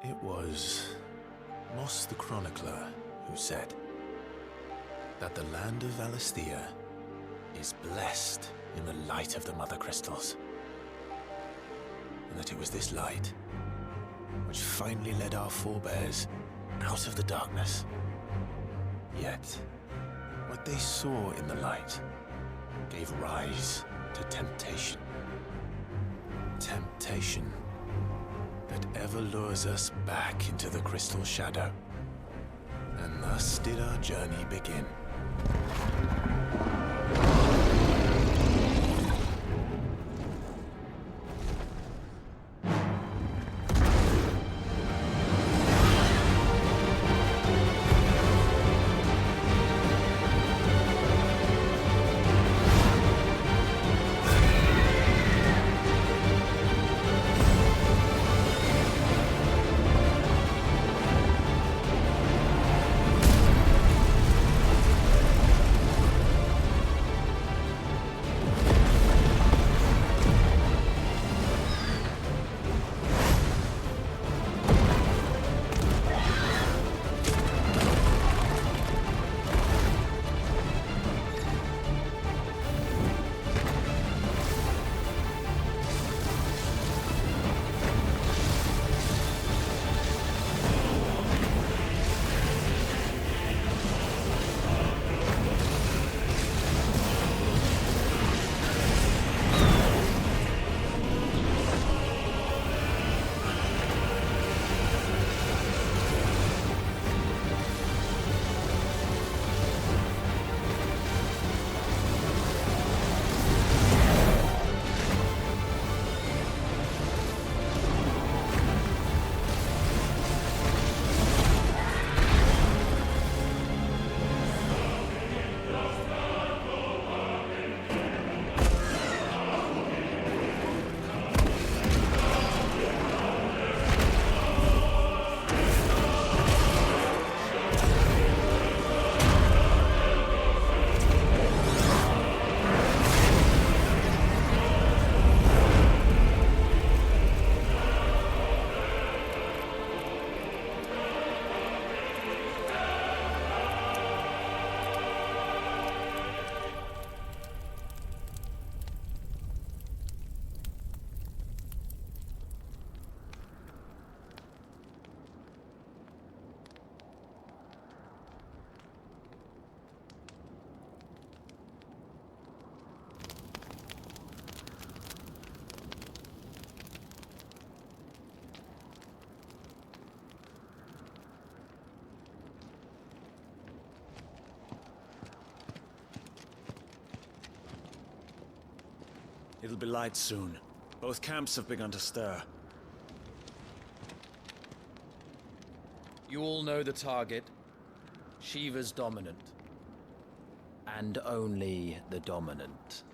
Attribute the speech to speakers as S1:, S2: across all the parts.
S1: It was Moss the Chronicler who said that the land of Valisthea is blessed in the light of the Mother Crystals. And that it was this light which finally led our forebears out of the darkness. Yet, what they saw in the light gave rise to temptation. Temptation that ever lures us back into the crystal shadow. And thus did our journey begin.
S2: It'll be light soon. Both camps have begun to stir.
S3: You all know the target. Shiva's dominant. And only the dominant.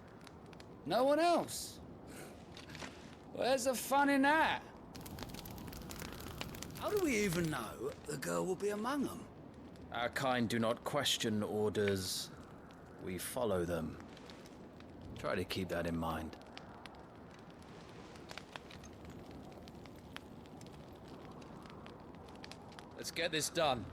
S4: No one else? Where's the fun in that? How do we even know the girl will be among them?
S3: Our kind do not question orders. We follow them. Try to keep that in mind. Let's get this done.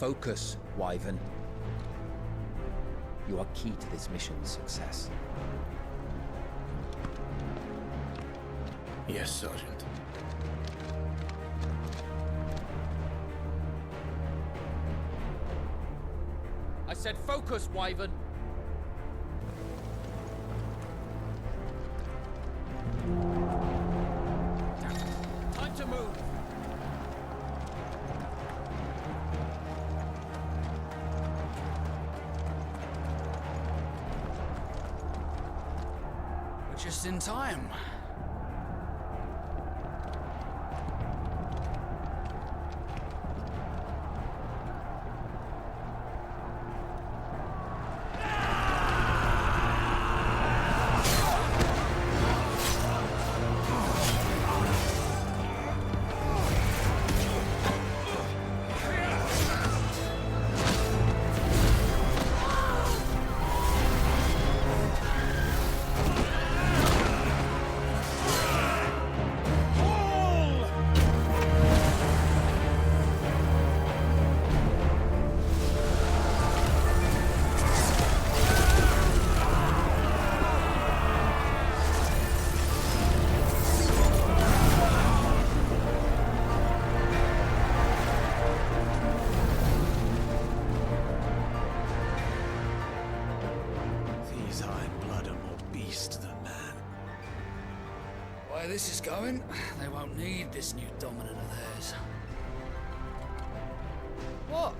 S5: Focus, Wyvern. You are key to this mission's success.
S1: Yes, Sergeant.
S3: I said focus, Wyvern. Time to move.
S4: Just in time. This is going, they won't need this new dominant of theirs. What?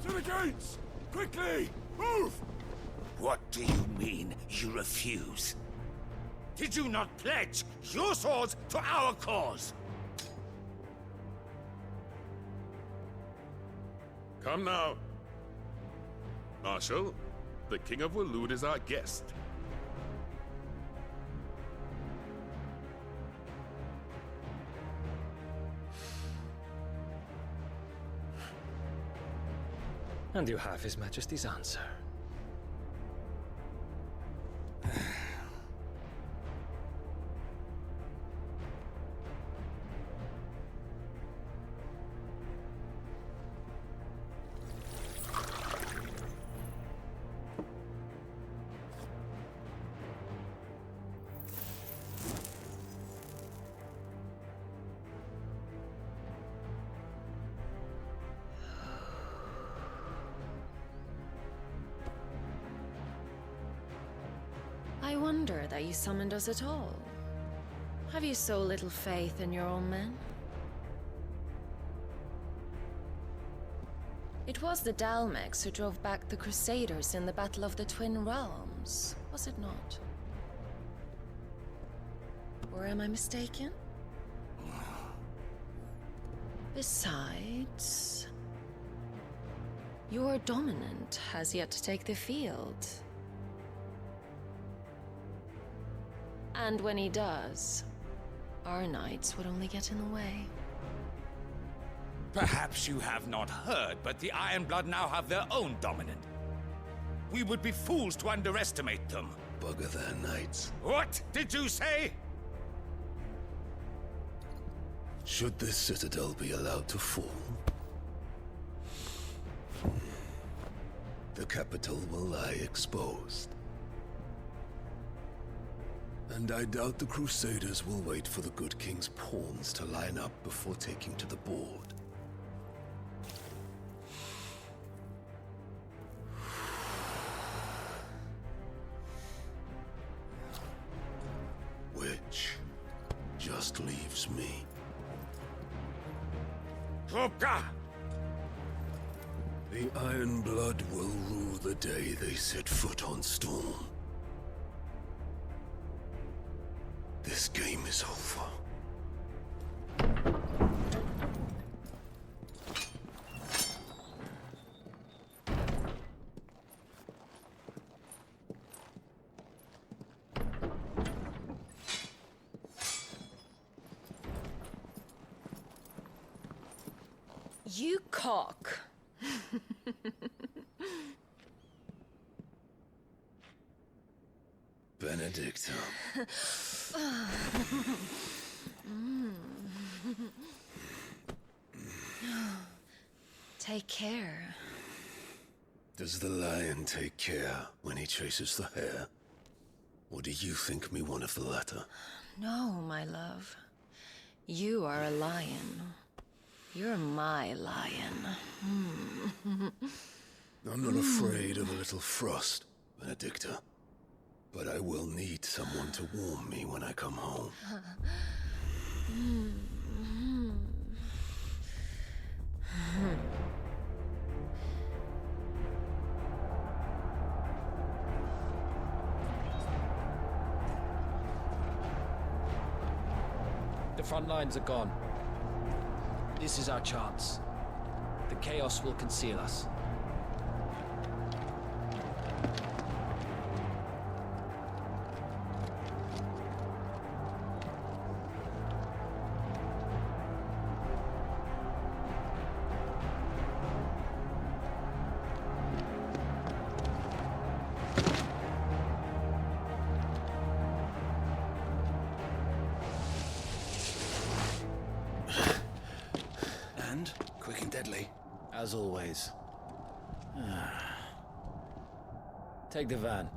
S6: To the gates! Quickly! Move!
S7: What do you mean, you refuse? Did you not pledge your swords to our cause?
S6: Come now. Marshal, the King of Waloed is our guest.
S8: And you have His Majesty's answer.
S9: I wonder that you summoned us at all. Have you so little faith in your own men? It was the Dalmex who drove back the Crusaders in the Battle of the Twin Realms, was it not? Or am I mistaken? Besides, your dominant has yet to take the field. And when he does, our knights would only get in the way.
S7: Perhaps you have not heard, but the Ironblood now have their own dominant. We would be fools to underestimate them.
S1: Bugger their knights.
S7: What did you say?
S1: Should this citadel be allowed to fall, the capital will lie exposed. And I doubt the Crusaders will wait for the good king's pawns to line up before taking to the board. Which just leaves me.
S7: Trupka!
S1: The Ironblood will rule the day they set foot on Storm. This game is over.
S9: You cock.
S1: Benedicta.
S9: Take care.
S1: Does the lion take care when he chases the hare? Or do you think me one of the latter?
S9: No, my love. You are a lion. You're my lion.
S1: I'm not afraid of a little frost, Benedicta. But I will need someone to warm me when I come home.
S3: The front lines are gone. This is our chance. The chaos will conceal us.
S2: Quick and deadly.
S3: As always. Take the van.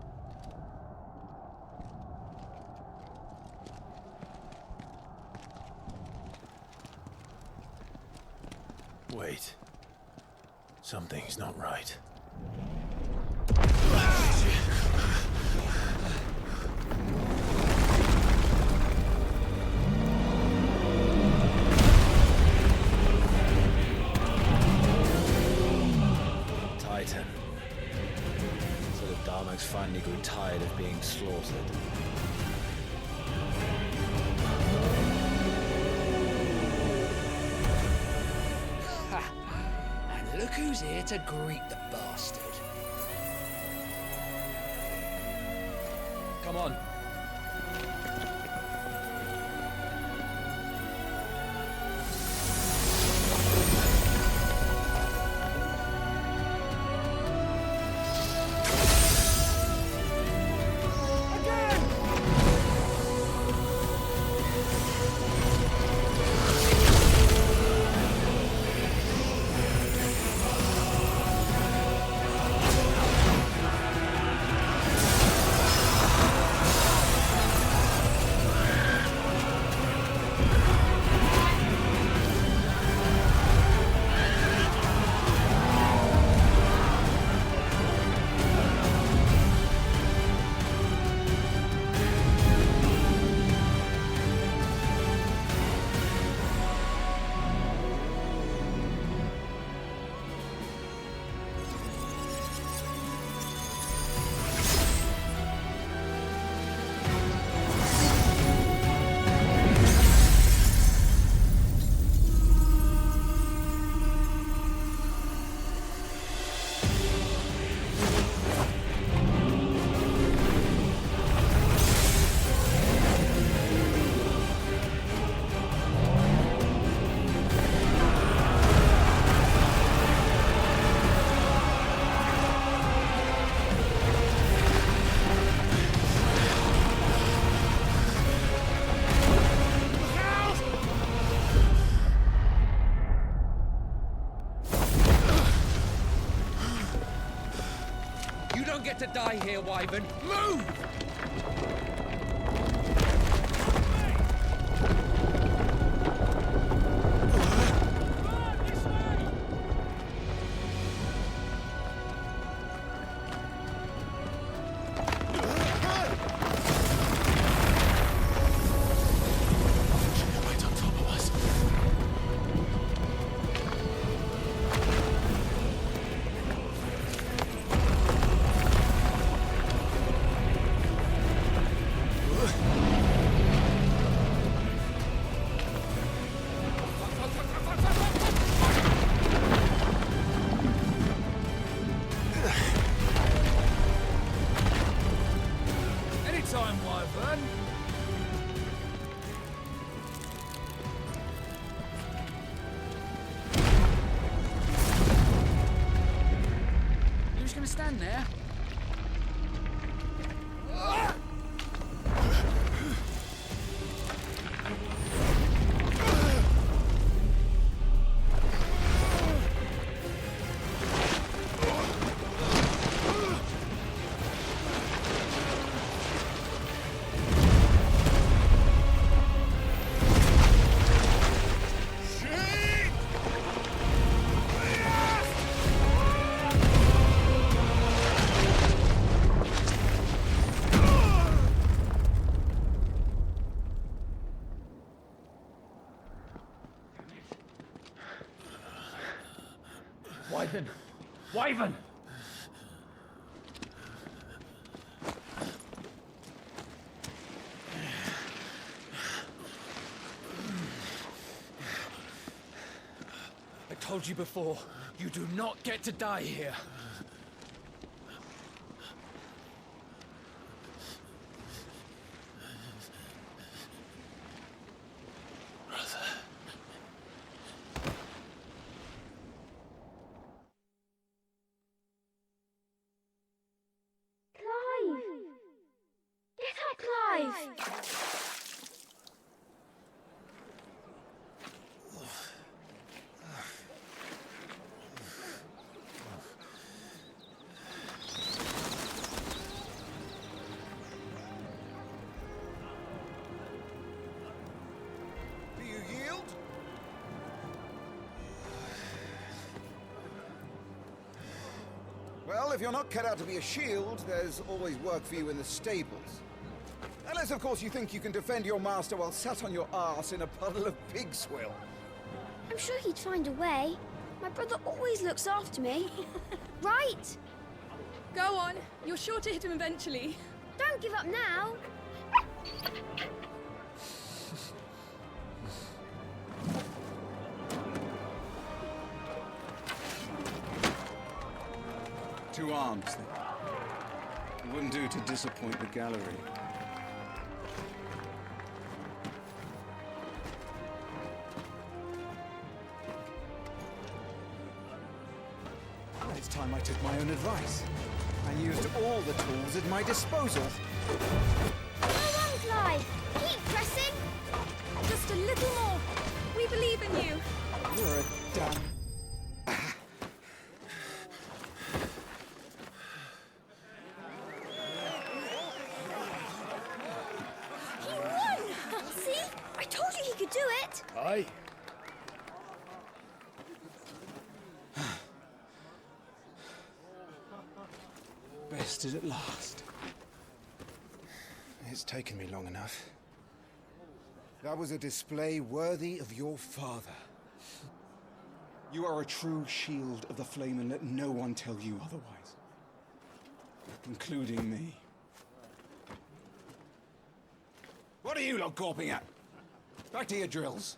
S1: Wait. Something's not right.
S3: So the Darmaks finally grew tired of being slaughtered.
S4: Ha! And look who's here to greet the bastard.
S3: Come on.
S4: To die here, Wyvern. Move! Stand there.
S8: Wyvern! Wyvern! I told you before, you do not get to die here.
S10: Well, if you're not cut out to be a shield, there's always work for you in the stables. Unless, of course, you think you can defend your master while sat on your arse in a puddle of pig swill.
S11: I'm sure he'd find a way. My brother always looks after me. Right?
S12: Go on. You're sure to hit him eventually.
S11: Don't give up now.
S10: Two arms, then. It wouldn't do to disappoint the gallery. Well, it's time I took my own advice. I used all the tools at my disposal.
S11: Go on, Clive. Keep pressing.
S12: Just a little more. We believe in you.
S10: You're a damn...
S4: Aye.
S10: Bested at last. It's taken me long enough. That was a display worthy of your father. You are a true shield of the flame, and let no one tell you otherwise. Including me. What are you lot gawping at? Back to your drills.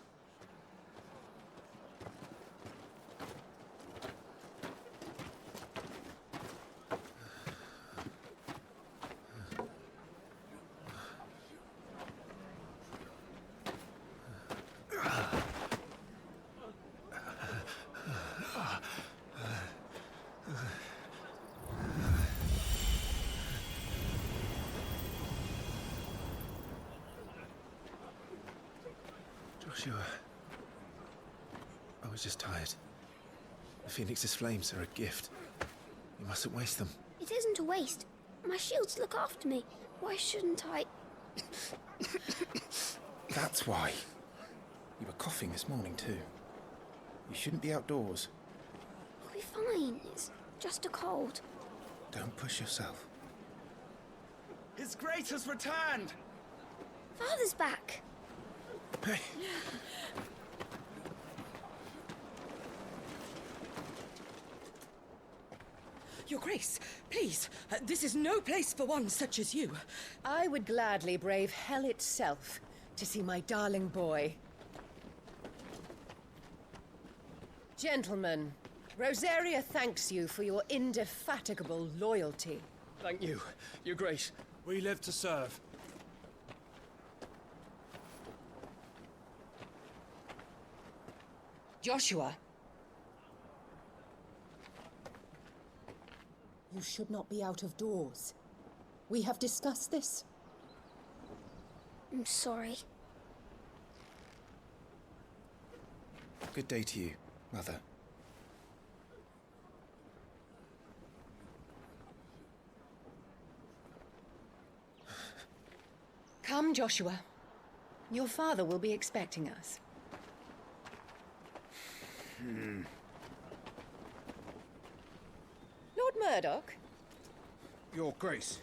S1: Joshua, I was just tired. The Phoenix's flames are a gift. You mustn't waste them.
S11: It isn't a waste. My shields look after me. Why shouldn't I?
S1: That's why. You were coughing this morning too. You shouldn't be outdoors.
S11: I'll be fine. It's just a cold.
S1: Don't push yourself.
S2: His Grace has returned!
S11: Father's back.
S1: Hey.
S12: Your Grace, please, this is no place for one such as you.
S13: I would gladly brave hell itself to see my darling boy. Gentlemen, Rosaria thanks you for your indefatigable loyalty.
S8: Thank you, Your Grace. We live to serve.
S13: Joshua. You should not be out of doors. We have discussed this.
S11: I'm sorry.
S1: Good day to you, Mother.
S13: Come, Joshua. Your father will be expecting us. Lord Murdoch?
S10: Your Grace.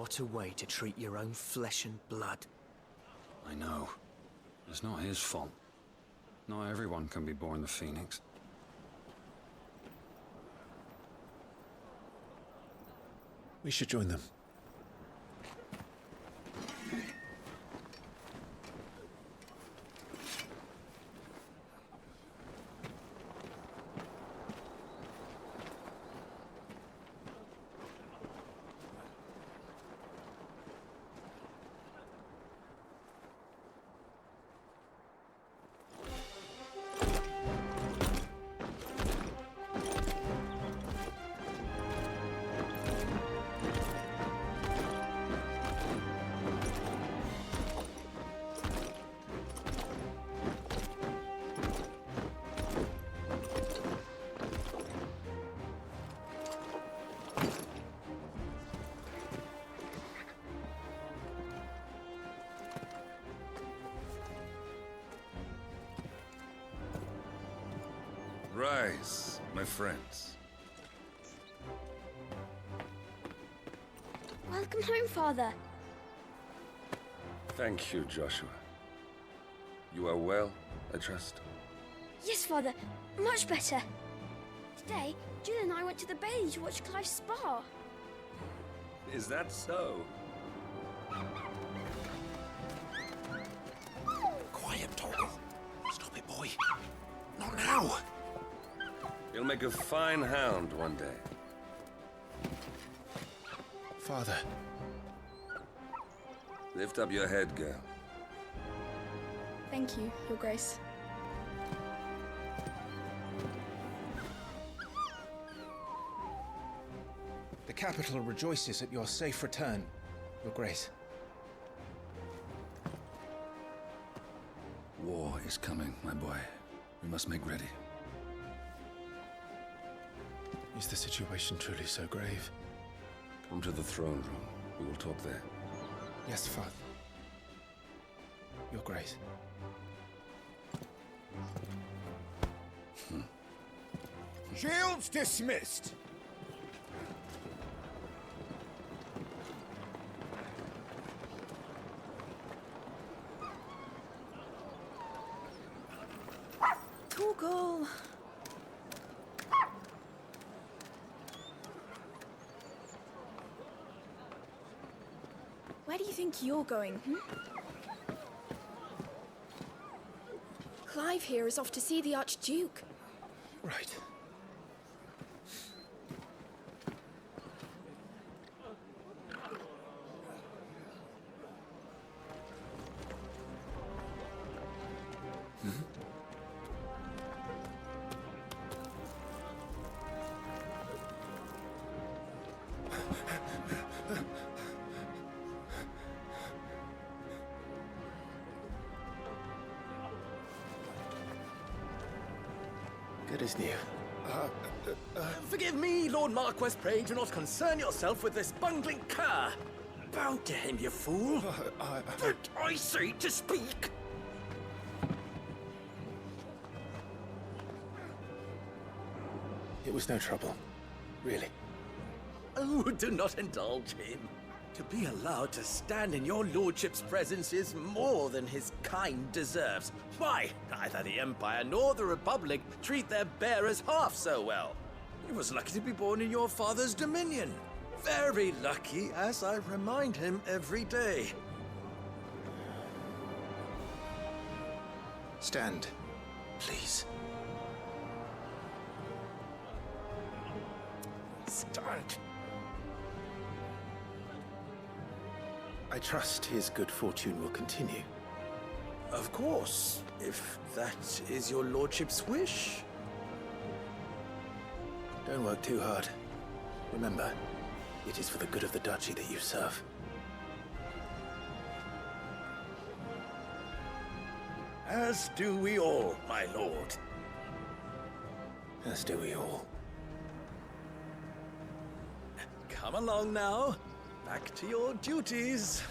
S14: What a way to treat your own flesh and blood.
S15: I know. It's not his fault. Not everyone can be born the Phoenix.
S1: We should join them.
S16: Rise, my friends.
S11: Welcome home, Father.
S16: Thank you, Joshua. You are well, I trust?
S11: Yes, Father. Much better. Today, Jill and I went to the Bailey to watch Clive's spa.
S16: Is that so?
S1: Quiet, Torgal. Stop it, boy. Not now.
S16: You'll make a fine hound one day.
S1: Father.
S16: Lift up your head, girl.
S11: Thank you, Your Grace.
S5: The capital rejoices at your safe return, Your Grace.
S17: War is coming, my boy. We must make ready.
S1: Is the situation truly so grave?
S16: Come to the throne room. We will talk there.
S5: Yes, Father. Your Grace.
S10: Shields dismissed.
S12: Torgal. Where do you think you're going, Clive here is off to see the Archduke.
S5: Right.
S1: Good as new.
S14: Forgive me, Lord Marquess. Pray do not concern yourself with this bungling cur. Bow to him, you fool. But I say to speak.
S1: It was no trouble. Really.
S14: Oh, do not indulge him. To be allowed to stand in your lordship's presence is more than his kind deserves. Why, neither the Empire nor the Republic treat their bearers half so well. He was lucky to be born in your father's dominion. Very lucky, as I remind him every day.
S1: Stand, please.
S14: Stand.
S1: I trust his good fortune will continue.
S14: Of course, if that is your lordship's wish.
S1: Don't work too hard. Remember, it is for the good of the duchy that you serve.
S14: As do we all, my lord.
S1: As do we all.
S14: Come along now. Back to your duties.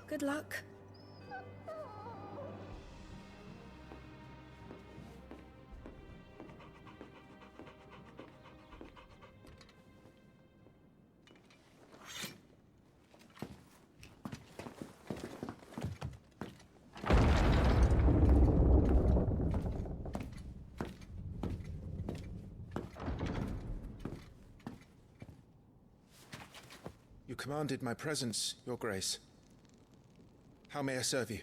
S13: Good luck.
S5: You commanded my presence, Your Grace. How may I serve you?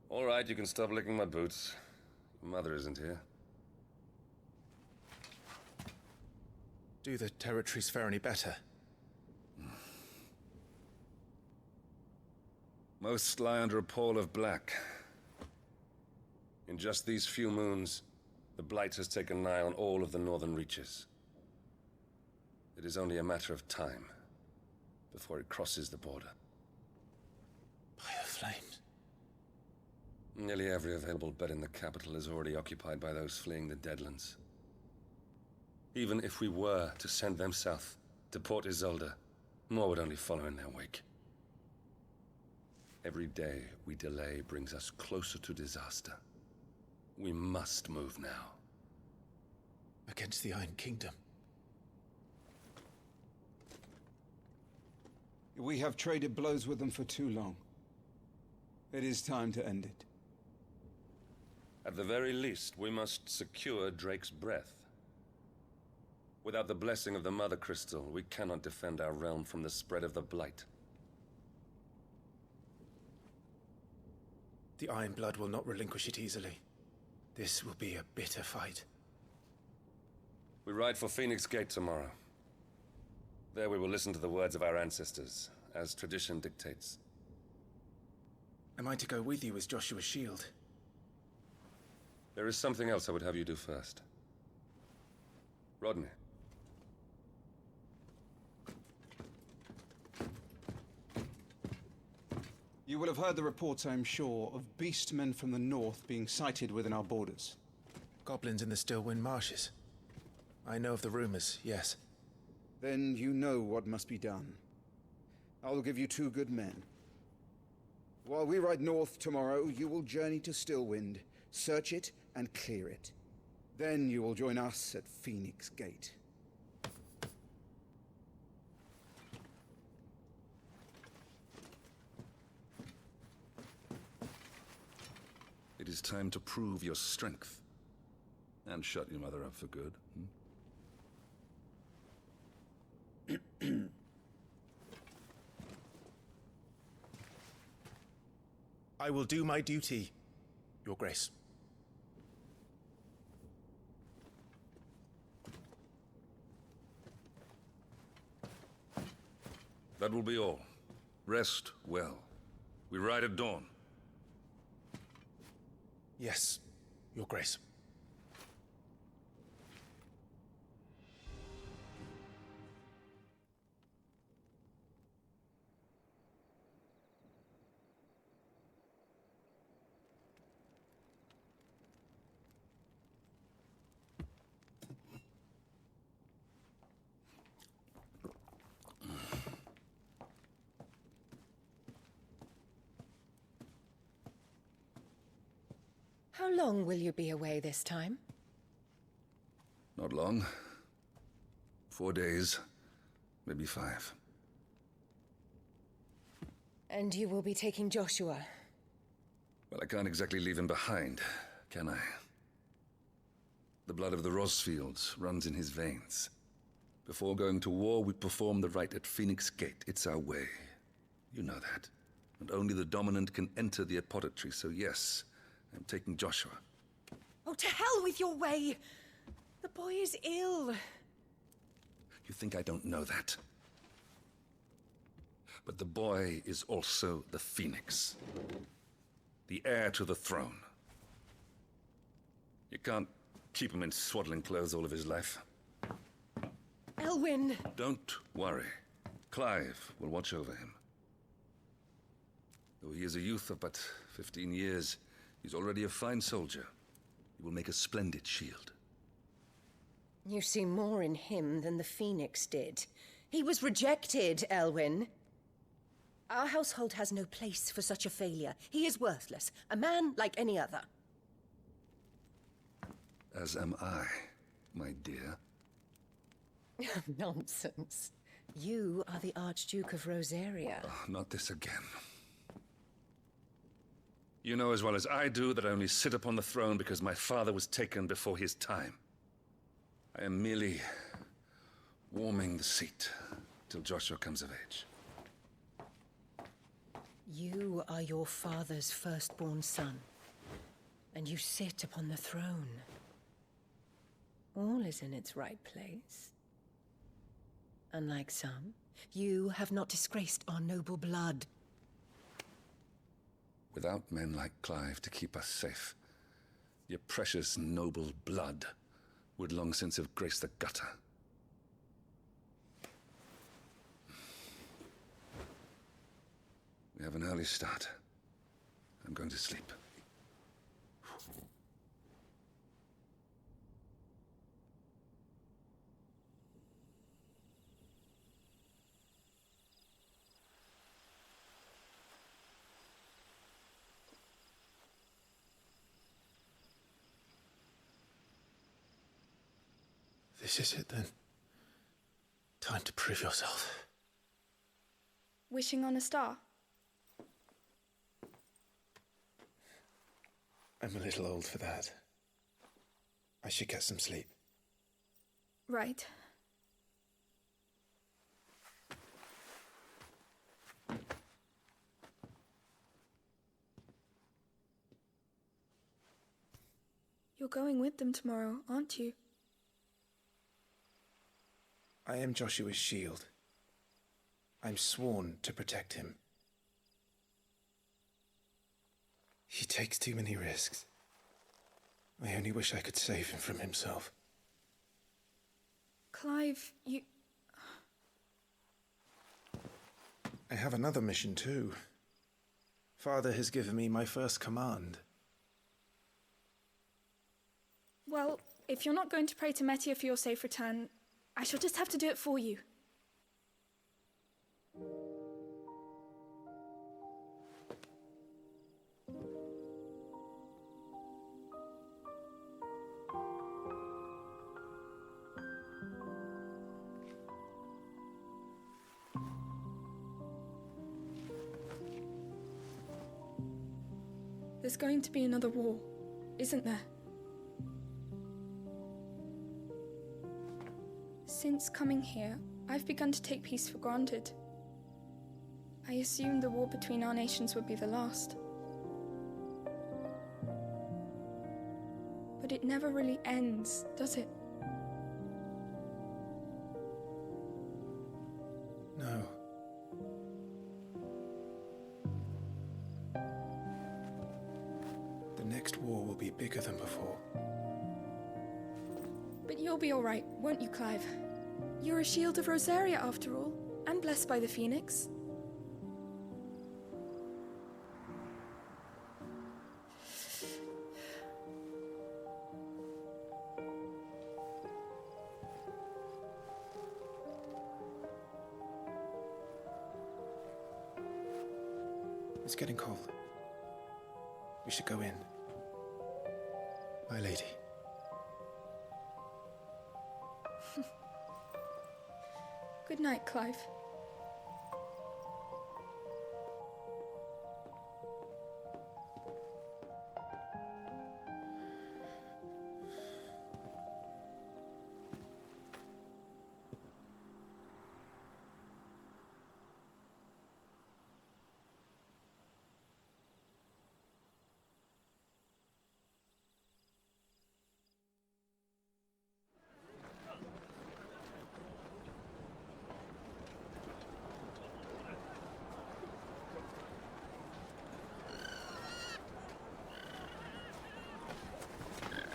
S16: All right, you can stop licking my boots. Your mother isn't here.
S5: Do the territories fare any better?
S16: Most lie under a pall of black. In just these few moons, the Blight has taken nigh on all of the northern reaches. It is only a matter of time before it crosses the border.
S5: By the flames.
S16: Nearly every available bed in the capital is already occupied by those fleeing the Deadlands. Even if we were to send them south to Port Isolde, more would only follow in their wake. Every day we delay brings us closer to disaster. We must move now.
S5: Against the Iron Kingdom.
S10: We have traded blows with them for too long. It is time to end it.
S16: At the very least, we must secure Drake's breath. Without the blessing of the Mother Crystal, we cannot defend our realm from the spread of the Blight.
S5: The Iron Blood will not relinquish it easily. This will be a bitter fight.
S16: We ride for Phoenix Gate tomorrow. There we will listen to the words of our ancestors, as tradition dictates.
S5: Am I to go with you as Joshua's shield?
S16: There is something else I would have you do first. Rodney.
S10: You will have heard the reports, I am sure, of beastmen from the north being sighted within our borders.
S5: Goblins in the Stillwind Marshes. I know of the rumors, yes.
S10: Then you know what must be done. I will give you 2 good men. While we ride north tomorrow, you will journey to Stillwind, search it and clear it. Then you will join us at Phoenix Gate.
S17: It is time to prove your strength. And shut your mother up for good.
S5: I will do my duty, Your Grace.
S17: That will be all. Rest well. We ride at dawn.
S5: Yes, Your Grace.
S13: How long will you be away this time?
S17: Not long. 4 days, maybe 5.
S13: And you will be taking Joshua?
S17: Well, I can't exactly leave him behind, can I? The blood of the Rosfields runs in his veins. Before going to war, we perform the rite at Phoenix Gate. It's our way. You know that. And only the dominant can enter the apothecary, so yes, I'm taking Joshua.
S13: Oh, to hell with your way! The boy is ill.
S17: You think I don't know that? But the boy is also the Phoenix. The heir to the throne. You can't keep him in swaddling clothes all of his life.
S13: Elwyn!
S17: Don't worry. Clive will watch over him. Though he is a youth of but 15 years, he's already a fine soldier. He will make a splendid shield.
S13: You see more in him than the Phoenix did. He was rejected, Elwyn. Our household has no place for such a failure. He is worthless, a man like any other.
S17: As am I, my dear.
S13: Nonsense. You are the Archduke of Rosaria.
S17: Oh, not this again. You know as well as I do that I only sit upon the throne because my father was taken before his time. I am merely warming the seat till Joshua comes of age.
S13: You are your father's firstborn son, and you sit upon the throne. All is in its right place. Unlike some, you have not disgraced our noble blood.
S17: Without men like Clive to keep us safe, your precious noble blood would long since have graced the gutter. We have an early start. I'm going to sleep.
S1: This is it then. Time to prove yourself.
S18: Wishing on a star?
S5: I'm a little old for that. I should get some sleep.
S18: Right. You're going with them tomorrow, aren't you?
S5: I am Joshua's shield. I'm sworn to protect him. He takes too many risks. I only wish I could save him from himself.
S18: Clive, you...
S5: I have another mission too. Father has given me my first command.
S18: Well, if you're not going to pray to Metia for your safe return, I shall just have to do it for you. There's going to be another war, isn't there? Since coming here, I've begun to take peace for granted. I assumed the war between our nations would be the last. But it never really ends, does it?
S5: No. The next war will be bigger than before.
S18: But you'll be all right, won't you, Clive? You're a shield of Rosaria, after all, and blessed by the Phoenix.
S5: It's getting cold. We should go in. My lady.
S18: Good night, Clive.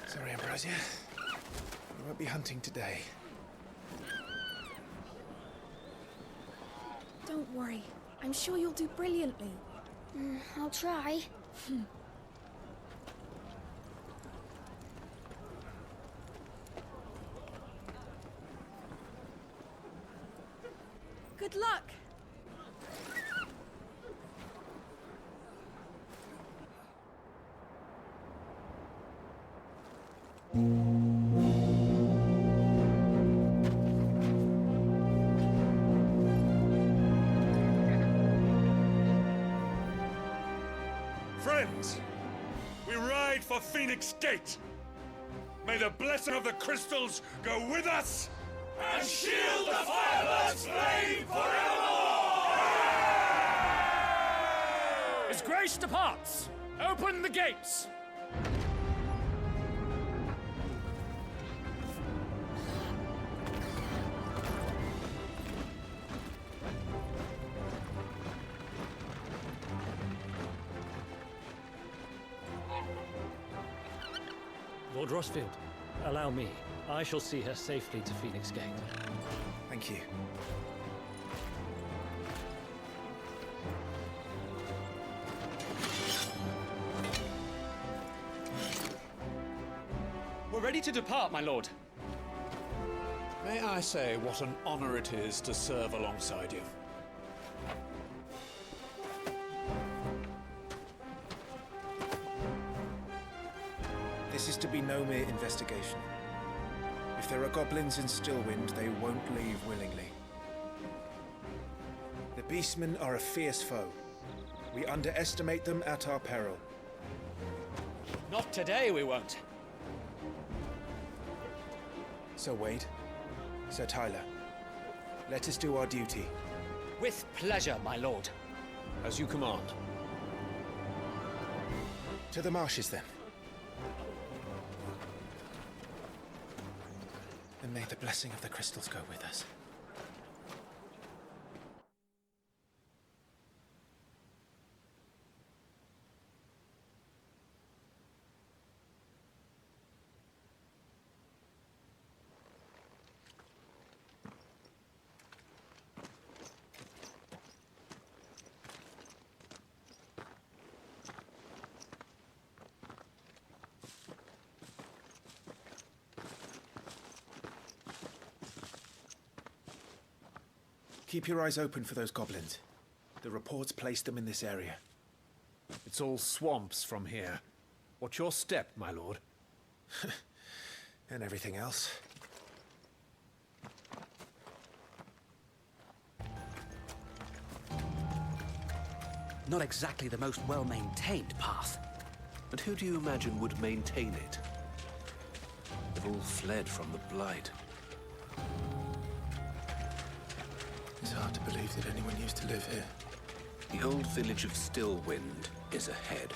S5: Sorry, Ambrosia. We won't be hunting today.
S18: Don't worry. I'm sure you'll do brilliantly.
S11: I'll try.
S18: Good luck!
S6: Friends, we ride for Phoenix Gate. May the blessing of the crystals go with us and shield the Firebird's flame forevermore!
S8: His grace departs! Open the gates!
S19: Lord Rosfield, allow me. I shall see her safely to Phoenix Gate.
S5: Thank you.
S8: We're ready to depart, my lord.
S2: May I say what an honor it is to serve alongside you?
S5: This is to be no mere investigation. If there are goblins in Stillwind, they won't leave willingly. The Beastmen are a fierce foe. We underestimate them at our peril.
S8: Not today, we won't.
S5: Sir Wade, Sir Tyler, let us do our duty.
S8: With pleasure, my lord.
S2: As you command.
S5: To the marshes, then. And may the blessing of the crystals go with us. Keep your eyes open for those goblins. The reports place them in this area.
S2: It's all swamps from here. What's your step, my lord?
S5: And everything else.
S14: Not exactly the most well-maintained path.
S20: And who do you imagine would maintain it? They've all fled from the Blight.
S5: It's hard to believe that anyone used to live here.
S20: The old village of Stillwind is ahead.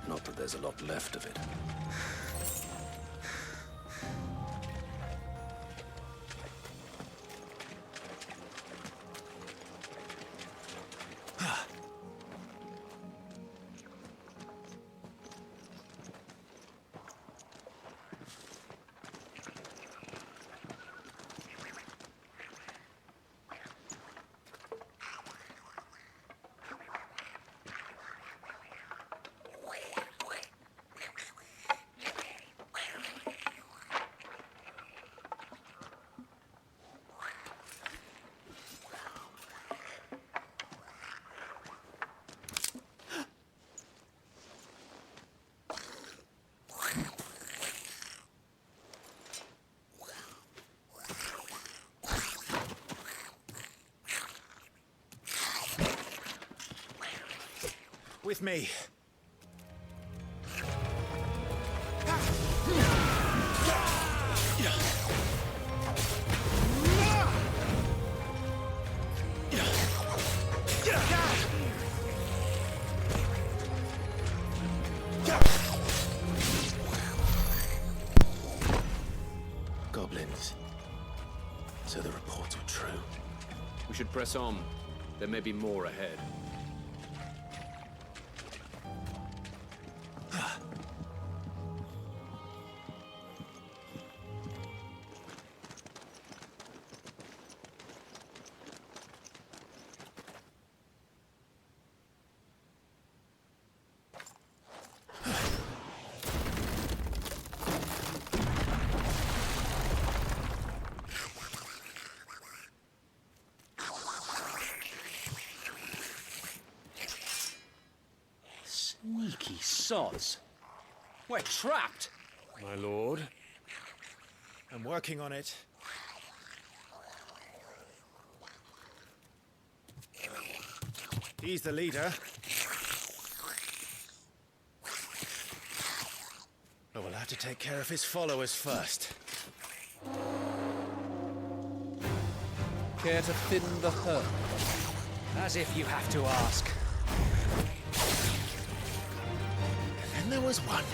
S20: Not that there's a lot left of it.
S5: With me.
S20: Goblins. So the reports were true.
S21: We should press on. There may be more ahead.
S8: Sneaky sods. We're trapped.
S2: My lord.
S5: I'm working on it. He's the leader. But we'll have to take care of his followers first.
S2: Care to thin the herd?
S4: As if you have to ask.
S5: And then there was one.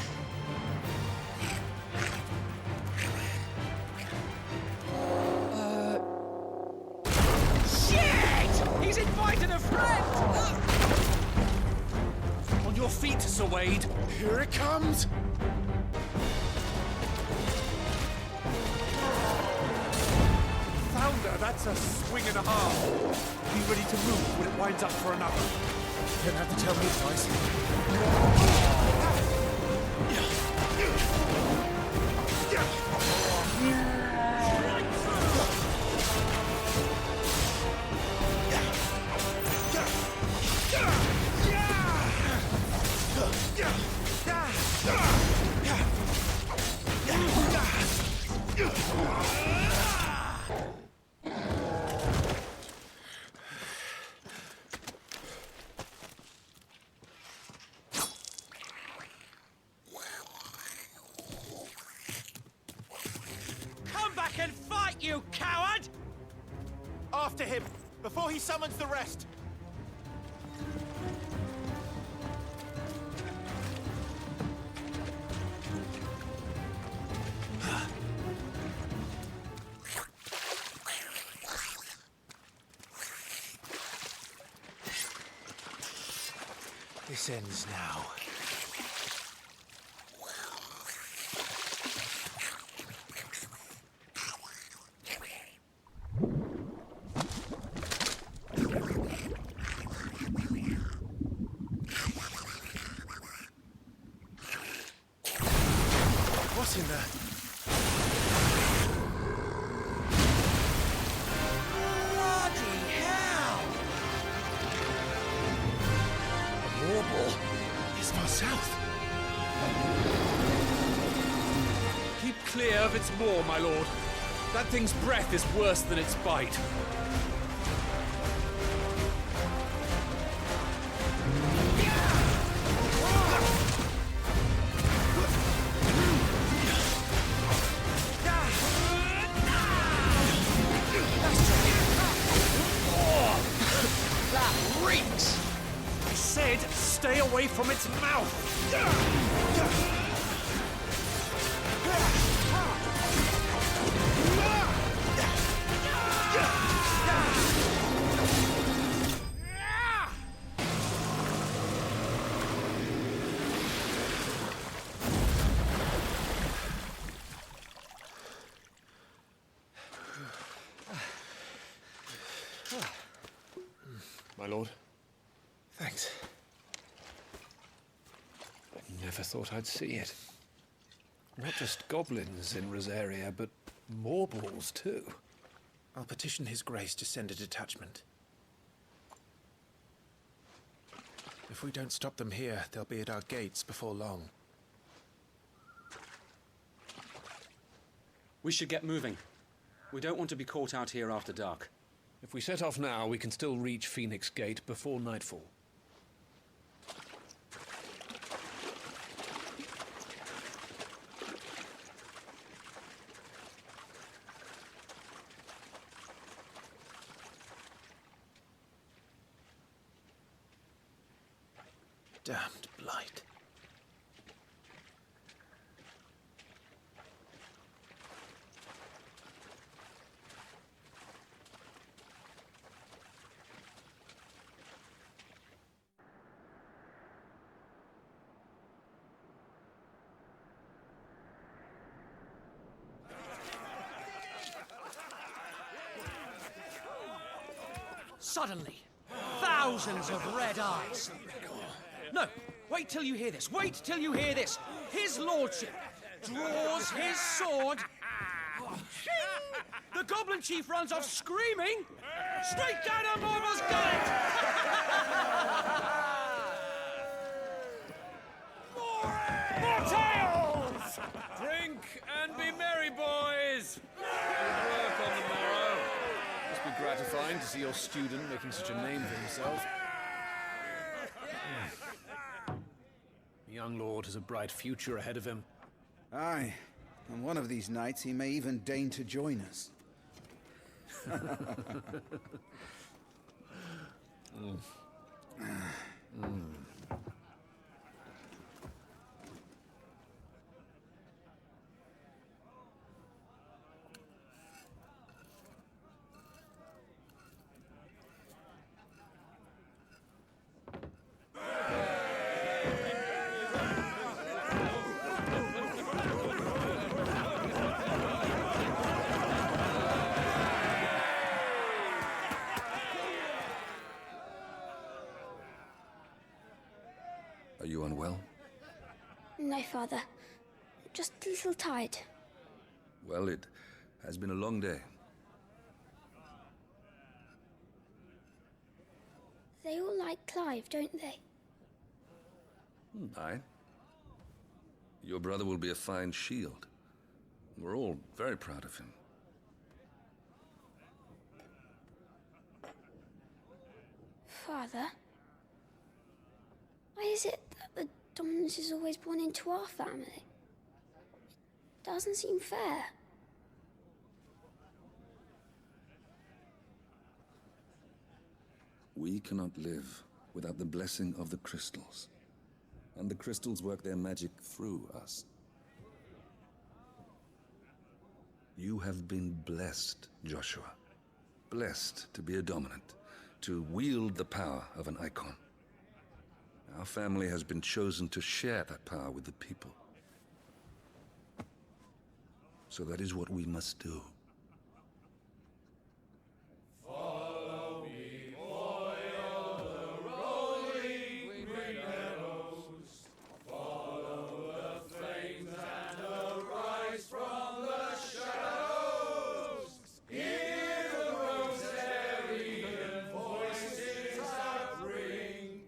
S4: Shit! He's invited a friend!
S8: On your feet, Sir Wade.
S5: Here it comes!
S8: Founder, that's a swing and a half. Be ready to move when it winds up for another.
S5: You don't have to tell me twice.
S4: Come back and fight, you coward!
S5: After him, before he summons the rest. This ends now. What's in there?
S4: Bloody hell!
S5: Warble. It's far south.
S8: Keep clear of its maw, my lord. That thing's breath is worse than its bite.
S4: That reeks!
S8: I said, stay away from its mouth! My lord.
S5: Thanks.
S2: I never thought I'd see it. Not just goblins in Rosaria, but morbals too.
S5: I'll petition His Grace to send a detachment. If we don't stop them here, they'll be at our gates before long.
S21: We should get moving. We don't want to be caught out here after dark.
S2: If we set off now, we can still reach Phoenix Gate before nightfall.
S5: Damned blight.
S4: Suddenly, thousands of red eyes. No, wait till you hear this. Wait till you hear this. His lordship draws his sword. The goblin chief runs off screaming straight down a Morble's gullet.
S8: More tales! Drink and be merry, boys! Good work on the morrow. Must be gratifying to see your student making such a name for himself. The young lord has a bright future ahead of him.
S10: Aye, and one of these nights he may even deign to join us.
S17: Are you unwell?
S11: No, Father. Just a little tired.
S17: Well, it has been a long day.
S11: They all like Clive, don't they?
S17: Aye. Your brother will be a fine shield. We're all very proud of him.
S11: Father? Why is it that the dominance is always born into our family? It doesn't seem fair.
S17: We cannot live without the blessing of the crystals. And the crystals work their magic through us. You have been blessed, Joshua. Blessed to be a dominant, to wield the power of an icon. Our family has been chosen to share that power with the people. So that is what we must do.
S6: Follow me, oil the rolling green meadows. Follow the flames and arise from the shadows. Hear the rosarian voices that ring.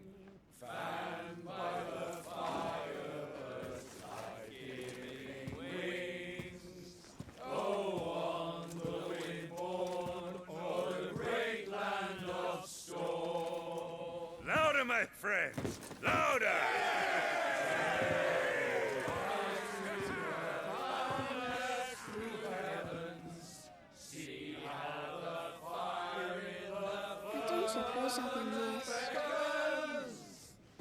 S6: Fanned by the fire, birds life-giving wings. Go on the wind-born o'er the great land of storm. Louder, my friends! Louder! See how the fire in the
S11: I don't suppose I'll be missed.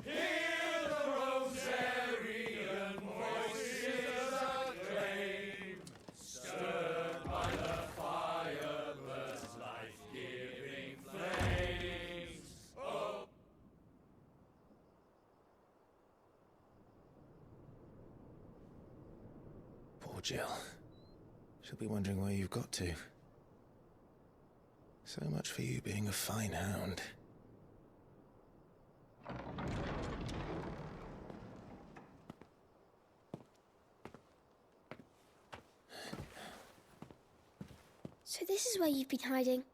S6: Hear the rosarian voices acclaim, stirred by the fire, birds' life-giving flames. Oh.
S1: Poor Jill. She'll be wondering where you've got to. So much for you being a fine hound.
S11: So this is where you've been hiding.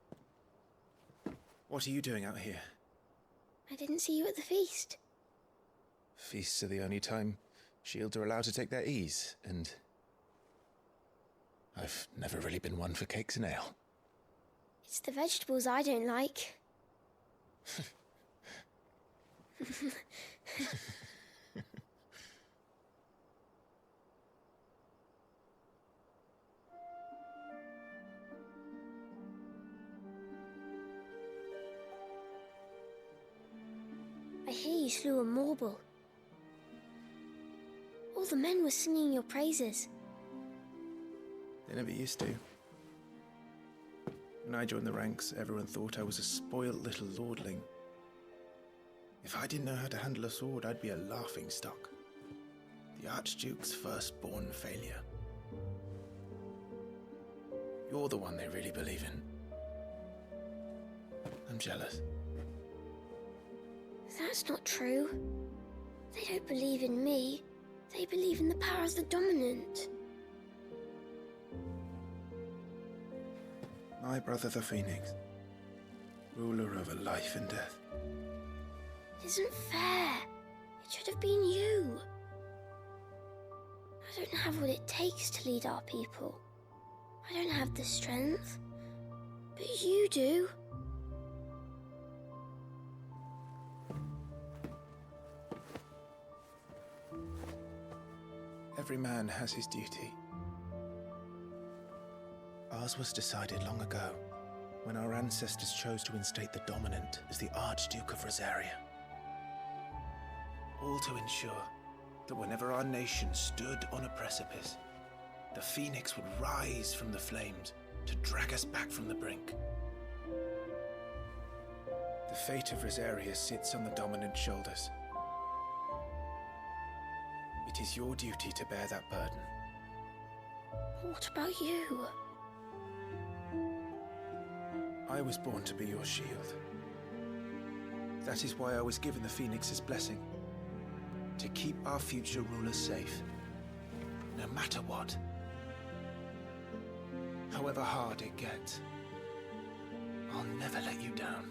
S10: What are you doing out here?
S11: I didn't see you at the feast.
S1: Feasts are the only time shields are allowed to take their ease, and I've never really been one for cakes and ale.
S11: It's the vegetables I don't like. I hear you slew a marble. All the men were singing your praises.
S1: They never used to. When I joined the ranks, everyone thought I was a spoilt little lordling. If I didn't know how to handle a sword, I'd be a laughingstock. The Archduke's firstborn failure. You're the one they really believe in. I'm jealous.
S11: That's not true. They don't believe in me. They believe in the power of the dominant.
S1: My brother the Phoenix, ruler over life and death.
S11: It isn't fair. It should have been you. I don't have what it takes to lead our people. I don't have the strength. But you do.
S5: Every man has his duty. Ours was decided long ago, when our ancestors chose to instate the dominant as the Archduke of Rosaria. All to ensure that whenever our nation stood on a precipice, the Phoenix would rise from the flames to drag us back from the brink. The fate of Rosaria sits on the dominant's shoulders. It is your duty to bear that burden.
S11: What about you?
S5: I was born to be your shield. That is why I was given the Phoenix's blessing. To keep our future rulers safe. No matter what. However hard it gets. I'll never let you down.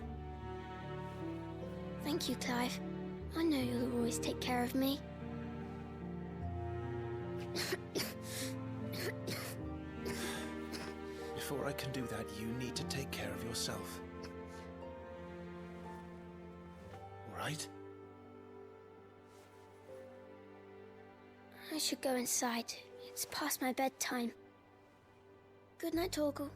S11: Thank you, Clive. I know you'll always take care of me.
S5: Before I can do that, you need to take care of yourself. All right?
S11: I should go inside. It's past my bedtime. Good night, Torgal.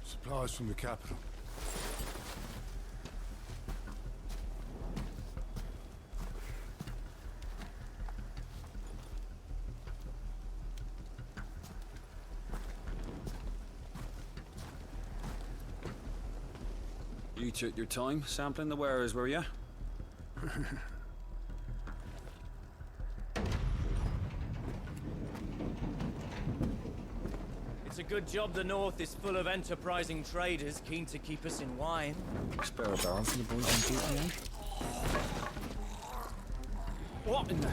S6: Supplies from the capital.
S15: You took your time sampling the wares, were you?
S4: It's a good job the North is full of enterprising traders keen to keep us in wine.
S15: Spare a barrel for the boys on duty, eh?
S4: What in the...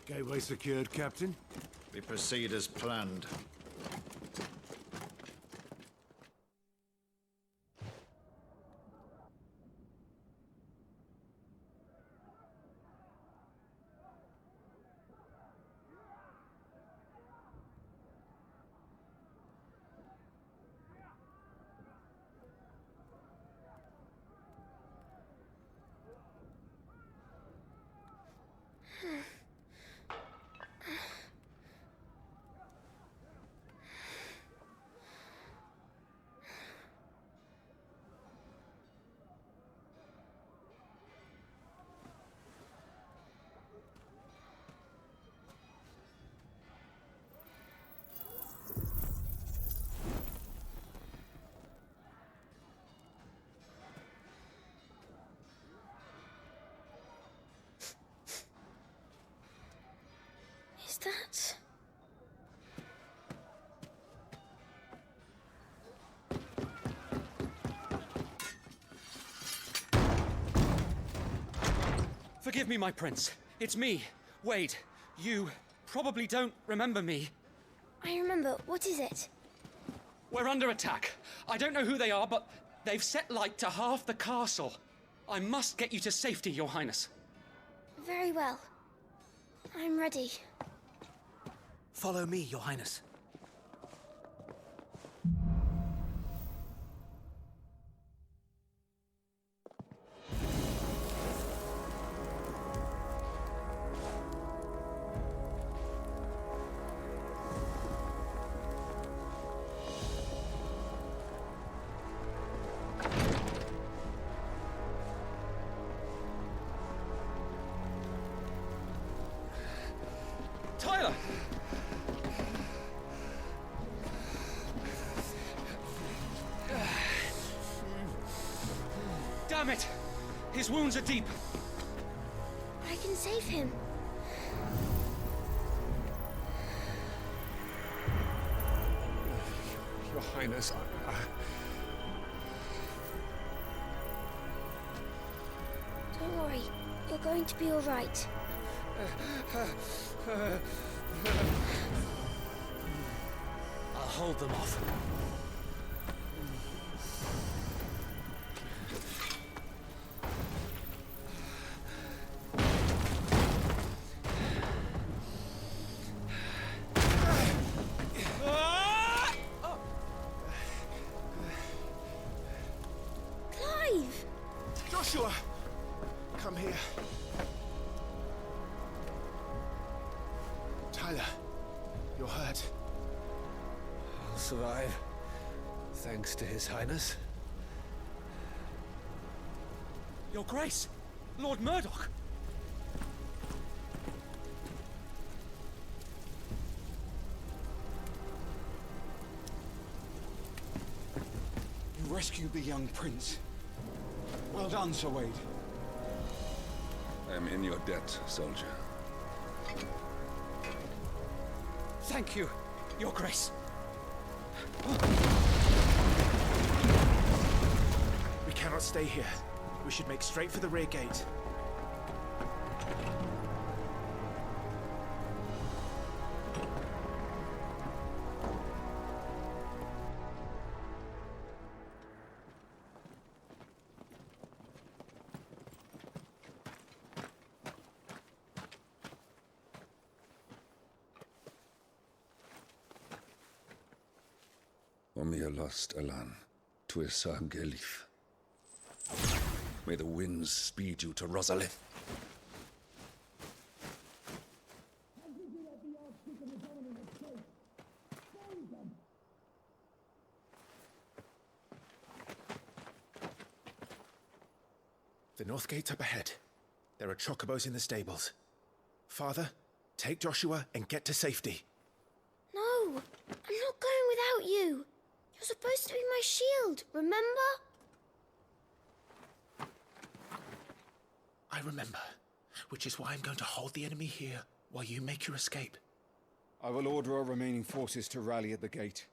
S6: Gateway secured, Captain.
S7: We proceed as planned.
S11: Is that...
S4: Forgive me, my prince. It's me, Wade. You probably don't remember me.
S11: I remember. What is it?
S4: We're under attack. I don't know who they are, but they've set light to half the castle. I must get you to safety, Your Highness.
S11: Very well. I'm ready.
S4: Follow me, Your Highness. Damn it! His wounds are deep.
S11: I can save him.
S2: Your Highness,
S11: Don't worry. You're going to be all right.
S4: I'll hold them off.
S11: Clive!
S5: Joshua! Come here. Tyler, you're hurt.
S2: I'll survive. Thanks to His Highness.
S4: Your Grace! Lord Murdoch!
S10: You rescued the young prince. Well done, Sir Wade.
S17: I am in your debt, soldier.
S4: Thank you, Your Grace.
S5: We cannot stay here. We should make straight for the rear gate.
S17: Omnia lost Alan, Tuisa Gelif. May the winds speed you to Rosalith.
S5: The north gate's up ahead. There are chocobos in the stables. Father, take Joshua and get to safety.
S11: No, I'm not going without you. You're supposed to be my shield, remember?
S5: I remember, which is why I'm going to hold the enemy here while you make your escape.
S10: I will order our remaining forces to rally at the gate.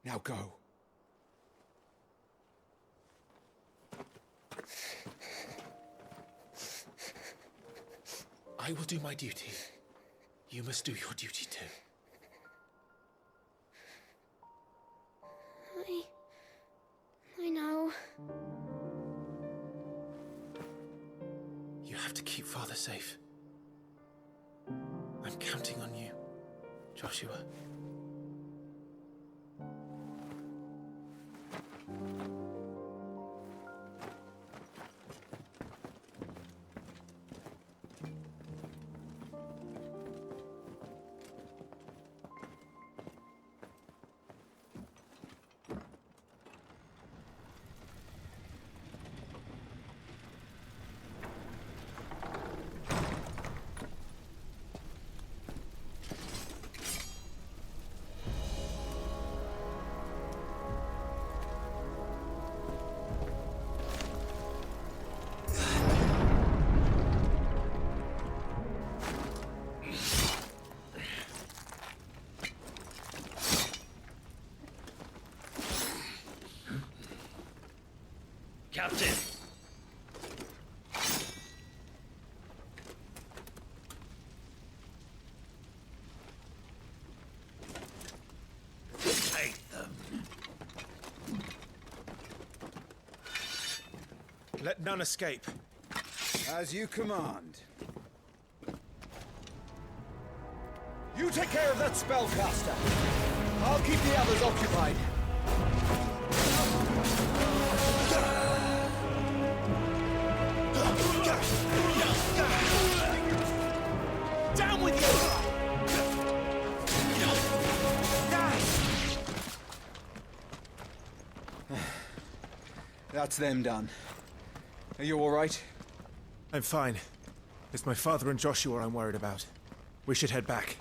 S10: Now go.
S5: I will do my duty. You must do your duty too.
S11: I know.
S5: You have to keep Father safe. I'm counting on you, Joshua.
S14: Captain! Take them.
S5: Let none escape.
S10: As you command. You take care of that spellcaster. I'll keep the others occupied.
S5: Down with you!
S10: That's them done. Are you all right?
S5: I'm fine. It's my father and Joshua I'm worried about. We should head back.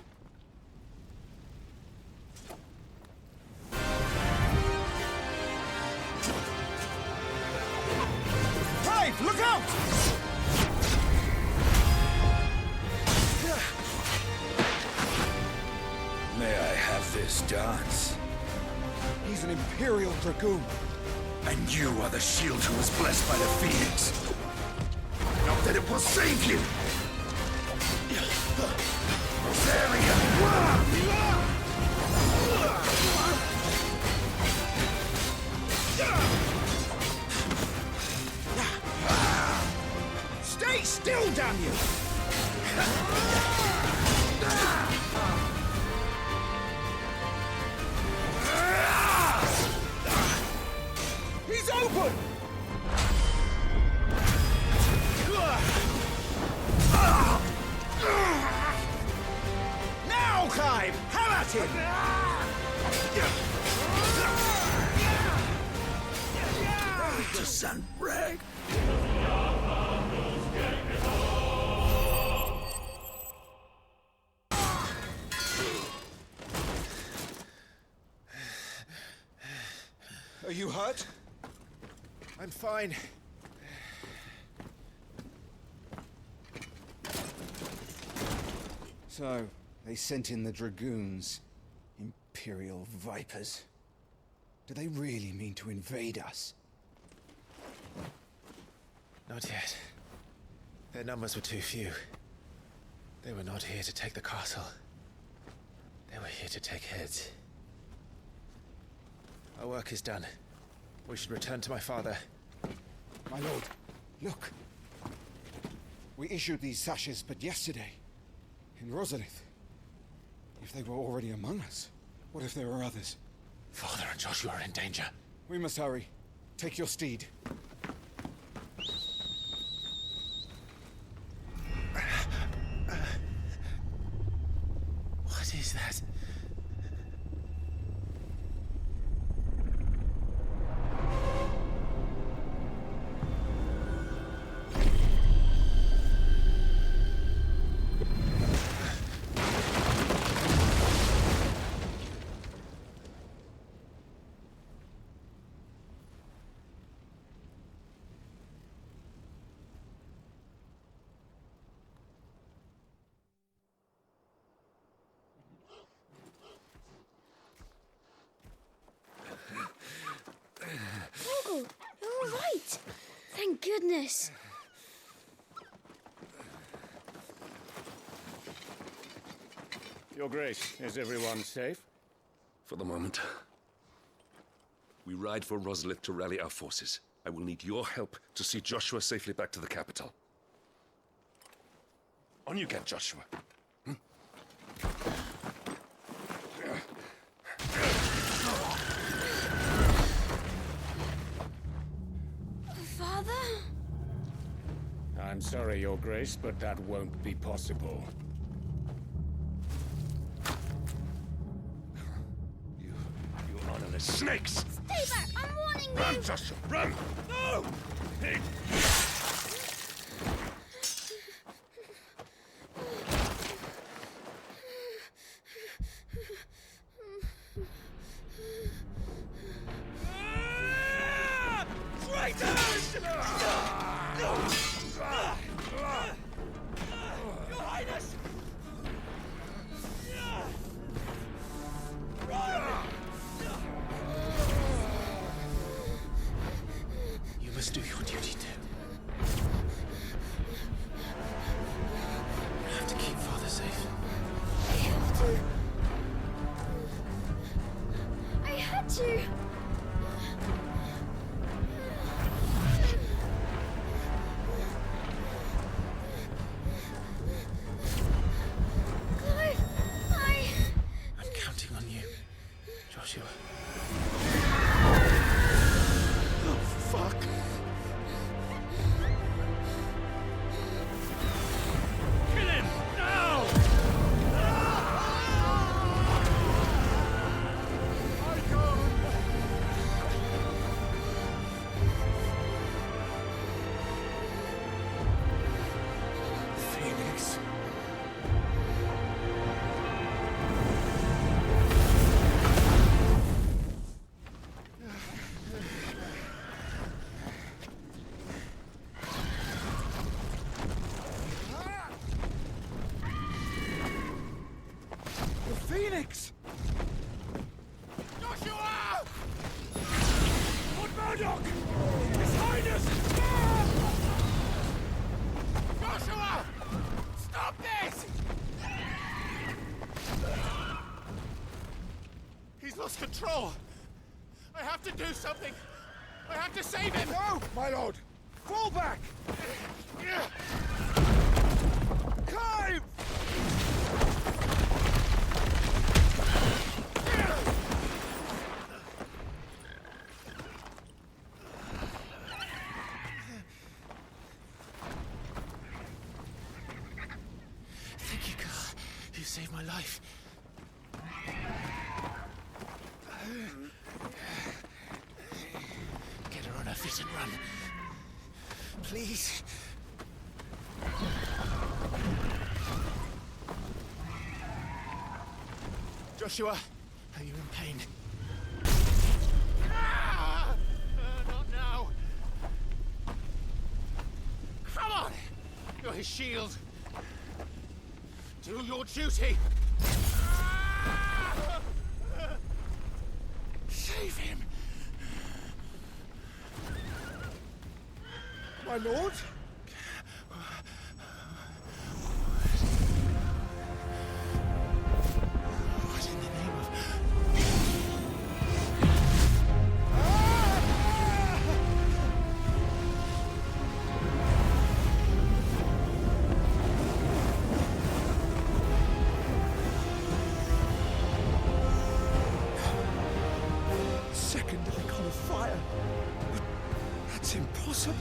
S10: Pray Look out!
S20: May I have this dance?
S10: He's an Imperial Dragoon.
S20: And you are the shield who was blessed by the Phoenix. Not that it will save you!
S10: Stay still, damn you! He's open! Now, Clive! Have at him!
S20: To send rag.
S10: Are you hurt?
S5: I'm fine.
S10: So, they sent in the Dragoons. Imperial Vipers. Do they really mean to invade us?
S5: Not yet. Their numbers were too few. They were not here to take the castle. They were here to take heads. Our work is done. We should return to my father.
S10: My lord, look. We issued these sashes but yesterday. In Rosalith. If they were already among us, what if there were others?
S5: Father and Joshua are in danger.
S10: We must hurry. Take your steed.
S5: What is that?
S11: You're all right. Thank goodness.
S2: Your Grace, is everyone safe?
S17: For the moment. We ride for Rosalith to rally our forces. I will need your help to see Joshua safely back to the capital. On you get, Joshua.
S11: Father?
S2: I'm sorry, Your Grace, but that won't be possible.
S17: You honorless snakes!
S11: Stay back! I'm warning you!
S17: Run, Joshua, run!
S2: No!
S4: Traitors! Your Highness!
S5: You must do your duty too.
S6: Murdoch! His Highness! Joshua! Stop this! He's lost control. I have to do something. I have to save him!
S10: No, my lord! Fall back! Clive!
S1: Thank you, girl. You saved my life. Get her on her feet and run. Please. Joshua, are you in pain?
S6: Not now. Come on! You're his shield. Do your duty.
S1: Save him.
S10: My lord?
S1: What in the name of...
S10: Second icon of fire. That's impossible.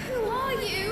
S11: Who are you?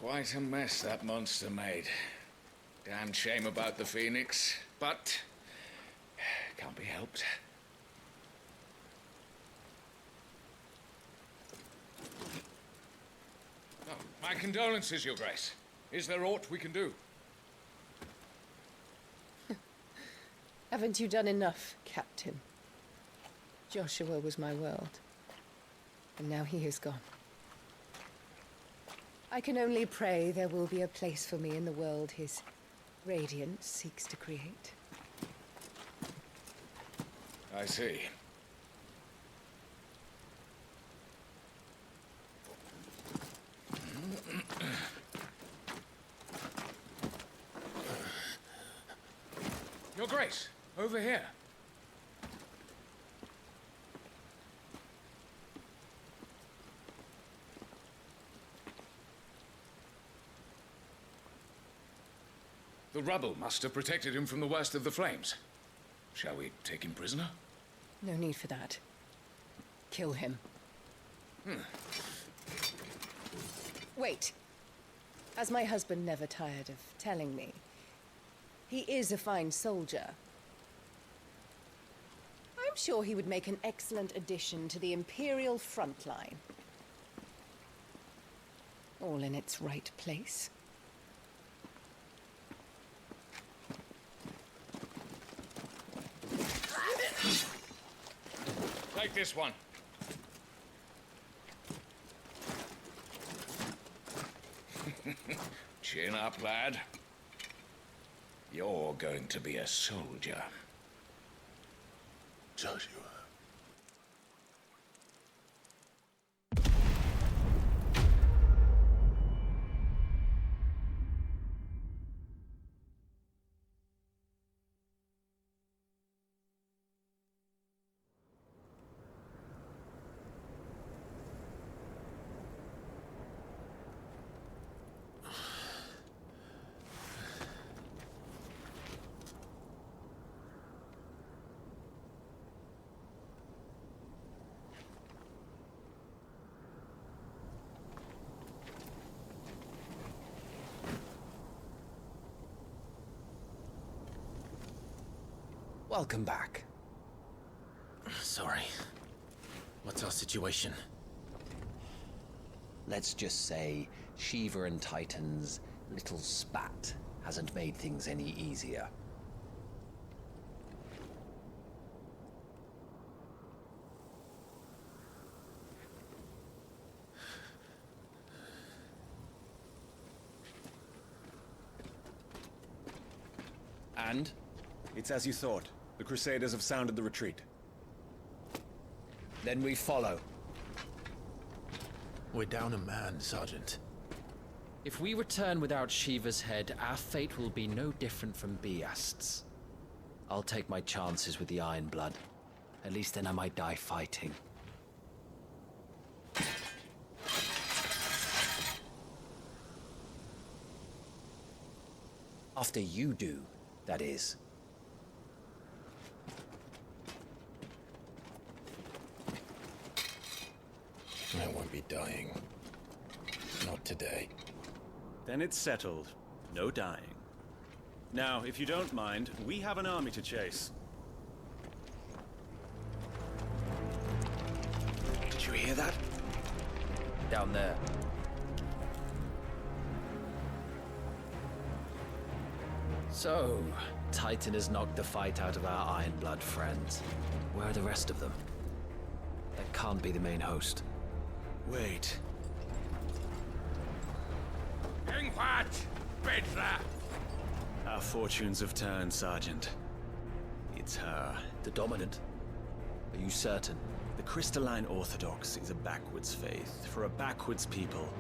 S9: Quite a mess that monster made. Damn shame about the Phoenix, but can't be helped. Oh, my condolences, Your Grace. Is there aught we can do?
S13: Haven't you done enough, Captain? Joshua was my world, and now he is gone. I can only pray there will be a place for me in the world his radiance seeks to create.
S9: I see. Your Grace, over here. The rubble must have protected him from the worst of the flames. Shall we take him prisoner?
S13: No need for that. Kill him. Wait. As my husband never tired of telling me, he is a fine soldier. I'm sure he would make an excellent addition to the Imperial front line. All in its right place.
S9: Take this one. Chin up, lad. You're going to be a soldier.
S1: Joshua.
S3: Welcome back.
S22: Sorry. What's our situation?
S3: Let's just say Shiva and Titan's little spat hasn't made things any easier.
S22: And? It's as you thought. The Crusaders have sounded the retreat.
S3: Then we follow.
S1: We're down a man, Sergeant.
S3: If we return without Shiva's head, our fate will be no different from Biast's. I'll take my chances with the Iron Blood. At least then I might die fighting. After you do, that is.
S1: I won't be dying. Not today.
S22: Then it's settled. No dying. Now, if you don't mind, we have an army to chase.
S3: Did you hear that? Down there. So, Titan has knocked the fight out of our Iron Blood friends. Where are the rest of them? That can't be the main host.
S22: Wait. Our fortunes have turned, Sergeant. It's her.
S3: The Dominant? Are you certain?
S22: The Crystalline Orthodox is a backwards faith for a backwards people.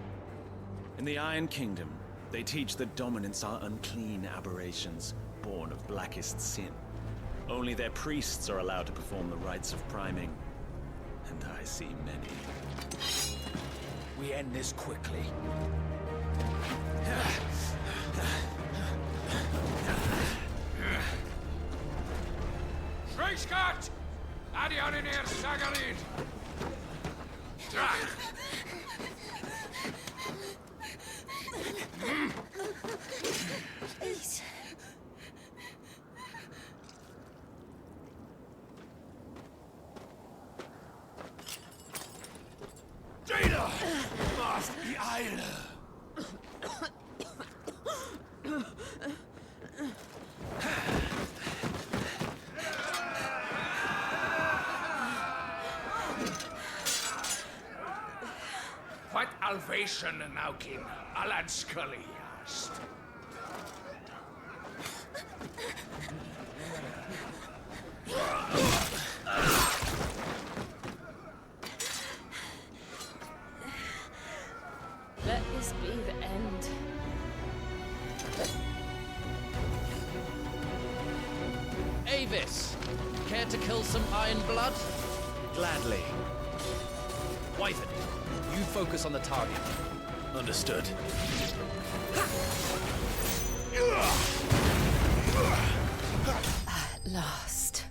S22: In the Iron Kingdom, they teach that Dominants are unclean aberrations, born of blackest sin. Only their priests are allowed to perform the rites of priming. And I see many.
S3: We end this quickly.
S9: Schreischgott! Adioninir Sagarid! salvation naukin Alan Scully hast.
S13: Let this be the end.
S3: Avis, care to kill some iron blood?
S22: Gladly.
S3: Wyvern, you focus on the target.
S1: Understood.
S13: At last.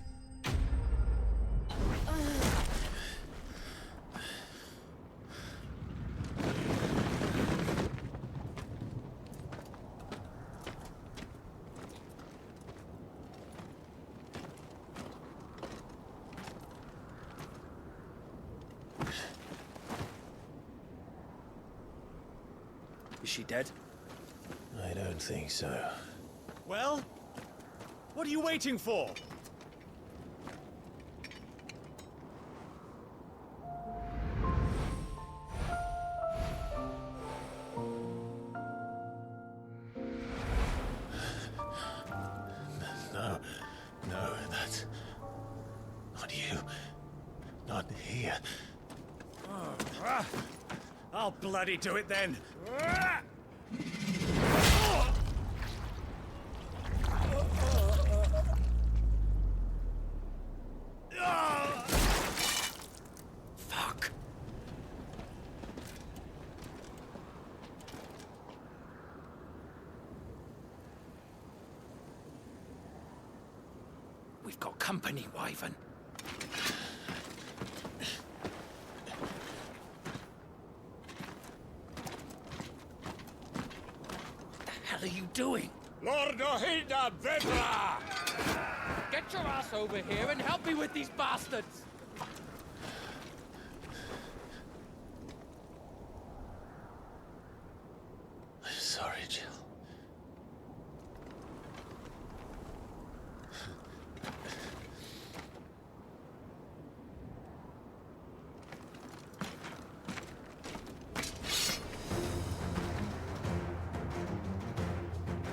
S22: Is she dead?
S1: I don't think so.
S22: Well, what are you waiting for?
S1: No, that's not you. Not here.
S22: I'll bloody do it then.
S1: Fuck.
S3: We've got company, Wyvern.
S4: What the hell are you doing?
S9: Lord Ohida Vedra!
S4: Get your ass over here and help me with these bastards!
S1: I'm sorry, Jill.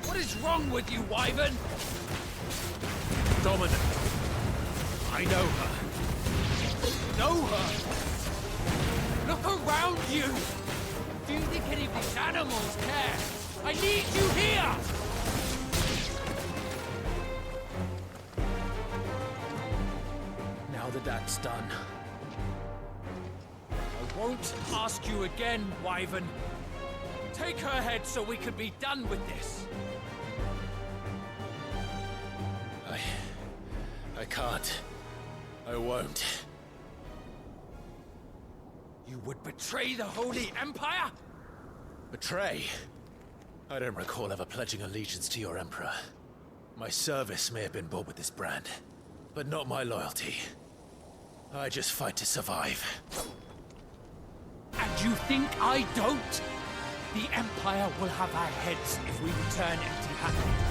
S4: What is wrong with you, Wyvern?
S22: Dominant. I know her.
S4: Know her? Look around you! Do you think any of these animals care? I need you here! Now that that's done, I won't ask you again, Wyvern. Take her head so we can be done with this.
S1: I can't. I won't.
S4: You would betray the Holy Empire?
S1: Betray? I don't recall ever pledging allegiance to your Emperor. My service may have been bought with this brand, but not my loyalty. I just fight to survive.
S4: And you think I don't? The Empire will have our heads if we return empty-handed.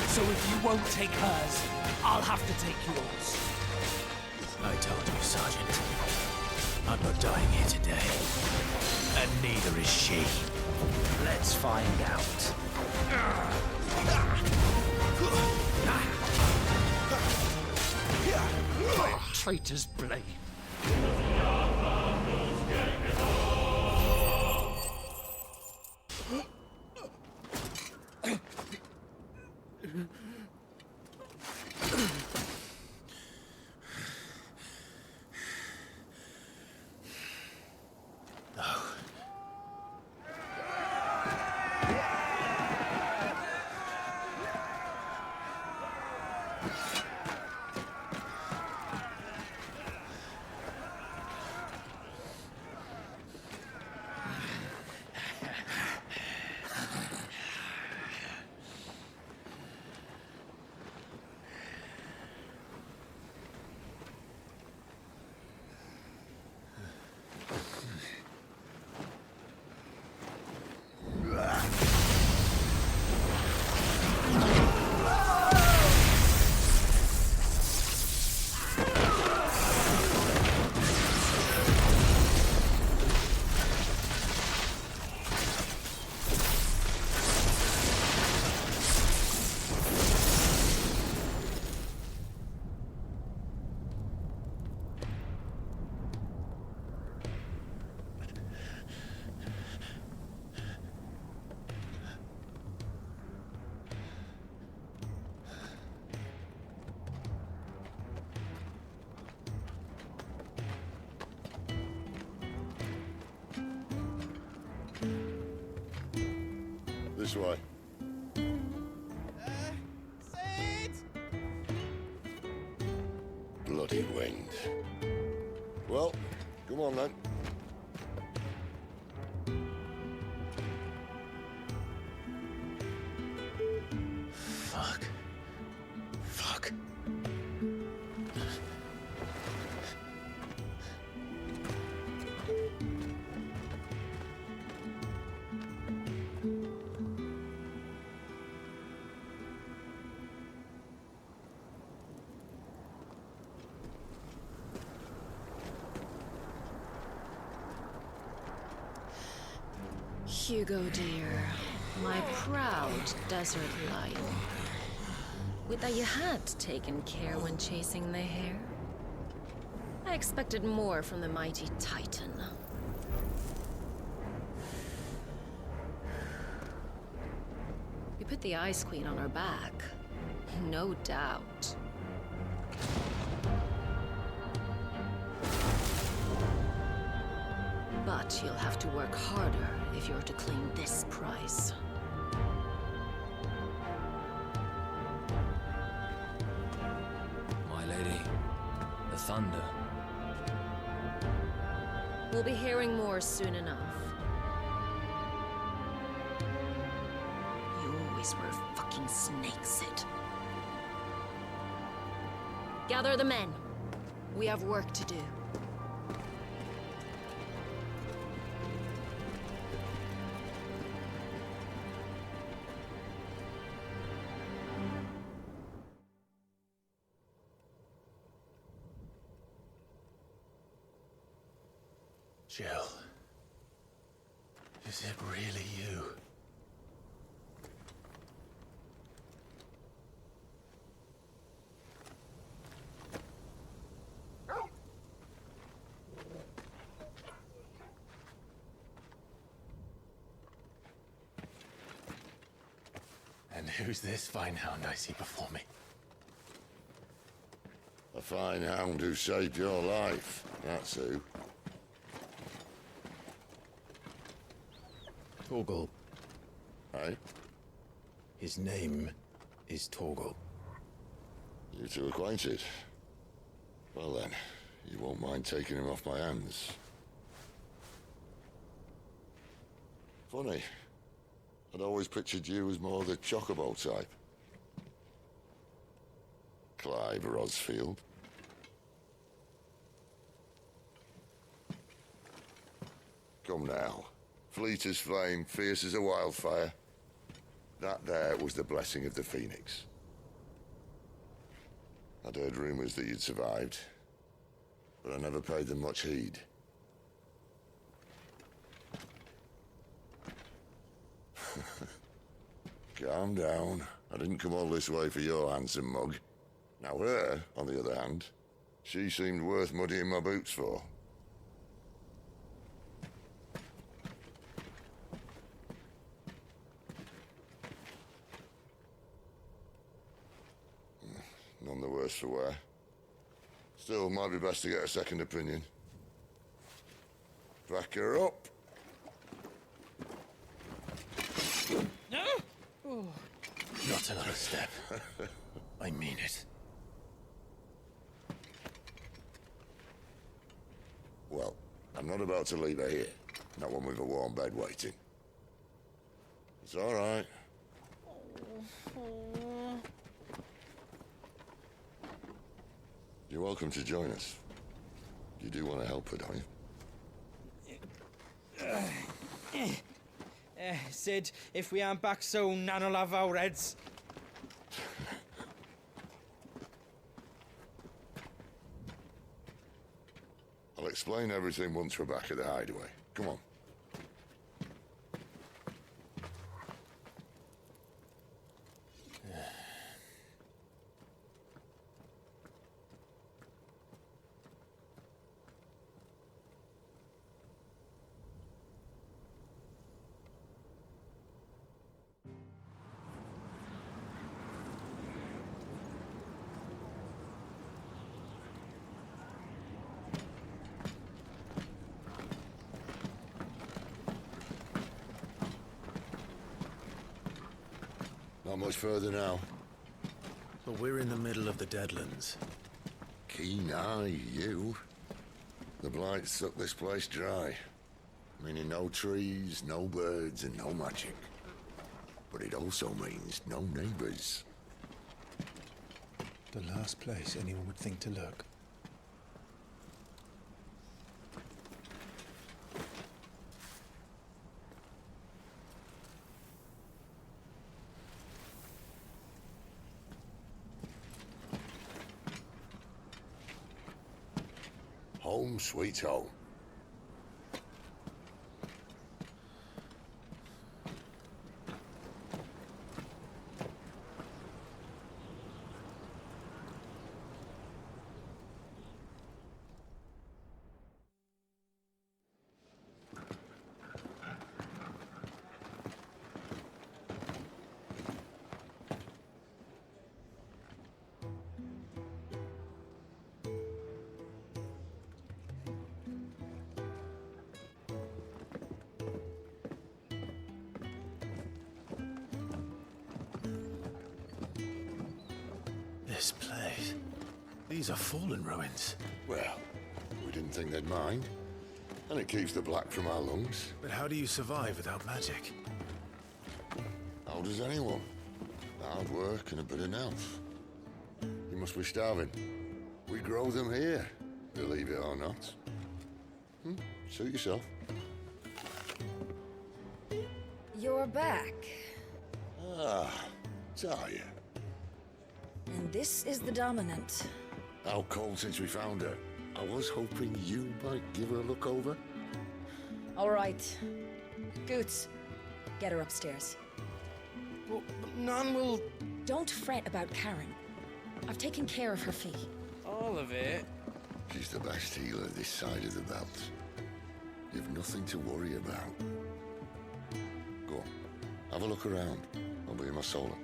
S4: So if you won't take hers, I'll have to take yours.
S1: I told you, Sergeant. I'm not dying here today. And neither is she.
S3: Let's find out.
S4: By a traitor's blade.
S12: This way. Bloody wind. Well, come on then.
S1: Fuck. Fuck.
S16: Hugo, dear, my proud desert lion. Would that you had taken care when chasing the hare? I expected more from the mighty Titan. We put the Ice Queen on our back, no doubt. But you'll have to work harder if you're to claim this prize.
S3: My lady, the thunder.
S16: We'll be hearing more soon enough. You always were a fucking snake, Sid. Gather the men. We have work to do.
S1: Jill, is it really you? And who's this fine hound I see before me?
S12: A fine hound who saved your life, that's who.
S1: Torgal.
S12: Aye?
S1: His name is Torgal.
S12: You two acquainted? Well then, you won't mind taking him off my hands. Funny. I'd always pictured you as more the chocobo type. Clive Rosfield. Come now. Fleet as flame, fierce as a wildfire. That there was the blessing of the Phoenix. I'd heard rumors that you'd survived, but I never paid them much heed. Calm down. I didn't come all this way for your handsome mug. Now her, on the other hand, she seemed worth muddying my boots for. None the worse for wear. Still, might be best to get a second opinion. Back her up.
S1: Not another step. I mean it.
S12: Well, I'm not about to leave her here. Not one with a warm bed waiting. It's all right. You're welcome to join us. You do want to help her, don't you?
S4: Sid, if we aren't back soon, Nan'll have our heads.
S12: I'll explain everything once we're back at the hideaway. Come on. Not much further now.
S1: But we're in the middle of the Deadlands.
S12: Keen eye, you. The blight sucked this place dry. Meaning no trees, no birds, and no magic. But it also means no neighbors.
S5: The last place anyone would think to look.
S12: Home sweet home.
S1: This place. These are fallen ruins.
S12: Well, we didn't think they'd mind. And it keeps the black from our lungs.
S1: But how do you survive without magic?
S12: How does anyone? Hard work and a bit of nerve. You must be starving. We grow them here, believe it or not. Suit yourself.
S18: You're back.
S12: Ah, Talia.
S18: And this is the Dominant.
S12: How cold since we found her. I was hoping you might give her a look over.
S18: All right. Goots, get her upstairs.
S14: Well, none will...
S18: Don't fret about Karen. I've taken care of her fee.
S14: All of it?
S12: She's the best healer this side of the belt. You've nothing to worry about. Go on, have a look around. I'll be in my solo.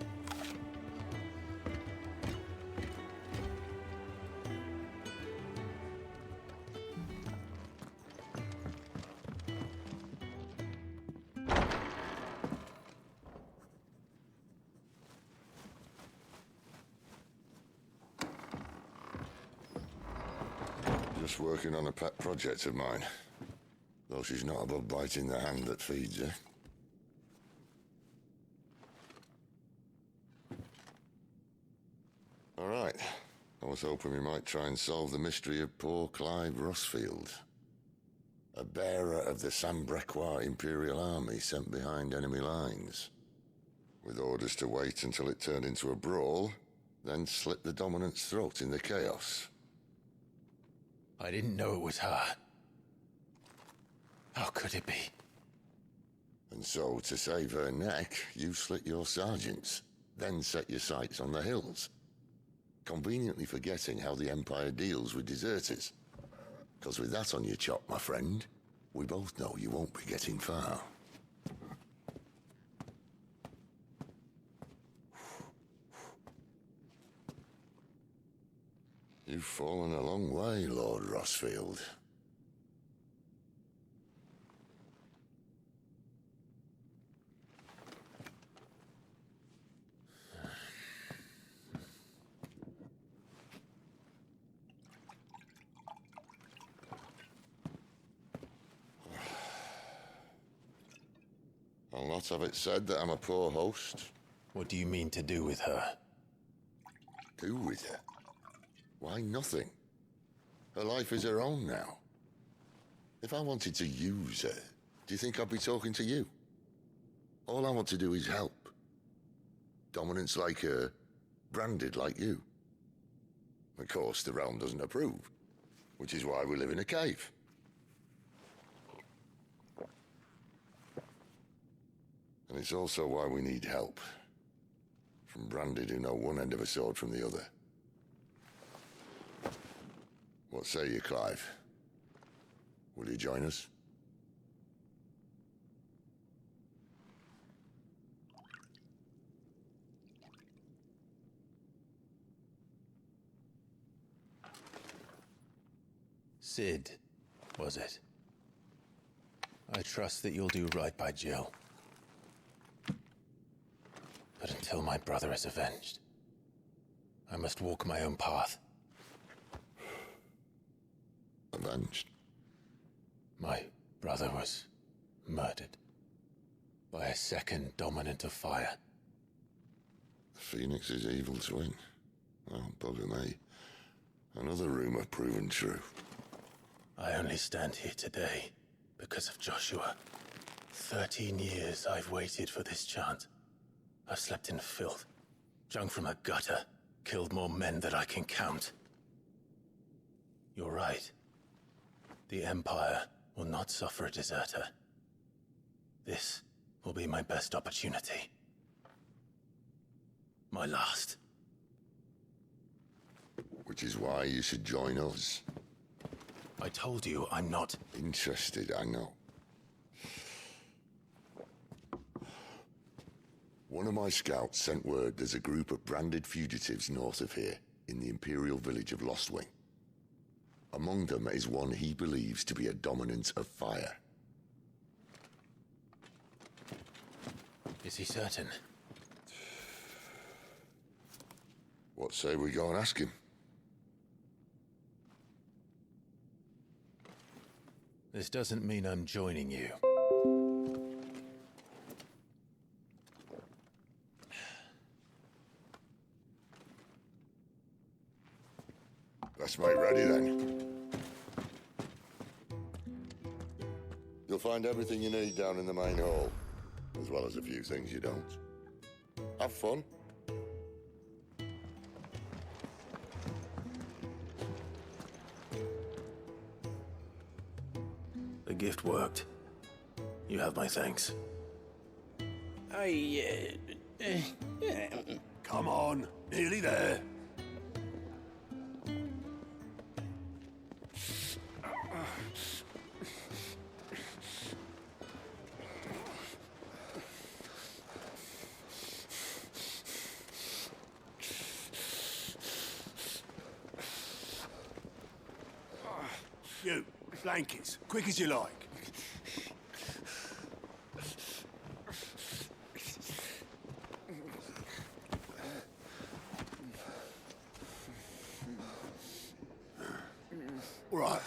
S12: Just working on a pet project of mine. Though she's not above biting the hand that feeds her. All right. I was hoping we might try and solve the mystery of poor Clive Rosfield. A bearer of the Sambrequois Imperial Army sent behind enemy lines. With orders to wait until it turned into a brawl, then slit the Dominant's throat in the chaos.
S1: I didn't know it was her. How could it be?
S12: And so, to save her neck, you slit your sergeants, then set your sights on the hills. Conveniently forgetting how the Empire deals with deserters. Because with that on your chop, my friend, we both know you won't be getting far. You've fallen a long way, Lord Rosfield. I'll not have it said that I'm a poor host.
S1: What do you mean to do with her?
S12: Do with her? Why, nothing. Her life is her own now. If I wanted to use her, do you think I'd be talking to you? All I want to do is help. Dominants like her, branded like you. Of course, the realm doesn't approve, which is why we live in a cave. And it's also why we need help. From branded who know one end of a sword from the other. What say you, Clive? Will you join us?
S1: Sid, was it? I trust that you'll do right by Jill. But until my brother is avenged, I must walk my own path.
S12: Avenged?
S1: My brother was murdered by a second dominant of fire.
S12: The Phoenix's evil twin. Oh, bugger me. Another rumor proven true.
S1: I only stand here today because of Joshua. 13 years I've waited for this chance. I've slept in filth, drunk from a gutter, killed more men than I can count. You're right. The Empire will not suffer a deserter. This will be my best opportunity. My last.
S12: Which is why you should join us.
S1: I told you I'm not...
S12: Interested, I know. One of my scouts sent word there's a group of branded fugitives north of here, in the Imperial village of Lostwing. Among them is one he believes to be a dominant of fire.
S1: Is he certain?
S12: What say we go and ask him?
S1: This doesn't mean I'm joining you.
S12: Let's make ready then. You'll find everything you need down in the main hall, as well as a few things you don't. Have fun.
S1: The gift worked. You have my thanks.
S6: Come on, nearly there. You, blankets, quick as you like. All right,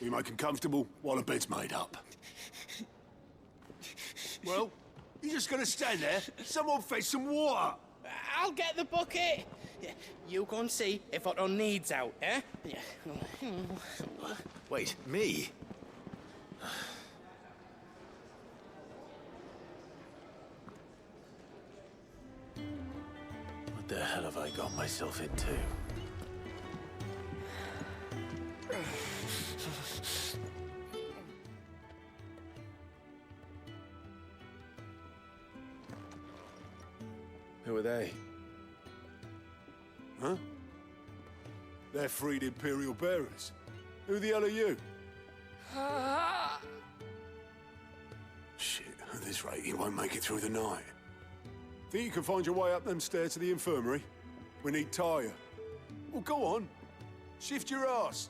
S6: we make them comfortable while the bed's made up. Well, you're just gonna stand there? Someone fetch some water.
S14: I'll get the bucket. You go and see if Otto needs out, eh?
S1: Wait, me? What the hell have I got myself into? Who are they?
S6: Huh? They're freed Imperial bearers. Who the hell are you? Shit, at this rate, you won't make it through the night. Think you can find your way up them stairs to the infirmary? We need Taya. Well, go on. Shift your ass.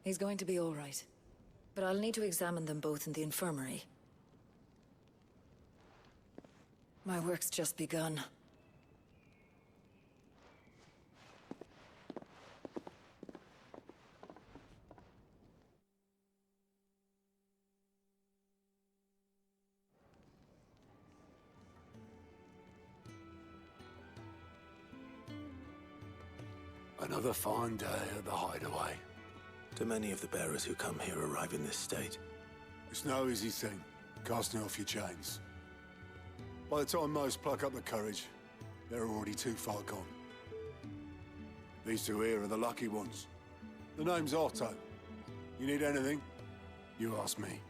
S18: He's going to be all right. But I'll need to examine them both in the infirmary. My work's just begun.
S6: Another fine day at the hideaway.
S1: Do many of the bearers who come here arrive in this state?
S6: It's no easy thing, casting off your chains. By the time most pluck up the courage, they're already too far gone. These two here are the lucky ones. The name's Otto. You need anything? You ask me.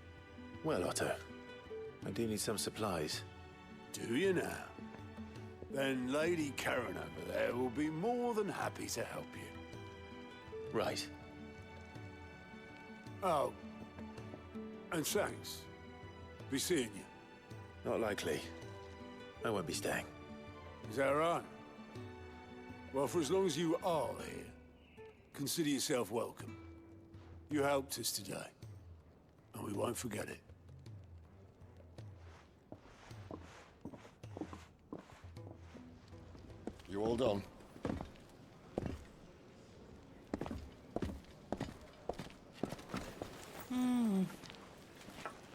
S1: Well, Otto, I do need some supplies.
S6: Do you now? Then Lady Karen over there will be more than happy to help you.
S1: Right.
S6: Oh. And thanks. Be seeing you.
S1: Not likely. I won't be staying.
S6: Is that right? Well, for as long as you are here, consider yourself welcome. You helped us today, and we won't forget it.
S12: You all done?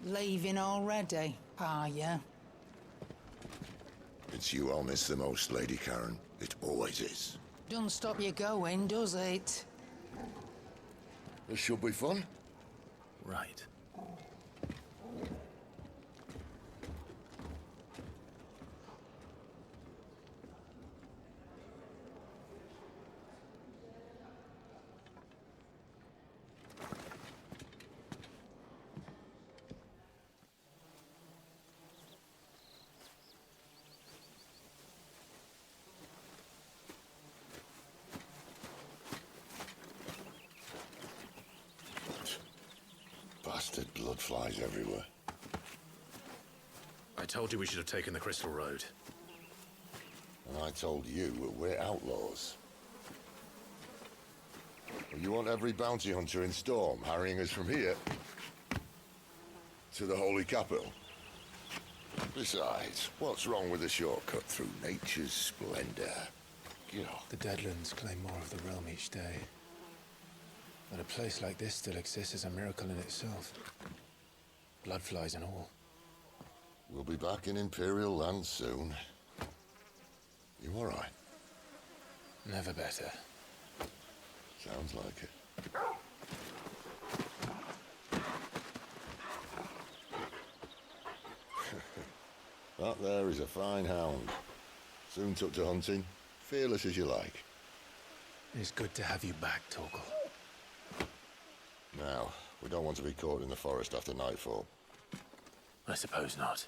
S19: Leaving already, are ya?
S12: It's you I'll miss the most, Lady Karen. It always is.
S19: Don't stop you going, does it?
S12: This should be fun.
S1: Right.
S12: Bastard blood flies everywhere.
S1: I told you we should have taken the Crystal Road.
S12: And I told you we're outlaws. Well, you want every bounty hunter in Storm harrying us from here to the Holy Capital? Besides, what's wrong with a shortcut through nature's splendor?
S5: The Deadlands claim more of the realm each day. But a place like this still exists is a miracle in itself. Bloodflies and all.
S12: We'll be back in Imperial land soon. You all right?
S5: Never better.
S12: Sounds like it. That there is a fine hound. Soon took to hunting. Fearless as you like.
S5: It's good to have you back, Torgal.
S12: Now, we don't want to be caught in the forest after nightfall.
S1: I suppose not.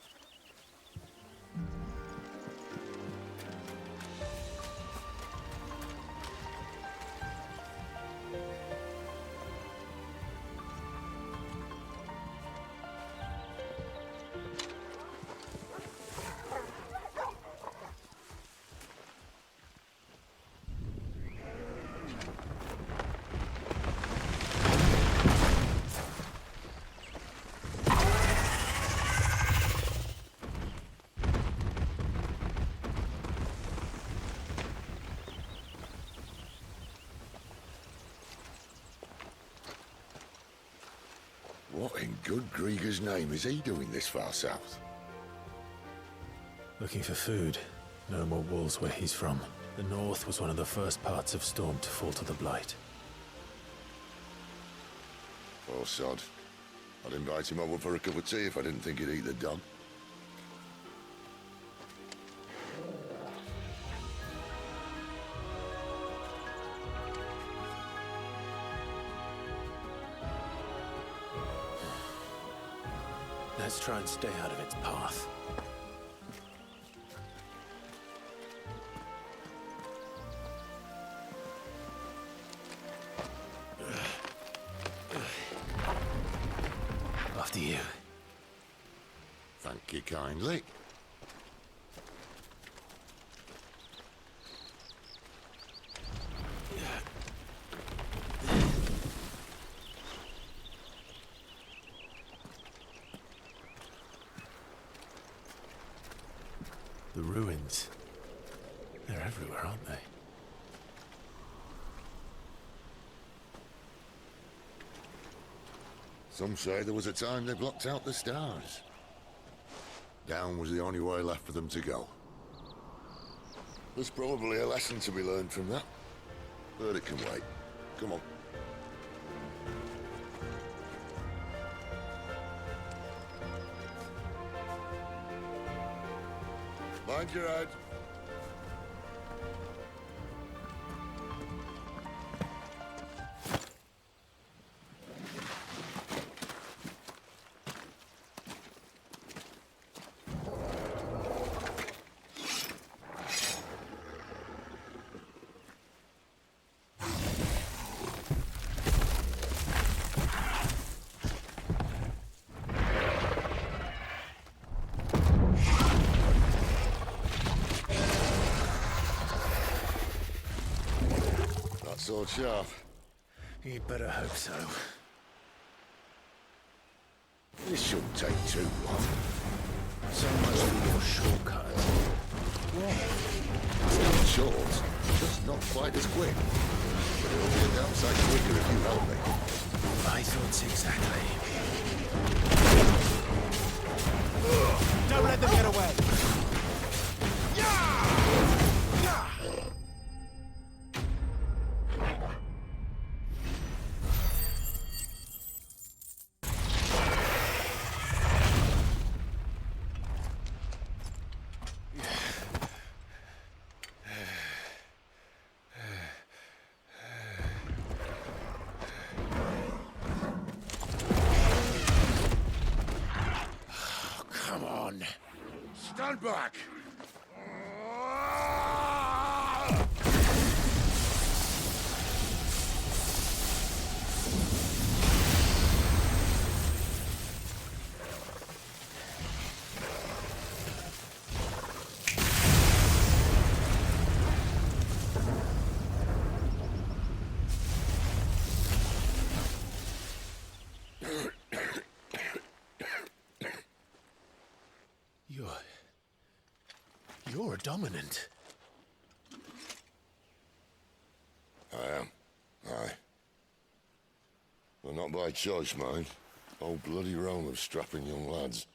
S12: What in good Grieger's name is he doing this far south?
S1: Looking for food. No more wolves where he's from. The north was one of the first parts of Storm to fall to the Blight.
S12: Poor sod. I'd invite him over for a cup of tea if I didn't think he'd eat the dog.
S1: Let's try and stay out of its path. After you.
S12: Thank you kindly.
S1: The ruins. They're everywhere, aren't they?
S12: Some say there was a time they blocked out the stars. Down was the only way left for them to go. There's probably a lesson to be learned from that. But it can wait. Come on. Mind your head. sword sharp?
S1: You'd better hope so.
S12: This shouldn't take too long.
S1: So much for your shortcut.
S12: Still short, just not quite as quick. But it'll be a damn sight quicker if you help me.
S1: My thoughts exactly.
S10: Don't let them get away!
S12: Stand back!
S1: You're a dominant.
S12: I am. Aye. Well, not by choice, mind. Whole bloody realm of strapping young lads.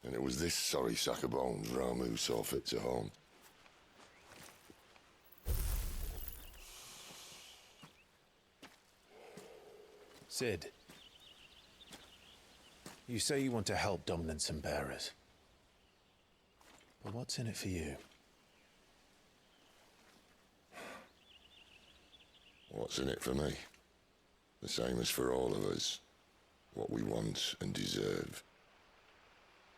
S12: And it was this sorry sack of bones Ramu saw fit to home.
S1: Sid, you say you want to help dominants and bearers. But what's in it for you?
S12: What's in it for me? The same as for all of us. What we want and deserve.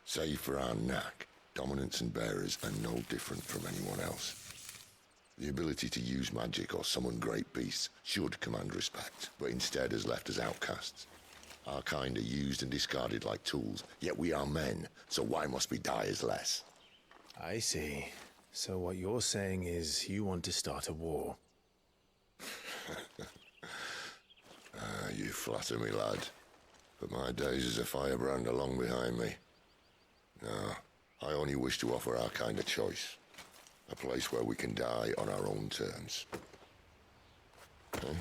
S12: Save for our knack, dominants and bearers are no different from anyone else. The ability to use magic or summon great beasts should command respect, but instead has left us outcasts. Our kind are used and discarded like tools, yet we are men, so why must we die as less?
S1: I see. So what you're saying is you want to start a war.
S12: You flatter me, lad. But my days as a firebrand are long behind me. No, I only wish to offer our kind a choice. A place where we can die on our own terms. Okay?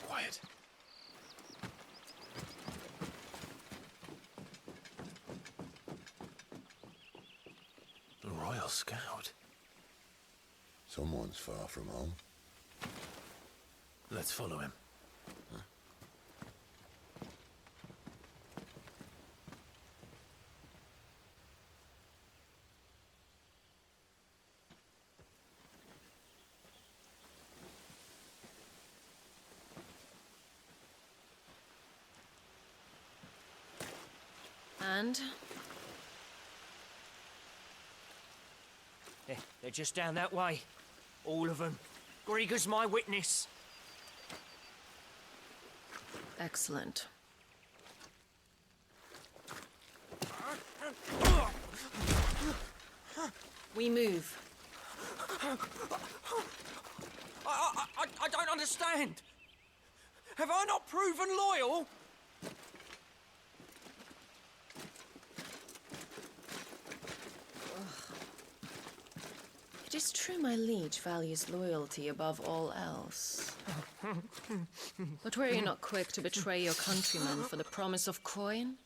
S1: Quiet. A Royal Scout.
S12: Someone's far from home.
S1: Let's follow him.
S16: And?
S4: They're just down that way. All of them. Grieger's my witness.
S16: Excellent. We move.
S4: I don't understand. Have I not proven loyal?
S16: It is true my liege values loyalty above all else. But were you not quick to betray your countrymen for the promise of coin?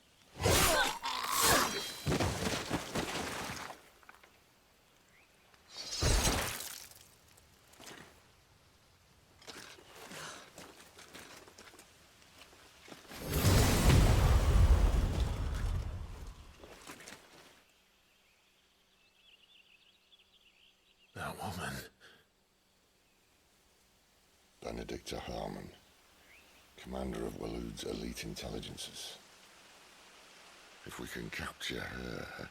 S1: That woman.
S12: Benedicta Harmon, commander of Waloed's elite intelligences. If we can capture her...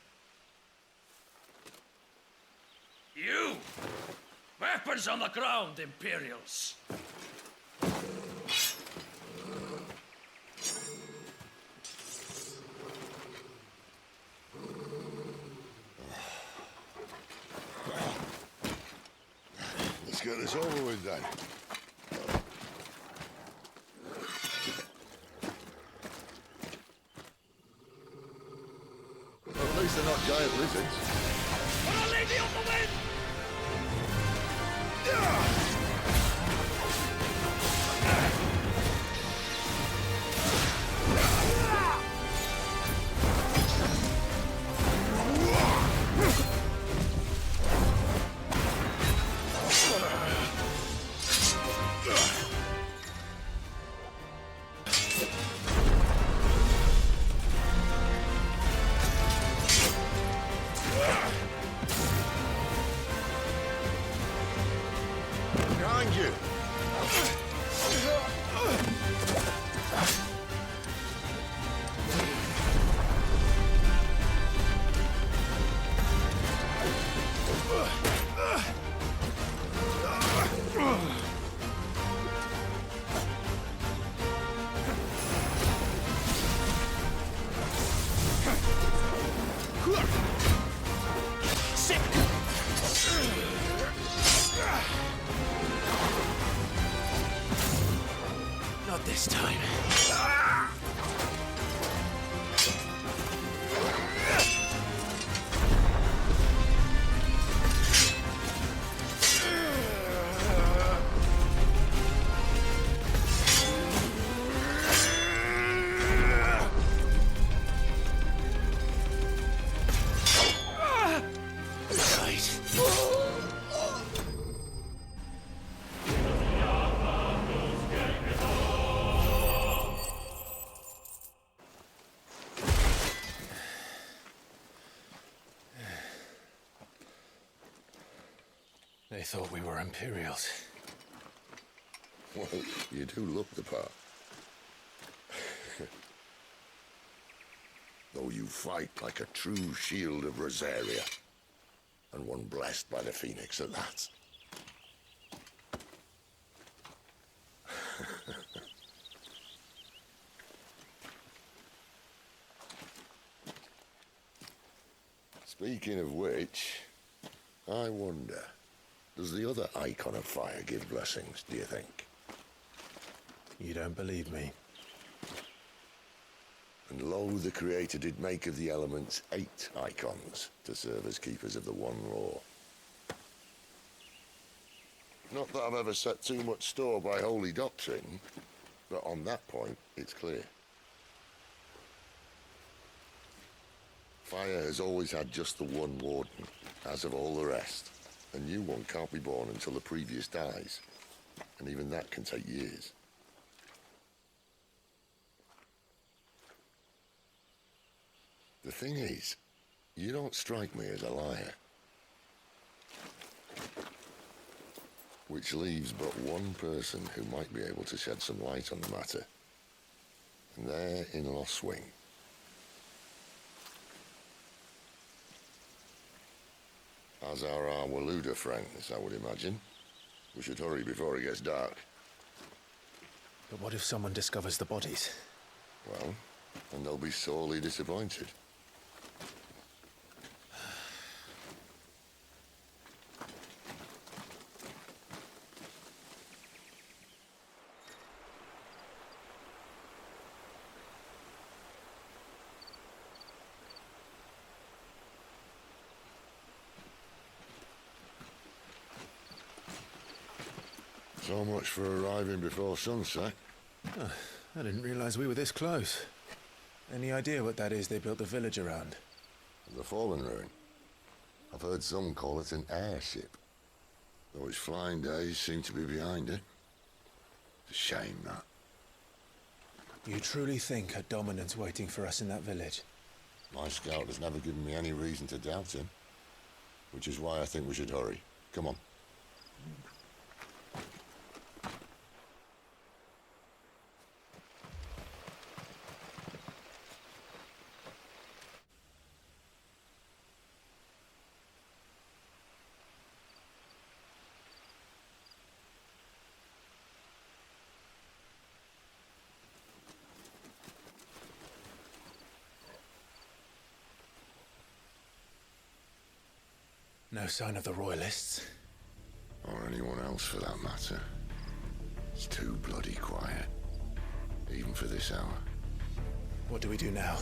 S6: You!
S14: Weapons on the ground, Imperials!
S12: Let's get this over with then. Well, at least they're not giant lizards.
S14: I'll leave you on the wind!
S12: Behind you!
S4: Not this time.
S5: They thought we were Imperials.
S12: Well, you do look the part. Though you fight like a true shield of Rosaria, and one blessed by the Phoenix at that. Speaking of which, I wonder, does the other icon of fire give blessings, do you think?
S5: You don't believe me?
S12: And lo, the Creator did make of the elements 8 icons to serve as keepers of the one law. Not that I've ever set too much store by holy doctrine, but on that point, it's clear. Fire has always had just the one warden, as of all the rest. A new one can't be born until the previous dies, and even that can take years. The thing is, you don't strike me as a liar. Which leaves but one person who might be able to shed some light on the matter. And they're in Lost Swing. As are our Waluda friends, I would imagine. We should hurry before it gets dark.
S5: But what if someone discovers the bodies?
S12: Well, and they'll be sorely disappointed. So much for arriving before sunset.
S5: Oh, I didn't realize we were this close. Any idea what that is they built the village around?
S12: The Fallen Ruin. I've heard some call it an airship. Though its flying days seem to be behind it. It's a shame, that.
S5: You truly think a dominant's waiting for us in that village?
S12: My scout has never given me any reason to doubt him. Which is why I think we should hurry. Come on.
S5: No sign of the Royalists.
S12: Or anyone else for that matter. It's too bloody quiet. Even for this hour.
S5: What do we do now?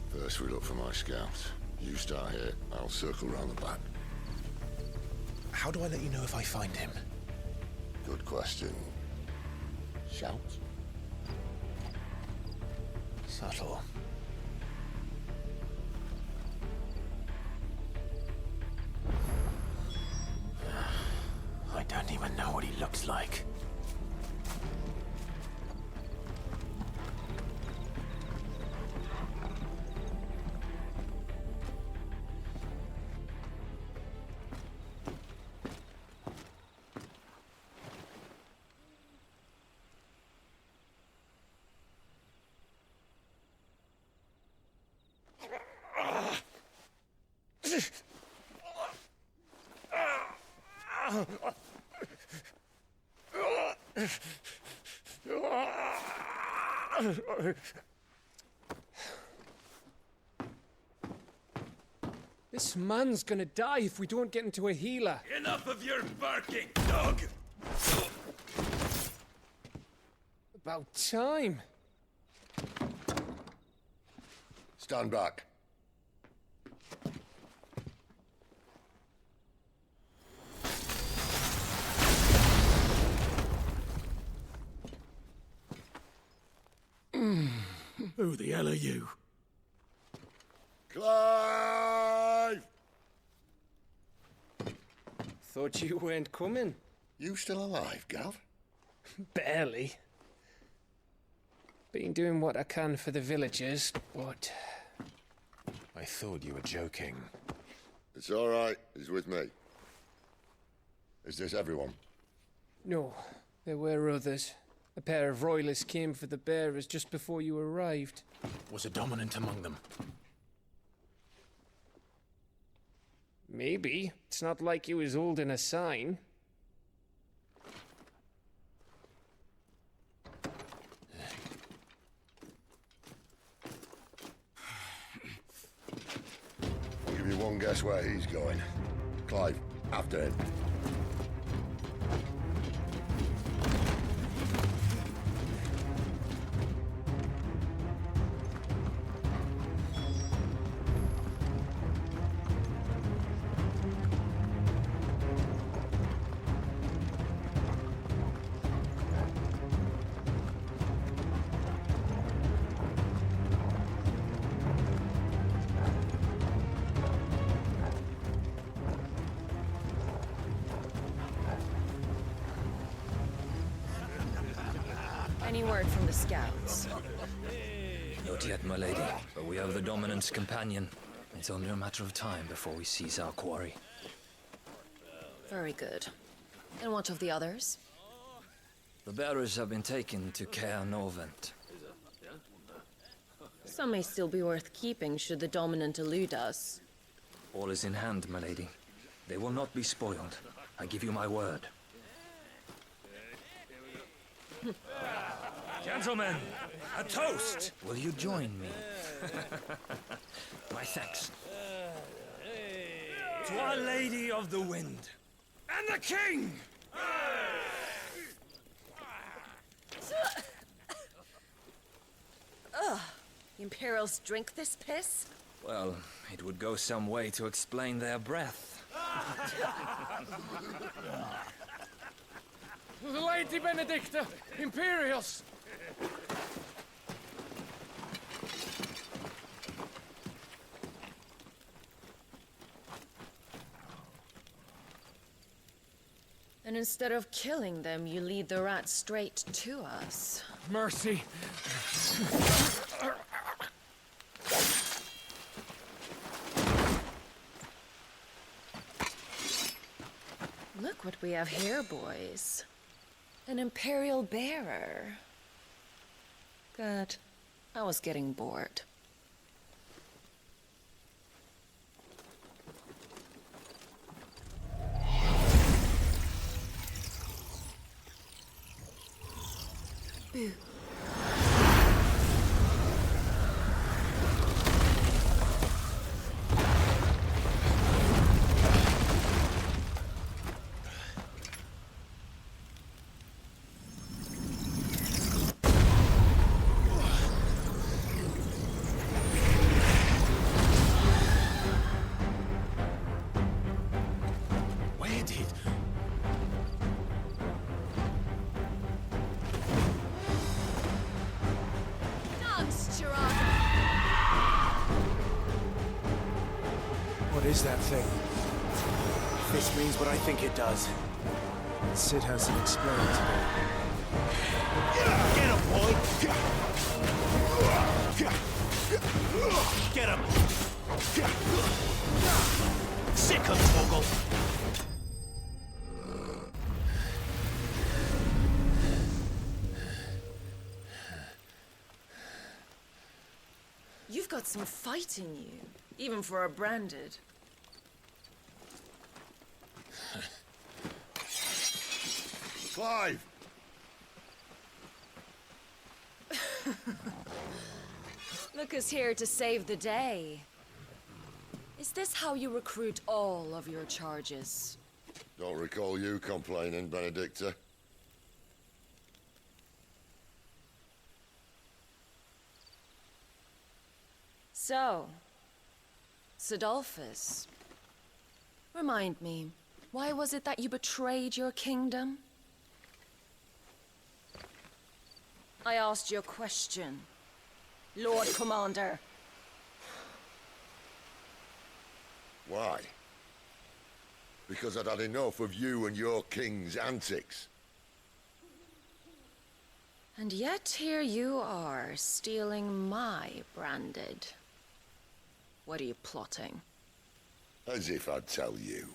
S12: First we look for my scouts. You start here, I'll circle round the back.
S5: How do I let you know if I find him?
S12: Good question. Shout?
S5: Subtle. I don't even know what he looks like.
S8: This man's gonna die if we don't get into a healer.
S6: Enough of your barking, dog!
S8: About time.
S12: Stand back.
S6: Who the hell are you?
S12: Clive!
S8: Thought you weren't coming.
S12: You still alive, Gav?
S8: Barely. Been doing what I can for the villagers, but...
S5: I thought you were joking.
S12: It's all right. He's with me. Is this everyone?
S8: No, there were others. A pair of royalists came for the bearers just before you arrived.
S5: Was a dominant among them?
S8: Maybe. It's not like he was holding a sign.
S12: I'll give you one guess where he's going. Clive, after him.
S16: Any word from the scouts?
S21: Not yet, my lady, but we have the dominant's companion. It's only a matter of time before we seize our quarry.
S16: Very good. And what of the others?
S21: The bearers have been taken to Caer Novent.
S16: Some may still be worth keeping should the dominant elude us.
S21: All is in hand, my lady. They will not be spoiled. I give you my word.
S6: Gentlemen, a toast!
S21: Will you join me? My thanks.
S6: To Our Lady of the Wind and the King!
S16: Ugh. Imperials drink this piss?
S21: Well, it would go some way to explain their breath.
S8: Lady Benedicta! Imperials!
S16: And instead of killing them, you lead the rats straight to us.
S8: Mercy!
S16: Look what we have here, boys. An Imperial bearer. Good. I was getting bored. Boo.
S5: is that thing? If this means what I think it does, Sid hasn't explained to me.
S4: Get him, boy! Get him! Sick of Torgal!
S16: You've got some fight in you, even for a branded.
S12: Clive!
S16: Look who's here to save the day. Is this how you recruit all of your charges?
S12: Don't recall you complaining, Benedicta.
S16: So, Sidolphus, remind me, why was it that you betrayed your kingdom? I asked you a question, Lord Commander.
S12: Why? Because I'd had enough of you and your king's antics.
S16: And yet here you are, stealing my branded. What are you plotting?
S12: As if I'd tell you.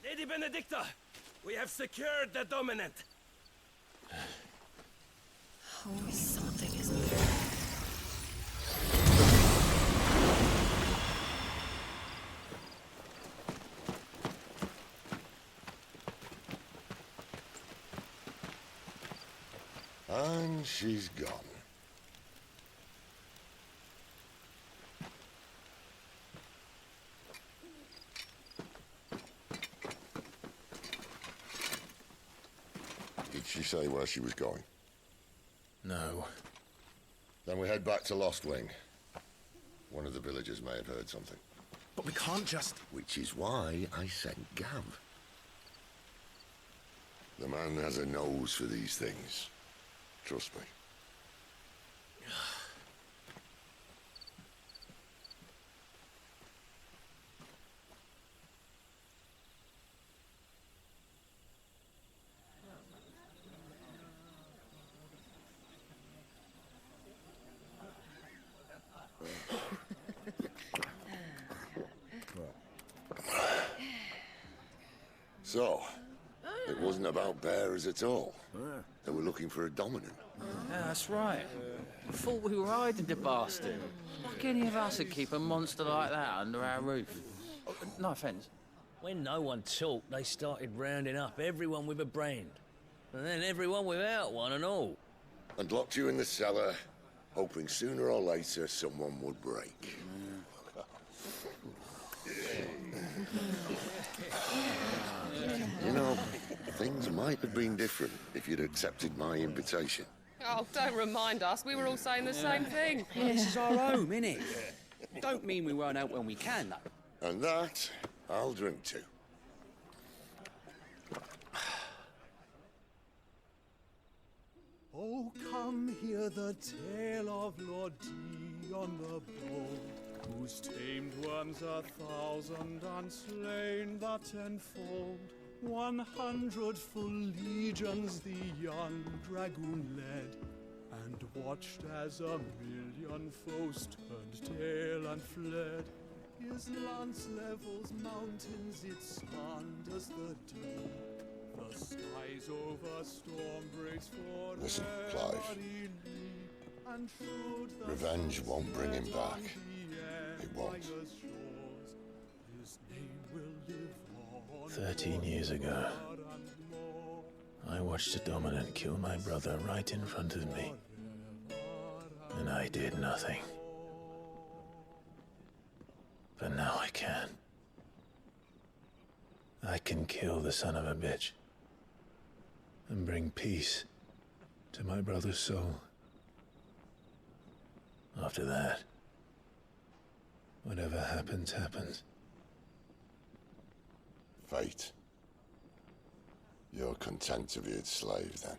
S14: Lady Benedicta, we have secured the dominant.
S16: Always something, isn't there?
S12: And she's gone. Did she say where she was going?
S1: No.
S12: Then we head back to Lost Wing. One of the villagers may have heard something.
S5: But we can't just...
S12: Which is why I sent Gav. The man has a nose for these things. Trust me. So, it wasn't about bearers at all. They were looking for a dominant.
S3: Yeah, that's right. I thought we were hiding the bastard. Like any of us would keep a monster like that under our roof. Oh, no offence.
S7: When no one talked, they started rounding up everyone with a brand. And then everyone without one and all.
S12: And locked you in the cellar, hoping sooner or later someone would break. You know, things might have been different if you'd accepted my invitation.
S15: Oh, don't remind us. We were all saying the same thing.
S4: Well, this is our home, innit? Don't mean we won't help when we can, though.
S12: And that, I'll drink to.
S23: Oh, come hear the tale of Lord Dion the Bold, who's tamed worms 1,000 and slain the 10-fold. 100 full legions the young dragoon led, and watched as 1,000,000 foes turned tail and fled. His lance levels mountains, it slanders the deep. The skies over storm breaks for
S12: Listen, Clive. Revenge won't bring him back. It won't.
S1: 13 years ago, I watched a dominant kill my brother right in front of me, and I did nothing. But now I can. I can kill the son of a bitch and bring peace to my brother's soul. After that, whatever happens, happens.
S12: Fate. You're content to be its slave, then?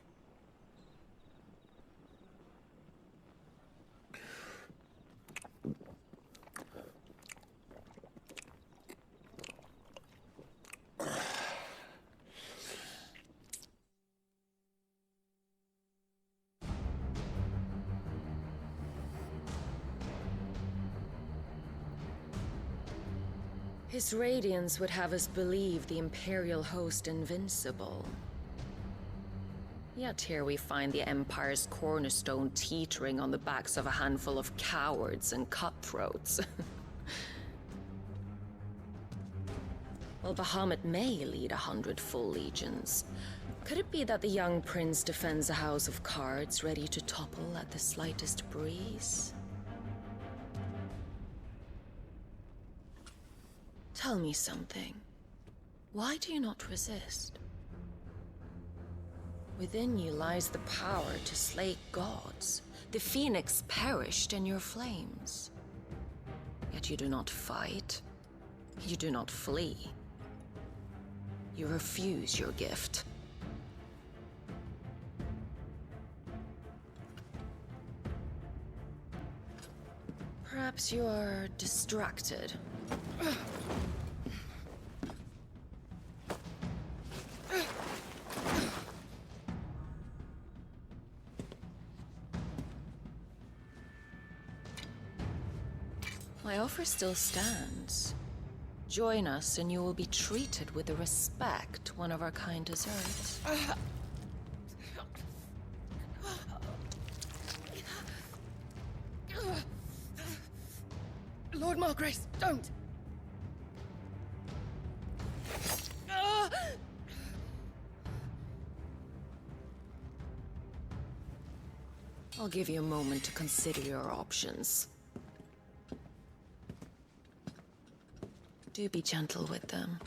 S16: His radiance would have us believe the Imperial host invincible. Yet here we find the Empire's cornerstone teetering on the backs of a handful of cowards and cutthroats. Well, Bahamut may lead 100 full legions. Could it be that the young prince defends a house of cards ready to topple at the slightest breeze? Tell me something. Why do you not resist? Within you lies the power to slay gods. The phoenix perished in your flames. Yet you do not fight. You do not flee. You refuse your gift. Perhaps you are distracted. My offer still stands. Join us and you will be treated with the respect one of our kind deserves.
S15: Lord Margrace, don't!
S16: I'll give you a moment to consider your options. Do be gentle with them.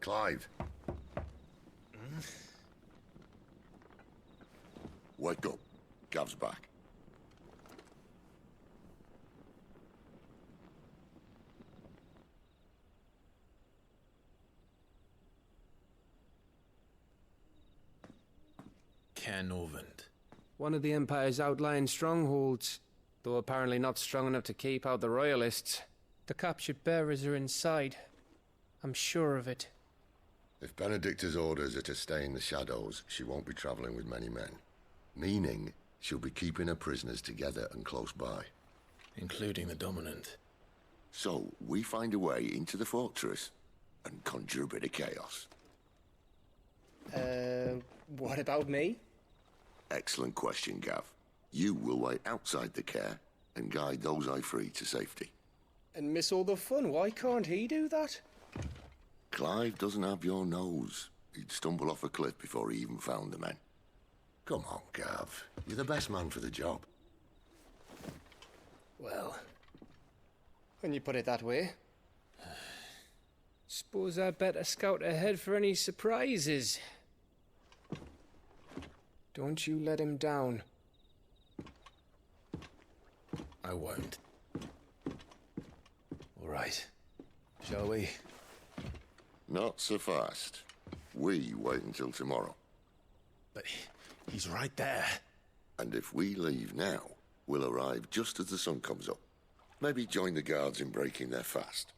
S12: Clive. Wake up. Gav's back.
S5: Norvent.
S8: One of the Empire's outlying strongholds, though apparently not strong enough to keep out the Royalists. The captured bearers are inside. I'm sure of it.
S12: If Benedicta's orders are to stay in the shadows, she won't be traveling with many men. Meaning, she'll be keeping her prisoners together and close by.
S5: Including the Dominant.
S12: So, we find a way into the fortress and conjure a bit of chaos.
S8: What about me?
S12: Excellent question, Gav. You will wait outside the care and guide those I free to safety.
S8: And miss all the fun. Why can't he do that?
S12: Clive doesn't have your nose. He'd stumble off a cliff before he even found the men. Come on, Gav. You're the best man for the job.
S8: Well, when you put it that way. Suppose I'd better scout ahead for any surprises. Don't you let him down.
S5: I won't. All right. Shall we?
S12: Not so fast. We wait until tomorrow.
S5: But he's right there.
S12: And if we leave now, we'll arrive just as the sun comes up. Maybe join the guards in breaking their fast.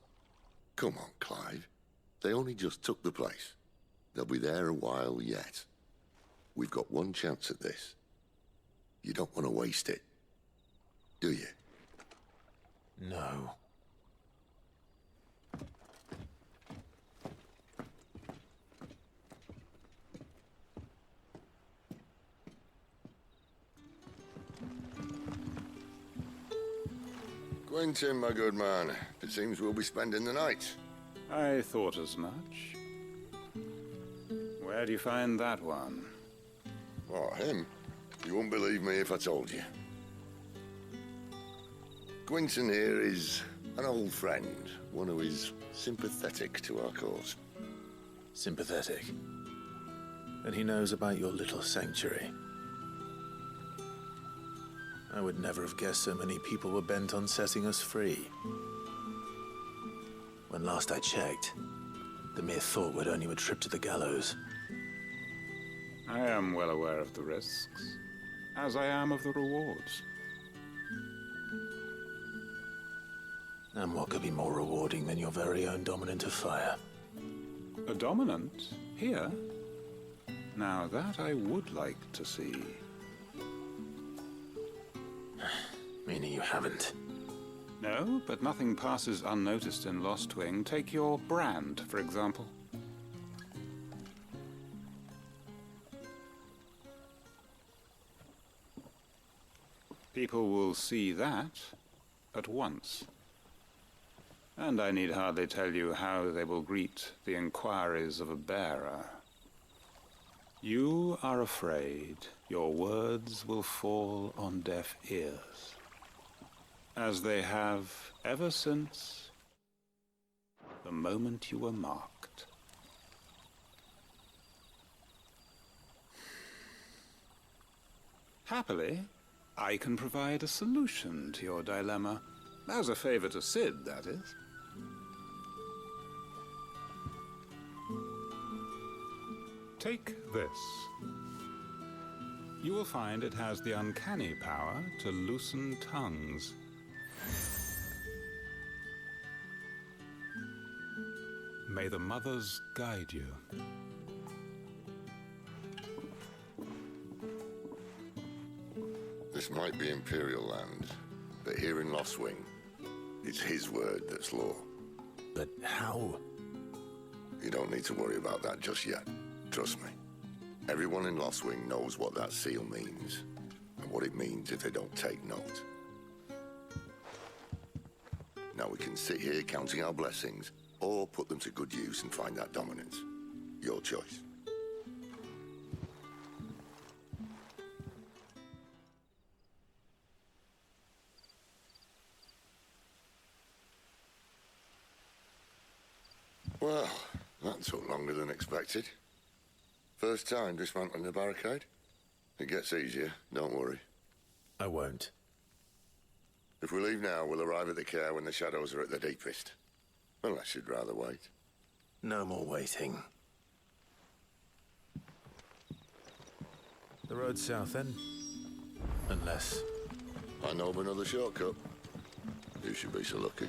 S12: Come on, Clive. They only just took the place. They'll be there a while yet. We've got one chance at this. You don't want to waste it, do you?
S5: No.
S12: Quentin, my good man. It seems we'll be spending the night.
S6: I thought as much. Where do you find that one?
S12: Oh, him? You wouldn't believe me if I told you. Quentin here is an old friend, one who is sympathetic to our cause.
S5: Sympathetic? And he knows about your little sanctuary. I would never have guessed so many people were bent on setting us free. When last I checked, the mere thought would earn you a trip to the gallows.
S6: I am well aware of the risks, as I am of the rewards.
S1: And what could be more rewarding than your very own dominant of fire?
S6: A dominant? Here? Now that I would like to see.
S1: Meaning you haven't?
S6: No, but nothing passes unnoticed in Lost Wing. Take your brand, for example. People will see that at once. And I need hardly tell you how they will greet the inquiries of a bearer. You are afraid your words will fall on deaf ears, as they have ever since the moment you were marked. Happily, I can provide a solution to your dilemma. As a favor to Sid, that is. Take this. You will find it has the uncanny power to loosen tongues. May the mothers guide you.
S12: This might be Imperial land, but here in Lost Wing, it's his word that's law.
S1: But how?
S12: You don't need to worry about that just yet. Trust me. Everyone in Lost Wing knows what that seal means, and what it means if they don't take note. Now we can sit here counting our blessings, or put them to good use and find that dominance. Your choice. Well, that took longer than expected. First time dismantling the barricade? It gets easier, don't worry.
S1: I won't.
S12: If we leave now, we'll arrive at the care when the shadows are at their deepest. Unless you'd rather wait.
S1: No more waiting. The road's south then? Unless...
S12: I know of another shortcut. You should be so lucky.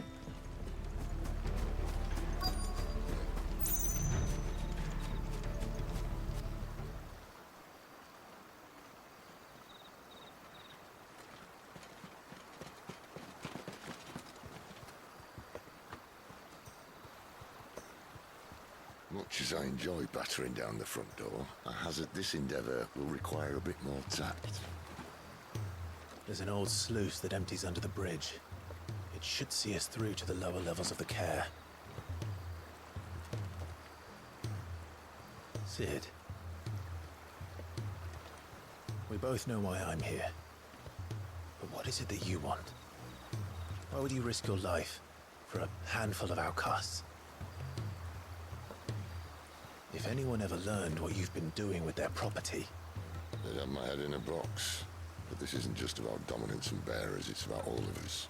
S12: Much as I enjoy battering down the front door, I hazard this endeavour will require a bit more tact.
S1: There's an old sluice that empties under the bridge. It should see us through to the lower levels of the care. Sid. We both know why I'm here. But what is it that you want? Why would you risk your life for a handful of outcasts? If anyone ever learned what you've been doing with their property...
S12: They'd have my head in a box. But this isn't just about dominance and bearers, it's about all of us.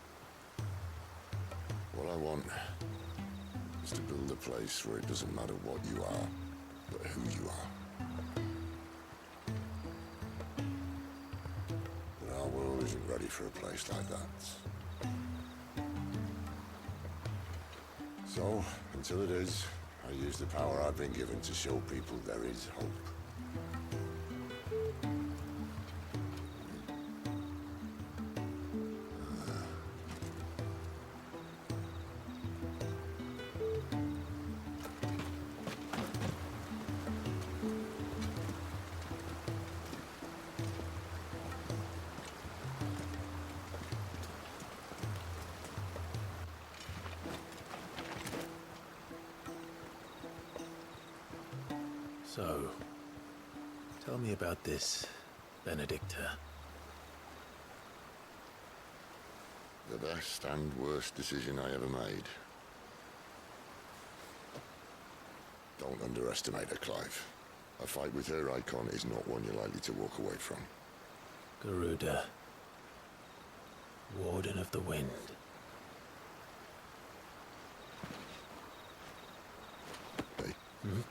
S12: What I want is to build a place where it doesn't matter what you are, but who you are. But our world isn't ready for a place like that. So, until it is, I use the power I've been given to show people there is hope.
S1: So, tell me about this, Benedicta.
S12: The best and worst decision I ever made. Don't underestimate her, Clive. A fight with her icon is not one you're likely to walk away from.
S1: Garuda. Warden of the Wind.
S12: Hey.
S1: Hmm?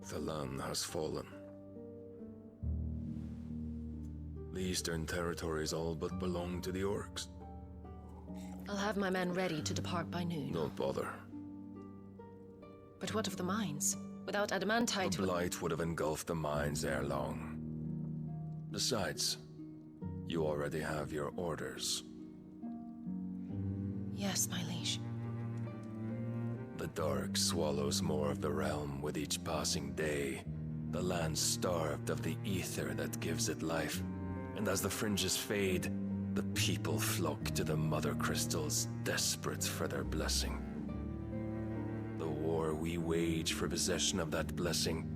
S2: The land has fallen. The Eastern territories all but belong to the orcs.
S16: I'll have my men ready to depart by noon.
S2: Don't bother.
S16: But what of the mines? Without adamantite...
S2: The blight would have engulfed the mines ere long. Besides, you already have your orders.
S16: Yes, my liege.
S2: The dark swallows more of the realm with each passing day. The land starved of the ether that gives it life. And as the fringes fade, the people flock to the mother crystals, desperate for their blessing. The war we wage for possession of that blessing,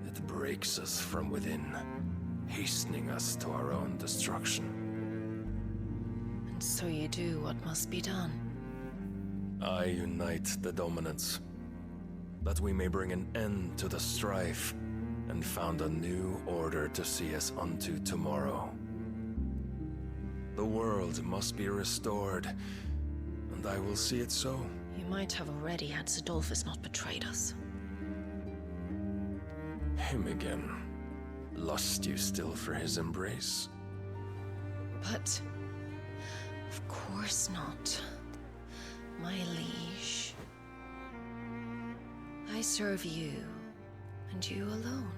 S2: it breaks us from within, hastening us to our own destruction.
S16: And so you do what must be done.
S2: I unite the dominants, that we may bring an end to the strife, and found a new order to see us unto tomorrow. The world must be restored, and I will see it so.
S16: You might have already had Sidolphus not betrayed us.
S2: Him again. Lust you still for his embrace?
S16: But... of course not. My liege. I serve you, and you alone.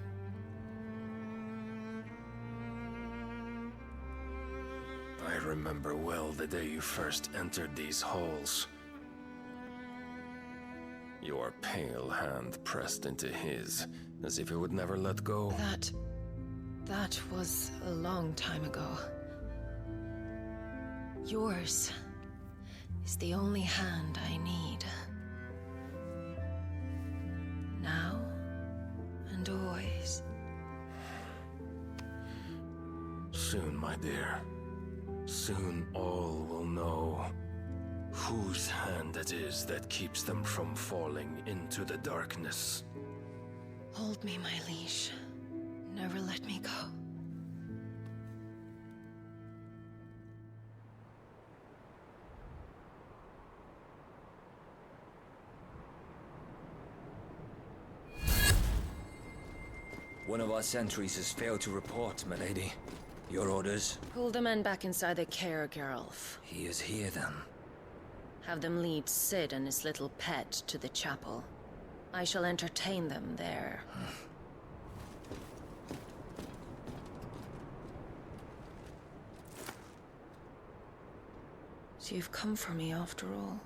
S2: I remember well the day you first entered these halls. Your pale hand pressed into his, as if it would never let go.
S16: That was a long time ago. Yours is the only hand I need. Now and always.
S2: Soon, my dear. Soon all will know whose hand it is that keeps them from falling into the darkness.
S16: Hold me, my liege. Never let me go.
S21: One of our sentries has failed to report, milady. Your orders?
S16: Pull the men back inside the care, Geralf.
S21: He is here, then.
S16: Have them lead Sid and his little pet to the chapel. I shall entertain them there. So you've come for me after all.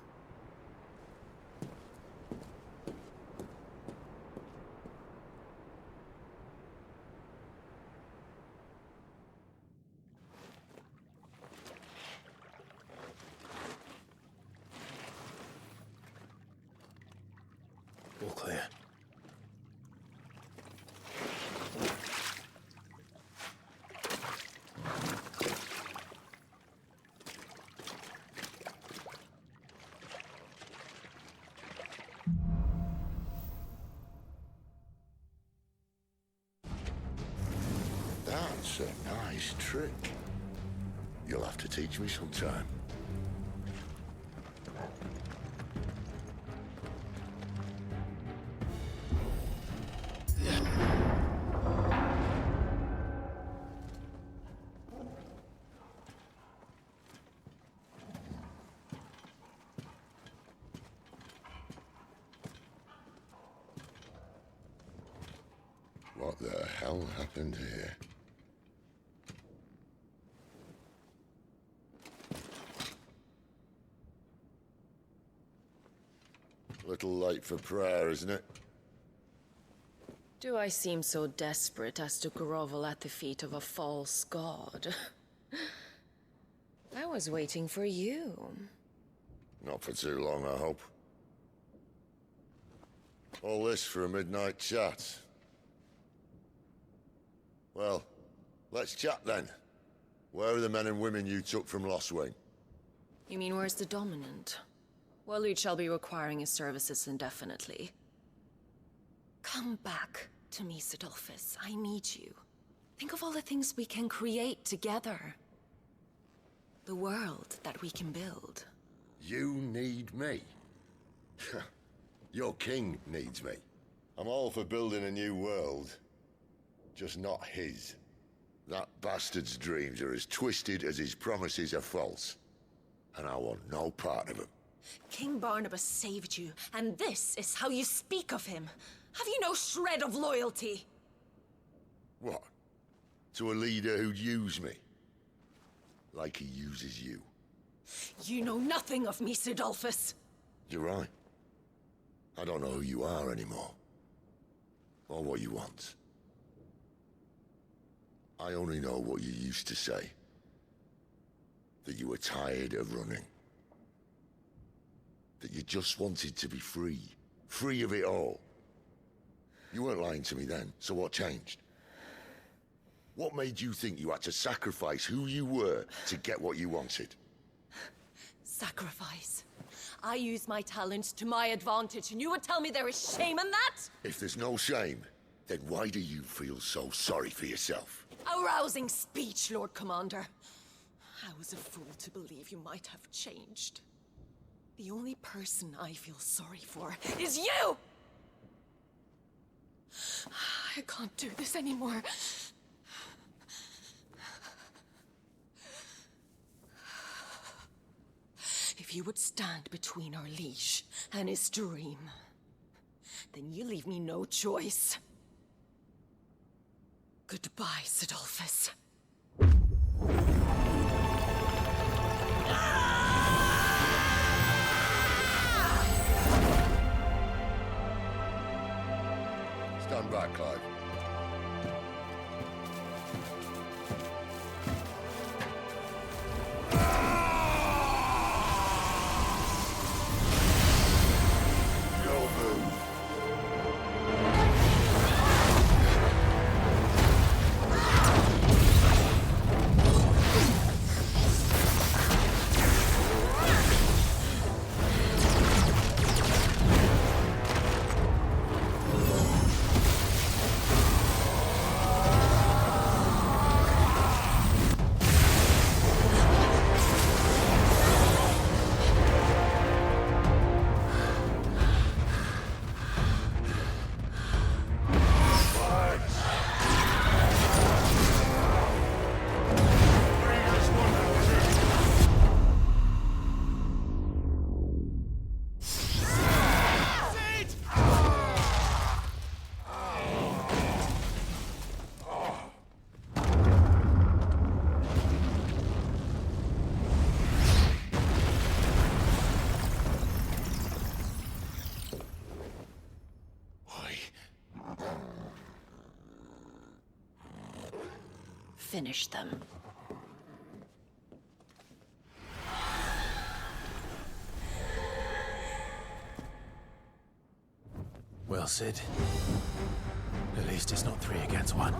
S2: All clear.
S12: That's a nice trick. You'll have to teach me sometime. What the hell happened here? Little late for prayer, isn't it?
S16: Do I seem so desperate as to grovel at the feet of a false god? I was waiting for you.
S12: Not for too long, I hope. All this for a midnight chat. Well, let's chat then. Where are the men and women you took from Lost Wing?
S16: You mean where's the dominant? Waleed shall be requiring his services indefinitely. Come back to me, Sidolphus. I need you. Think of all the things we can create together. The world that we can build.
S12: You need me? Your king needs me. I'm all for building a new world. Just not his. That bastard's dreams are as twisted as his promises are false. And I want no part of them.
S16: King Barnabas saved you, and this is how you speak of him. Have you no shred of loyalty?
S12: What? To a leader who'd use me? Like he uses you.
S16: You know nothing of me, Sidolphus.
S12: You're right. I don't know who you are anymore. Or what you want. I only know what you used to say. That you were tired of running. That you just wanted to be free. Free of it all. You weren't lying to me then, so what changed? What made you think you had to sacrifice who you were to get what you wanted?
S16: Sacrifice. I use my talents to my advantage, and you would tell me there is shame in that?
S12: If there's no shame, then why do you feel so sorry for yourself?
S16: A rousing speech, Lord Commander. I was a fool to believe you might have changed. The only person I feel sorry for is you! I can't do this anymore. If you would stand between our liege and his dream, then you leave me no choice. Goodbye, Sidolphus.
S12: Stand back, Clive.
S16: Finish them.
S1: Well, Sid. At least it's not 3 against 1.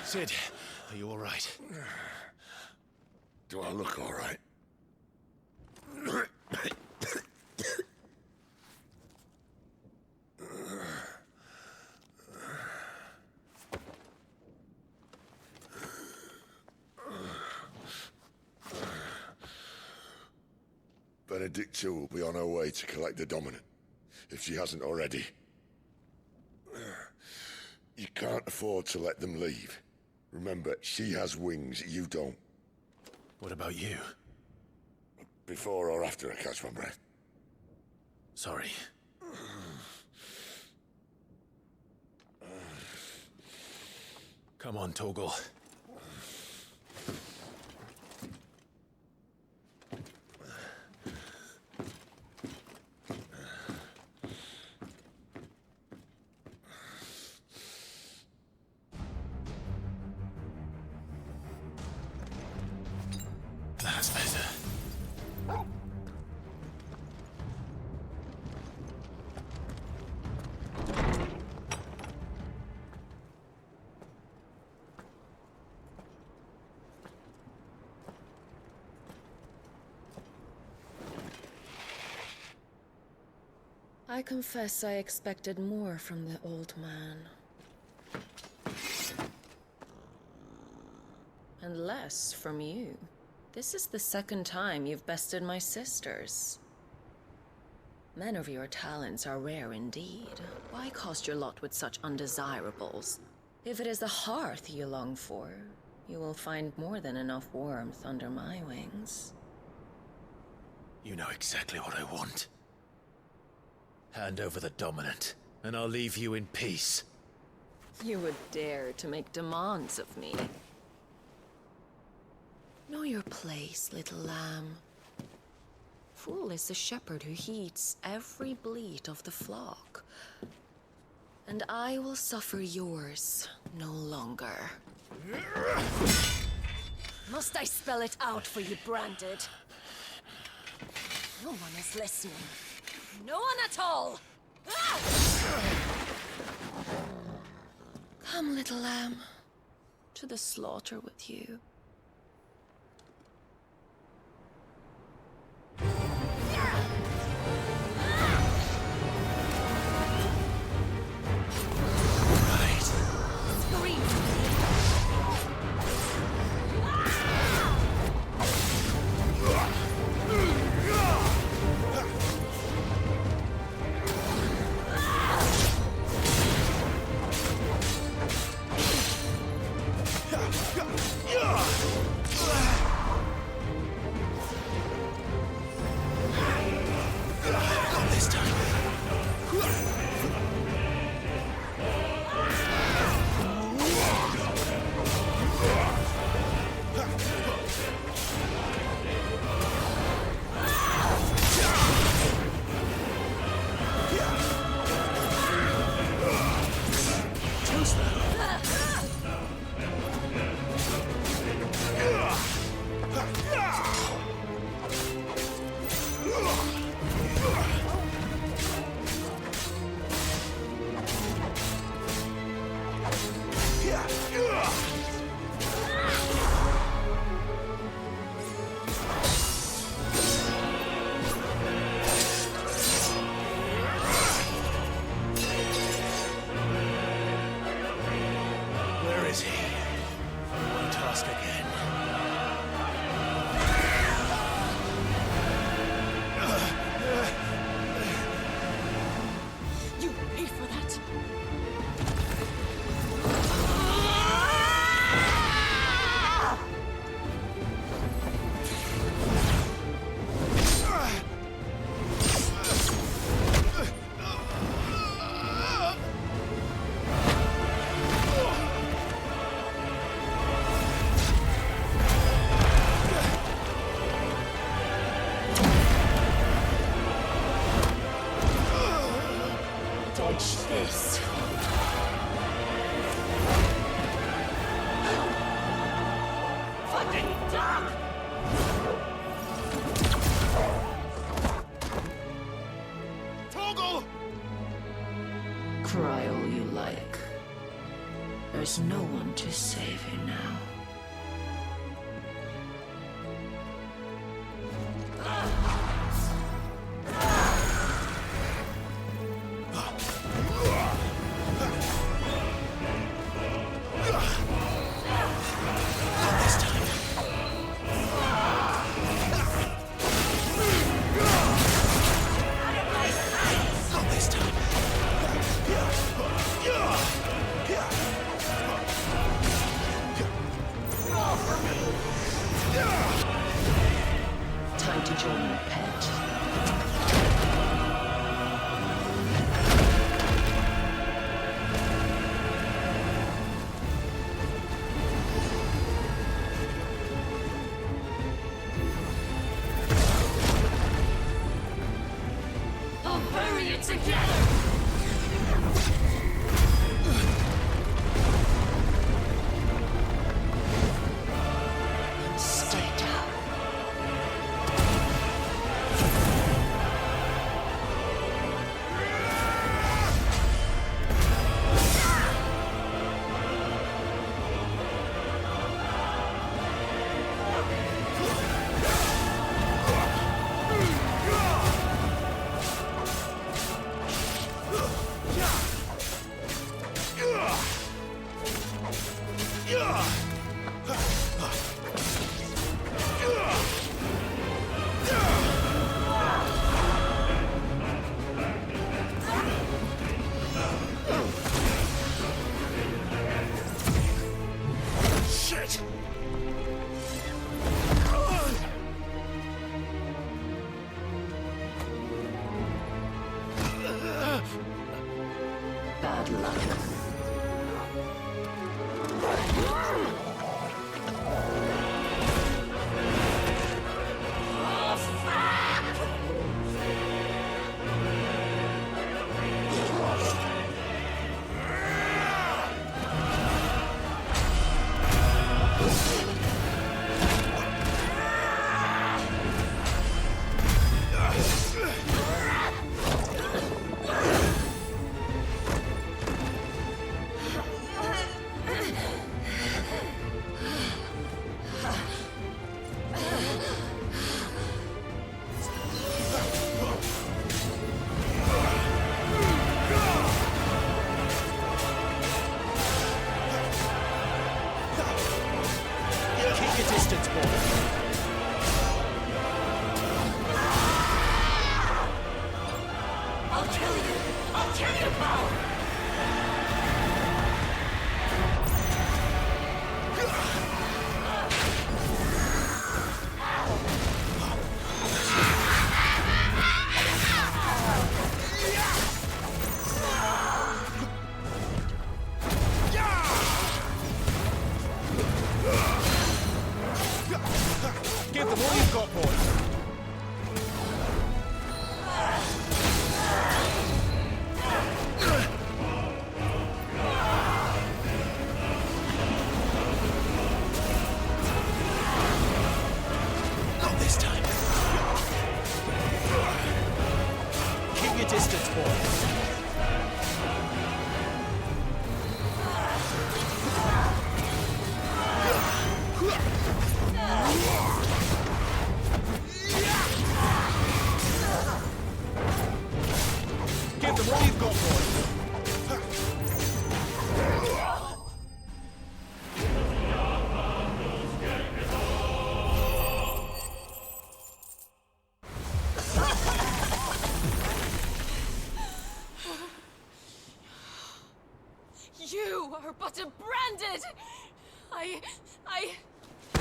S1: Sid, are you all right?
S12: Do I look all right? Benedict too will be on her way to collect the dominant, if she hasn't already. You can't afford to let them leave. Remember, she has wings, you don't.
S1: What about you?
S12: Before or after I catch my breath?
S1: Sorry. Come on, Torgal. That's better.
S16: I confess I expected more from the old man. And less from you. This is the second time you've bested my sisters. Men of your talents are rare indeed. Why cast your lot with such undesirables? If it is the hearth you long for, you will find more than enough warmth under my wings.
S1: You know exactly what I want. Hand over the dominant, and I'll leave you in peace.
S16: You would dare to make demands of me. Know your place, little lamb. Fool is the shepherd who heeds every bleat of the flock. And I will suffer yours no longer. Must I spell it out for you, Branded? No one is listening. No one at all! Ah! Come, little lamb, to the slaughter with you. Cry all you like. There's no one to save you now.
S1: This time.
S14: bloodline.
S16: You are but a branded!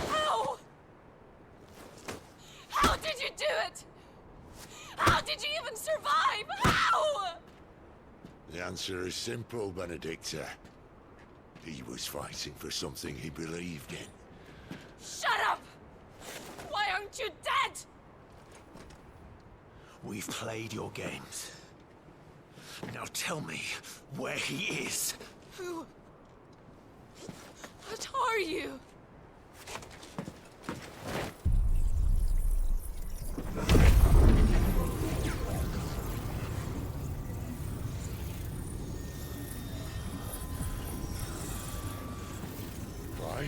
S16: How? How did you do it? How did you even survive? How?
S12: The answer is simple, Benedicta. He was fighting for something he believed in.
S16: Shut up! Why aren't you dead?
S1: We've played your games. Now tell me where he is.
S16: Who? What are you?
S12: Why?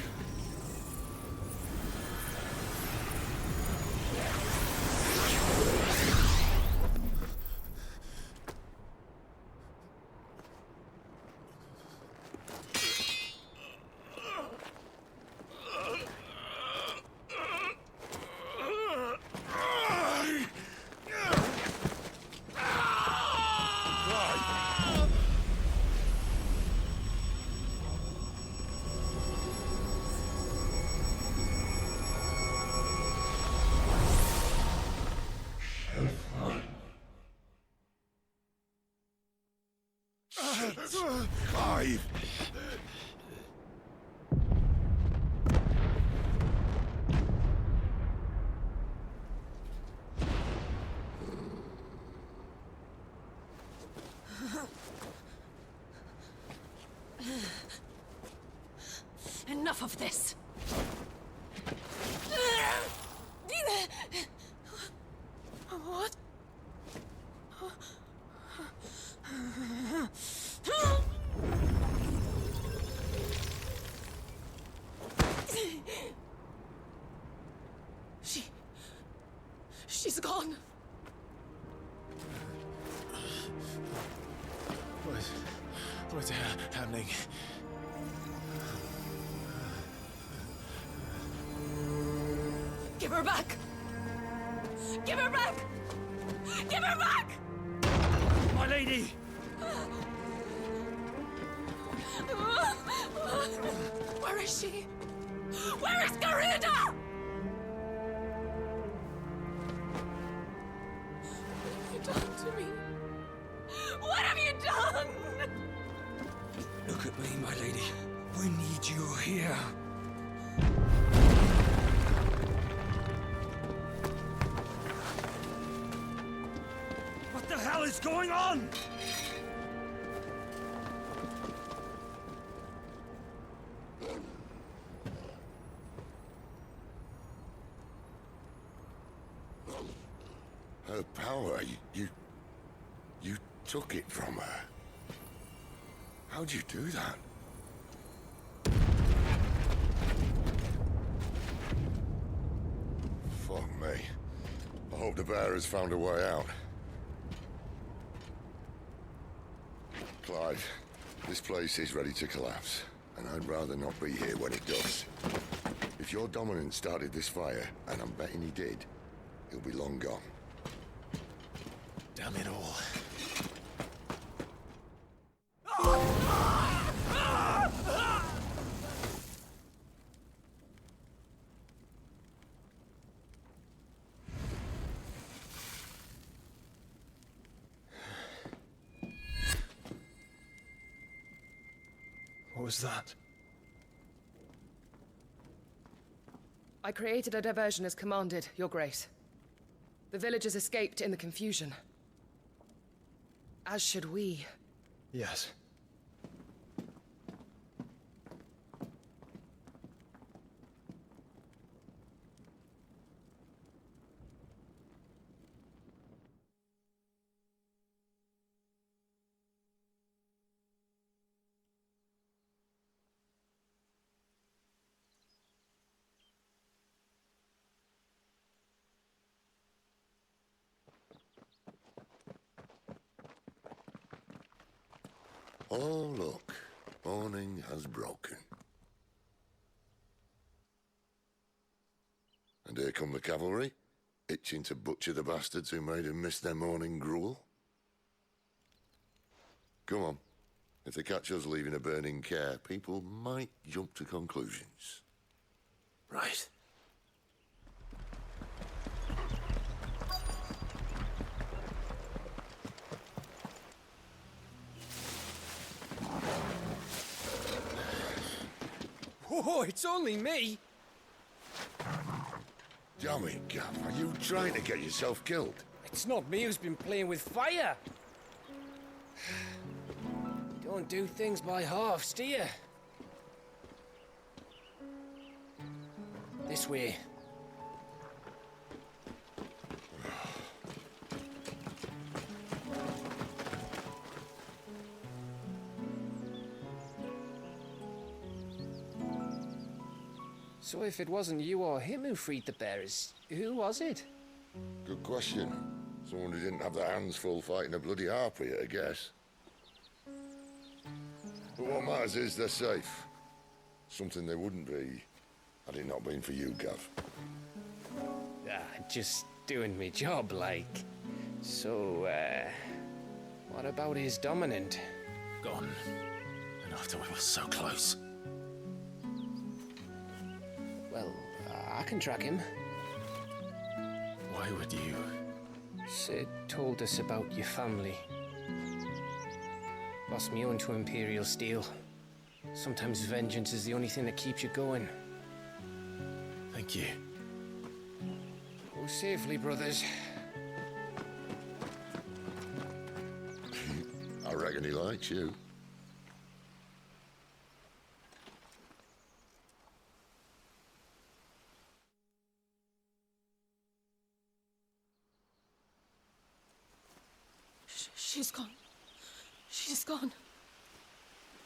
S12: Clive!
S16: Enough of this! What? She's gone.
S1: What's happening?
S16: Give her back! Give her back! Give her back!
S1: My lady!
S16: Where is she? Where is Garuda? What have you done to me? What have you done?
S21: Look at me, my lady. We need you here.
S23: What the hell is going on?
S12: Her power, you took it from her. How'd you do that? Fuck me. I hope the bear has found a way out. Clive, this place is ready to collapse, and I'd rather not be here when it does. If your dominant started this fire, and I'm betting he did, he'll be long gone.
S1: Damn it all.
S5: What was that?
S15: I created a diversion as commanded, Your Grace. The villagers escaped in the confusion. As should we.
S5: Yes.
S12: Oh, look. Morning has broken. And here come the cavalry, itching to butcher the bastards who made them miss their morning gruel. Come on. If they catch us leaving a burning care, people might jump to conclusions.
S5: Right.
S8: Oh, it's only me!
S12: Damn it, Gav. Are you trying to get yourself killed?
S8: It's not me who's been playing with fire! You don't do things by halves, do you? This way. So if it wasn't you or him who freed the bearers, who was it?
S12: Good question. Someone who didn't have their hands full fighting a bloody harpy, I guess. But what matters is they're safe. Something they wouldn't be, had it not been for you, Gav.
S8: Just doing me job, like. So, what about his dominant?
S1: Gone. And after we were so close.
S8: Well, I can track him.
S1: Why would you?
S8: Sid told us about your family. Lost me own to Imperial Steel. Sometimes vengeance is the only thing that keeps you going.
S1: Thank you.
S8: Go safely, brothers.
S12: I reckon he likes you.
S15: She's gone. She's gone.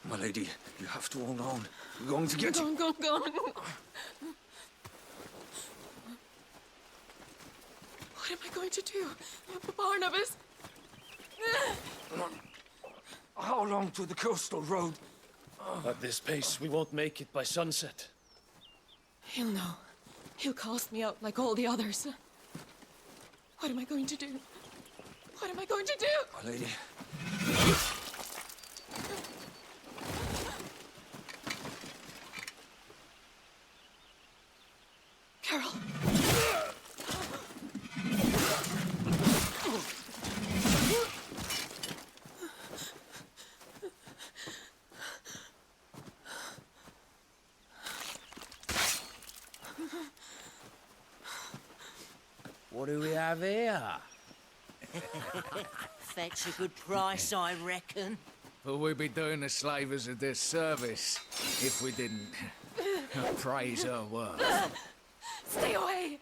S21: My lady, you have to hold on. We're going to get
S15: you. Gone. What am I going to do? Barnabas?
S21: How long to the coastal road?
S7: At this pace, we won't make it by sunset.
S15: He'll know. He'll cast me out like all the others. What am I going to do? What am I going to do?
S21: My lady.
S15: Carol.
S7: What do we have here?
S11: Fetch a good price, I reckon.
S9: But we'd be doing the slavers a disservice if we didn't praise her work.
S15: Stay away!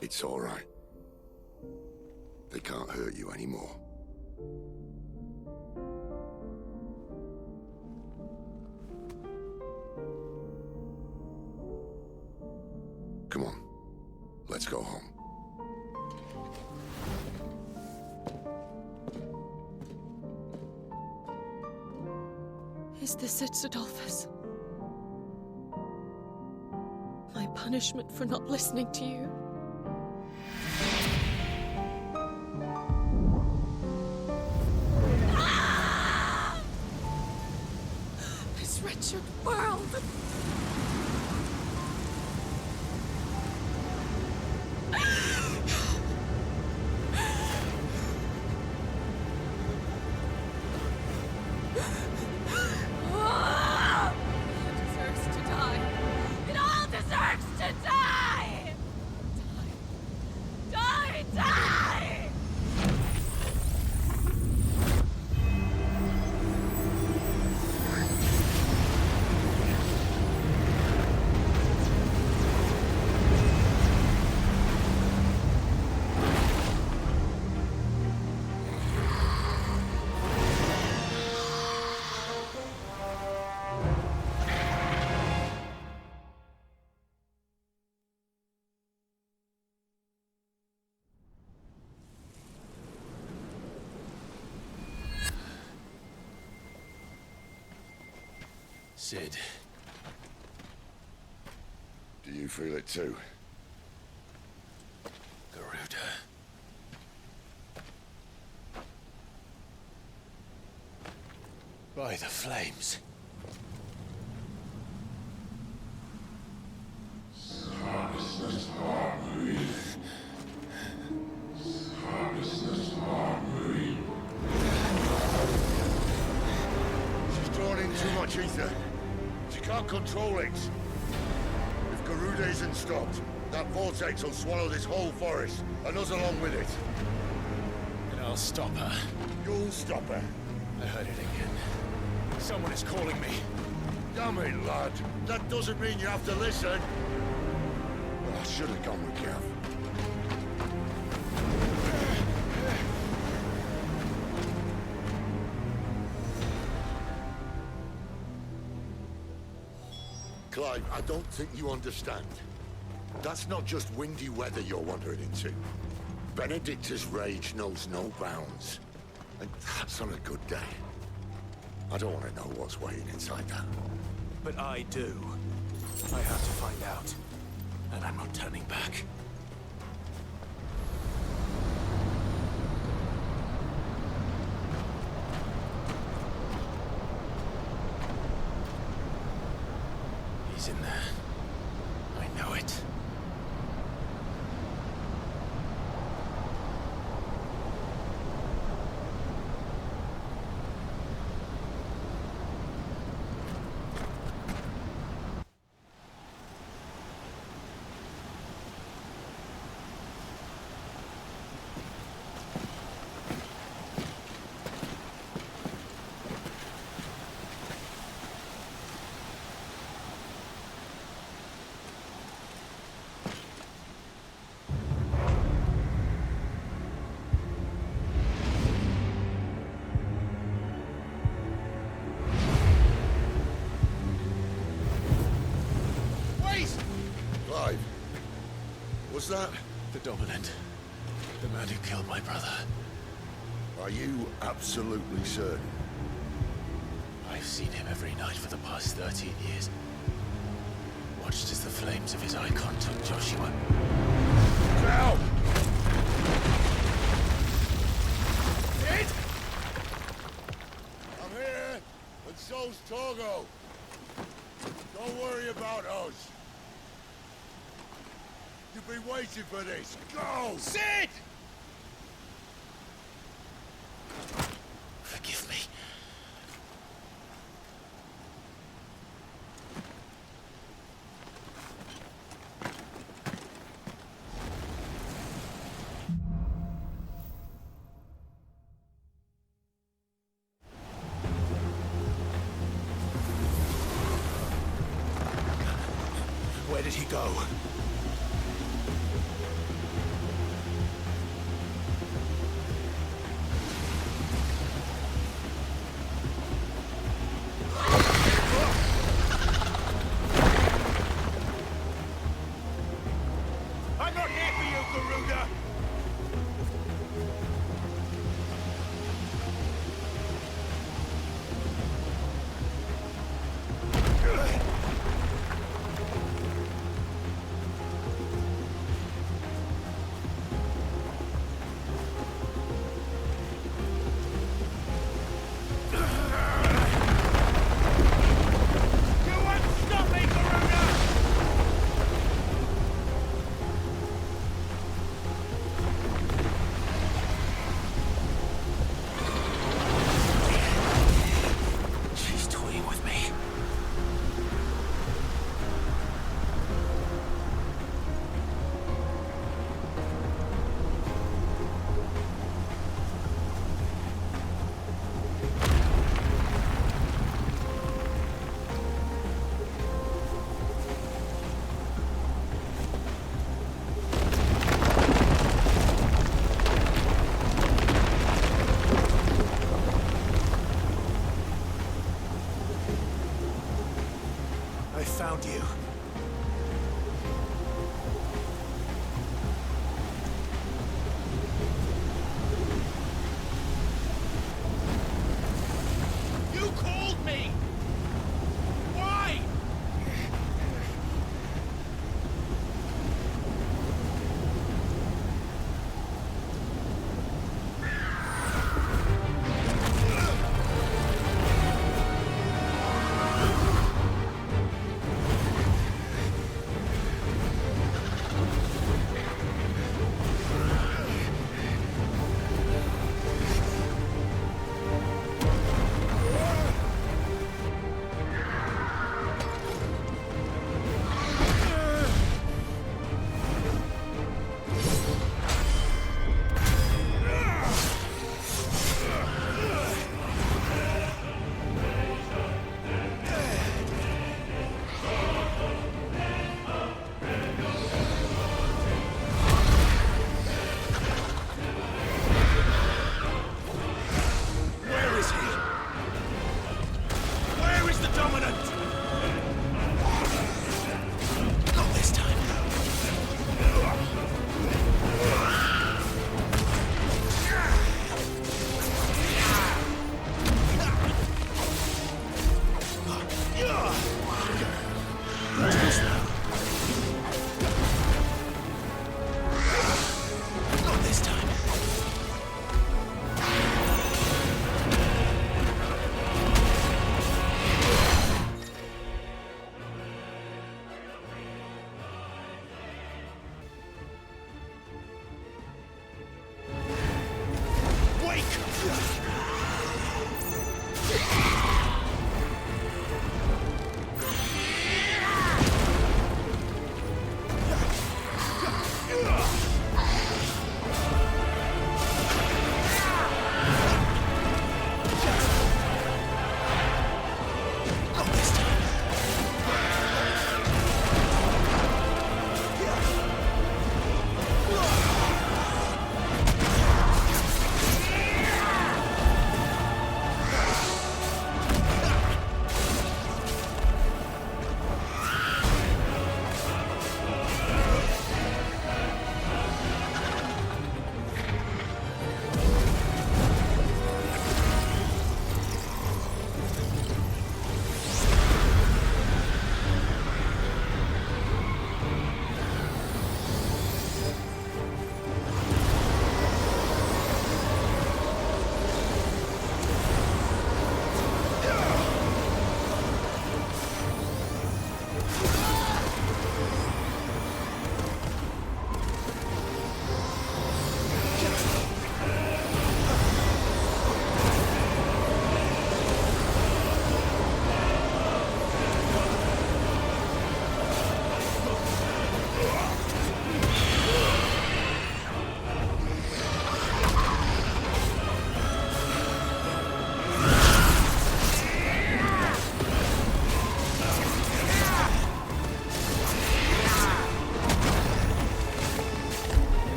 S12: It's all right. They can't hurt you anymore. Come on. Let's go home.
S15: Is this it, Adolphus? My punishment for not listening to you? This wretched world!
S1: Sid.
S12: Do you feel it too?
S1: Garuda. By the flames.
S12: She's drawn in too much ether. She can't control it. If Garuda isn't stopped, that vortex will swallow this whole forest, and us along with it.
S1: And I'll stop her.
S12: You'll stop her.
S1: I heard it again. Someone is calling me.
S12: Damn it, lad. That doesn't mean you have to listen. I should have gone with Gav. Clive, I don't think you understand. That's not just windy weather you're wandering into. Benedicta's rage knows no bounds. And that's on a good day. I don't want to know what's waiting inside that.
S1: But I do. I have to find out. And I'm not turning back. He's in there. I know it.
S12: Was that?
S1: The Dominant. The man who killed my brother.
S12: Are you absolutely certain?
S1: I've seen him every night for the past 13 years. Watched as the flames of his icon took Joshua.
S12: Now!
S1: Sid!
S12: I'm here, and so's Togo. Don't worry about us.
S6: You've been waiting for this. Go!
S4: Sid!
S1: Forgive me. Where did he go?
S6: I'm not here for you, Garuda! I found you.
S4: You called me! Why?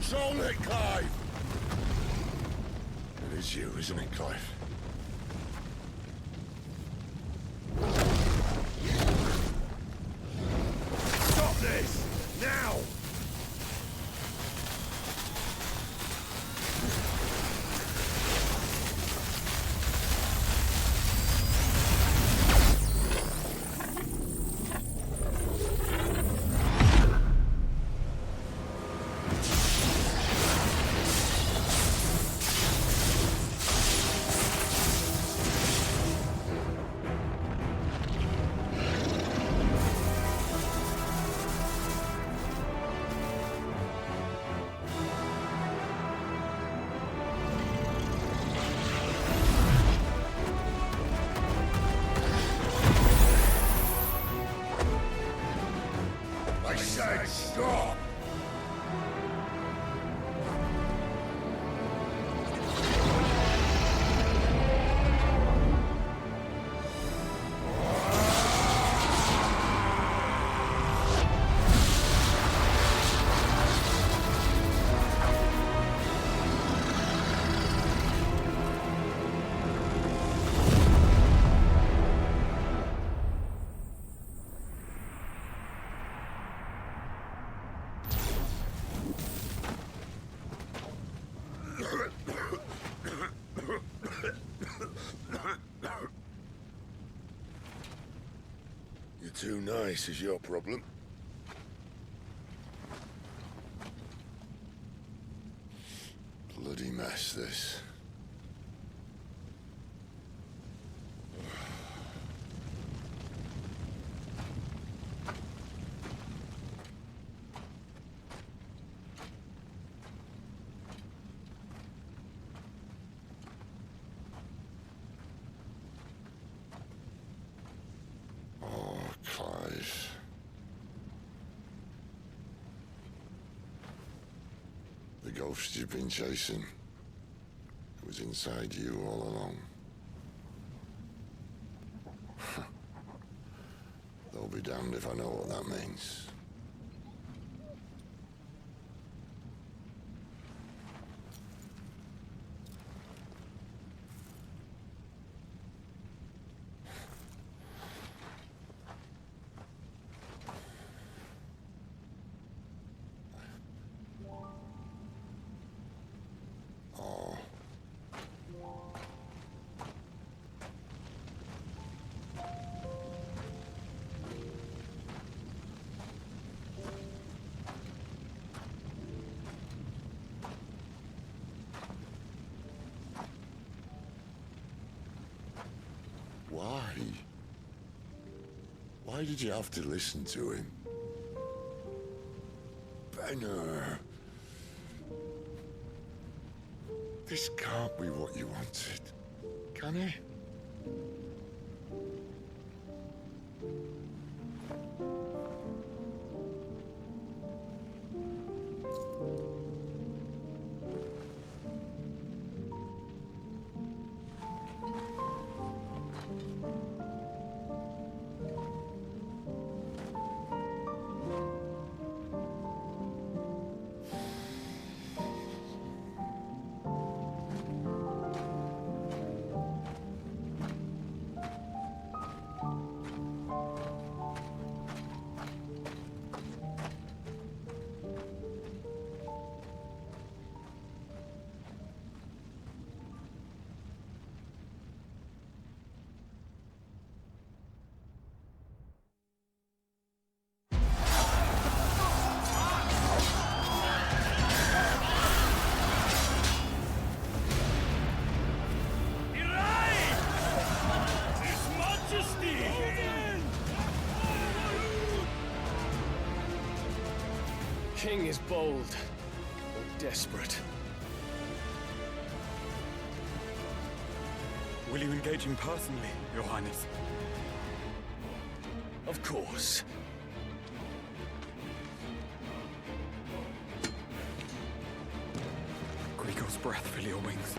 S12: Control it, Clive! It is you, isn't it, Clive? Stop this! Now! Stop! You're too nice is your problem. Bloody mess, this. The ghost you've been chasing was inside you all along. They'll be damned if I know what that means. Why? Why did you have to listen to him? Benner. This can't be what you wanted, can it?
S8: King is bold, or desperate.
S23: Will you engage him personally, Your Highness?
S8: Of course.
S23: Grigor's breath fill your wings.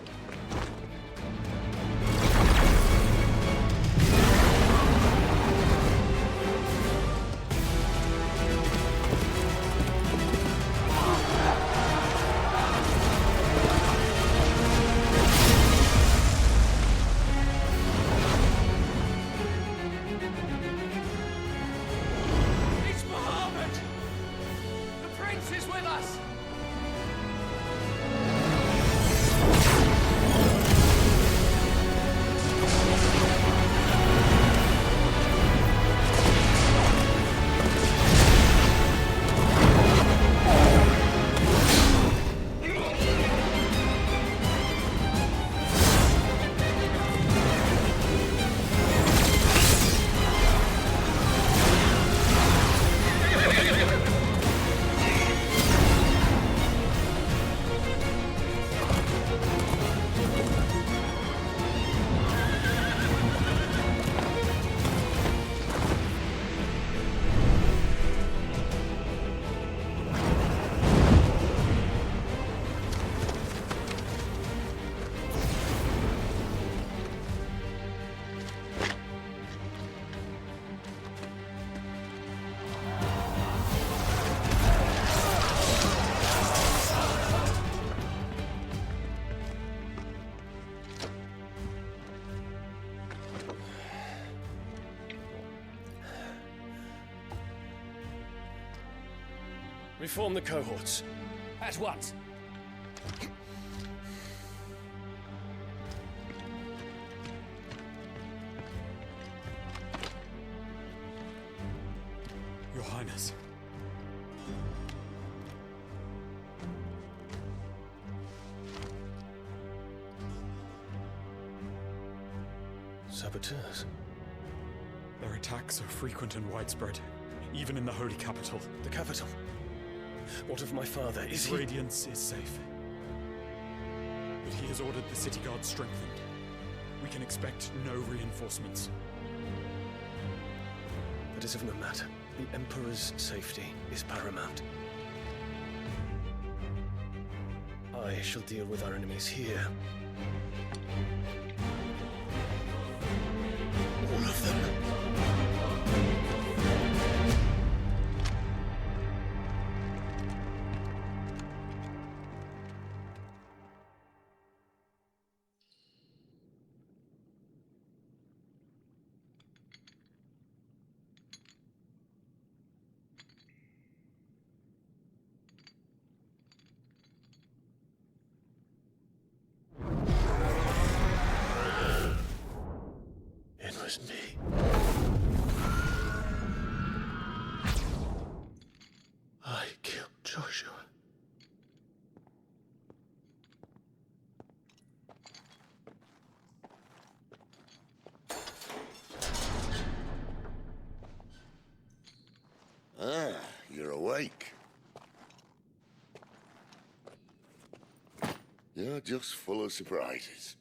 S13: Reform the cohorts.
S4: At once.
S23: Your Highness.
S22: Saboteurs?
S23: Their attacks are frequent and widespread, even in the holy capital.
S22: The capital? What of my father? Is
S23: His radiance is safe. But he has ordered the city guard strengthened. We can expect no reinforcements.
S22: That is of no matter. The Emperor's safety is paramount. I shall deal with our enemies here. All of them. It was me. I killed Joshua.
S12: Ah, you're awake. You're just full of surprises.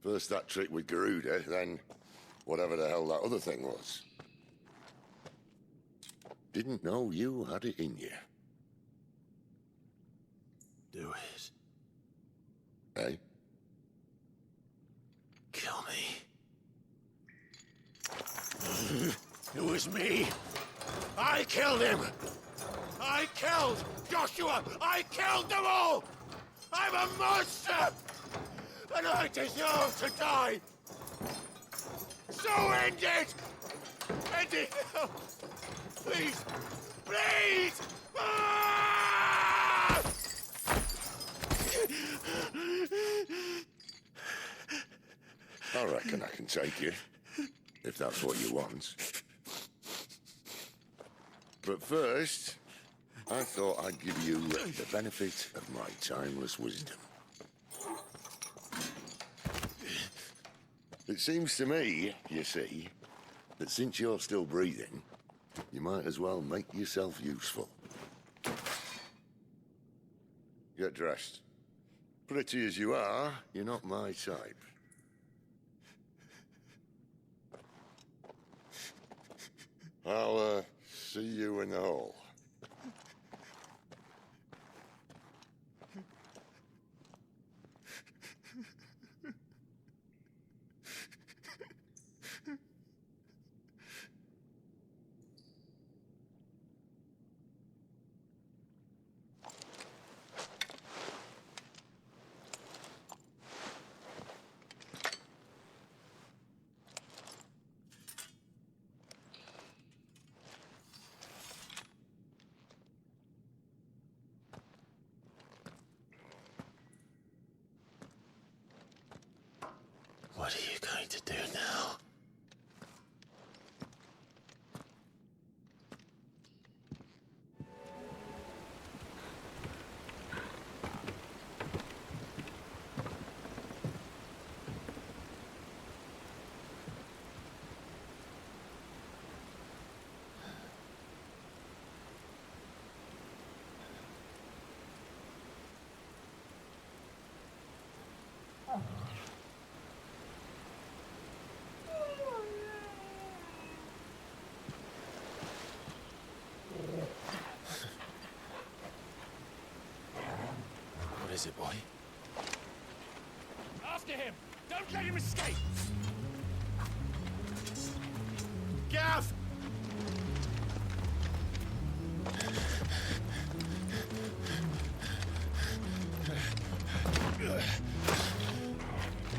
S12: First that trick with Garuda, then whatever the hell that other thing was. Didn't know you had it in you.
S1: Do it.
S12: Hey?
S1: Kill me.
S6: It was me. I killed him. I killed Joshua. I killed them all. I'm a monster. And I deserve to die. So end it. End it now. Please. Please. Ah!
S12: I reckon I can take you, if that's what you want. But first, I thought I'd give you the benefit of my timeless wisdom. It seems to me, you see, that since you're still breathing, you might as well make yourself useful. Get dressed. Pretty as you are, you're not my type. I'll, see you in the hall.
S1: What are you going to do now? What is it, boy?
S6: After him! Don't let him escape! Gav!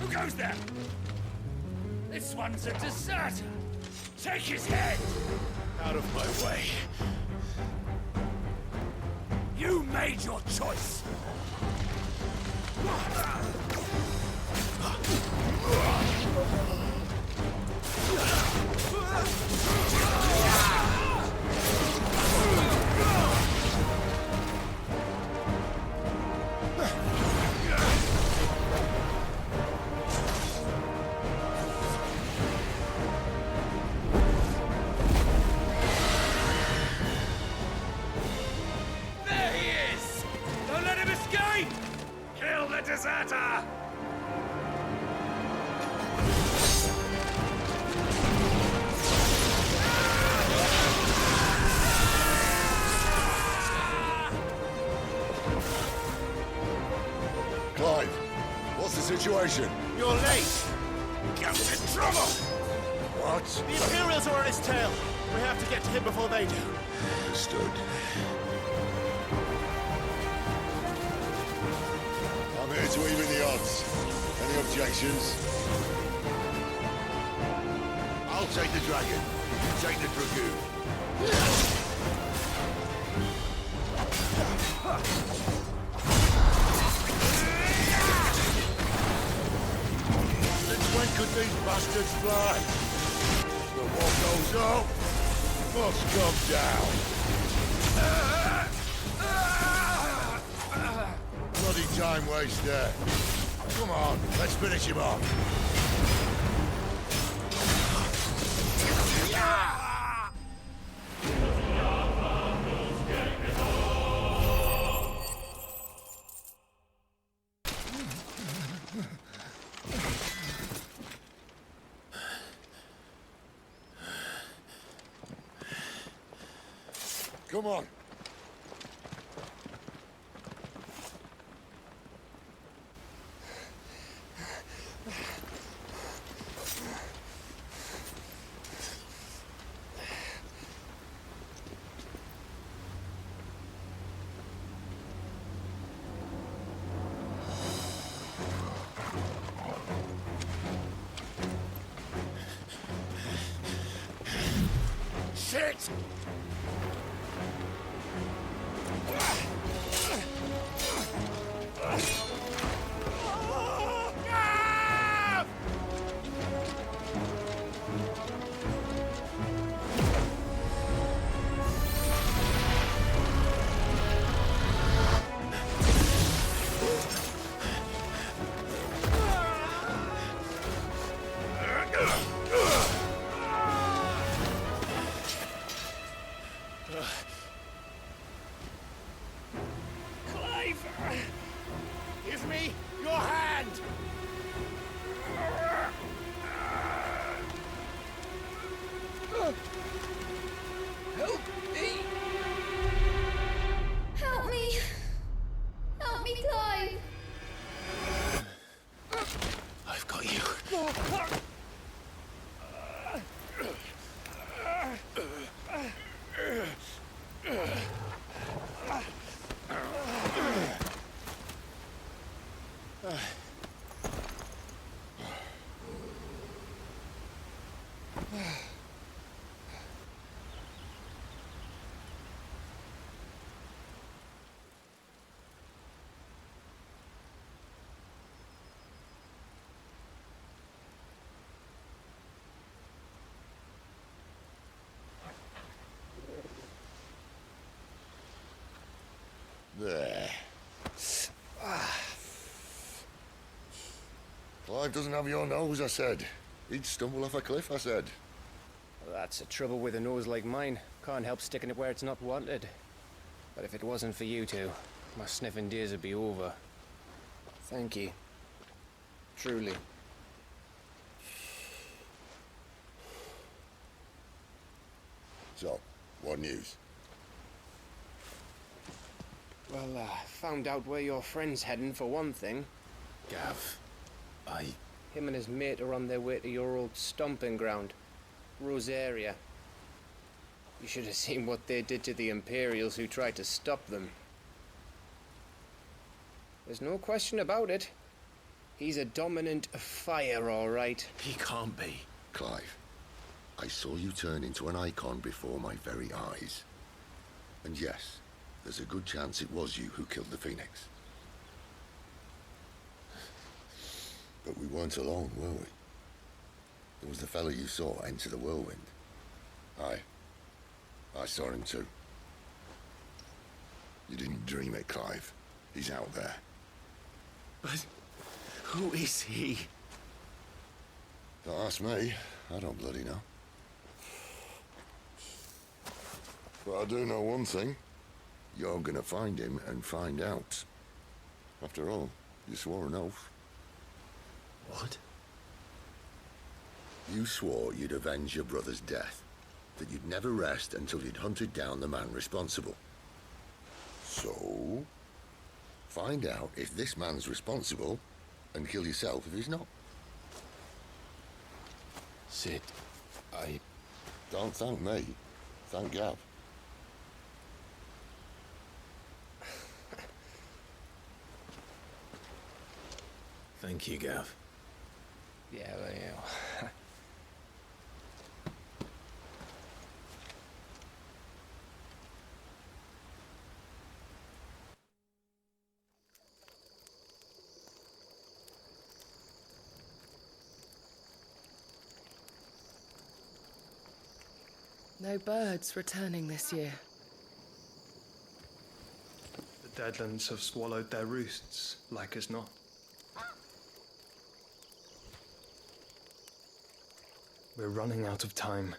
S6: Who goes there? This one's a deserter! Take his head! Out of my way! You made your choice!
S4: There he is! Don't let him escape!
S6: Kill the deserter!
S12: Clive, what's the situation?
S13: You're late.
S6: Get in trouble!
S12: What?
S13: The Imperials are on his tail. We have to get to him before they do.
S12: Understood. I'm here to even the odds. Any objections? I'll take the dragon. You take the dragoon. Since when could these bastards fly? The war goes up, must come down. Bloody time waster. Come on, let's finish him off. Come on.
S6: Shit!
S4: Clive! Give me your hand!
S15: Help me! Help me! Help me, Clive!
S1: I've got you.
S12: There. Clive doesn't have your nose, I said. He'd stumble off a cliff, I said.
S8: That's the trouble with a nose like mine. Can't help sticking it where it's not wanted. But if it wasn't for you two, my sniffing days would be over. Thank you. Truly.
S12: So, what news?
S8: Well, found out where your friend's heading, for one thing.
S1: Gav,
S8: Him and his mate are on their way to your old stomping ground, Rosaria. You should have seen what they did to the Imperials who tried to stop them. There's no question about it. He's a dominant fire, all right.
S1: He can't be.
S12: Clive, I saw you turn into an icon before my very eyes. And yes, there's a good chance it was you who killed the Phoenix. But we weren't alone, were we? There was the fellow you saw enter the whirlwind. I saw him too. You didn't dream it, Clive. He's out there.
S14: But who is he?
S12: Don't ask me. I don't bloody know. But I do know one thing. You're gonna find him and find out. After all, you swore an oath.
S1: What?
S12: You swore you'd avenge your brother's death. That you'd never rest until you'd hunted down the man responsible. So, find out if this man's responsible and kill yourself if he's not.
S1: Sid, I...
S12: Don't thank me. Thank Gav.
S1: Thank you, Gav.
S8: Yeah, well, yeah.
S17: No birds returning this year.
S23: The Deadlands have swallowed their roosts, like as not. We're running out of time.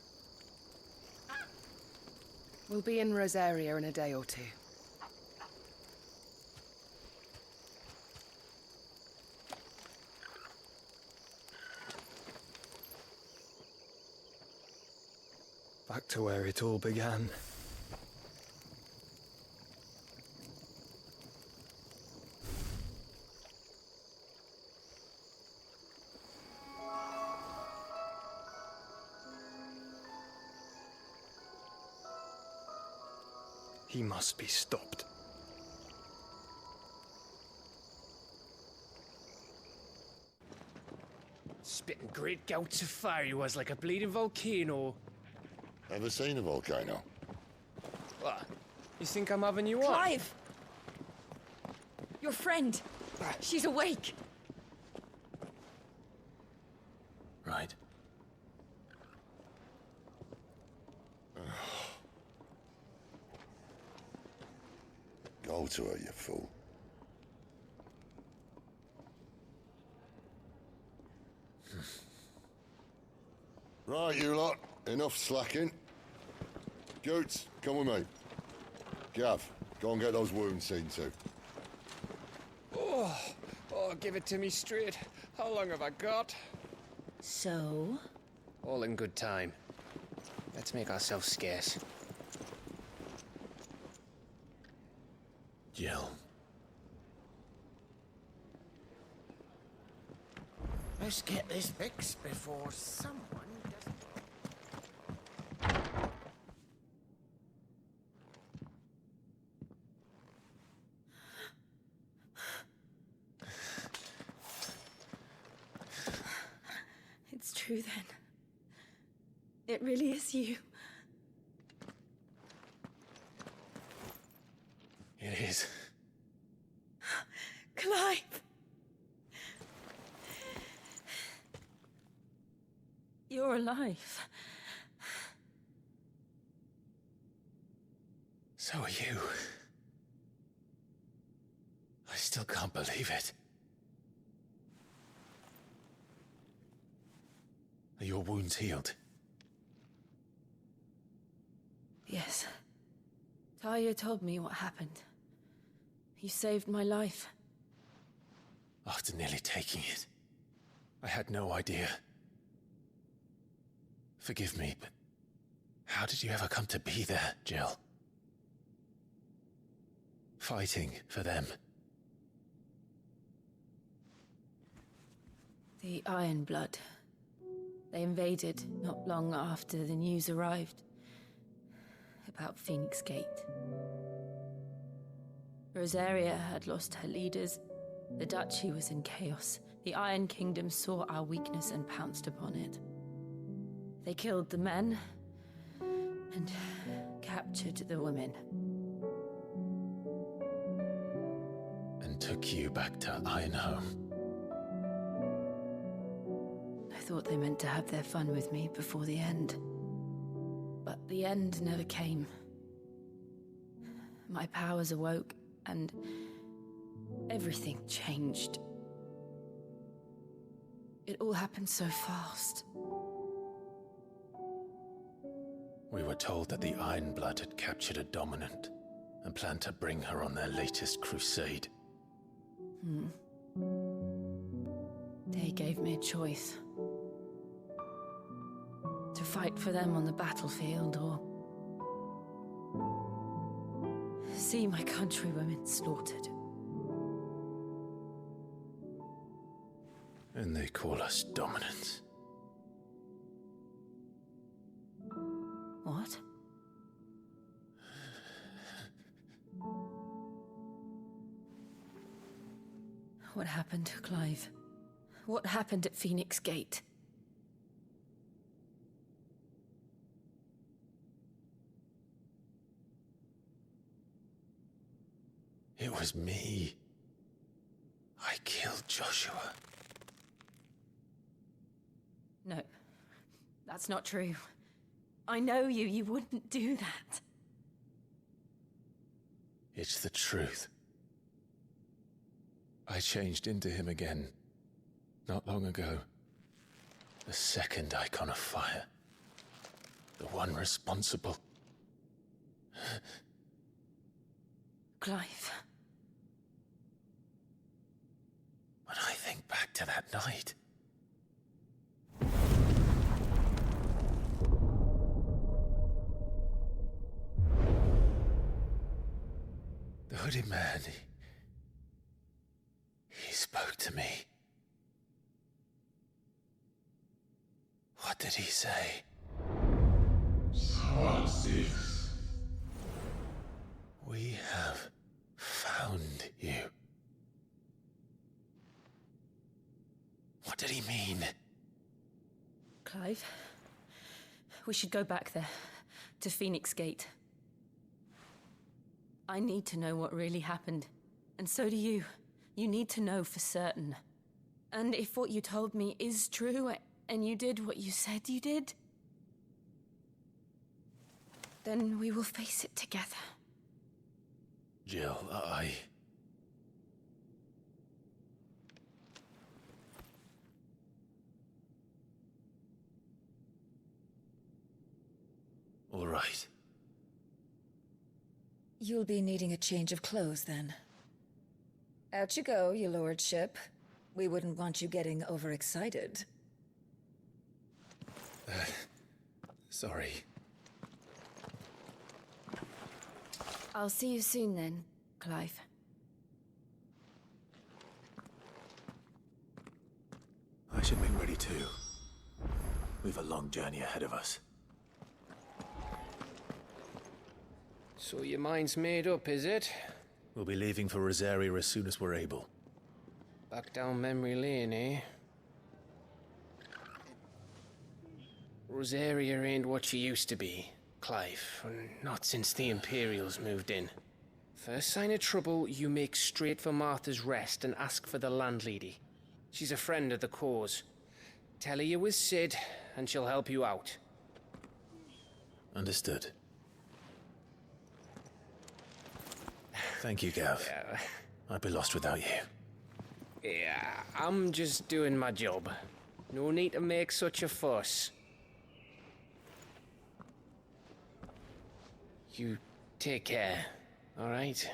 S17: We'll be in Rosaria in a day or two.
S23: Back to where it all began. He must be stopped.
S8: Spitting great gouts of fire he was, like a bleeding volcano.
S12: Ever seen a volcano?
S8: What? You think I'm having you on?
S15: Clive! Your friend. She's awake.
S1: Right.
S12: Go to her, you fool. Right, you lot. Enough slacking. Goots, come with me. Gav, go and get those wounds seen to.
S8: Oh, give it to me straight. How long have I got?
S16: So?
S8: All in good time. Let's make ourselves scarce.
S1: Jill.
S11: Let's get this fixed before someone does.
S15: It's true then. It really is you.
S1: It is.
S15: Clive! You're alive.
S1: So are you. I still can't believe it. Are your wounds healed?
S15: Yes. Talia told me what happened. You saved my life.
S1: After nearly taking it, I had no idea. Forgive me, but how did you ever come to be there, Jill? Fighting for them.
S15: The Iron Blood. They invaded not long after the news arrived about Phoenix Gate. Rosaria had lost her leaders. The Duchy was in chaos. The Iron Kingdom saw our weakness and pounced upon it. They killed the men and captured the women.
S1: took you back to Ironhome.
S15: I thought they meant to have their fun with me before the end. But the end never came. My powers awoke, and everything changed. It all happened so fast.
S1: We were told that the Ironblood had captured a dominant and planned to bring her on their latest crusade.
S15: They gave me a choice. To fight for them on the battlefield, or see my countrywomen slaughtered.
S1: And they call us dominants.
S15: What? What happened, Clive? What happened at Phoenix Gate?
S1: It was me. I killed Joshua.
S15: No, that's not true. I know you. You wouldn't do that.
S1: It's the truth. I changed into him again, not long ago. The second icon of fire. The one responsible.
S15: Clive.
S1: When I think back to that night... The hooded man, he spoke to me. What did he say?
S6: Six.
S1: We have found you. What did he mean?
S15: Clive, we should go back there, to Phoenix Gate. I need to know what really happened, and so do you. You need to know for certain. And if what you told me is true, and you did what you said you did, then we will face it together.
S1: Jill, All right.
S18: You'll be needing a change of clothes, then. Out you go, your lordship. We wouldn't want you getting overexcited.
S1: Sorry.
S15: I'll see you soon then, Clive.
S1: I should make ready too. We've a long journey ahead of us.
S8: So your mind's made up, is it?
S1: We'll be leaving for Rosaria as soon as we're able.
S8: Back down memory lane, eh? Rosaria ain't what she used to be, Clive. Not since the Imperials moved in. First sign of trouble, you make straight for Martha's Rest and ask for the landlady. She's a friend of the cause. Tell her you was Sid, and she'll help you out.
S1: Understood. Thank you, Gav.
S8: Yeah.
S1: I'd be lost without you.
S8: Yeah, I'm just doing my job. No need to make such a fuss. You take care, alright?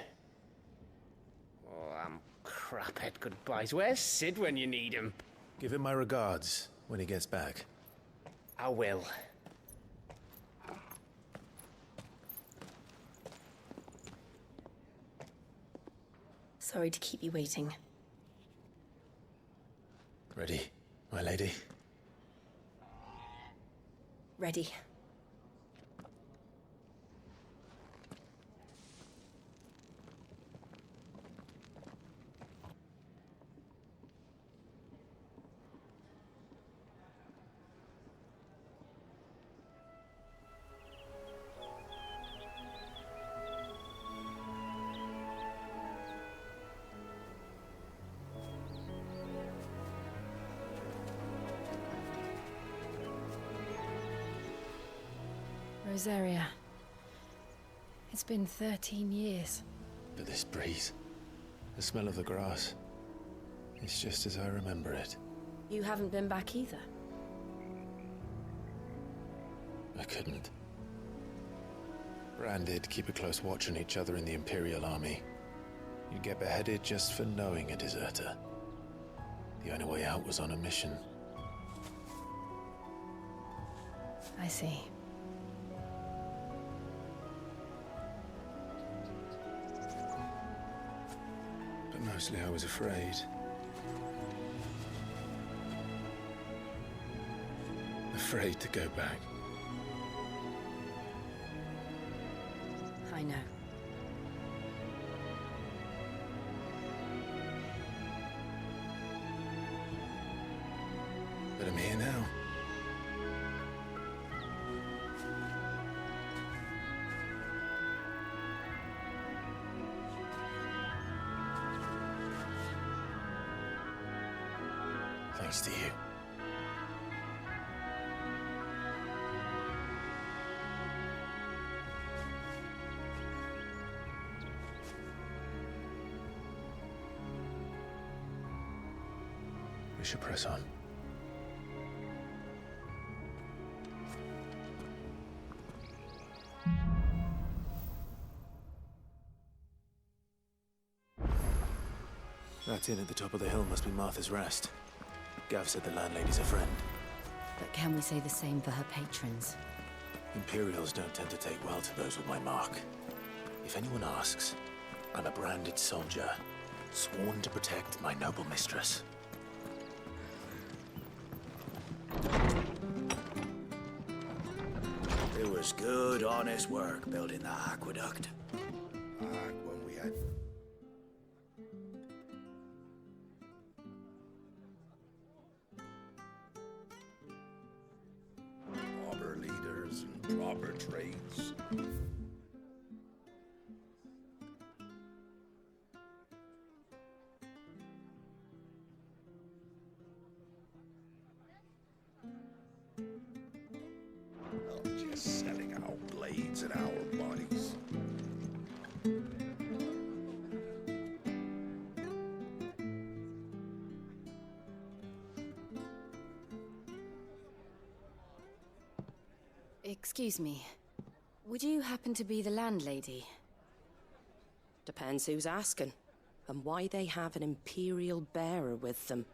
S8: Oh, I'm crap at goodbyes. Where's Sid when you need him?
S1: Give him my regards when he gets back.
S8: I will.
S16: Sorry to keep you waiting.
S1: Ready, my lady?
S16: Ready.
S15: Rosaria. It's been 13 years.
S5: But this breeze, the smell of the grass, it's just as I remember it.
S15: You haven't been back either.
S5: I couldn't. Branded, keep a close watch on each other in the Imperial Army. You'd get beheaded just for knowing a deserter. The only way out was on a mission.
S15: I see.
S5: But mostly I was afraid. Afraid to go back.
S15: I know.
S5: But I'm here now. Thanks to you. We should press on. That inn at the top of the hill must be Martha's Rest. Gav said the landlady's a friend.
S15: But can we say the same for her patrons?
S1: Imperials don't tend to take well to those with my mark. If anyone asks, I'm a branded soldier, sworn to protect my noble mistress.
S14: It was good, honest work building that aqueduct.
S12: When we had... proper leaders and proper trades. Not just selling our blades and our bodies.
S15: Excuse me. Would you happen to be the landlady?
S10: Depends who's asking, and why they have an Imperial bearer with them.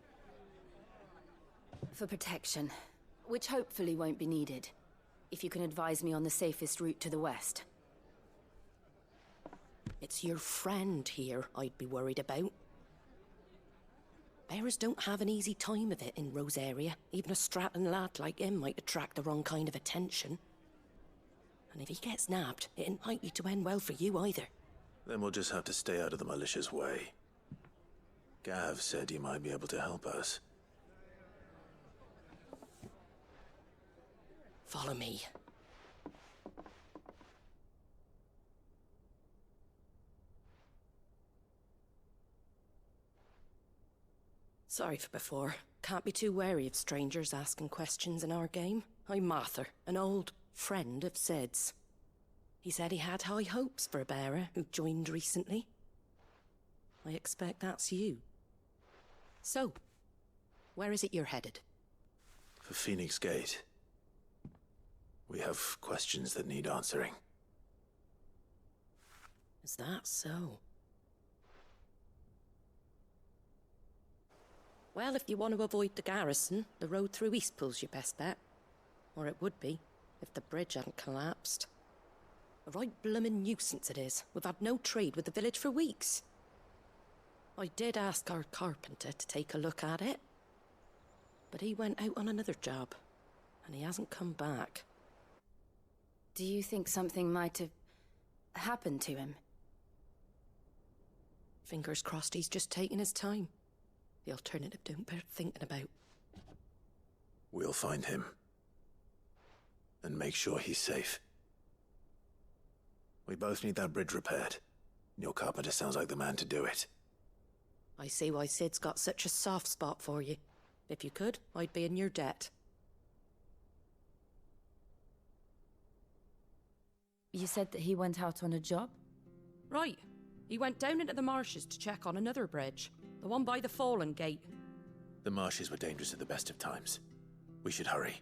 S15: For protection, which hopefully won't be needed. If you can advise me on the safest route to the west.
S10: It's your friend here I'd be worried about. Bearers don't have an easy time of it in Rosaria. Even a strapping lad like him might attract the wrong kind of attention. And if he gets nabbed, it ain't likely to end well for you either.
S1: Then we'll just have to stay out of the malicious way. Gav said you might be able to help us.
S10: Follow me. Sorry for before. Can't be too wary of strangers asking questions in our game. I'm Martha, an old friend of Sid's. He said he had high hopes for a bearer who joined recently. I expect that's you. So, where is it you're headed?
S1: For Phoenix Gate. We have questions that need answering.
S10: Is that so? Well, if you want to avoid the garrison, the road through Eastpool's your best bet. Or it would be, if the bridge hadn't collapsed. A right bloomin' nuisance it is. We've had no trade with the village for weeks. I did ask our carpenter to take a look at it. But he went out on another job, and he hasn't come back.
S15: Do you think something might have happened to him?
S10: Fingers crossed he's just taking his time. The alternative don't bear thinking about.
S1: We'll find him. And make sure he's safe. We both need that bridge repaired. Your carpenter sounds like the man to do it.
S10: I see why Sid's got such a soft spot for you. If you could, I'd be in your debt.
S15: You said that he went out on a job?
S10: Right. He went down into the marshes to check on another bridge. The one by the Fallen Gate.
S1: The marshes were dangerous at the best of times. We should hurry.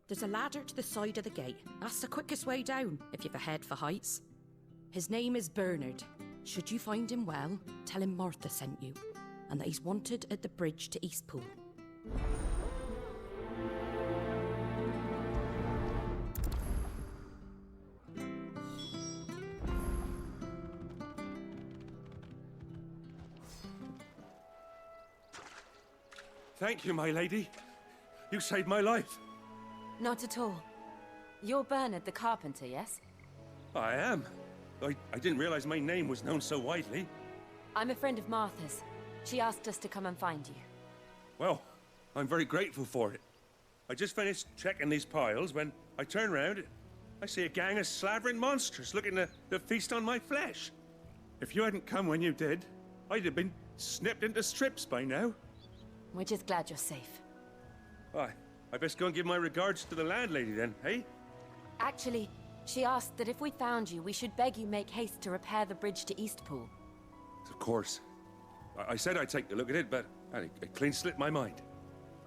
S10: There's a ladder to the side of the gate. That's the quickest way down, if you've a head for heights. His name is Bernard. Should you find him well, tell him Martha sent you, and that he's wanted at the bridge to Eastpool.
S6: Thank you, my lady. You saved my life.
S15: Not at all. You're Bernard the carpenter, yes?
S6: I am. I didn't realize my name was known so widely.
S15: I'm a friend of Martha's. She asked us to come and find you.
S6: Well, I'm very grateful for it. I just finished checking these piles when I turn round. I see a gang of slavering monsters looking to feast on my flesh. If you hadn't come when you did, I'd have been snipped into strips by now.
S15: We're just glad you're safe.
S6: Why, I best go and give my regards to the landlady then, eh?
S15: Actually, she asked that if we found you, we should beg you make haste to repair the bridge to Eastpool.
S6: Of course. I said I'd take a look at it, but it clean slipped my mind.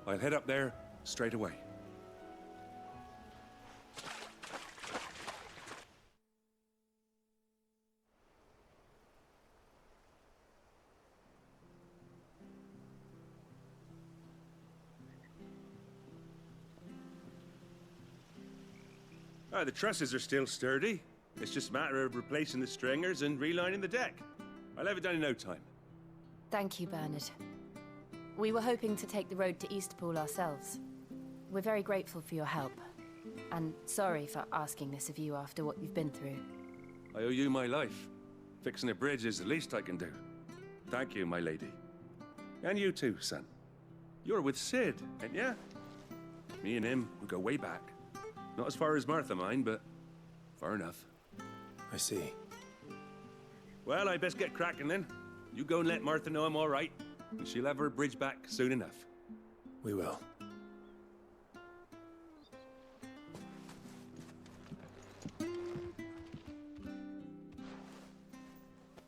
S6: I'll head up there straight away. The trusses are still sturdy. It's just a matter of replacing the stringers and relining the deck. I'll have it done in no time.
S15: Thank you, Bernard. We were hoping to take the road to Eastpool ourselves. We're very grateful for your help. And sorry for asking this of you after what you've been through.
S6: I owe you my life. Fixing a bridge is the least I can do. Thank you, my lady. And you too, son. You're with Sid, ain't ya? Me and him, we go way back. Not as far as Martha, mind, but far enough.
S5: I see.
S6: Well, I best get cracking then. You go and let Martha know I'm all right, and she'll have her bridge back soon enough.
S5: We will.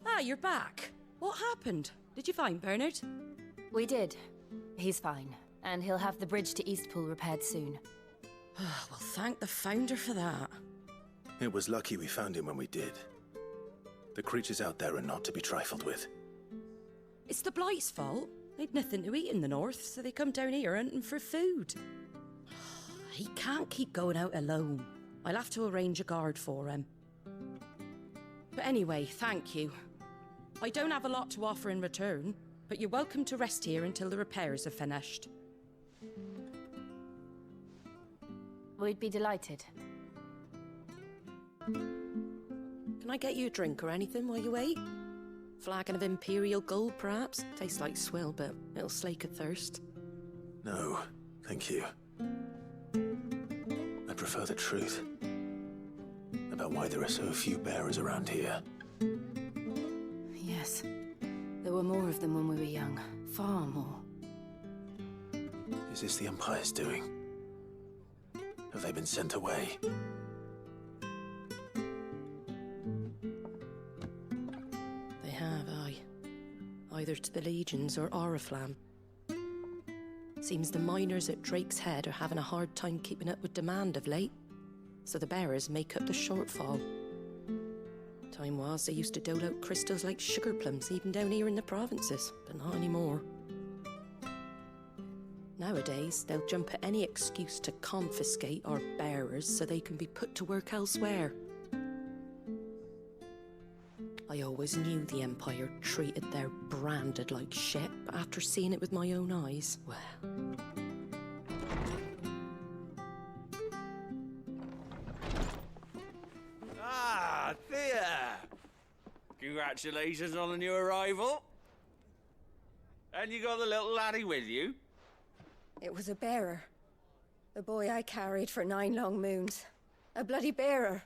S10: Ah, you're back. What happened? Did you find Bernard?
S15: We did. He's fine, and he'll have the bridge to Eastpool repaired soon.
S10: Well, thank the Founder for that.
S5: It was lucky we found him when we did. The creatures out there are not to be trifled with.
S10: It's the Blight's fault. They'd nothing to eat in the north, so they come down here hunting for food. He can't keep going out alone. I'll have to arrange a guard for him. But anyway, thank you. I don't have a lot to offer in return, but you're welcome to rest here until the repairs are finished.
S15: We'd be delighted.
S10: Can I get you a drink or anything while you wait? Flagon of Imperial Gold, perhaps? Tastes like swill, but it'll slake a thirst.
S5: No, thank you. I prefer the truth. About why there are so few bearers around here.
S15: Yes. There were more of them when we were young. Far more.
S5: Is this the Empire's doing? Have they been sent away?
S10: They have, aye. Either to the Legions or Oriflamme. Seems the miners at Drake's Head are having a hard time keeping up with demand of late, so the bearers make up the shortfall. Time was they used to dole out crystals like sugar plums even down here in the provinces, but not anymore. Nowadays, they'll jump at any excuse to confiscate our bearers so they can be put to work elsewhere. I always knew the Empire treated their branded like shit, but after seeing it with my own eyes, well...
S9: Ah, Thea! Congratulations on the new arrival. And you got the little laddie with you?
S3: It was a bearer. The boy I carried for 9 long moons. A bloody bearer.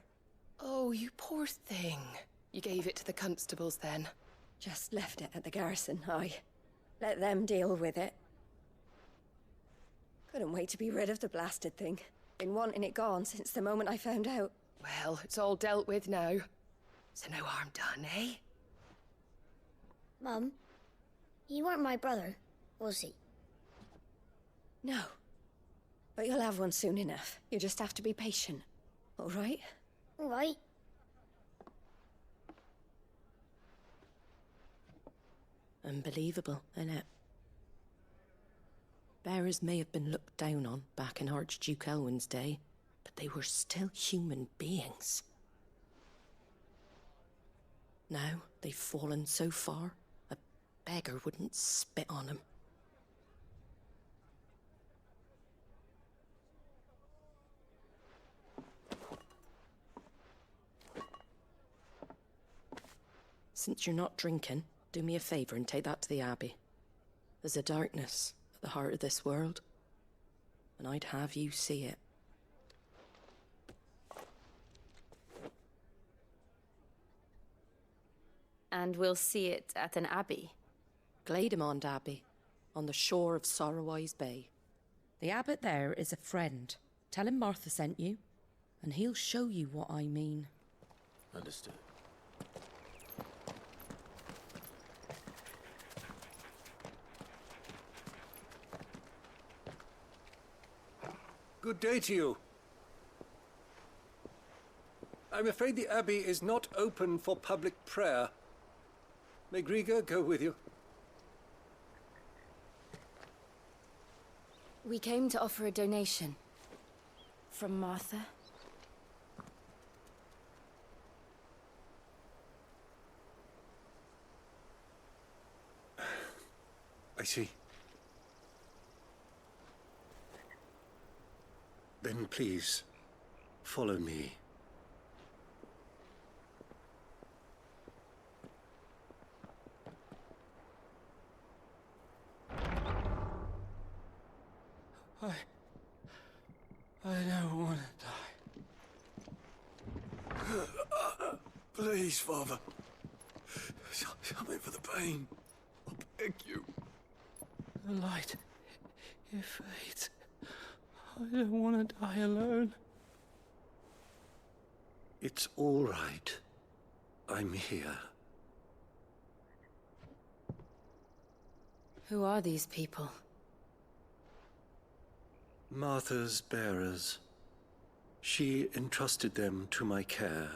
S17: Oh, you poor thing. You gave it to the constables then?
S3: Just left it at the garrison, aye. Let them deal with it. Couldn't wait to be rid of the blasted thing. Been wanting it gone since the moment I found out.
S17: Well, it's all dealt with now. So no harm done, eh?
S2: Mum, he weren't my brother, was he?
S3: No. But you'll have one soon enough. You just have to be patient. All right?
S2: All right.
S10: Unbelievable, innit? Bearers may have been looked down on back in Archduke Elwin's day, but they were still human beings. Now they've fallen so far, a beggar wouldn't spit on them. Since you're not drinking, do me a favour and take that to the Abbey. There's a darkness at the heart of this world, and I'd have you see it.
S15: And we'll see it at an abbey?
S10: Glademond Abbey, on the shore of Sorrowise Bay. The abbot there is a friend. Tell him Martha sent you, and he'll show you what I mean.
S1: Understood.
S19: Good day to you. I'm afraid the Abbey is not open for public prayer. May Griga go with you?
S15: We came to offer a donation. From Martha.
S19: I see. Then please, follow me.
S23: I don't want to die. Please, Father. Something for the pain. I beg you. The light, it fades. I don't want to die alone.
S19: It's all right. I'm here.
S15: Who are these people?
S19: Martha's bearers. She entrusted them to my care,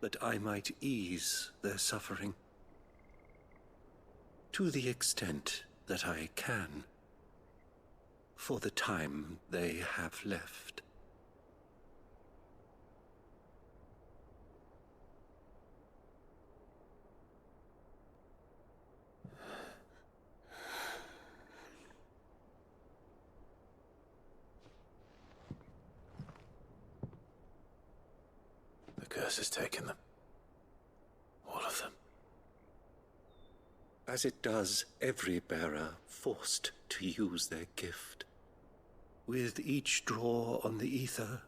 S19: that I might ease their suffering. To the extent that I can. For the time they have left.
S1: The curse has taken them. All of them.
S19: As it does every bearer forced to use their gift. With each draw on the ether,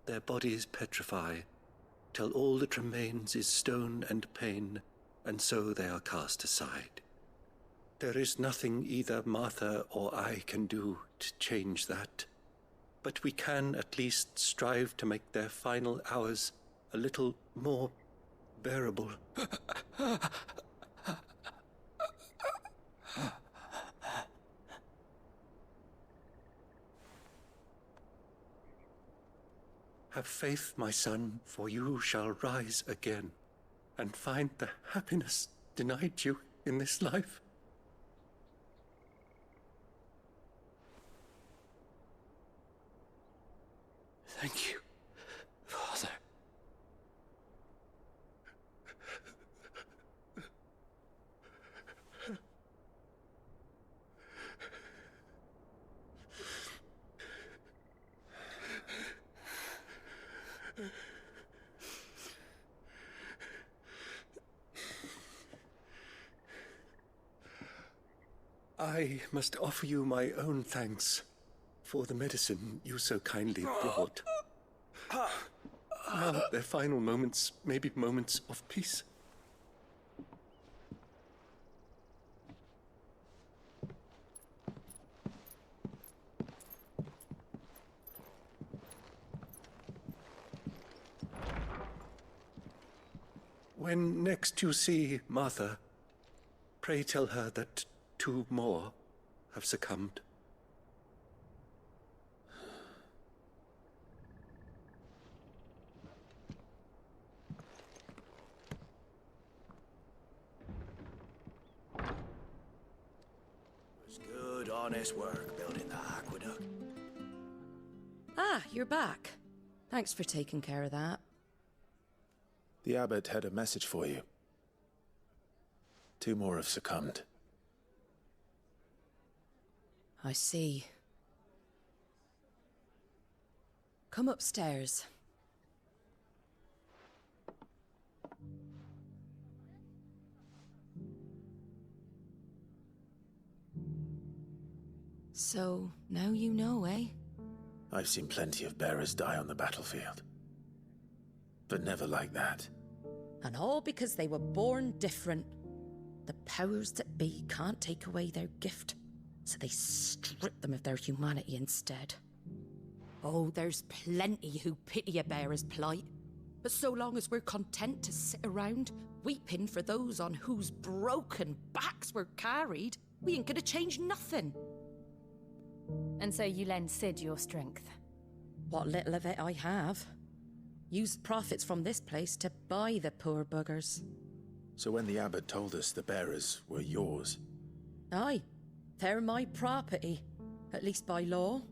S19: their bodies petrify, till all that remains is stone and pain, and so they are cast aside. There is nothing either Martha or I can do to change that, but we can at least strive to make their final hours a little more bearable. Have faith, my son, for you shall rise again, and find the happiness denied you in this life.
S23: Thank you, Father.
S19: I must offer you my own thanks for the medicine you so kindly brought. Now their final moments may be moments of peace. When next you see Martha, pray tell her that 2 more have succumbed.
S14: It was good, honest work building that aqueduct.
S10: Ah, you're back. Thanks for taking care of that.
S5: The abbot had a message for you. 2 more have succumbed.
S10: I see. Come upstairs. So, now you know, eh?
S5: I've seen plenty of bearers die on the battlefield. But never like that.
S10: And all because they were born different. The powers that be can't take away their gift, so they strip them of their humanity instead. Oh, there's plenty who pity a bearer's plight. But so long as we're content to sit around, weeping for those on whose broken backs we're carried, we ain't gonna change nothing.
S15: And so you lend Sid your strength?
S10: What little of it I have. Used profits from this place to buy the poor buggers.
S5: So when the abbot told us the bearers were yours...
S10: Aye, they're my property, at least by law.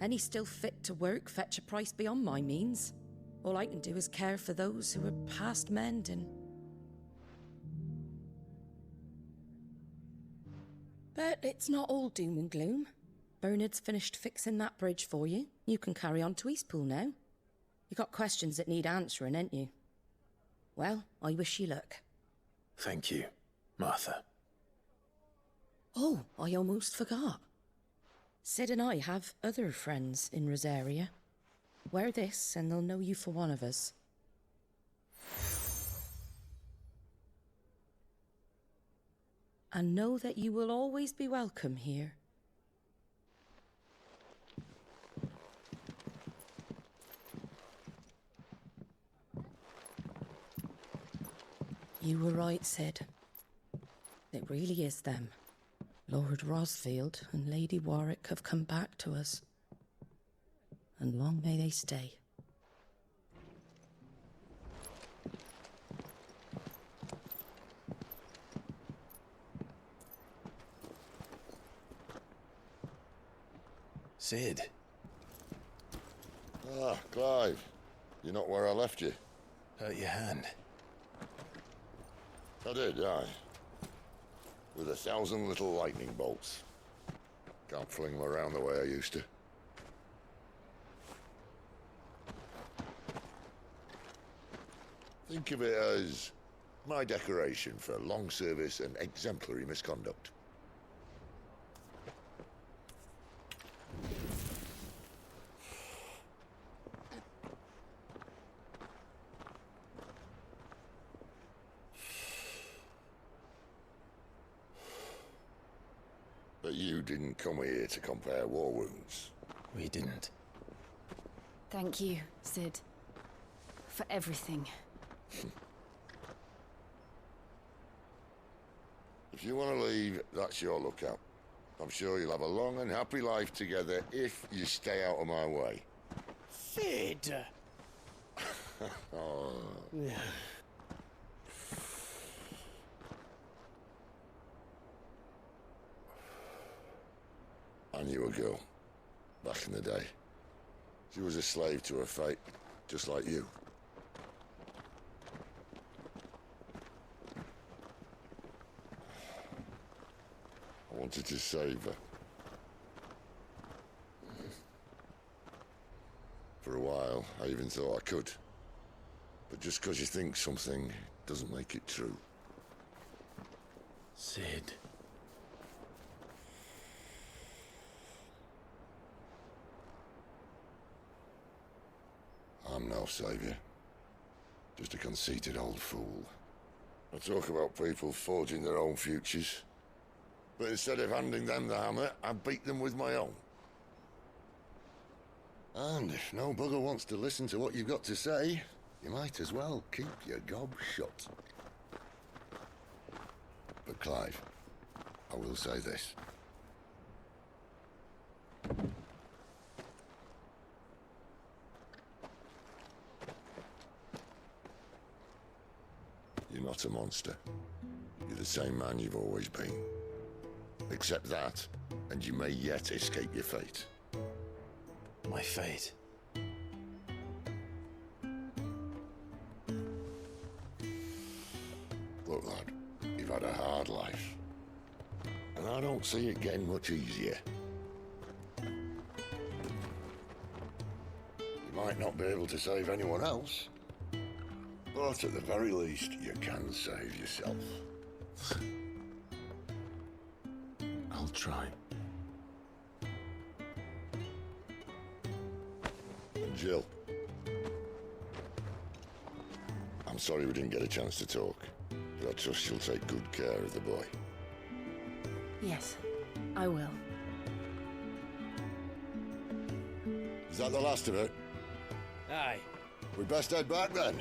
S10: Any still fit to work fetch a price beyond my means. All I can do is care for those who are past mending. But it's not all doom and gloom. Bernard's finished fixing that bridge for you. You can carry on to Eastpool now. You got questions that need answering, ain't you? Well, I wish you luck.
S5: Thank you, Martha.
S10: Oh, I almost forgot. Sid and I have other friends in Rosaria. Wear this and they'll know you for one of us. And know that you will always be welcome here. You were right, Sid. It really is them. Lord Rosfield and Lady Warwick have come back to us. And long may they stay.
S5: Sid.
S12: Ah, Clive. You're not where I left you.
S5: Hurt your hand.
S12: I did, aye. With 1,000 little lightning bolts. Can't fling them around the way I used to. Think of it as my decoration for long service and exemplary misconduct. But you didn't come here to compare war wounds.
S5: We didn't.
S15: Thank you, Sid. For everything.
S12: If you want to leave, that's your lookout. I'm sure you'll have a long and happy life together if you stay out of my way.
S11: Sid!
S12: Oh. I knew a girl, back in the day. She was a slave to her fate, just like you. I wanted to save her. For a while, I even thought I could. But just because you think something doesn't make it true.
S5: Sid.
S12: I'm no savior. Just a conceited old fool. I talk about people forging their own futures. But instead of handing them the hammer, I beat them with my own. And if no bugger wants to listen to what you've got to say, you might as well keep your gob shut. But Clive, I will say this. You're not a monster. You're the same man you've always been. Accept that, and you may yet escape your fate.
S5: My fate?
S12: Look, lad, you've had a hard life. And I don't see it getting much easier. You might not be able to save anyone else, but at the very least, you can save yourself.
S5: I'll try.
S12: And Jill, I'm sorry we didn't get a chance to talk, but I trust she'll take good care of the boy.
S15: Yes, I will.
S12: Is that the last of it?
S8: Aye.
S12: We best head back then.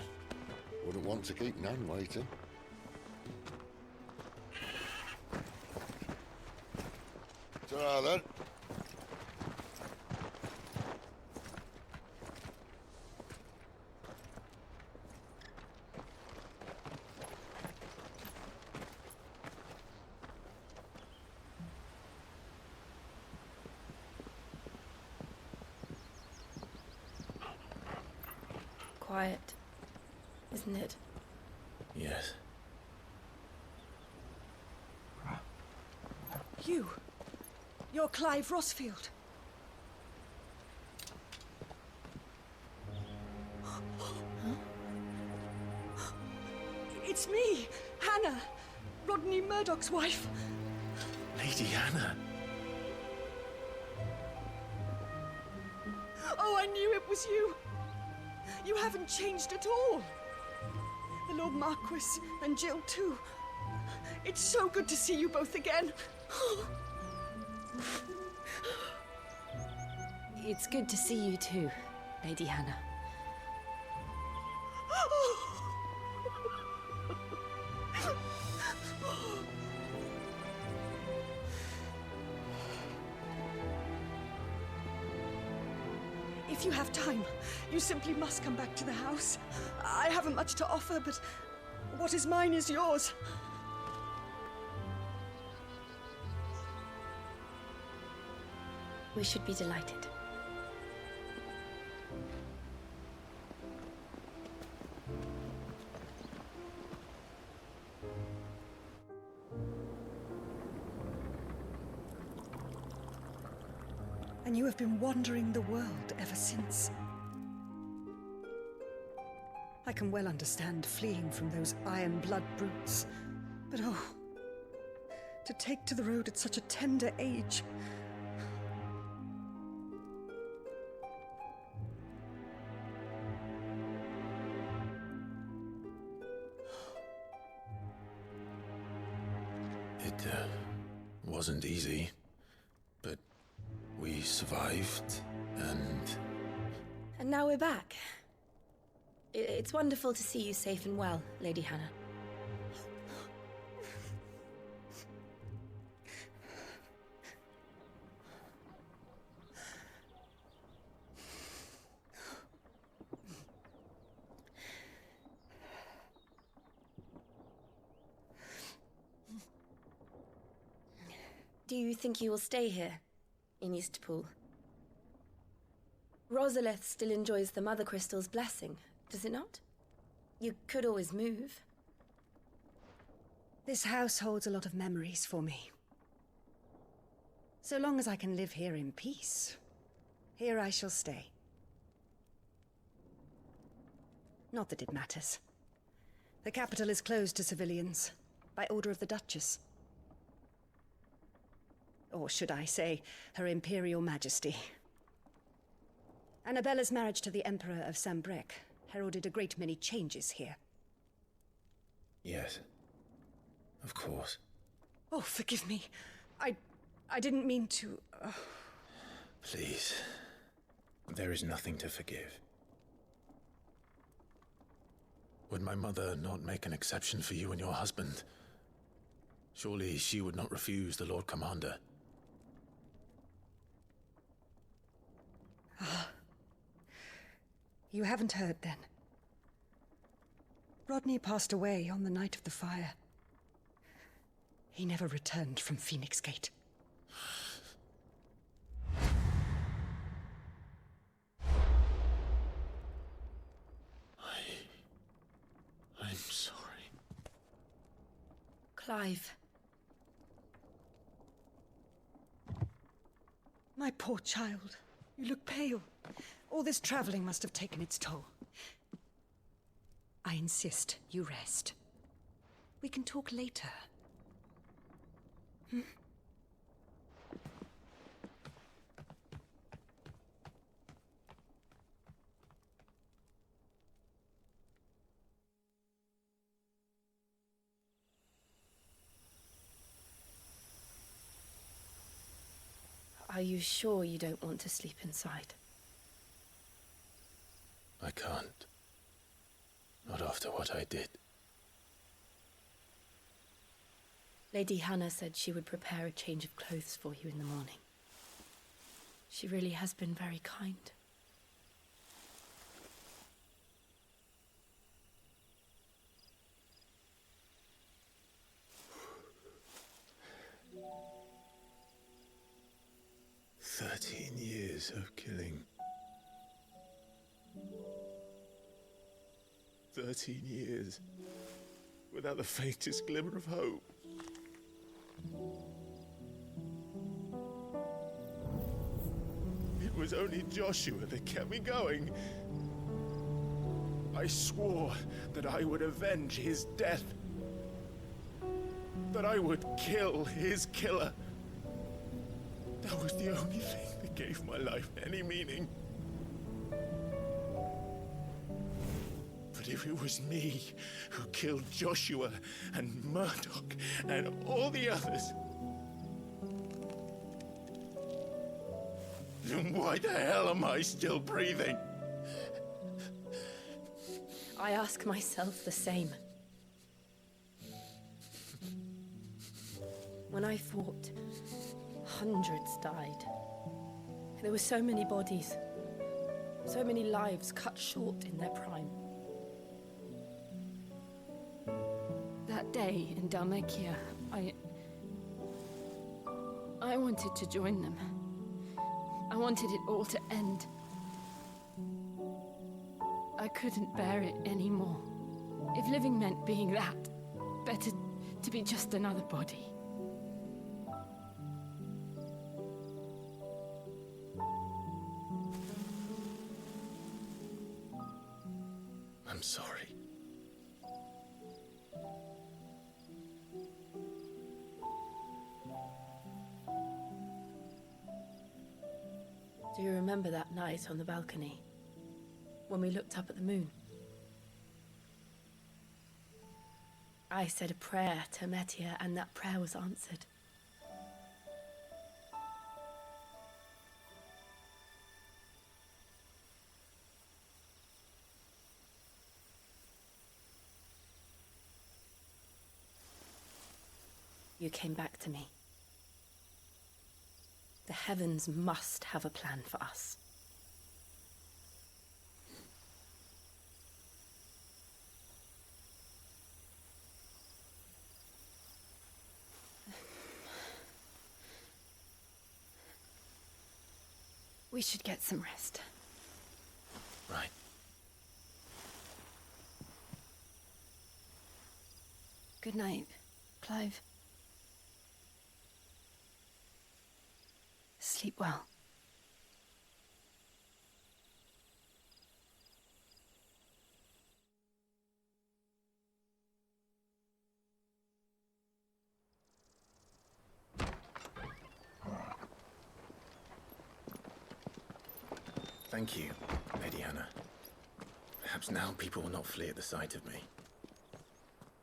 S12: Wouldn't want to keep Nan waiting. Ta-ra then.
S15: Quiet, isn't it?
S5: Yes.
S3: You're Clive Rosfild. It's me, Hannah, Rodney Murdoch's wife.
S5: Lady Hannah.
S3: Oh, I knew it was you. You haven't changed at all. The Lord Marquis and Jill too. It's so good to see you both again.
S15: It's good to see you too, Lady Hannah.
S3: If you have time, you simply must come back to the house. I haven't much to offer, but what is mine is yours.
S15: We should be delighted.
S3: And you have been wandering the world ever since. I can well understand fleeing from those iron blood brutes, but oh, to take to the road at such a tender age.
S5: It wasn't easy, but we survived, and
S15: now we're back. It's wonderful to see you safe and well, Lady Hannah. Do you think you will stay here, in Eastpool? Rosalith still enjoys the Mother Crystal's blessing, does it not? You could always move.
S3: This house holds a lot of memories for me. So long as I can live here in peace, here I shall stay. Not that it matters. The capital is closed to civilians, by order of the Duchess. Or should I say, Her Imperial Majesty. Annabella's marriage to the Emperor of Sambrec heralded a great many changes here.
S5: yes, of course.
S3: Oh, forgive me. I didn't mean to...
S5: Please, there is nothing to forgive.
S1: Would my mother not make an exception for you and your husband? Surely she would not refuse the Lord Commander.
S7: Ah. You haven't heard, then. Rodney passed away on the night of the fire. He never returned from Phoenix Gate.
S1: I'm sorry.
S10: Clive.
S7: My poor child. You look pale. All this traveling must have taken its toll. I insist you rest. We can talk later. Hmm?
S10: Are you sure you don't want to sleep inside?
S1: I can't. Not after what I did.
S10: Lady Hannah said she would prepare a change of clothes for you in the morning. She really has been very kind.
S1: Years of killing. 13 years without the faintest glimmer of hope. It was only Joshua that kept me going. I swore that I would avenge his death. That I would kill his killer. That was the only thing that gave my life any meaning. But if it was me who killed Joshua and Murdoch and all the others, then why the hell am I still breathing?
S10: I ask myself the same. When I fought, hundreds died. There were so many bodies, so many lives cut short in their prime. That day in Dalmacia, I wanted to join them. I wanted it all to end. I couldn't bear it anymore. If living meant being that, better to be just another body.
S1: I'm sorry.
S10: Do you remember that night on the balcony, when we looked up at the moon? I said a prayer to Metia, and that prayer was answered. You came back to me. The heavens must have a plan for us. We should get some rest.
S1: Right.
S10: Good night, Clive. Sleep well.
S1: Thank you, Lady Hannah. Perhaps now people will not flee at the sight of me.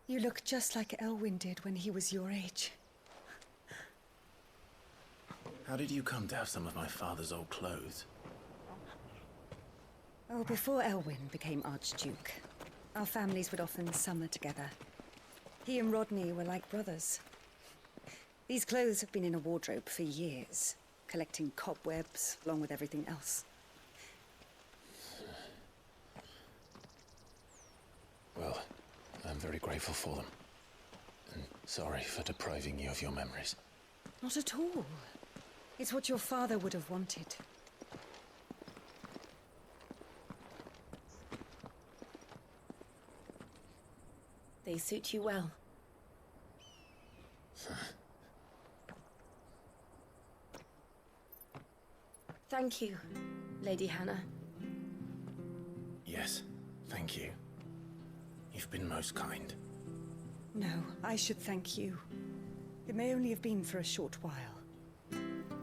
S7: You look just like Elwyn did when he was your age.
S1: How did you come to have some of my father's old clothes?
S7: Oh, before Elwyn became Archduke, Our families would often summer together. He and Rodney were like brothers. These clothes have been in a wardrobe for years, collecting cobwebs along with everything else.
S1: Well, I'm very grateful for them. And sorry for depriving you of your memories.
S7: Not at all. It's what your father would have wanted.
S15: They suit you well. Thank you, Lady Hannah.
S5: Yes, thank you. You've been most kind.
S7: No, I should thank you. It may only have been for a short while,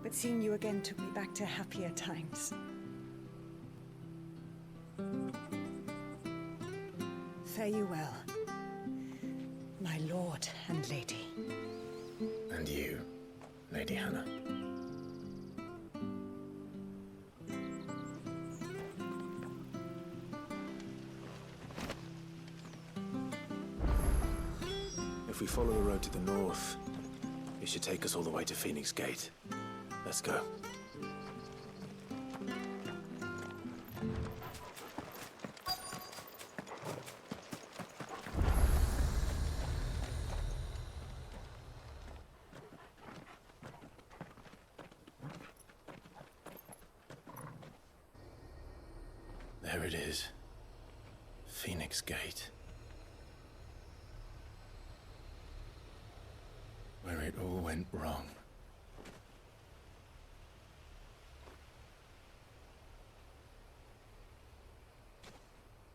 S7: but seeing you again took me back to happier times. Fare you well, my lord and lady.
S5: And you, Lady Hannah. If we follow the road to the north, it should take us all the way to Phoenix Gate. Let's go. There it is. Phoenix Gate. Where it all went wrong.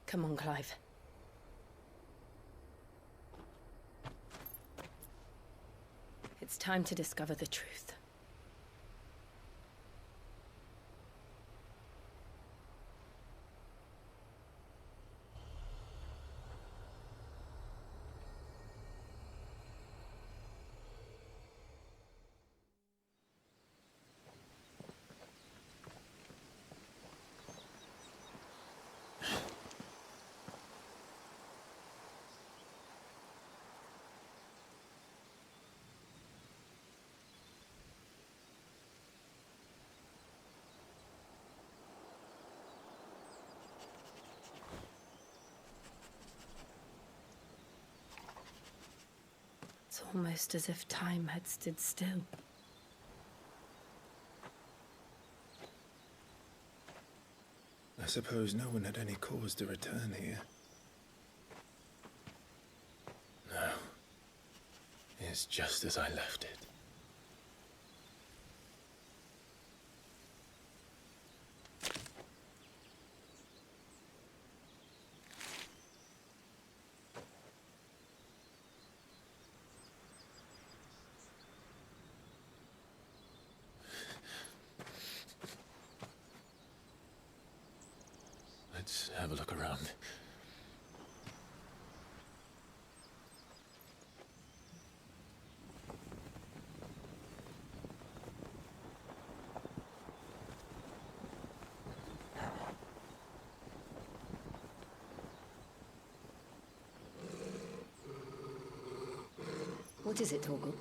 S15: Come on, Clive. It's time to discover the truth. It's almost as if time had stood still.
S5: I suppose no one had any cause to return here. No. It's just as I left it. Let's have a look around.
S7: What is it, Torgal?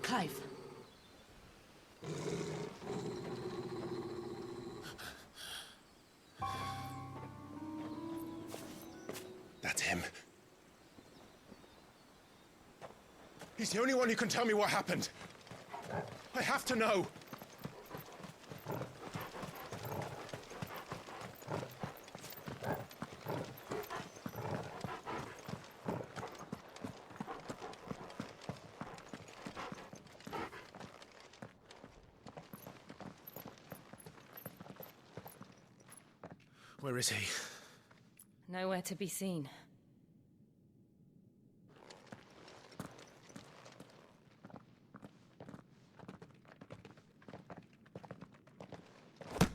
S7: Clive.
S13: That's him. He's the only one who can tell me what happened. I have to know.
S5: Where is he?
S15: Nowhere to be seen.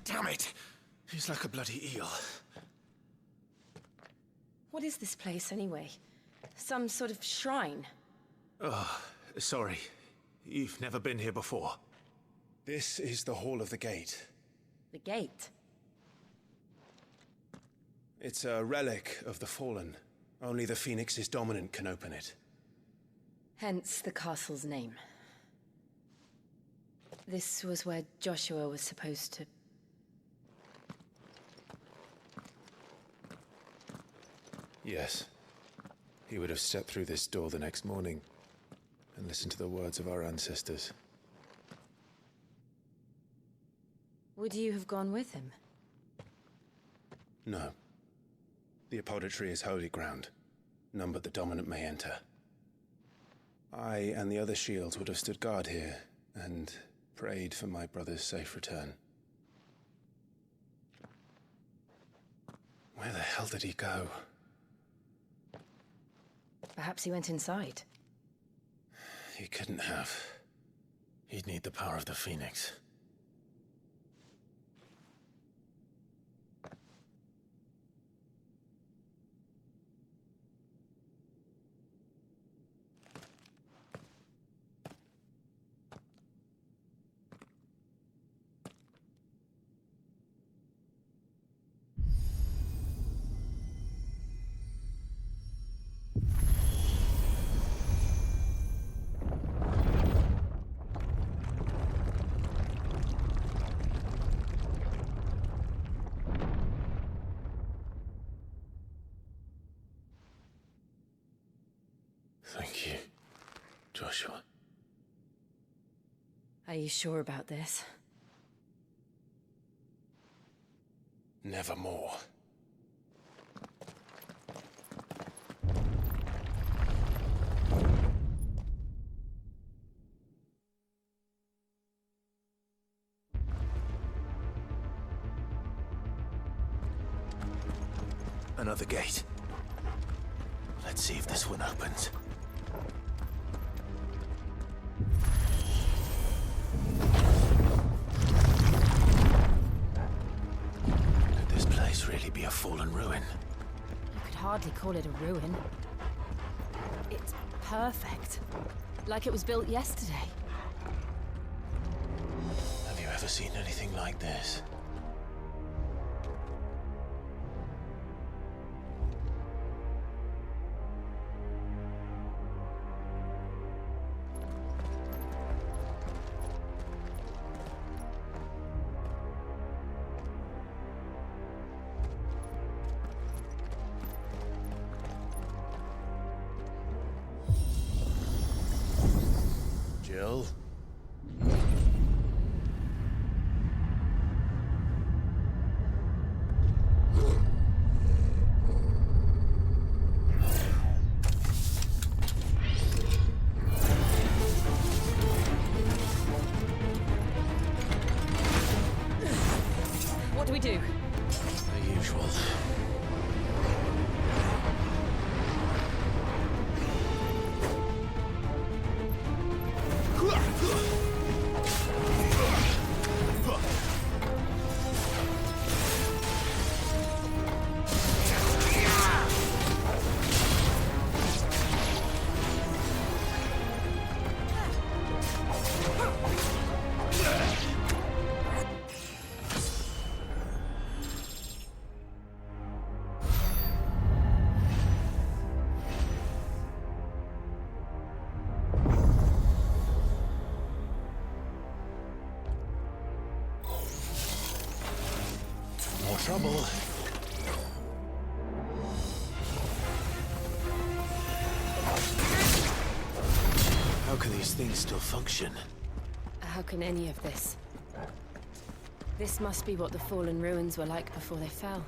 S5: Damn it! He's like a bloody eel.
S15: What is this place, anyway? Some sort of shrine?
S5: Oh, sorry. You've never been here before.
S13: This is the Hall of the Gate.
S15: The gate?
S5: It's a relic of the Fallen. Only the Phoenix's dominant can open it.
S15: Hence the castle's name. This was where Joshua was supposed to...
S5: Yes. He would have stepped through this door the next morning and listened to the words of our ancestors.
S15: Would you have gone with him?
S5: No. The apodatory is holy ground. None but the dominant may enter. I and the other shields would have stood guard here and prayed for my brother's safe return. Where the hell did he go?
S15: Perhaps he went inside.
S1: He couldn't have. He'd need the power of the Phoenix. Thank you, Joshua.
S15: Are you sure about this?
S5: Nevermore.
S1: Another gate. Let's see if this one opens. Could this place really be a fallen ruin?
S15: You could hardly call it a ruin. It's perfect. Like it was built yesterday.
S1: Have you ever seen anything like this? Jill?
S15: What do we do?
S1: The usual. More trouble. How can these things still function?
S15: How can any of this? This must be what the fallen ruins were like before they fell.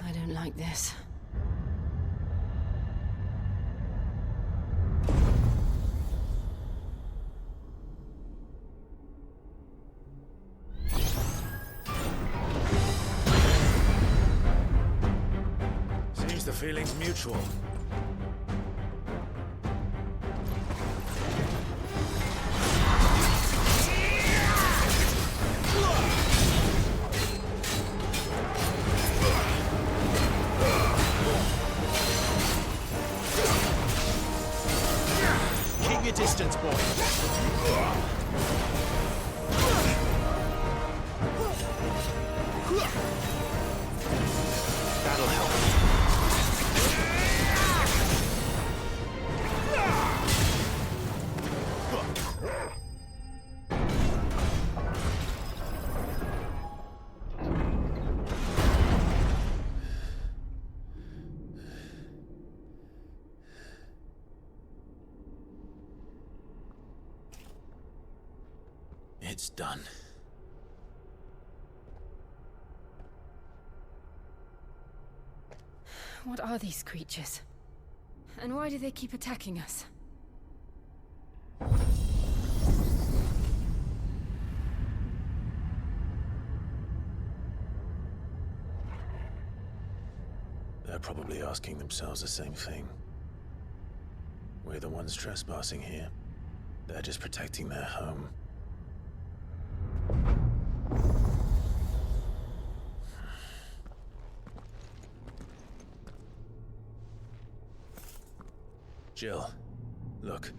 S15: I don't like this.
S1: Seems the feeling's mutual.
S4: your distance, boy. That'll help. It's done.
S15: What are these creatures? And why do they keep attacking us?
S1: They're probably asking themselves the same thing. We're the ones trespassing here. They're just protecting their home. Jill, look.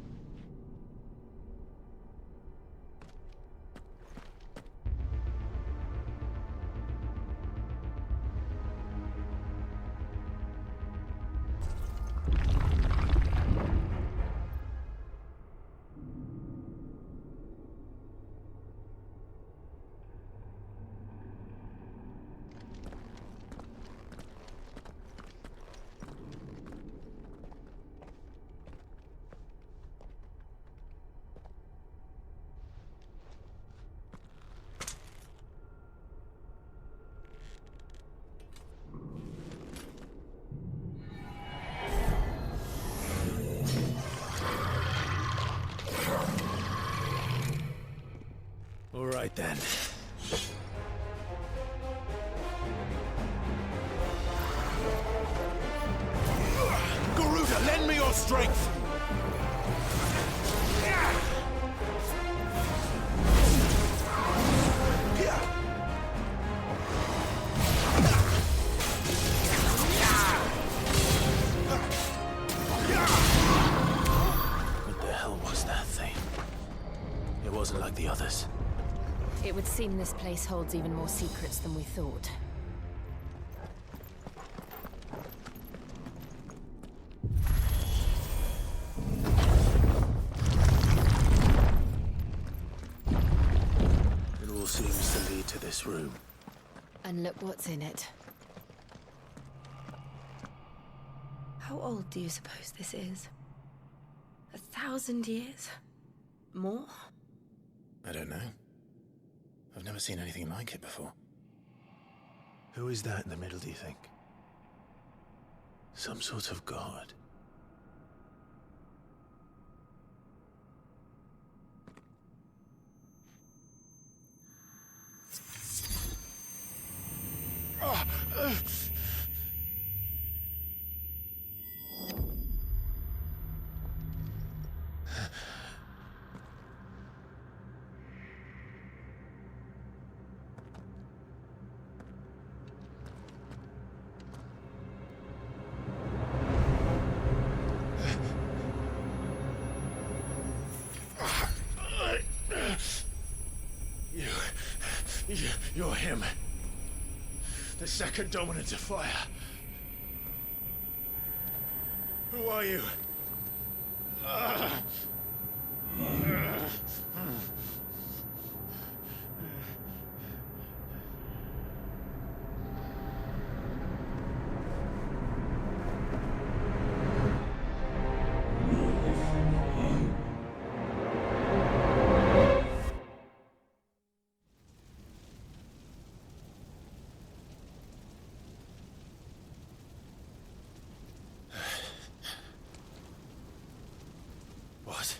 S1: All right then.
S6: Garuda, lend me your strength!
S1: What the hell was that thing? It wasn't like the others.
S15: It would seem this place holds even more secrets than we thought.
S1: It all seems to lead to this room.
S15: And look what's in it.
S10: How old do you suppose this is? 1,000 years? More?
S1: I don't know. I've never seen anything like it before. Who is that in the middle, do you think? Some sort of god?
S6: You're him. The second dominant of fire. Who are you?
S1: What?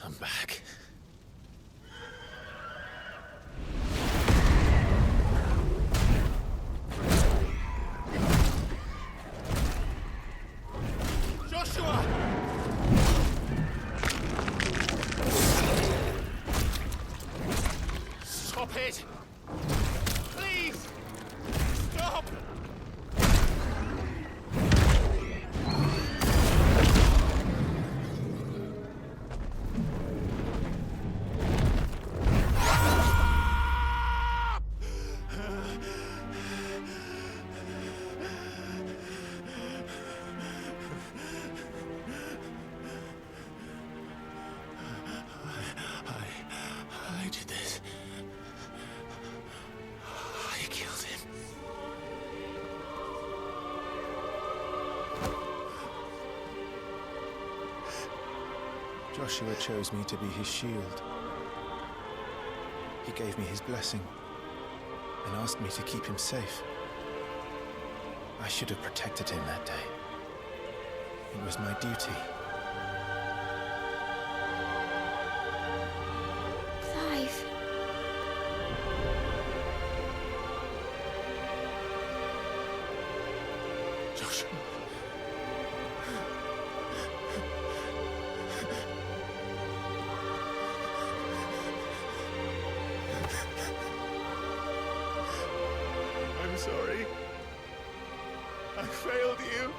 S1: I'm back.
S6: Joshua! it! Please! Stop!
S1: I did this. I killed him.
S5: Joshua chose me to be his shield. He gave me his blessing and asked me to keep him safe. I should have protected him that day. It was my duty.
S2: Clive.
S1: Joshua.
S13: I'm sorry. I failed you.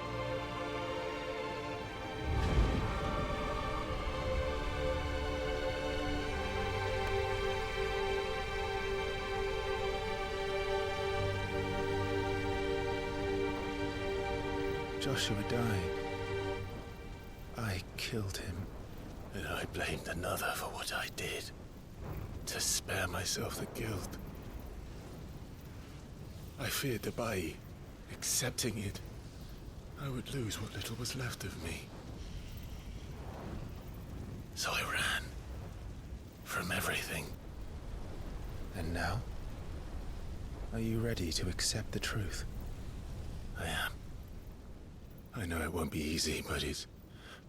S5: Joshua died. I killed him.
S1: And I blamed another for what I did, to spare myself the guilt. I feared that by accepting it, I would lose what little was left of me. So I ran from everything.
S5: And now? Are you ready to accept the truth?
S1: I am. I know it won't be easy, but it's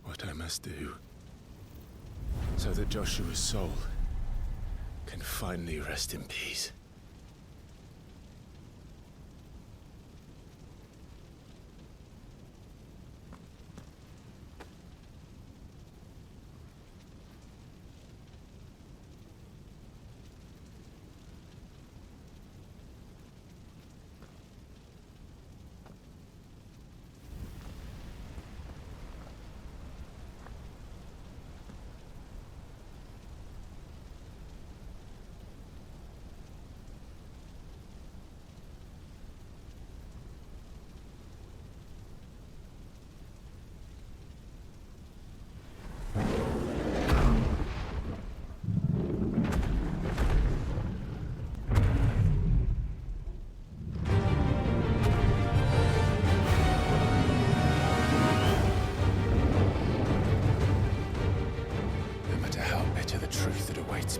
S1: what I must do. So that Joshua's soul can finally rest in peace.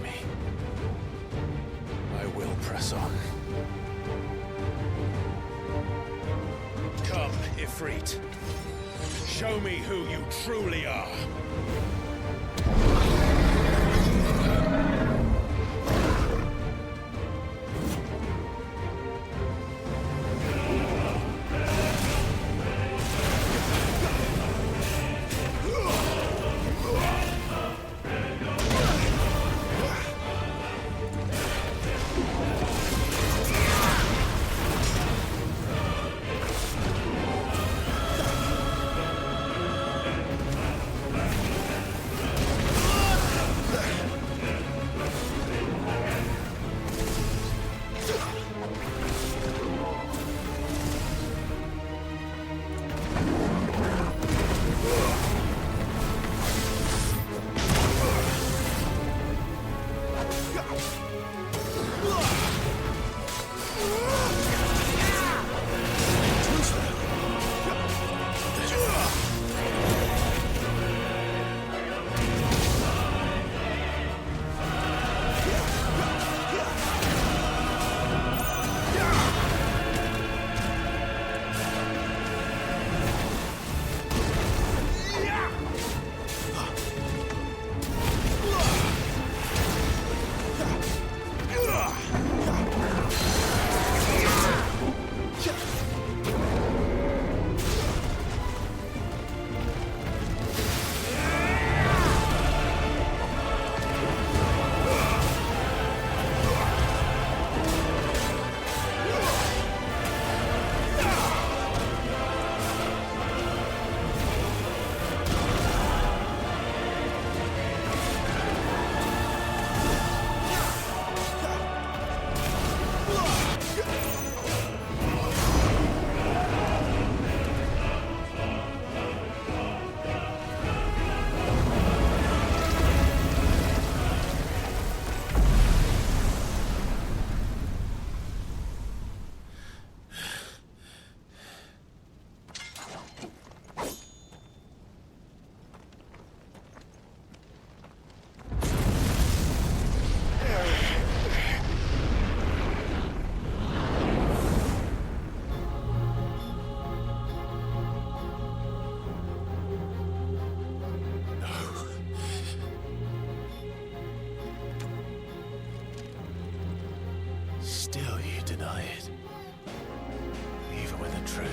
S1: Me. I will press on.
S6: Come, Ifrit. Show me who you truly are.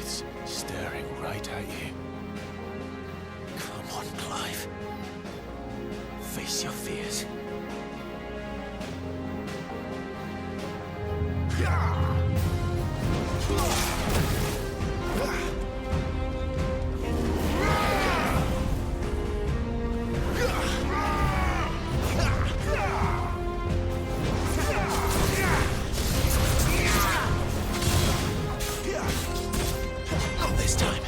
S1: truths staring right at you. Come on, Clive. Face your fears. Not this time.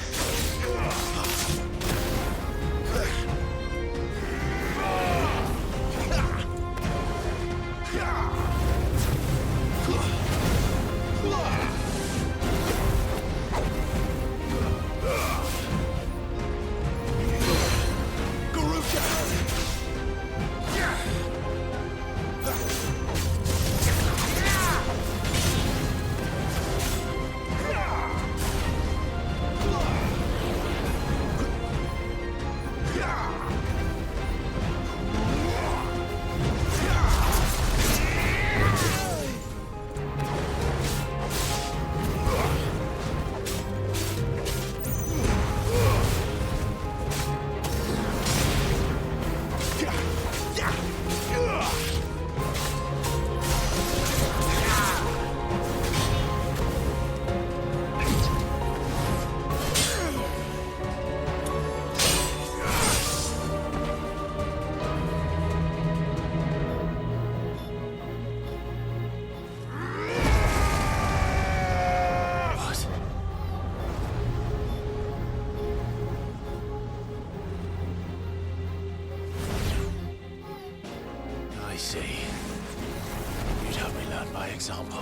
S1: Example.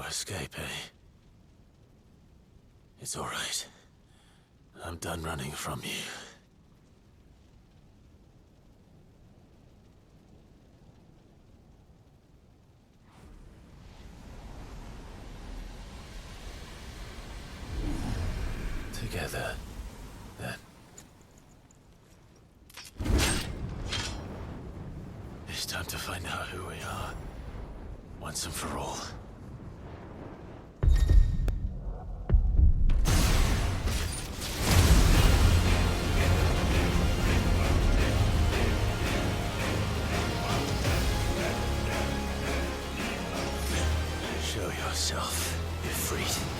S1: Escape, eh? It's all right. I'm done running from you. Together, then. It's time to find out who we are, once and for all. Yourself, Ifrit.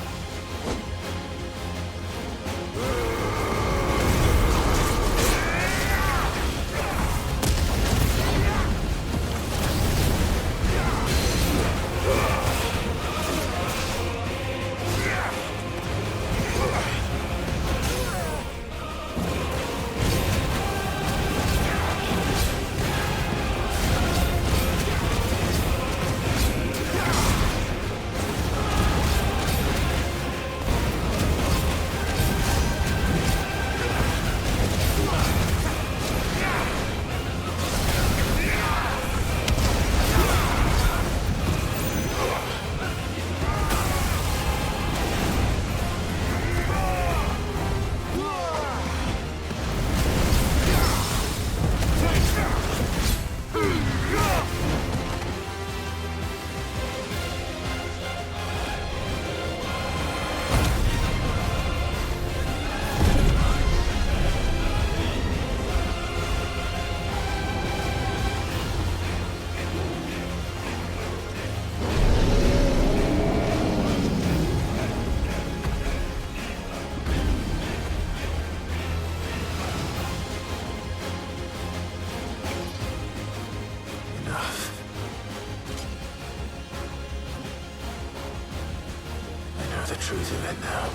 S1: truth of it now.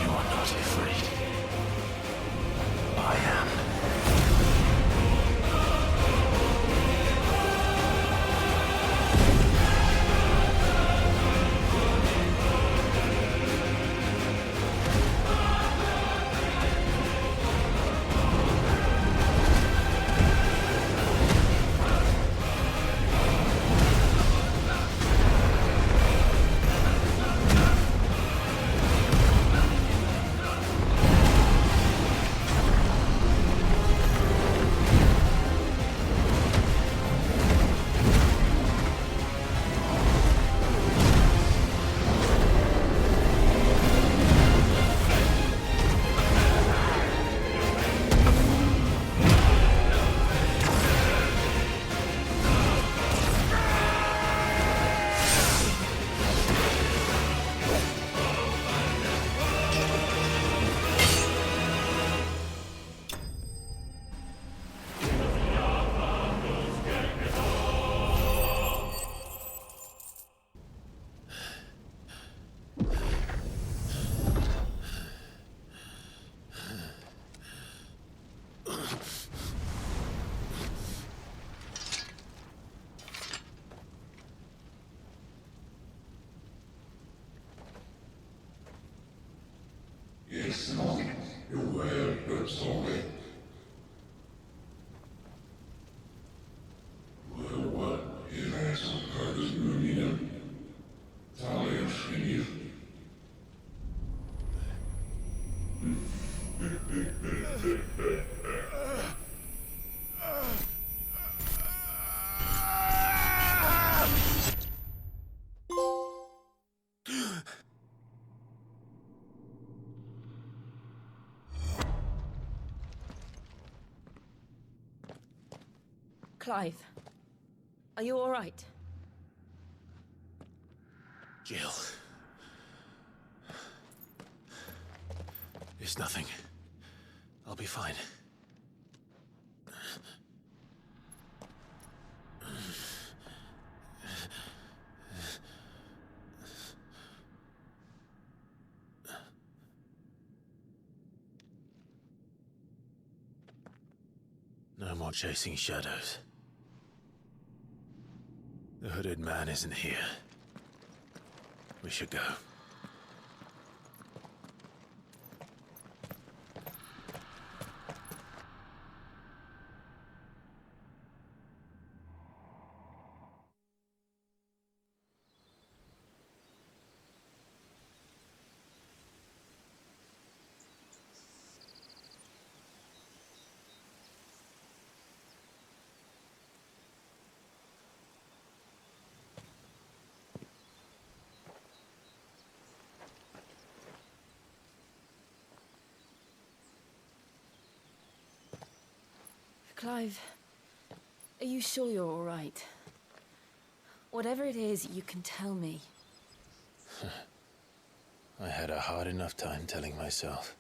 S1: You are not afraid. I am.
S15: Clive, are you all right?
S1: Jill. It's nothing. I'll be fine. No more chasing shadows. The hooded man isn't here. We should go.
S15: Clive, are you sure you're all right? Whatever it is, you can tell me.
S1: I had a hard enough time telling myself.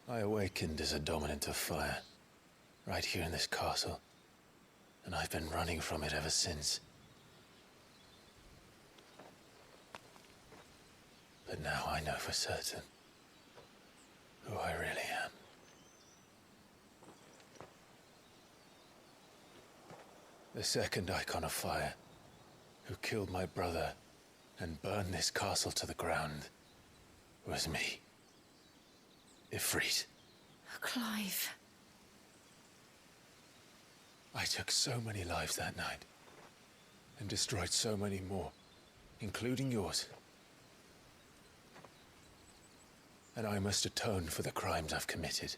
S1: I awakened as a dominant of fire, right here in this castle, and I've been running from it ever since. But now I know for certain who I really am. The second icon of fire, who killed my brother and burned this castle to the ground, was me. Ifrit.
S15: Clive.
S1: I took so many lives that night, and destroyed so many more, including yours. And I must atone for the crimes I've committed.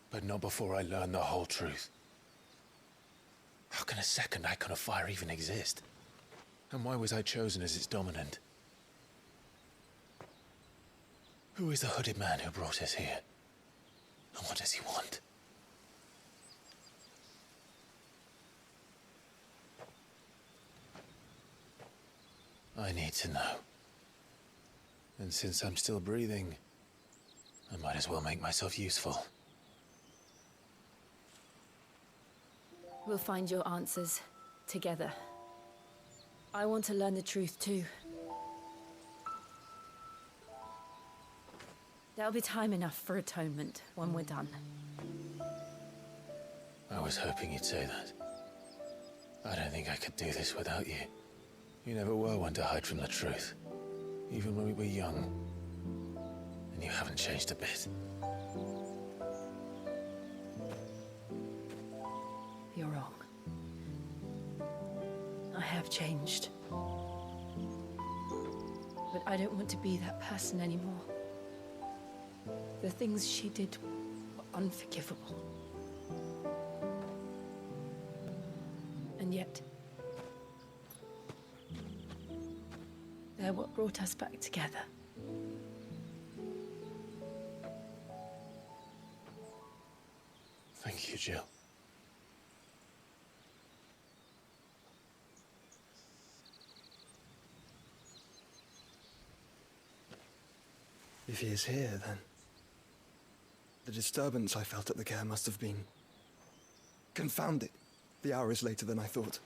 S1: But not before I learn the whole truth. How can a second icon of fire even exist? And why was I chosen as its dominant? Who is the hooded man who brought us here? And what does he want? I need to know. And since I'm still breathing, I might as well make myself useful.
S15: We'll find your answers together. I want to learn the truth too. There'll be time enough for atonement when we're done.
S1: I was hoping you'd say that. I don't think I could do this without you. You never were one to hide from the truth, even when we were young. And you haven't changed a bit.
S15: You're wrong. I have changed. But I don't want to be that person anymore. The things she did were unforgivable. And yet, they're what brought us back together.
S1: Thank you, Jill.
S20: If he is here, then the disturbance I felt at the care must have been confounded. The hour is later than I thought.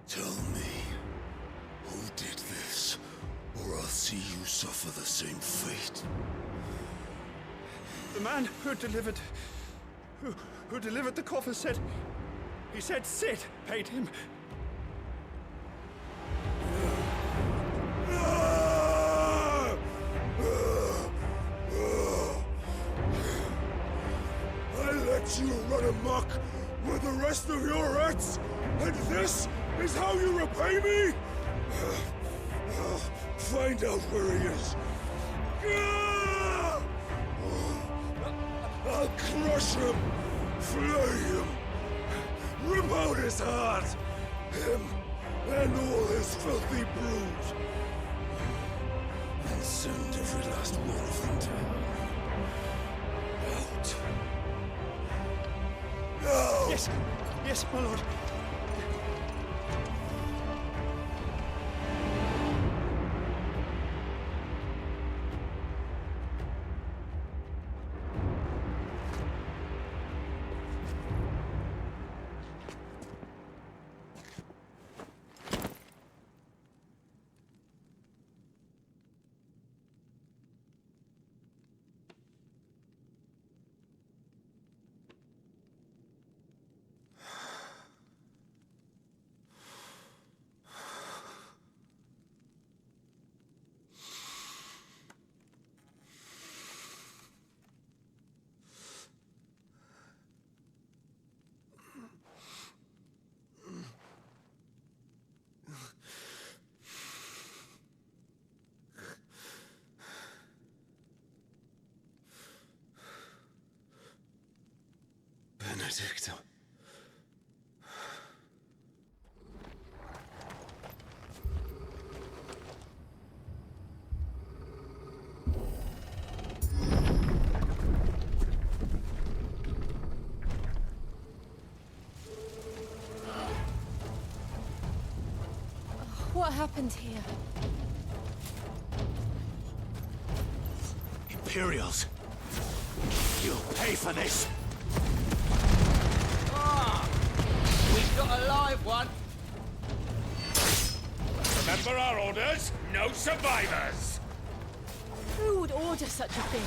S12: Tell me, who did this, or I'll see you suffer the same fate.
S13: The man who delivered the coffer said, he said Sid paid him.
S12: I let you run amok with the rest of your rats, and this is how you repay me? Find out where he is. I'll crush him, flay him, rip out his heart, him and all his filthy brood, and send every last one of them to hell. Out. Now!
S13: Yes, yes, my lord.
S20: Benedicta.
S15: What happened here?
S1: Imperials. You'll pay for this.
S9: We've got a live one.
S6: Remember our orders? No survivors!
S15: Who would order such a thing?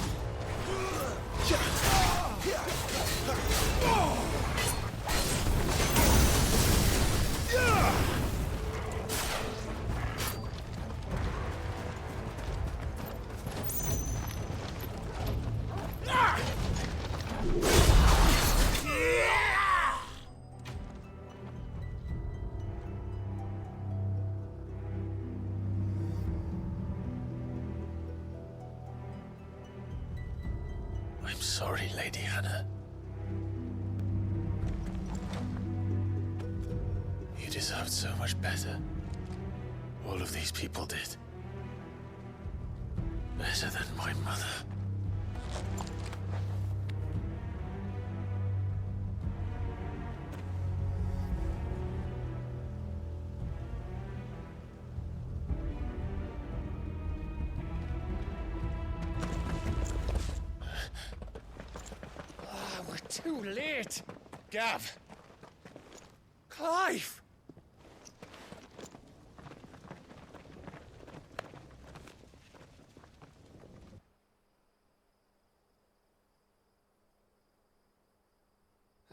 S1: I'm sorry, Lady Hannah. You deserved so much better. All of these people did. Better than my mother.
S8: We're too late. Gav. Clive.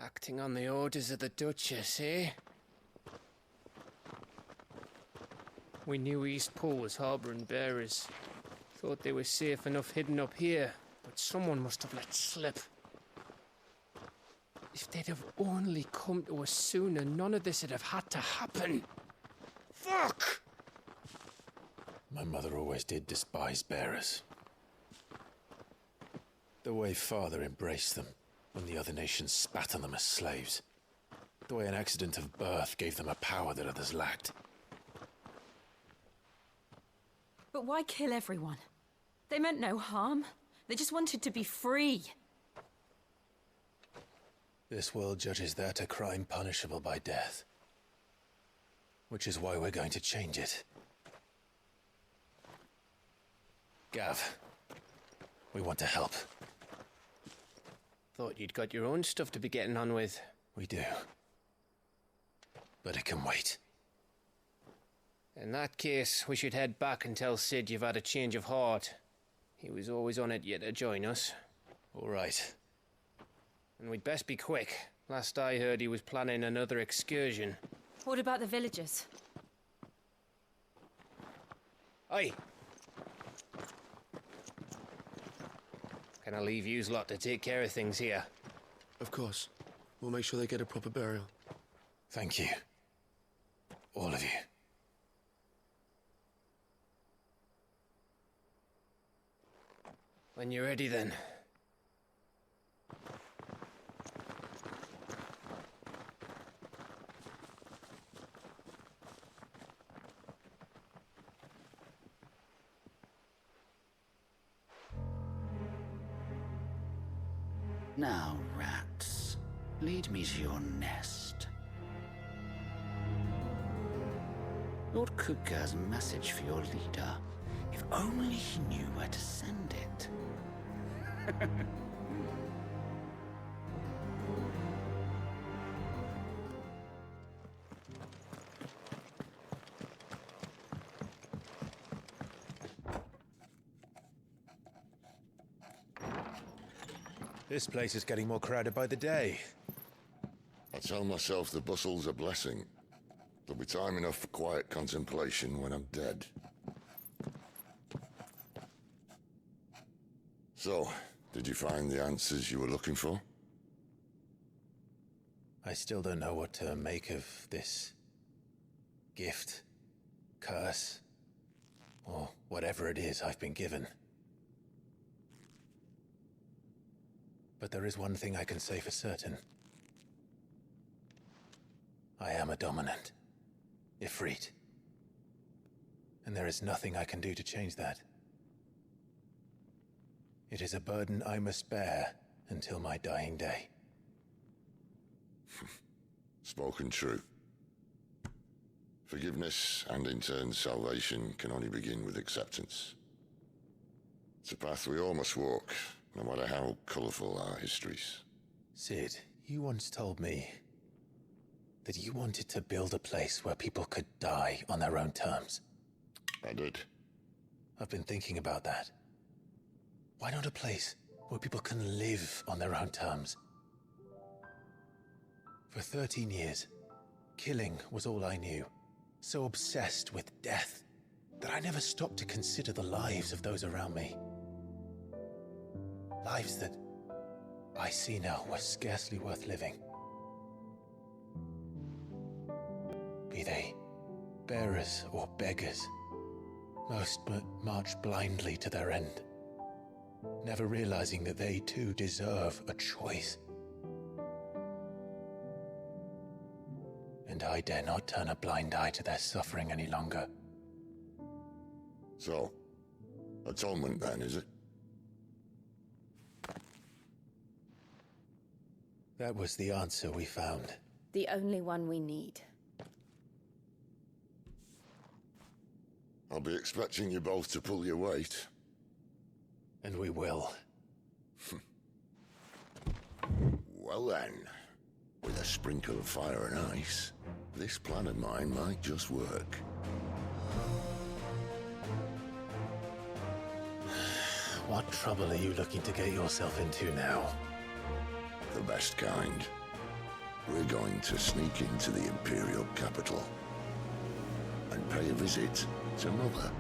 S8: Acting on the orders of the Duchess, eh? We knew Eastpool was harbouring bearers. Thought they were safe enough hidden up here, but someone must have let slip. If they'd have only come to us sooner, none of this would have had to happen. Fuck!
S1: My mother always did despise bearers. The way Father embraced them when the other nations spat on them as slaves. The way an accident of birth gave them a power that others lacked.
S18: But why kill everyone? They meant no harm. They just wanted to be free.
S1: This world judges that a crime punishable by death. Which is why we're going to change it. Gav, we want to help.
S8: Thought you'd got your own stuff to be getting on with.
S1: We do. But it can wait.
S8: In that case, we should head back and tell Sid you've had a change of heart. He was always on it yet to join us.
S1: All right.
S8: And we'd best be quick. Last I heard, he was planning another excursion.
S18: What about the villagers?
S8: Aye. Can I leave yous lot to take care of things here?
S21: Of course. We'll make sure they get a proper burial.
S1: Thank you. All of you.
S8: When you're ready, then.
S11: Now, rats, lead me to your nest. Lord Kupka's message for your leader. If only he knew where to send it.
S1: This place is getting more crowded by the day.
S12: I tell myself the bustle's a blessing. There'll be time enough for quiet contemplation when I'm dead. So, did you find the answers you were looking for?
S1: I still don't know what to make of this gift, curse, or whatever it is I've been given. But there is one thing I can say for certain. I am a dominant, Ifrit. And there is nothing I can do to change that. It is a burden I must bear until my dying day.
S12: Spoken true. Forgiveness and in turn salvation can only begin with acceptance. It's a path we all must walk, no matter how colourful our histories.
S1: Sid, you once told me that you wanted to build a place where people could die on their own terms.
S12: I did.
S1: I've been thinking about that. Why not a place where people can live on their own terms? For 13 years, killing was all I knew. So obsessed with death that I never stopped to consider the lives of those around me. Lives that I see now were scarcely worth living. Be they bearers or beggars, most march blindly to their end, never realizing that they too deserve a choice. And I dare not turn a blind eye to their suffering any longer.
S12: So, Atonement, then, is it?
S1: That was the answer we found.
S15: The only one we need.
S12: I'll be expecting you both to pull your weight.
S1: And we will.
S12: Well then, with a sprinkle of fire and ice, this plan of mine might just work.
S1: What trouble are you looking to get yourself into now?
S12: The best kind. We're going to sneak into the Imperial capital and pay a visit to Mother.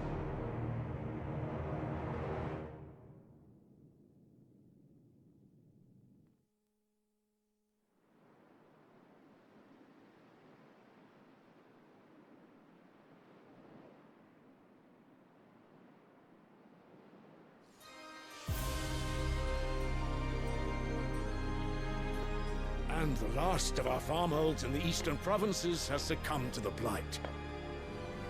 S6: And the last of our farmholds in the eastern provinces has succumbed to the blight.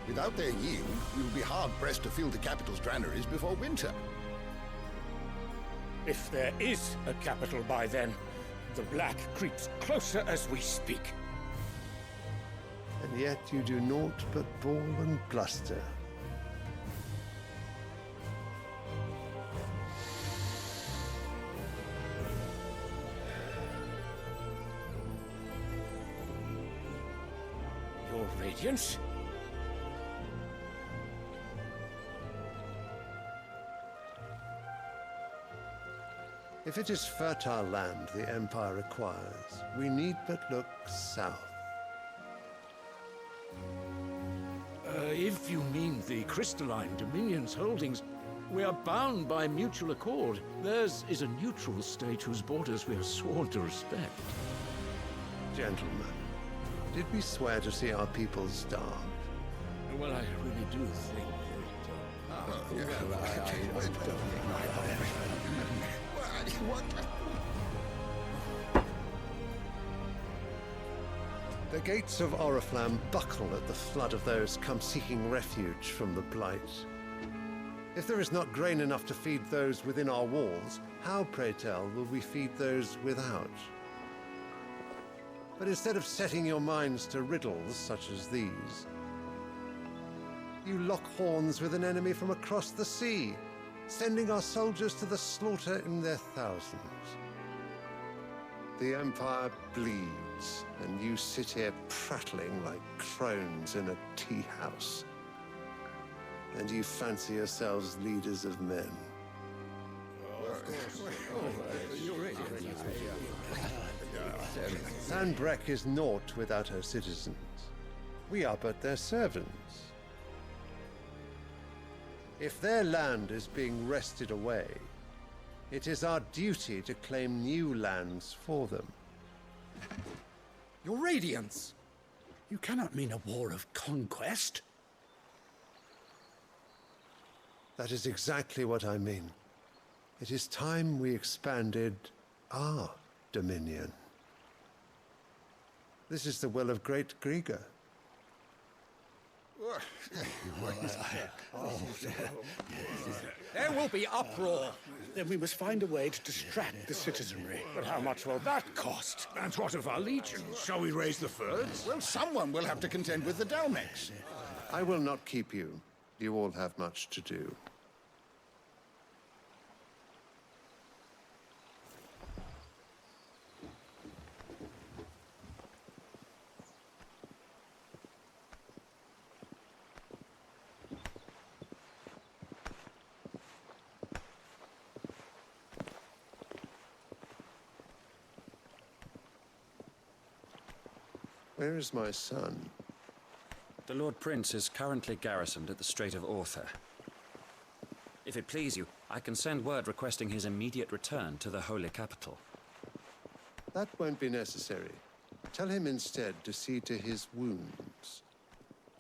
S16: Without their yield, we will be hard-pressed to fill the capital's granaries before winter.
S6: If there is a capital by then, the black creeps closer as we speak.
S19: And yet you do naught but bawl and bluster.
S6: Your Radiance?
S19: If it is fertile land the Empire requires, we need but look south.
S6: If you mean the crystalline Dominion's holdings, we are bound by mutual accord. Theirs is a neutral state whose borders we are sworn to respect.
S19: Gentlemen, did we swear to see our people starve?
S6: Well, I really do think
S19: The gates of Oriflamme buckle at the flood of those come seeking refuge from the blight. If there is not grain enough to feed those within our walls, how, pray tell, will we feed those without? But instead of setting your minds to riddles such as these, you lock horns with an enemy from across the sea, sending our soldiers to the slaughter in their thousands. The Empire bleeds, and you sit here prattling like crones in a tea house. And you fancy yourselves leaders of men. Sanbreque is naught without her citizens. We are but their servants. If their land is being wrested away, it is our duty to claim new lands for them.
S14: Your Radiance! You cannot mean a war of conquest.
S19: That is exactly what I mean. It is time we expanded our dominion. This is the will of great Grieger.
S6: There will be uproar. Then we must find a way to distract the citizenry. But how much will that cost? And what of our legions? Shall we raise the furs?
S16: Well, someone will have to contend with the Dalmex.
S19: I will not keep you. You all have much to do. Where is my son?
S17: The Lord Prince is currently garrisoned at the Strait of Author. If it please you, I can send word requesting his immediate return to the Holy Capital.
S19: That won't be necessary. Tell him instead to see to his wounds.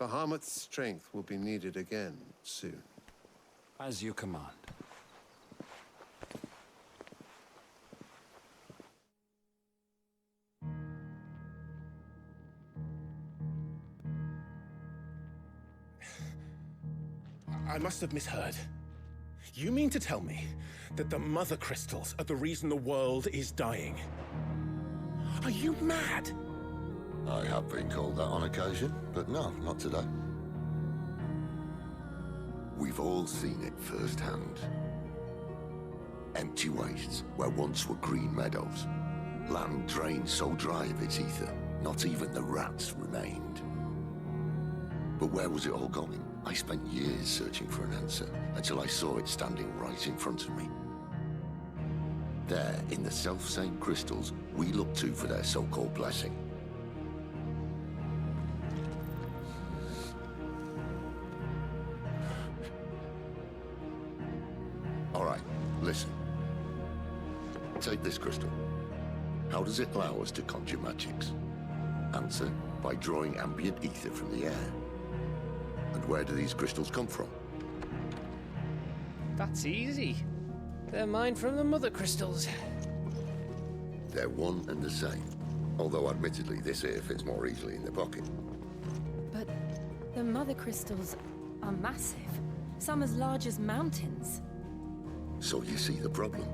S19: Bahamut's strength will be needed again soon.
S17: As you command.
S1: I must have misheard. You mean to tell me that the mother crystals are the reason the world is dying? Are you mad?
S12: I have been called that on occasion, but no, not today. We've all seen it firsthand. Empty wastes where once were green meadows. Land drained so dry of its ether, not even the rats remained. But where was it all going? I spent years searching for an answer, until I saw it standing right in front of me. There, in the self-same crystals we look to for their so-called blessing. All right, listen. Take this crystal. How does it allow us to conjure magics? Answer, by drawing ambient ether from the air. And where do these crystals come from?
S8: That's easy. They're mined from the mother crystals.
S12: They're one and the same. Although admittedly this here fits more easily in the pocket.
S15: But the mother crystals are massive. Some as large as mountains.
S12: So you see the problem.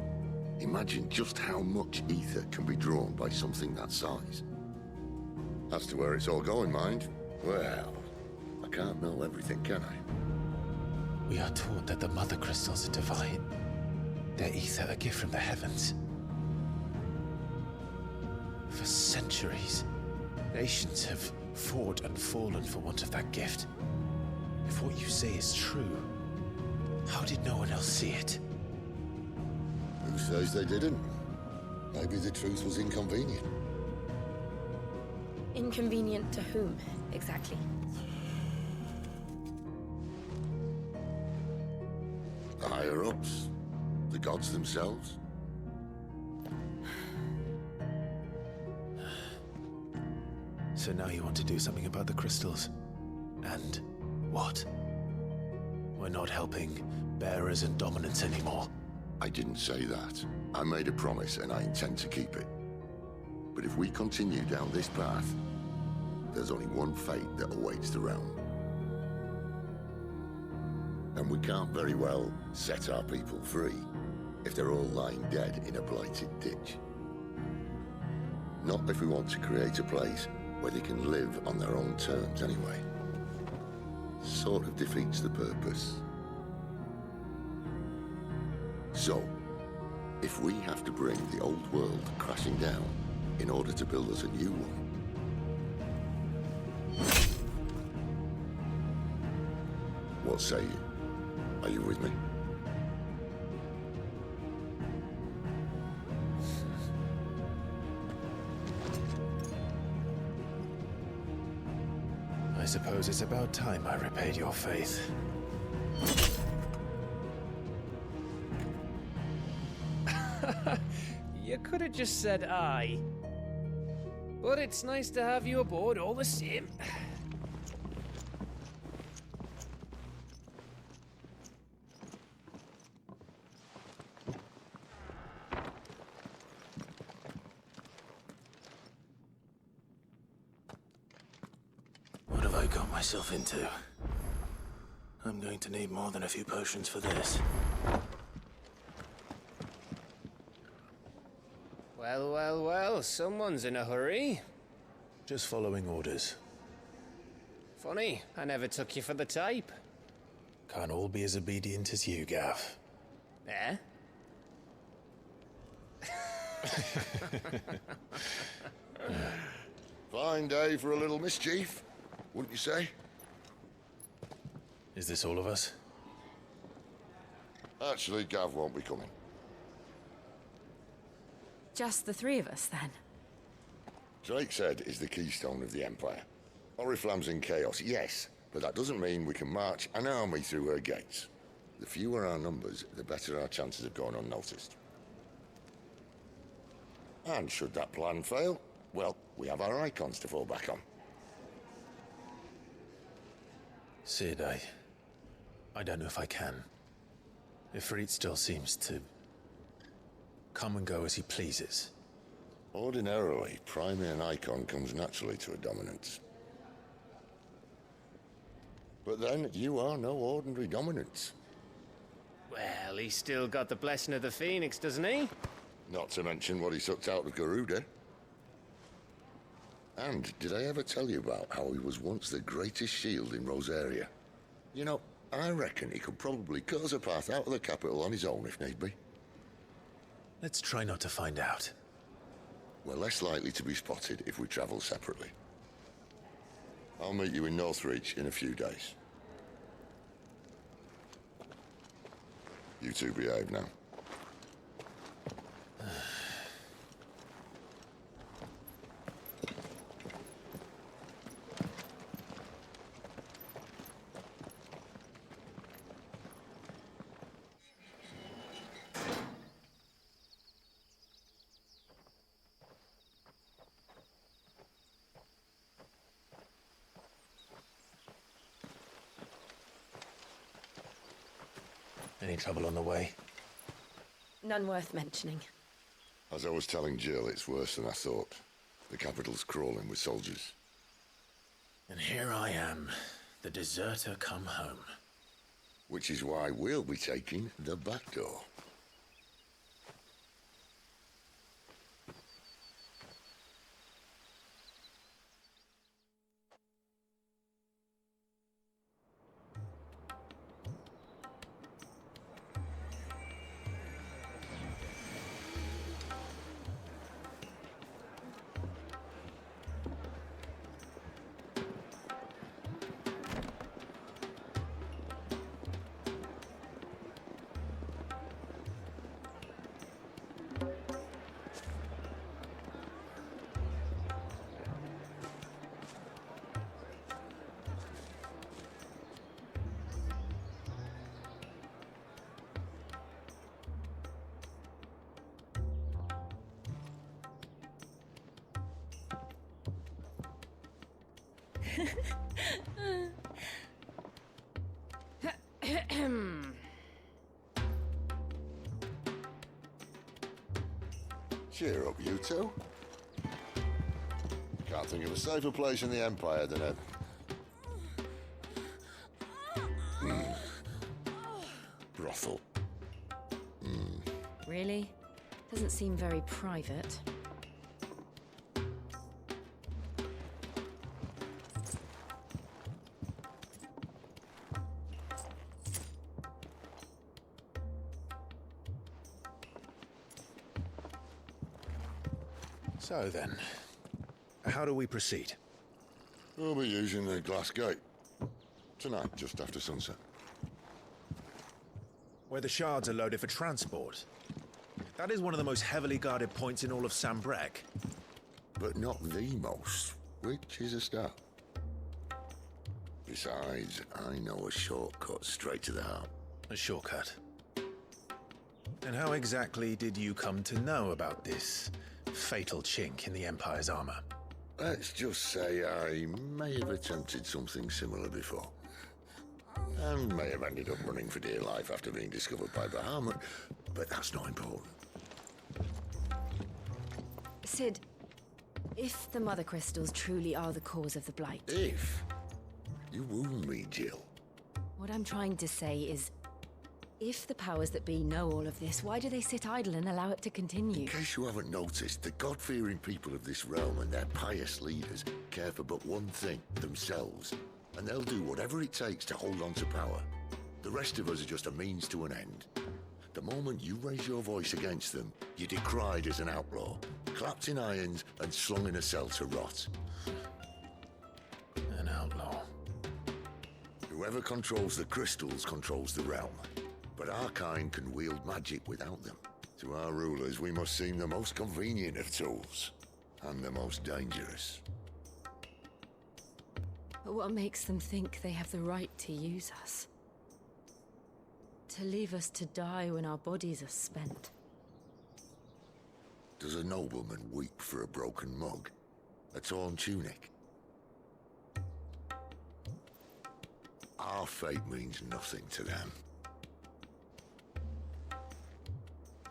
S12: Imagine just how much ether can be drawn by something that size. As to where it's all going, mind, well, I can't know everything, can I?
S1: We are taught that the mother crystals are divine. Their ether a gift from the heavens. For centuries, nations have fought and fallen for want of that gift. If what you say is true, how did no one else see it?
S12: Who says they didn't? Maybe the truth was inconvenient.
S15: Inconvenient to whom, exactly?
S12: The higher-ups? The gods themselves?
S1: So now you want to do something about the crystals? And what? We're not helping bearers and dominants anymore.
S12: I didn't say that. I made a promise and I intend to keep it. But if we continue down this path, there's only one fate that awaits the realm. And we can't very well set our people free if they're all lying dead in a blighted ditch. Not if we want to create a place where they can live on their own terms anyway. Sort of defeats the purpose. So, if we have to bring the old world crashing down in order to build us a new one, what say you? Are you with me?
S1: I suppose it's about time I repaid your faith.
S8: You could have just said aye. But it's nice to have you aboard all the same.
S1: What have I got myself into? I'm going to need more than a few potions for this.
S8: Well, well, well, someone's in a hurry.
S1: Just following orders.
S8: Funny, I never took you for the type.
S1: Can't all be as obedient as you, Gav.
S8: Eh?
S12: Fine day for a little mischief, wouldn't you say?
S1: Is this all of us?
S12: Actually, Gav won't be coming.
S15: Just the three of us, then?
S12: Drake's Head is the keystone of the Empire. Oriflamme's in chaos, yes, but that doesn't mean we can march an army through her gates. The fewer our numbers, the better our chances of going unnoticed. And should that plan fail, well, we have our icons to fall back on.
S1: Sid, I don't know if I can. Ifrit still seems to come and go as he pleases.
S12: Ordinarily, priming an icon comes naturally to a dominance. But then, you are no ordinary dominance.
S8: Well, he's still got the blessing of the Phoenix, doesn't he?
S12: Not to mention what he sucked out of Garuda. And did I ever tell you about how he was once the greatest shield in Rosaria? You know, I reckon he could probably cut us a path out of the capital on his own if need be.
S1: Let's try not to find out.
S12: We're less likely to be spotted if we travel separately. I'll meet you in Northreach in a few days. You two behave now.
S1: Any trouble on the way?
S10: None worth mentioning.
S12: As I was telling Jill, it's worse than I thought. The capital's crawling with soldiers.
S1: And here I am, the deserter come home.
S12: Which is why we'll be taking the back door. Cheer up, you two. Can't think of a safer place in the Empire than a... brothel.
S15: Really? Doesn't seem very private.
S1: So then, how do we proceed?
S12: We'll be using the glass gate. Tonight, just after sunset.
S1: Where the shards are loaded for transport. That is one of the most heavily guarded points in all of Sambrek.
S12: But not the most, which is a start. Besides, I know a shortcut straight to the heart.
S1: A shortcut? And how exactly did you come to know about this fatal chink in the Empire's armor?
S12: Let's just say I may have attempted something similar before. And may have ended up running for dear life after being discovered by Bahamut, but that's not important.
S15: Sid, if the Mother Crystals truly are the cause of the Blight...
S12: If? You wound me, Jill.
S15: What I'm trying to say is, if the powers that be know all of this, why do they sit idle and allow it to continue?
S12: In case you haven't noticed, the God-fearing people of this realm and their pious leaders care for but one thing, themselves. And they'll do whatever it takes to hold on to power. The rest of us are just a means to an end. The moment you raise your voice against them, you're decried as an outlaw, clapped in irons and slung in a cell to rot.
S1: An outlaw.
S12: Whoever controls the crystals controls the realm. But our kind can wield magic without them. To our rulers, we must seem the most convenient of tools, and the most dangerous.
S15: But what makes them think they have the right to use us? To leave us to die when our bodies are spent?
S12: Does a nobleman weep for a broken mug? A torn tunic? Our fate means nothing to them.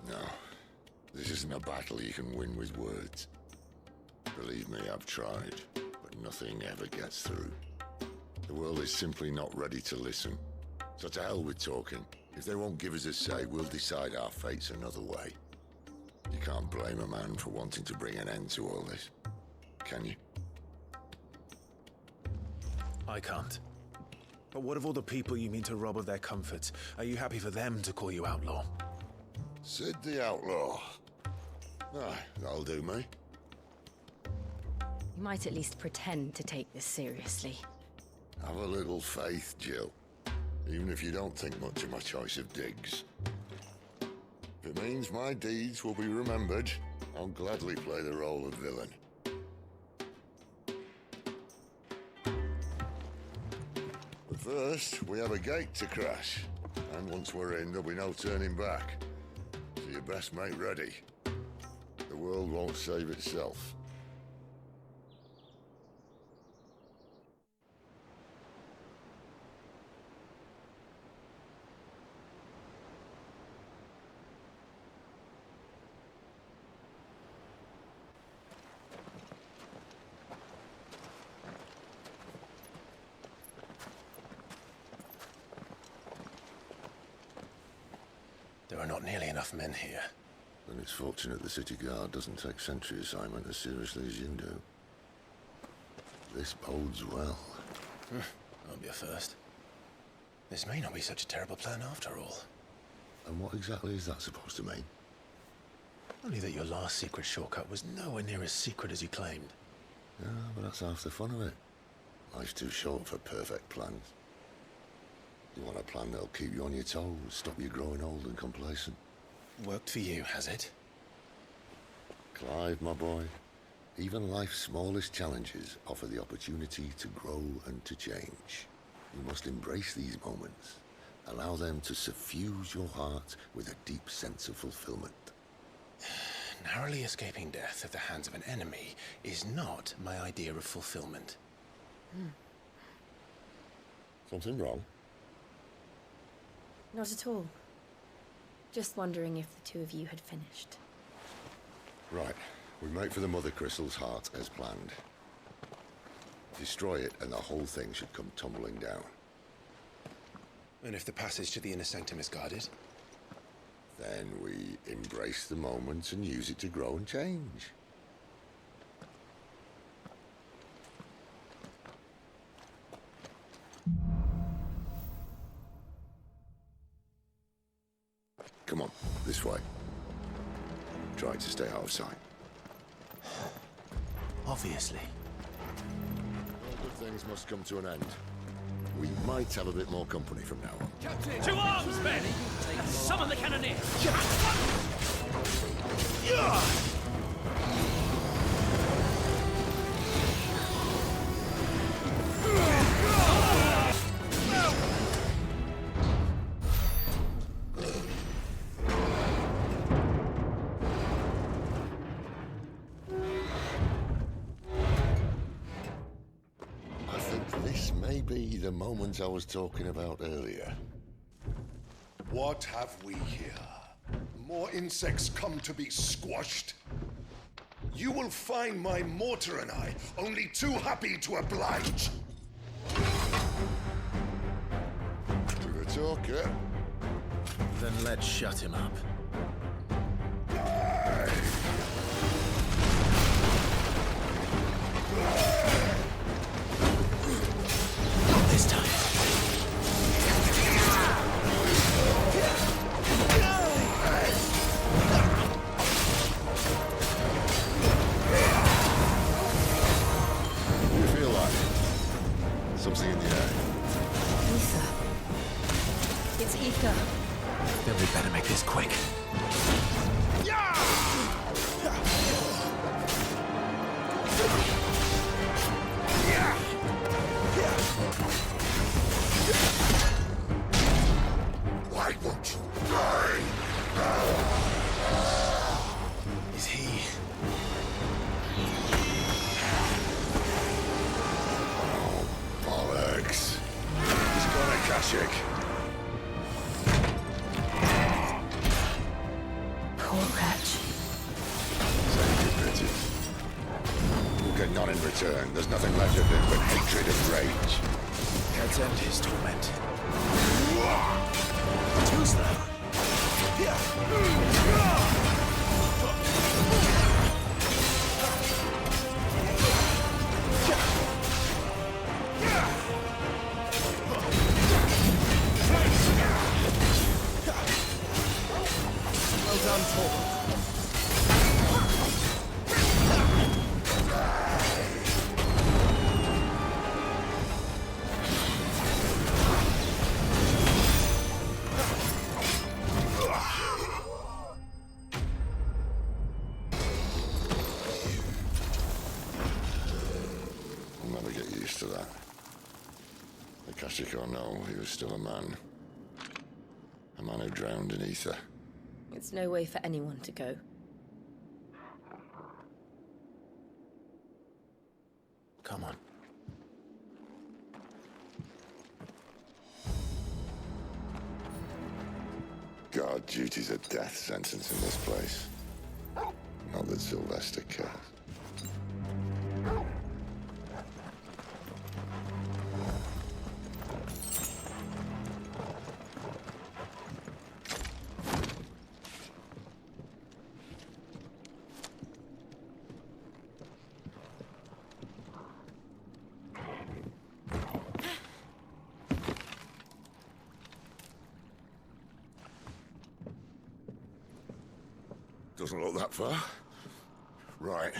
S12: No, this isn't a battle you can win with words. Believe me, I've tried, but nothing ever gets through. The world is simply not ready to listen. So to hell with talking. If they won't give us a say, we'll decide our fates another way. You can't blame a man for wanting to bring an end to all this, can you?
S5: I can't. But what of all the people you mean to rob of their comforts? Are you happy for them to call you outlaw?
S12: Sid the Outlaw. Ah, that'll do me.
S15: You might at least pretend to take this seriously.
S12: Have a little faith, Jill. Even if you don't think much of my choice of digs. If it means my deeds will be remembered, I'll gladly play the role of villain. But first, we have a gate to crash. And once we're in, there'll be no turning back. So you best make ready. The world won't save itself.
S1: There are not nearly enough men here.
S12: Then it's fortunate the city guard doesn't take sentry assignment as seriously as you do. This bodes well.
S1: Won't be a first. This may not be such a terrible plan after all.
S12: And what exactly is that supposed to mean?
S1: Only that your last secret shortcut was nowhere near as secret as you claimed.
S12: Yeah, but that's half the fun of it. Life's too short for perfect plans. You want a plan that'll keep you on your toes, stop you growing old and complacent.
S1: Worked for you, has it?
S12: Clive, my boy, even life's smallest challenges offer the opportunity to grow and to change. You must embrace these moments. Allow them to suffuse your heart with a deep sense of fulfillment.
S1: Narrowly escaping death at the hands of an enemy is not my idea of fulfillment.
S12: Something wrong?
S15: Not at all. Just wondering if the two of you had finished.
S12: Right. We make for the Mother Crystal's heart as planned. Destroy it and the whole thing should come tumbling down.
S1: And if the passage to the inner sanctum is guarded?
S12: Then we embrace the moment and use it to grow and change. Come on, this way. Try to stay out of sight.
S1: Obviously.
S12: All good things must come to an end. We might have a bit more company from now on.
S4: Captain! To arms, men! Summon the cannoneer!
S12: The moment I was talking about earlier.
S16: What have we here? More insects come to be squashed? You will find my mortar and I only too happy to oblige.
S12: To the talker.
S1: Then let's shut him up. This time.
S12: You feel like something in the air.
S15: Ether. It's ether.
S1: Then we better make this quick.
S12: Why won't you die?
S1: Is he?
S12: Oh, bollocks. He's got a Kashik.
S15: Poor wretch.
S12: Save your pity. We'll get none in return. There's nothing left of him but hatred and rage.
S1: Let's end his torment. Too slow. Yeah. Well done, Torvald.
S12: I'll never get used to that. Akashic or no, he was still a man. A man who drowned in ether.
S10: It's no way for anyone to go.
S1: Come on.
S12: God, duty's a death sentence in this place. Not that Sylvester cares. Doesn't look that far. Right.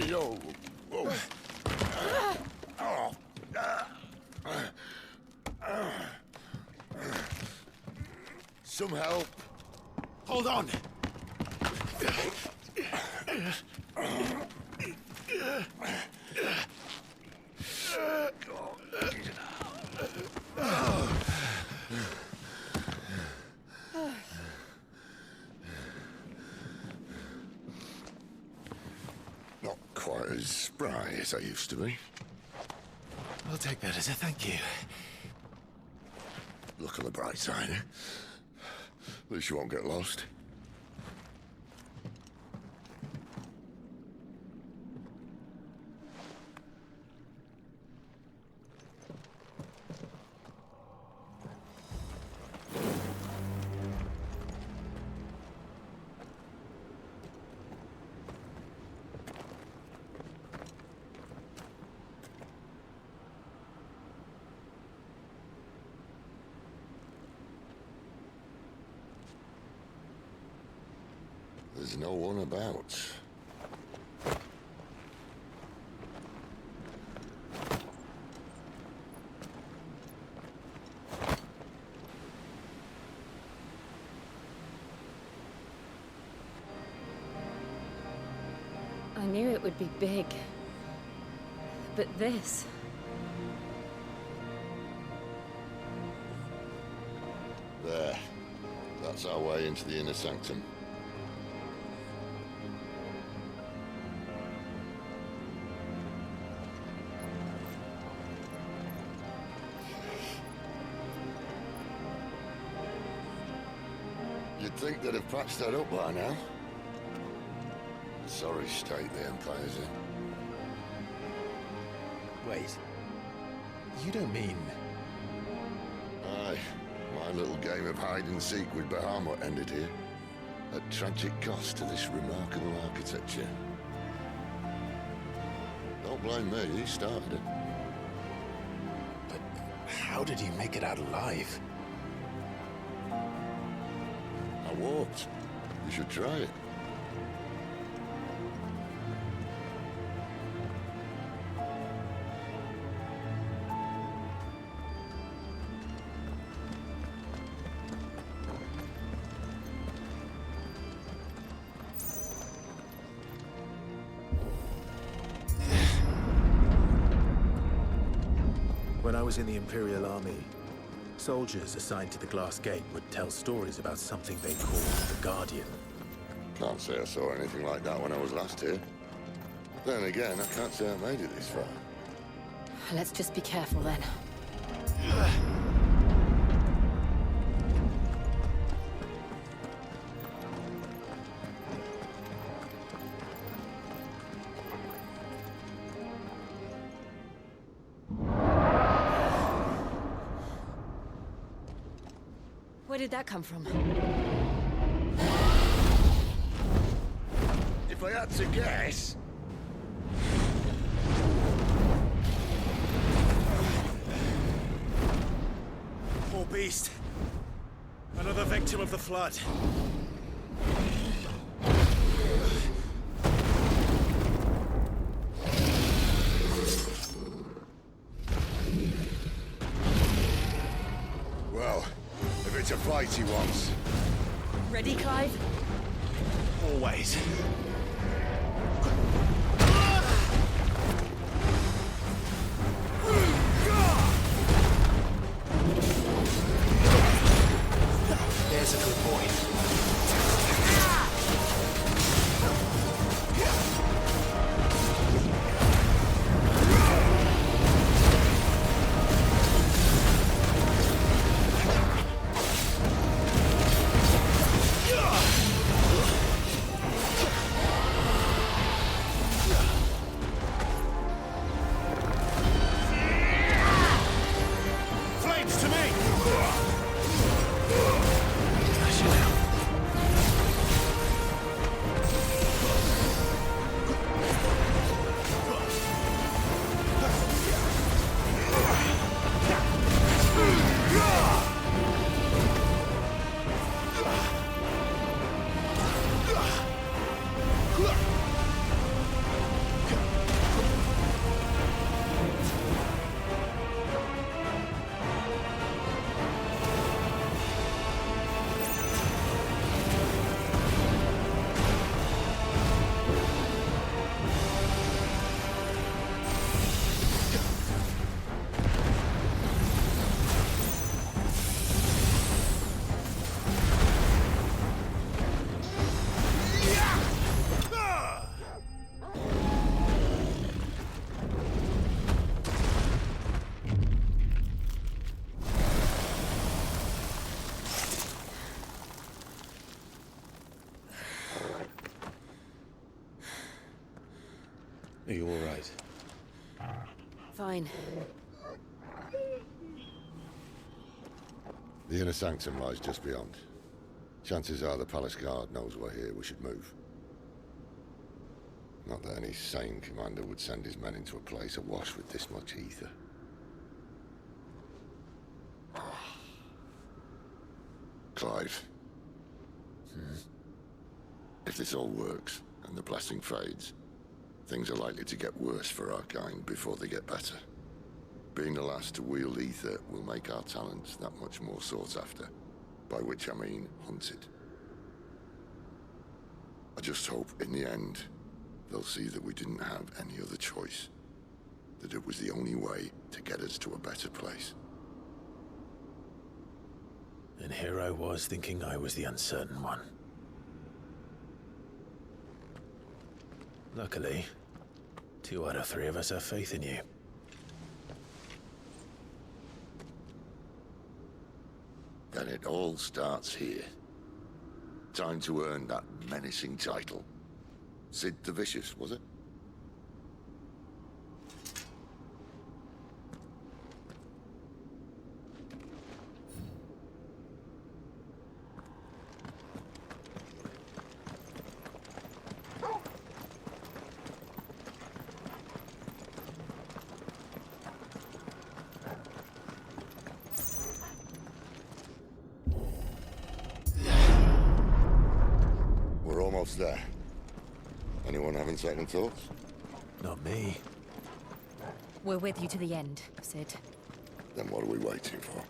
S12: Yo. Whoa. Some help.
S1: Hold on.
S12: Not quite as spry as I used to be.
S1: I'll take that as a thank you.
S12: Look on the bright side, eh? At least you won't get lost. There's no one about.
S15: I knew it would be big. But this...
S12: There. That's our way into the inner sanctum. You'd think they'd have patched that up by now. Sorry state the Empire's in.
S1: Wait. You don't mean...
S12: Aye. My little game of hide-and-seek with Bahamut ended here. At tragic cost to this remarkable architecture. Don't blame me, he started it.
S1: But how did he make it out alive?
S12: I walked. You should try it.
S1: When I was in the Imperial Army, soldiers assigned to the Glass Gate would tell stories about something they called the Guardian.
S12: Can't say I saw anything like that when I was last here. Then again, I can't say I made it this far.
S15: Let's just be careful then.
S18: Where did that come from?
S12: If I had to guess...
S6: Poor beast. Another victim of the flood.
S12: Well, if it's a fight he wants...
S18: Ready, Clive?
S6: Always.
S1: There's a good boy.
S6: Flames to me! Are you all right?
S18: Fine.
S12: The inner sanctum lies just beyond. Chances are the palace guard knows we're here. We should move. Not that any sane commander would send his men into a place awash with this much ether. Clive. If this all works, and the blessing fades, things are likely to get worse for our kind before they get better. Being the last to wield ether will make our talents that much more sought after, by which I mean hunted. I just hope, in the end, they'll see that we didn't have any other choice. That it was the only way to get us to a better place.
S1: And here I was thinking I was the uncertain one. Luckily, 2 out of 3 of us have faith in you.
S12: Then it all starts here. Time to earn that menacing title. Sid the Vicious, was it? There. Anyone having second thoughts?
S1: Not me.
S18: We're with you to the end, Sid.
S12: Then what are we waiting for?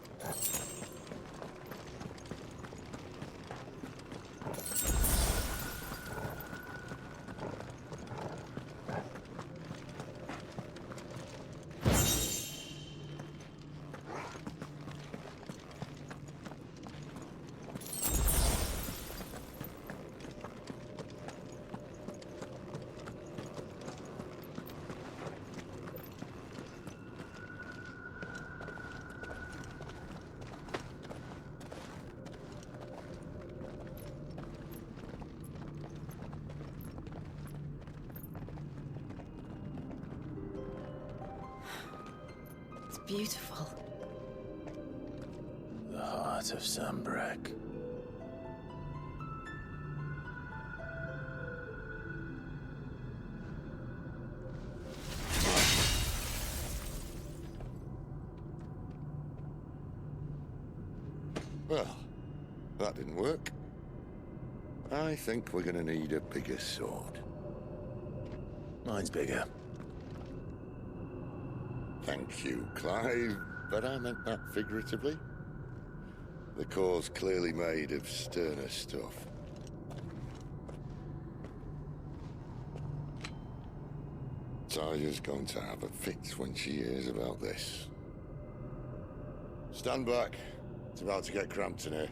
S18: Beautiful.
S1: The heart heart of Sambrek.
S12: Well, that didn't work. I think we're gonna need a bigger sword.
S1: Mine's bigger.
S12: Thank you, Clive, but I meant that figuratively. The core's clearly made of sterner stuff. Taya's going to have a fit when she hears about this. Stand back. It's about to get cramped in here.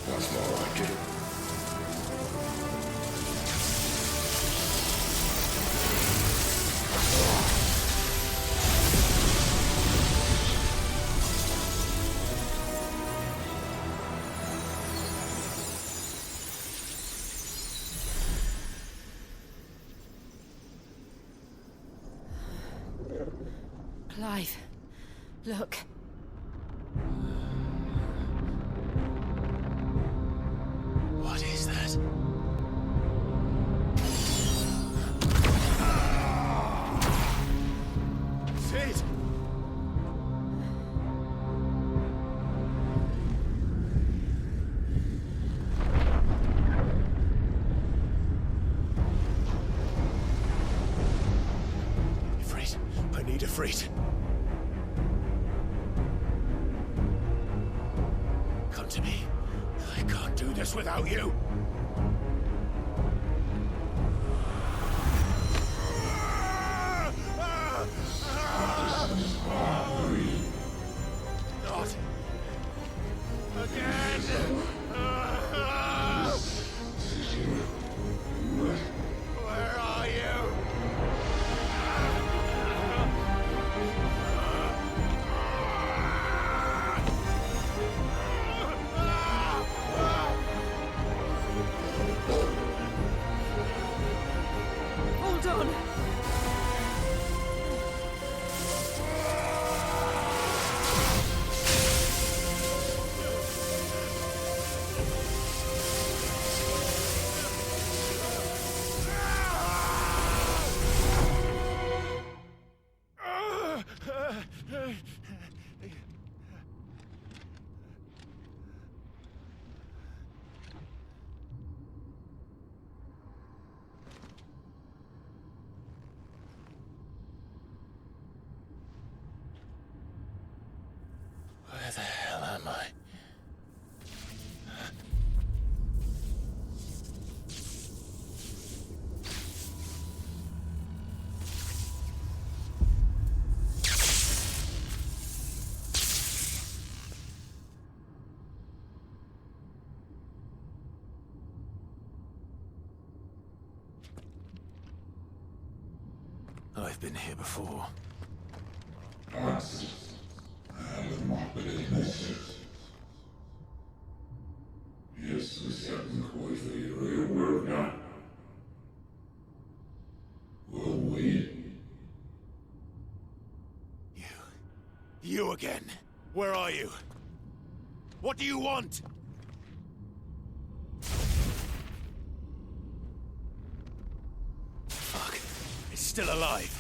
S12: That's more like it.
S18: Clive, look.
S1: What is that?
S13: Sid!
S1: Ifrit, I need Ifrit. Come to me. I can't do this without you. Not again. Where are you?
S18: Hold on.
S1: Where the hell am I? I've been here before. You again. Where are you? What do you want? Fuck. It's still alive.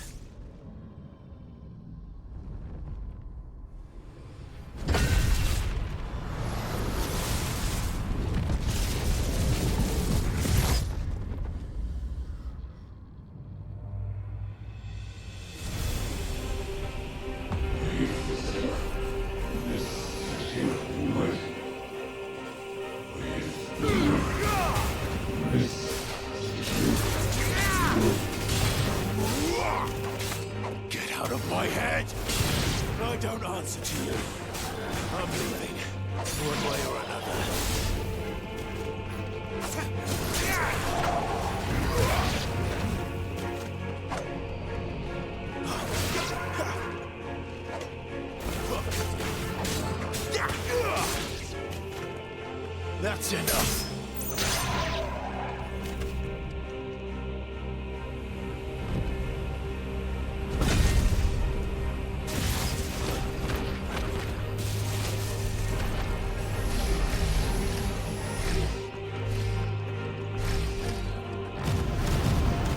S1: Whoa! don't answer to you, I'm leaving, one way or another. That's enough.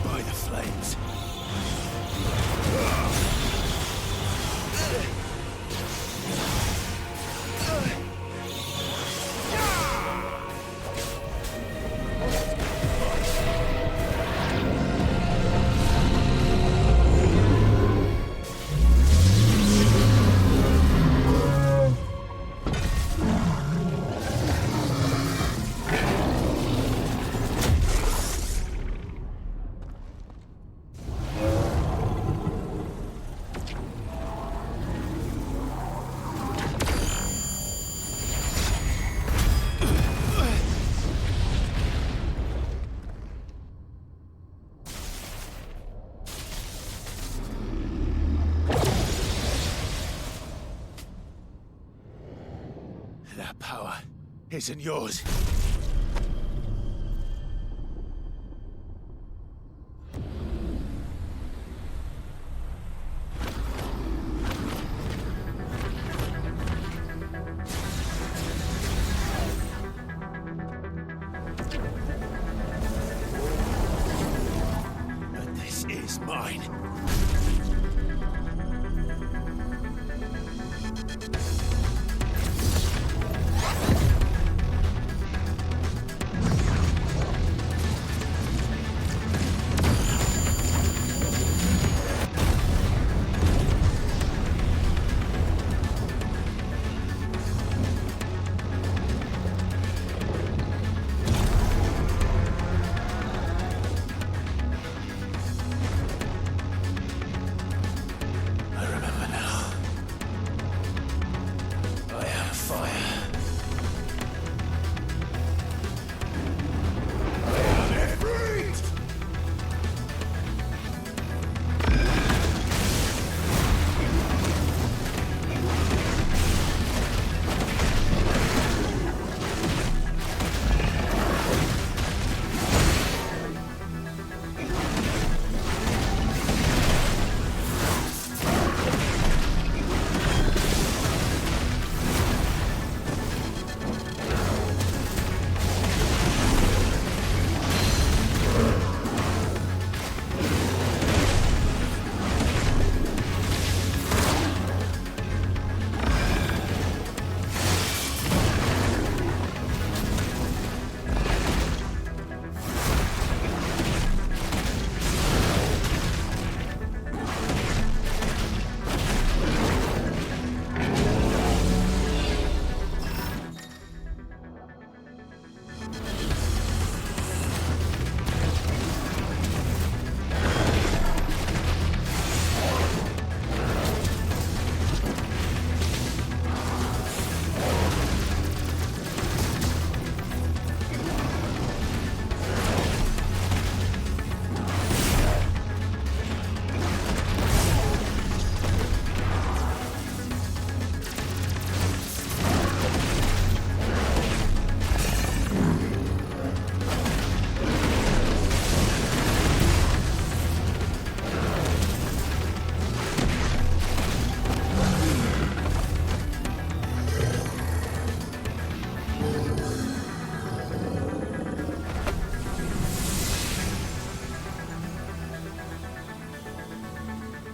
S1: By the flames. That power isn't yours. But this is mine.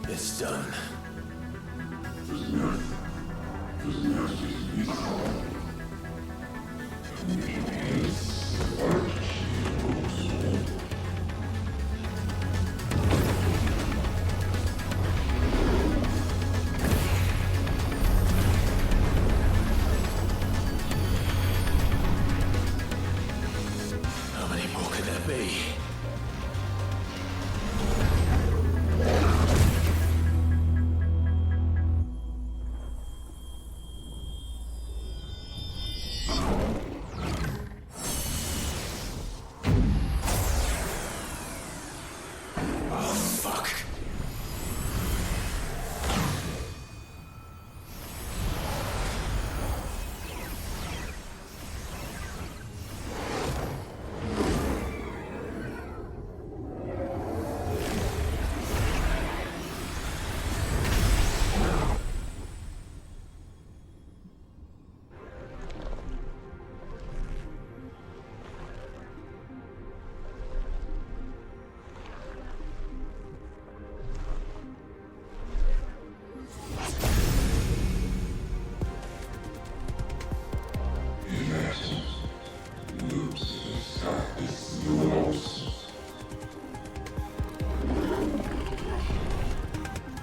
S1: It's done. How many more could there be?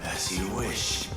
S1: As you wish.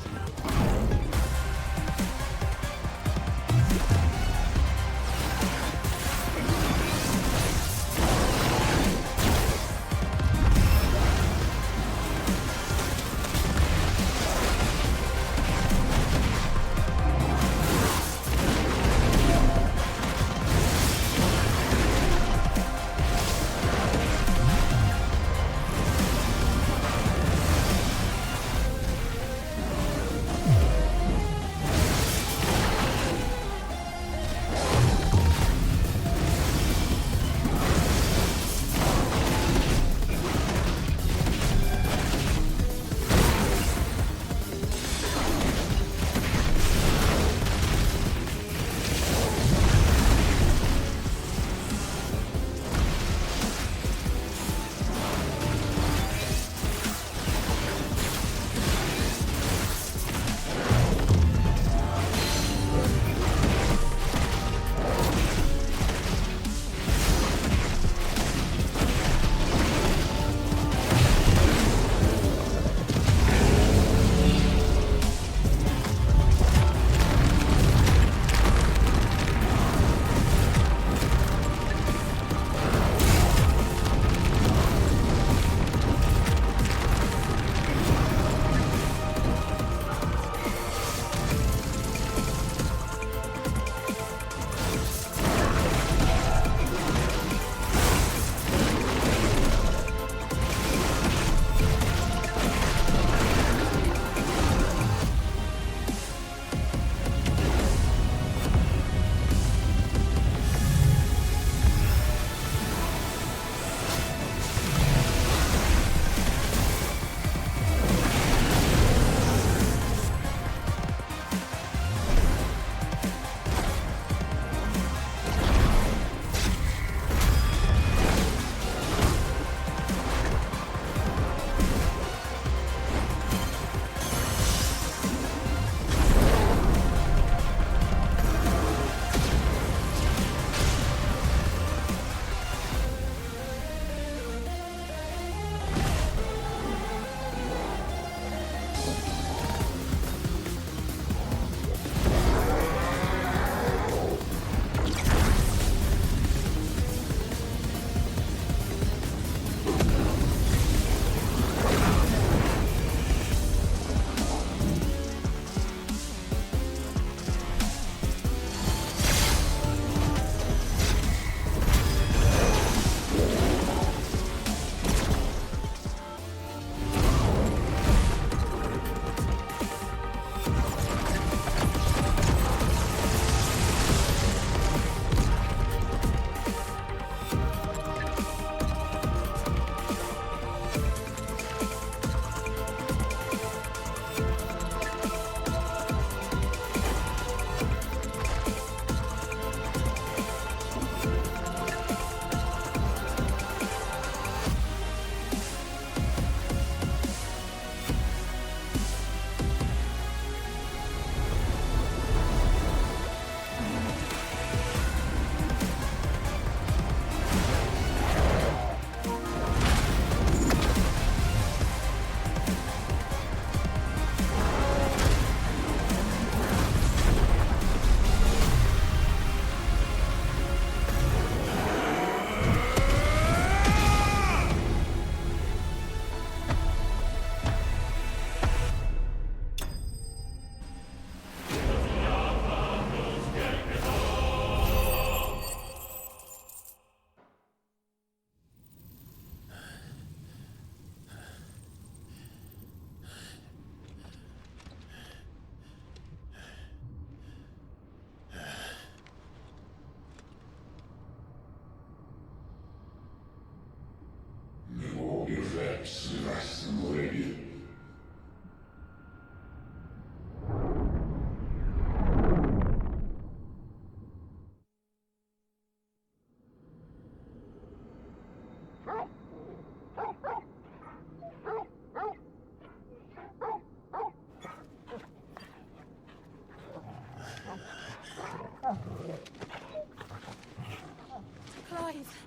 S18: Clive,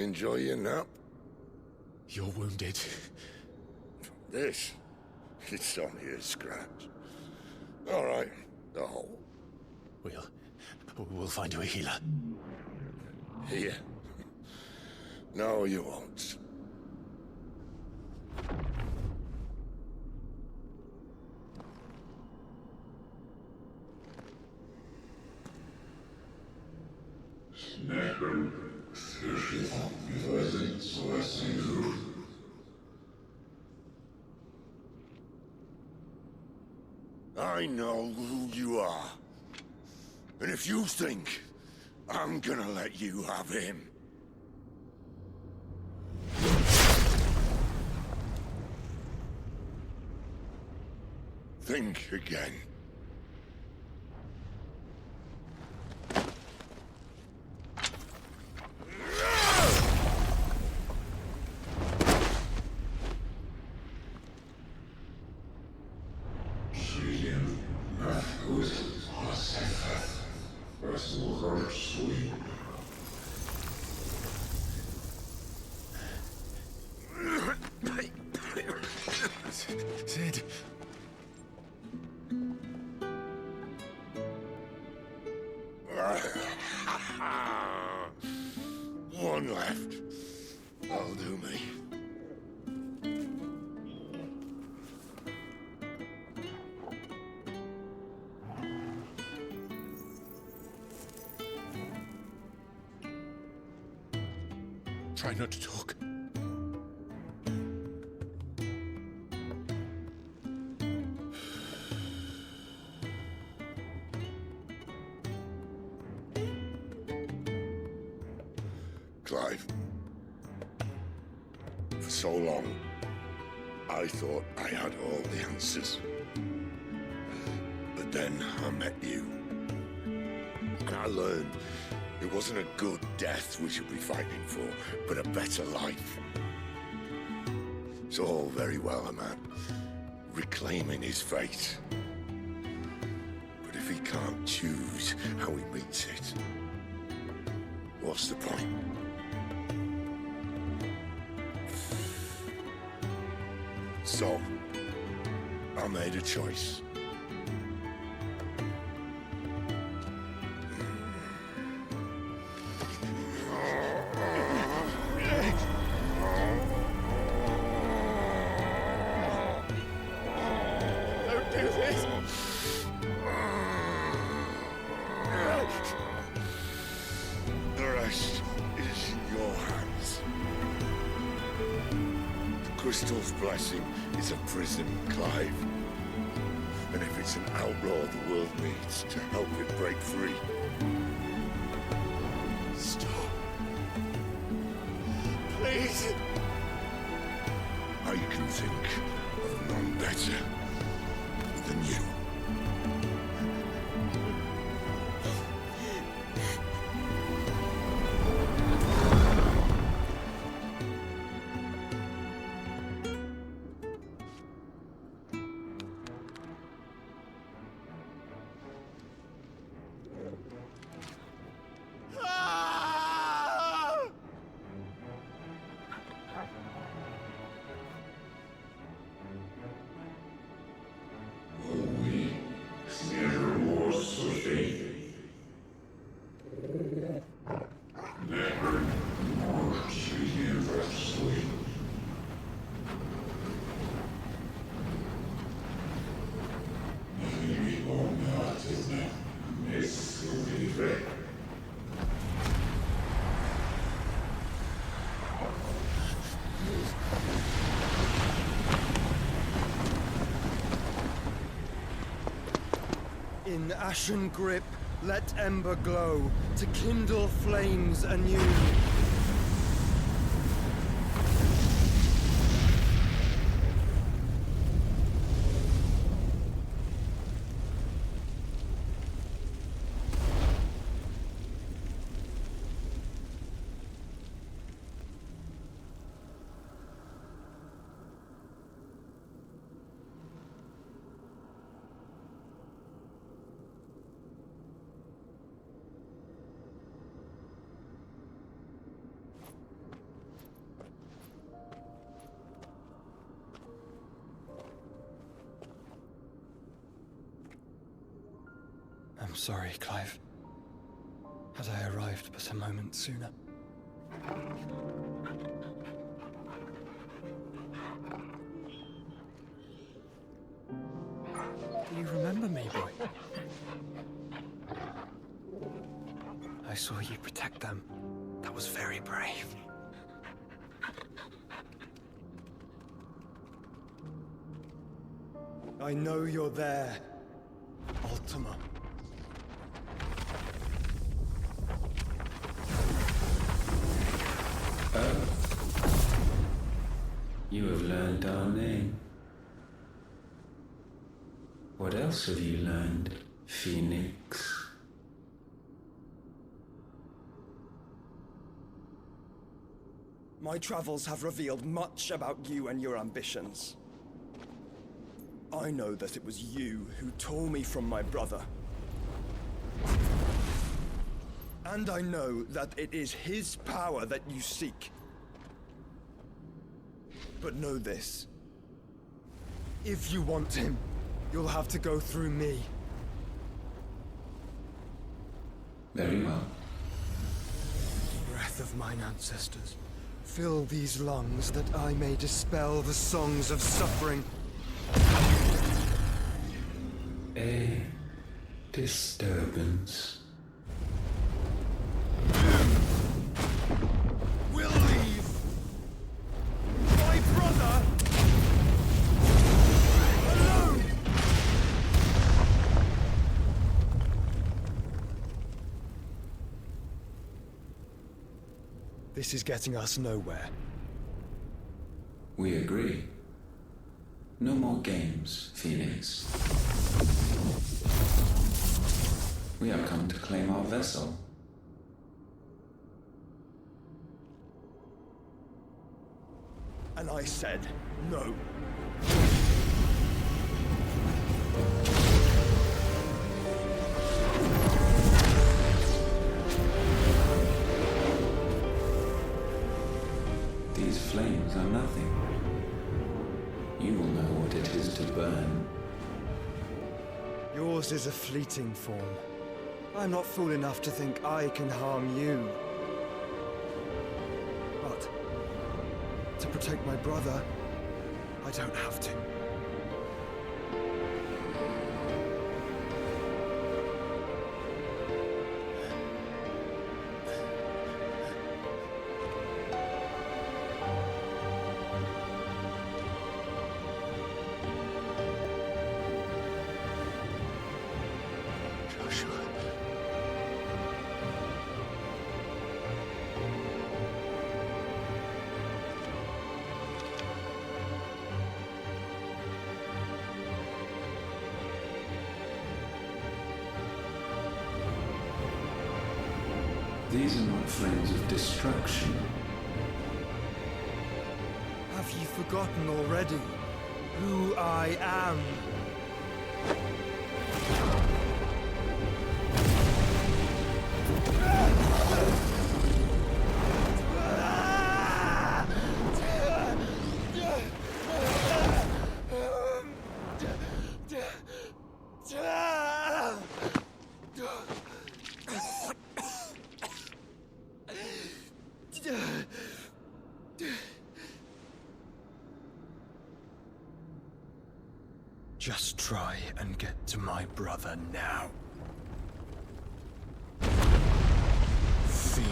S12: enjoy your nap?
S1: You're wounded.
S12: This? It's only a scratch. All right. Oh.
S1: We'll find you a healer.
S12: Here. No, you won't. I know who you are. And if you think I'm gonna let you have him... think again.
S1: Sid.
S12: One left. That'll do me.
S1: Try not to talk.
S12: Clive. For so long, I thought I had all the answers. But then I met you. And I learned it wasn't a good death we should be fighting for, but a better life. It's all very well, a man reclaiming his fate. But if he can't choose how he meets it, what's the point? So, I made a choice.
S13: Don't do this!
S12: The rest is in your hands. The crystal's blessing is a prison, Clive. And if it's an outlaw the world needs to help it break free... Stop. Please! I can think of none better than you.
S20: In ashen grip, let ember glow, to kindle flames anew. sorry, Clive. Had I arrived but a moment sooner. Do you remember me, boy? I saw you protect them. That was very brave. I know you're there, Ultima.
S3: Oh. You have learned our name. What else have you learned, Phoenix?
S20: My travels have revealed much about you and your ambitions. I know that it was you who tore me from my brother. And I know that it is his power that you seek. But know this. If you want him, you'll have to go through me.
S3: Very well.
S20: Breath of mine ancestors, fill these lungs that I may dispel the songs of suffering.
S3: A disturbance.
S20: We'll leave. My brother alone. This is getting us nowhere.
S3: We agree. No more games, Phoenix. We have come to claim our vessel.
S20: And I said no.
S3: These flames are nothing. You will know what it is to burn.
S20: Yours is a fleeting form. I'm not fool enough to think I can harm you. But to protect my brother, I don't have to.
S3: These are not flames of destruction.
S20: Have you forgotten already who I am? Just try and get to my brother now. Fiend.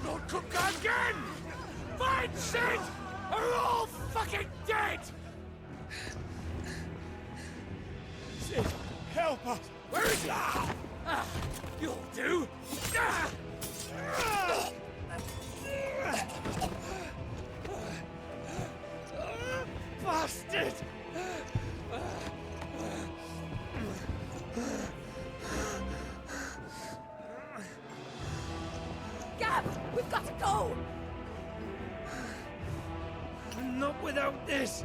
S6: Lord Cooker again! Find Sid! Or we're all fucking dead! Sid, help us! Where is he? You'll do! Bastard!
S18: Gab, we've got to go!
S6: Not without this!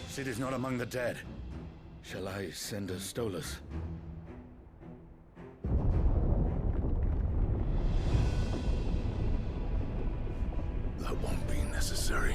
S6: Sid is not among the dead. Shall I send a Stolas? That won't be necessary.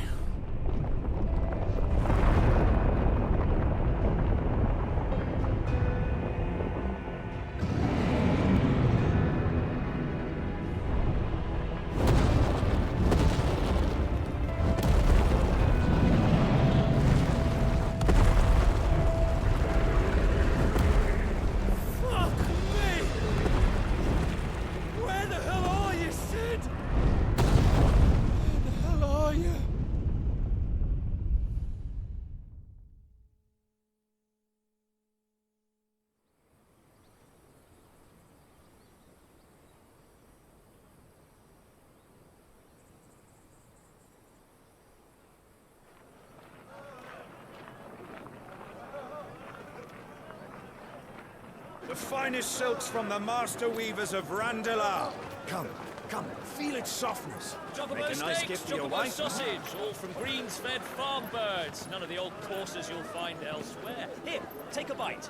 S6: The finest silks from the master weavers of Randalar. Come, come, feel its softness.
S7: Chocobo steaks, chocobo sausage, all from greens-fed farm birds. None of the old courses you'll find elsewhere. Here, take a bite.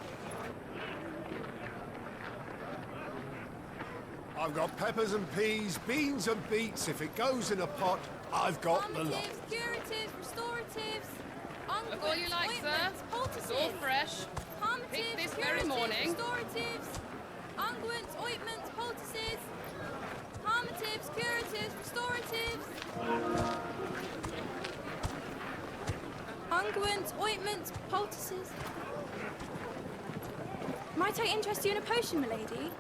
S16: I've got peppers and peas, beans and beets. If it goes in a pot, I've got the lot.
S22: Curatives, restoratives,
S23: Look all you like, sir. It's all fresh. Pick this very morning.
S22: Restoratives, unguents, ointments, poultices, harmatives, curatives, restoratives, unguents, ointments, poultices. Might I interest you in a potion, milady?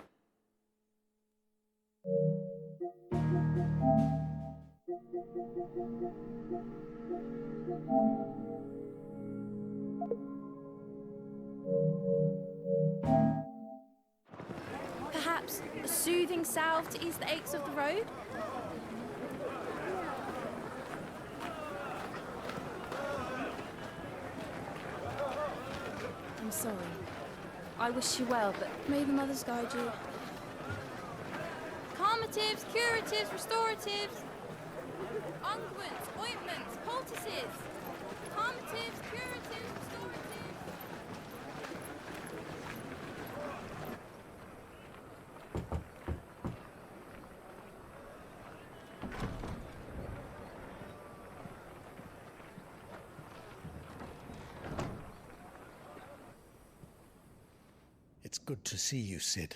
S22: Perhaps a soothing salve to ease the aches of the road? I'm sorry. I wish you well, but may the mothers guide you. Calmatives, curatives, restoratives, unguents, ointments, poultices. Calmatives, curatives, restoratives.
S24: It's good to see you, Sid.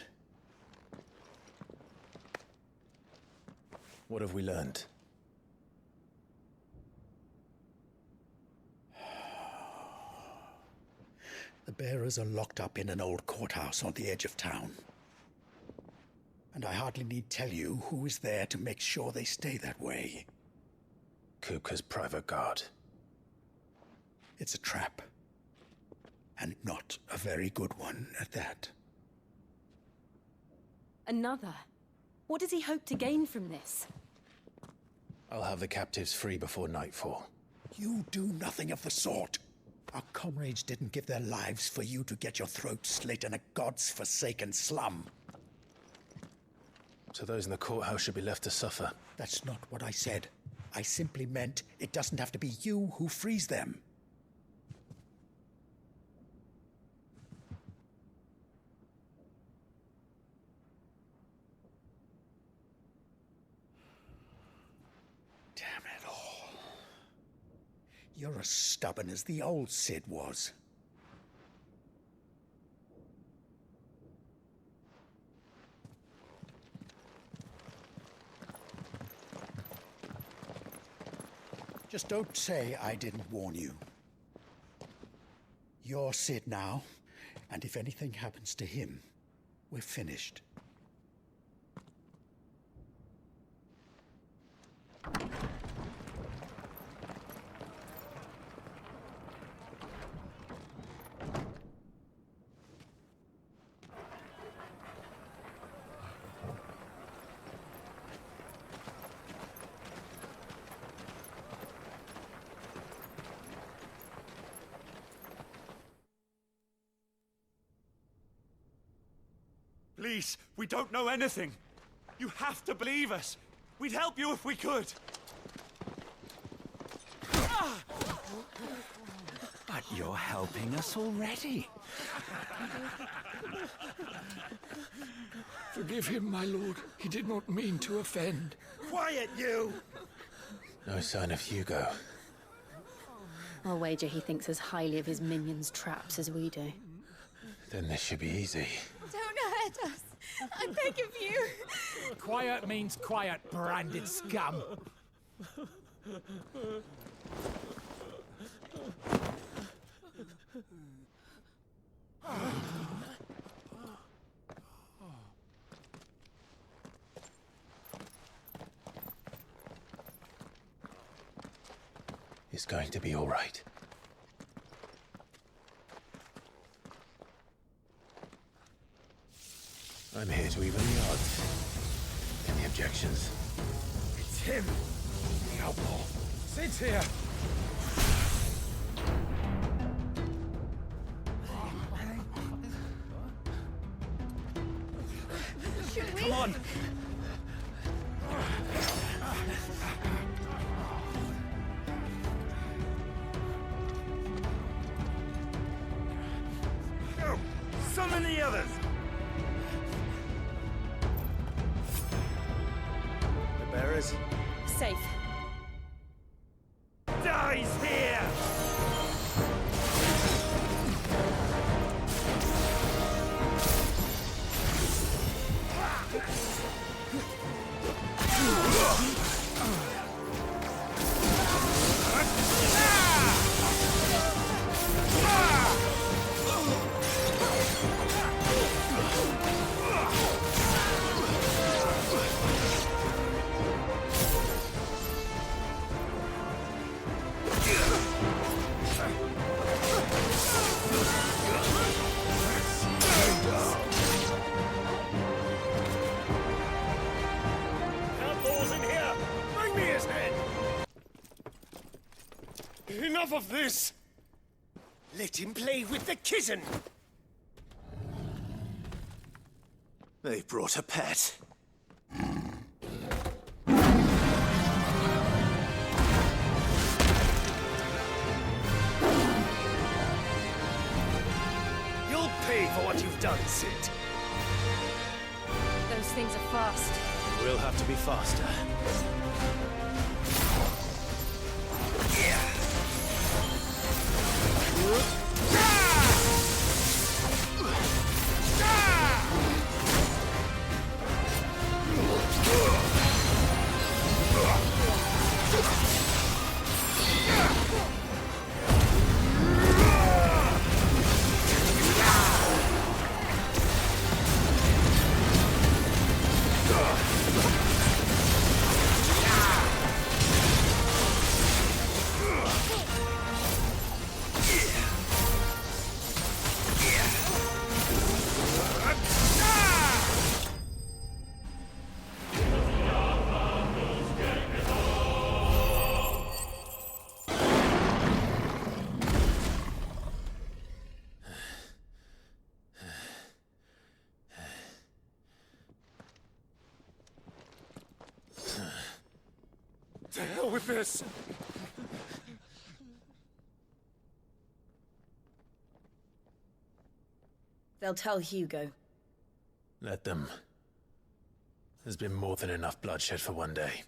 S24: What have we learned? The bearers are locked up in an old courthouse on the edge of town. And I hardly need tell you who is there to make sure they stay that way. Kupka's private guard. It's a trap. And not a very good one at that.
S18: Another? What does he hope to gain from this?
S24: I'll have the captives free before nightfall. You do nothing of the sort. Our comrades didn't give their lives for you to get your throat slit in a god's forsaken slum. So those in the courthouse should be left to suffer. That's not what I said. I simply meant it doesn't have to be you who frees them. You're as stubborn as the old Sid was. Just don't say I didn't warn you. You're Sid now, and if anything happens to him, we're finished.
S13: Please, we don't know anything. You have to believe us. We'd help you if we could.
S2: But you're helping us already.
S9: Forgive him, my lord. He did not mean to offend.
S14: Quiet, you!
S1: No sign of Hugo.
S15: I'll wager he thinks as highly of his minions' traps as we do.
S1: Then this should be easy.
S22: Don't hurt us. I beg of you.
S2: Quiet means quiet, branded scum.
S1: It's going to be all right. I'm here to even the odds. Any objections?
S2: It's him, the outlaw. Sid's here.
S22: Should we?
S2: Come on.
S14: Go! Summon the others! The bearers?
S18: Safe.
S14: Dies here!
S11: Enough of this! Let him play with the kitten!
S14: They brought a pet.
S11: You'll pay for what you've done, Sid.
S18: Those things are fast.
S14: We'll have to be faster.
S11: To hell with this!
S18: They'll tell Hugo.
S1: Let them. There's been more than enough bloodshed for one day.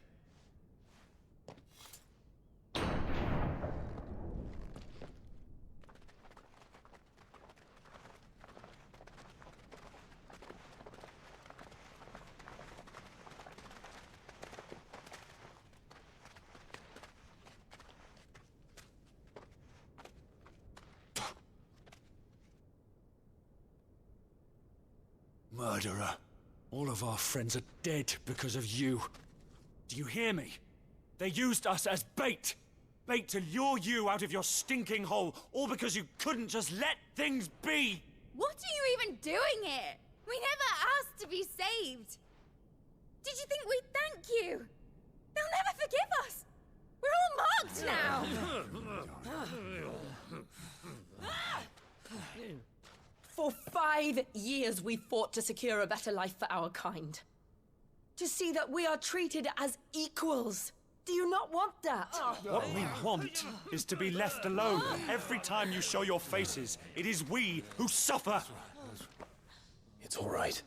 S6: Murderer. All of our friends are dead because of you. Do you hear me? They used us as bait. Bait to lure you out of your stinking hole, all because you couldn't just let things be.
S22: What are you even doing here? We never asked to be saved. Did you think we'd thank you? They'll never forgive us. We're all marked now.
S8: For 5 years we fought to secure a better life for our kind. To see that we are treated as equals. Do you not want that?
S6: What we want is to be left alone. Every time you show your faces, it is we who suffer.
S1: It's all right.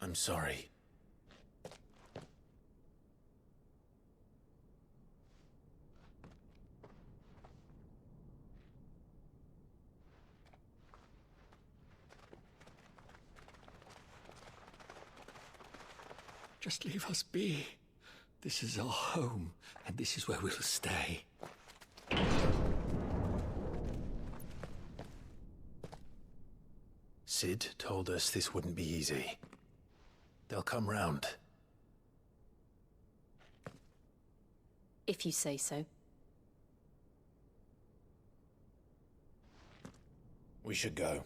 S1: I'm sorry.
S9: Just leave us be. This is our home, and this is where we'll stay.
S1: Sid told us this wouldn't be easy. They'll come round.
S10: If you say so.
S1: We should go.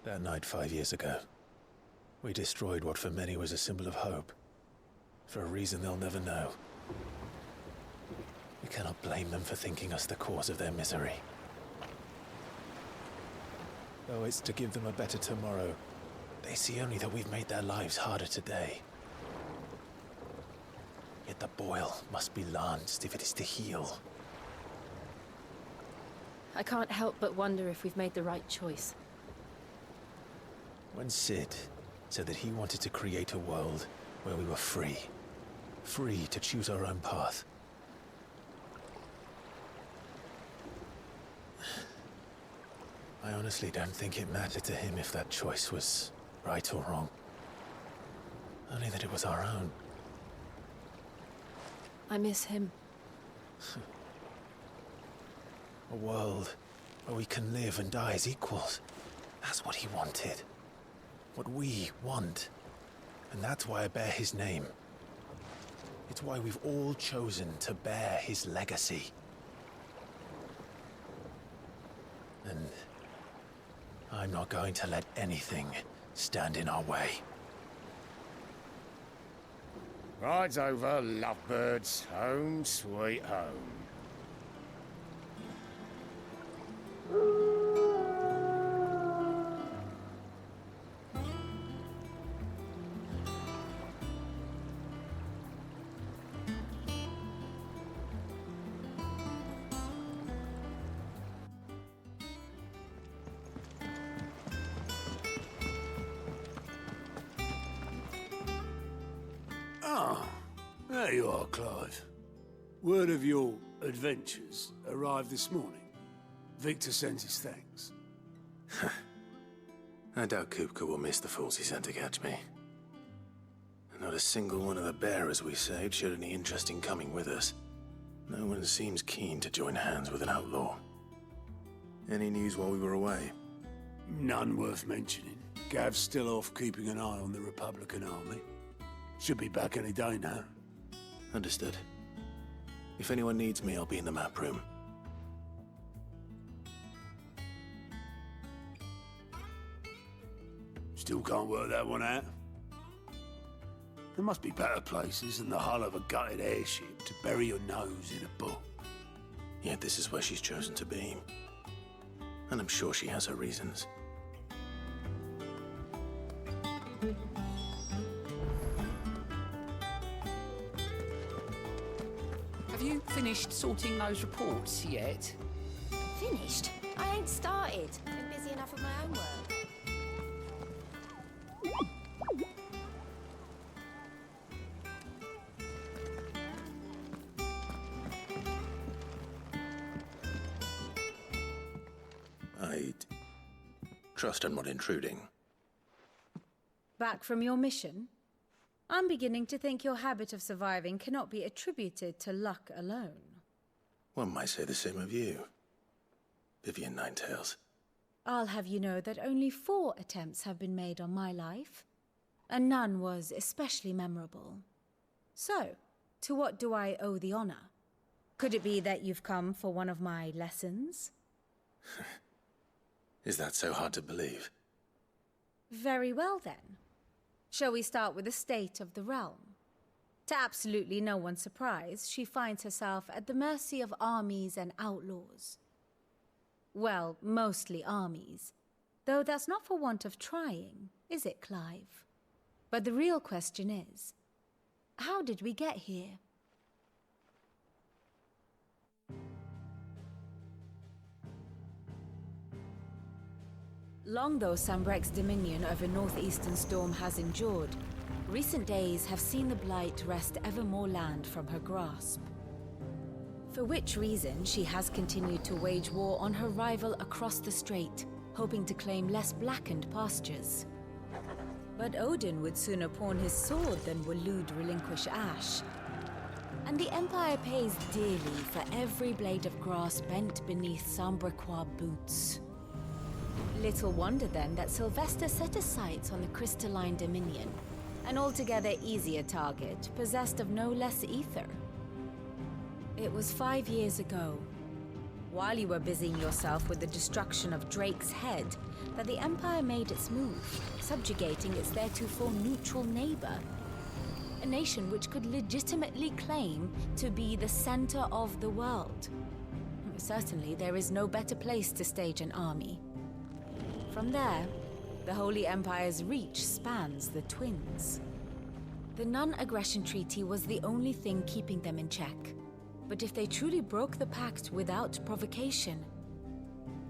S1: That night 5 years ago, we destroyed what for many was a symbol of hope. For a reason they'll never know. We cannot blame them for thinking us the cause of their misery. Though it's to give them a better tomorrow, they see only that we've made their lives harder today. Yet the boil must be lanced if it is to heal.
S10: I can't help but wonder if we've made the right choice.
S1: When Sid said that he wanted to create a world where we were free. Free to choose our own path. I honestly don't think it mattered to him if that choice was right or wrong. Only that it was our own.
S10: I miss him.
S1: A world where we can live and die as equals. That's what he wanted. What we want. And that's why I bear his name. It's why we've all chosen to bear his legacy. And I'm not going to let anything stand in our way.
S11: Rides over, lovebirds. Home, sweet home.
S17: There you are, Clive. Word of your adventures arrived this morning. Victor sends his thanks.
S1: I doubt Kupka will miss the fools he sent to catch me. Not a single one of the bearers we saved showed any interest in coming with us. No one seems keen to join hands with an outlaw. Any news while we were away?
S17: None worth mentioning. Gav's still off keeping an eye on the Republican army. Should be back any day now.
S1: Understood. If anyone needs me, I'll be in the map room.
S17: Still can't work that one out. There must be better places than the hull of a gutted airship to bury your nose in a book.
S1: Yet this is where she's chosen to be. And I'm sure she has her reasons.
S18: Have you finished sorting those reports yet?
S22: Finished? I ain't started. Been busy enough with my own work.
S1: Trust I'm not intruding.
S4: Back from your mission? I'm beginning to think your habit of surviving cannot be attributed to luck alone.
S1: One might say the same of you, Vivian Ninetails.
S4: I'll have you know that only 4 attempts have been made on my life, and none was especially memorable. So, to what do I owe the honor? Could it be that you've come for one of my lessons?
S1: Is that so hard to believe?
S4: Very well then. Shall we start with the state of the realm? To absolutely no one's surprise, she finds herself at the mercy of armies and outlaws. Well, mostly armies. Though that's not for want of trying, is it, Clive? But the real question is, how did we get here? Long though Sambrek's dominion over northeastern Storm has endured, recent days have seen the Blight wrest ever more land from her grasp. For which reason, she has continued to wage war on her rival across the strait, hoping to claim less blackened pastures. But Odin would sooner pawn his sword than Waloed relinquish Ash. And the Empire pays dearly for every blade of grass bent beneath Sambrequois boots. Little wonder then that Sylvester set his sights on the crystalline dominion, an altogether easier target, possessed of no less ether. It was 5 years ago, while you were busying yourself with the destruction of Drake's head, that the Empire made its move, subjugating its theretofore neutral neighbor. A nation which could legitimately claim to be the center of the world. Certainly, there is no better place to stage an army. From there, the Holy Empire's reach spans the Twins. The non-aggression treaty was the only thing keeping them in check. But if they truly broke the pact without provocation,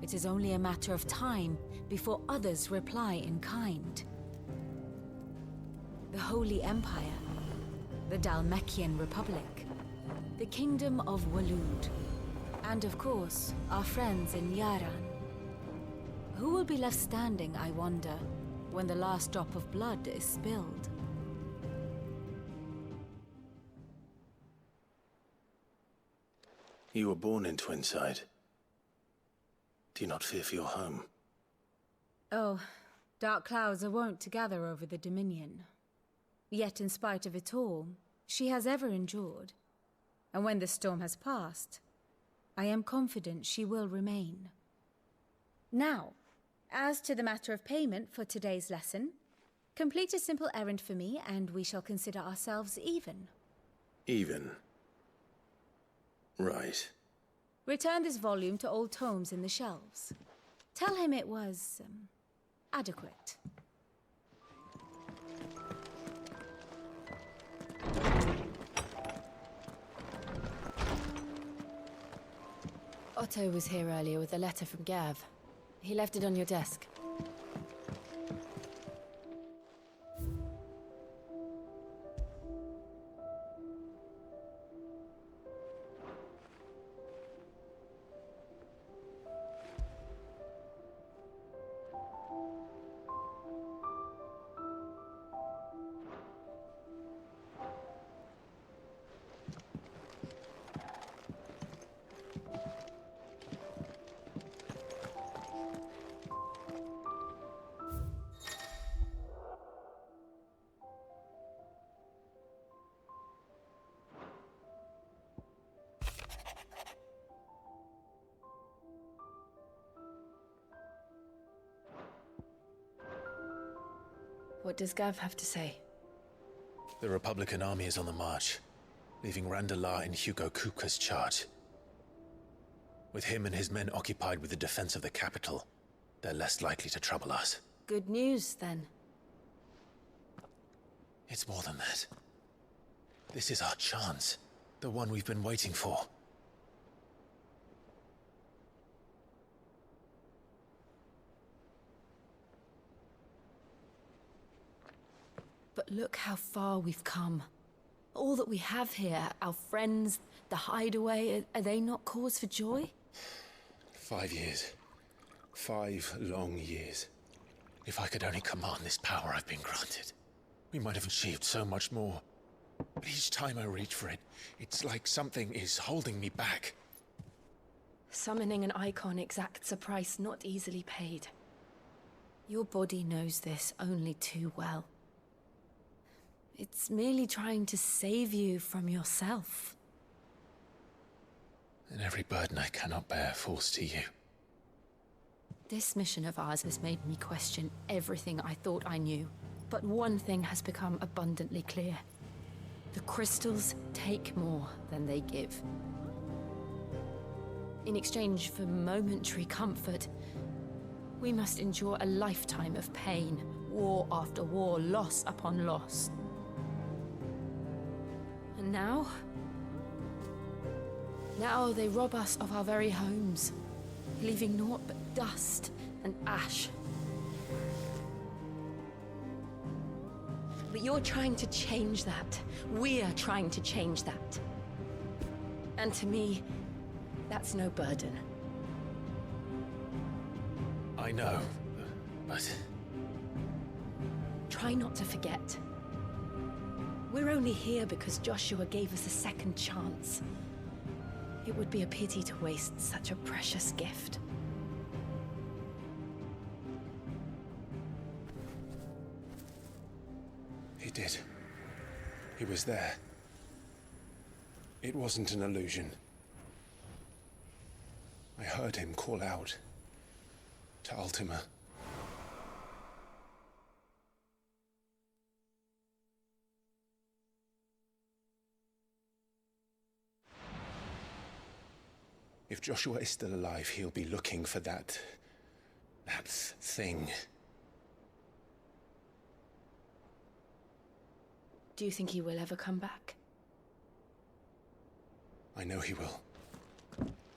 S4: it is only a matter of time before others reply in kind. The Holy Empire, the Dhalmekian Republic, the Kingdom of Waloed, and of course, our friends in Yaran. Who will be left standing, I wonder, when the last drop of blood is spilled?
S1: You were born in Twinside. Do you not fear for your home?
S4: Oh, dark clouds are wont to gather over the Dominion. Yet in spite of it all, she has ever endured. And when the storm has passed, I am confident she will remain. Now, as to the matter of payment for today's lesson, complete a simple errand for me and we shall consider ourselves even.
S1: Even? Right.
S4: Return this volume to old tomes in the shelves. Tell him it was, adequate.
S15: Otto was here earlier with a letter from Gav. He left it on your desk. What does Gav have to say?
S1: The Republican army is on the march, leaving Randalar in Hugo Kupka's charge. With him and his men occupied with the defense of the capital, they're less likely to trouble us.
S15: Good news, then.
S1: It's more than that. This is our chance. The one we've been waiting for.
S15: But look how far we've come. All that we have here, our friends, the hideaway, are they not cause for joy?
S1: 5 years. 5 long years. If I could only command this power I've been granted, we might have achieved so much more. But each time I reach for it, it's like something is holding me back.
S18: Summoning an icon exacts a price not easily paid. Your body knows this only too well. It's merely trying to save you from yourself.
S1: And every burden I cannot bear falls to you.
S18: This mission of ours has made me question everything I thought I knew. But one thing has become abundantly clear. The crystals take more than they give. In exchange for momentary comfort, we must endure a lifetime of pain, war after war, loss upon loss. And now they rob us of our very homes, leaving naught but dust and ash. But you're trying to change that. We're trying to change that. And to me, that's no burden.
S1: I know, but...
S18: Try not to forget. We're only here because Joshua gave us a second chance. It would be a pity to waste such a precious gift.
S13: He did. He was there. It wasn't an illusion. I heard him call out to Ultima. If Joshua is still alive, he'll be looking for that thing.
S18: Do you think he will ever come back?
S13: I know he will.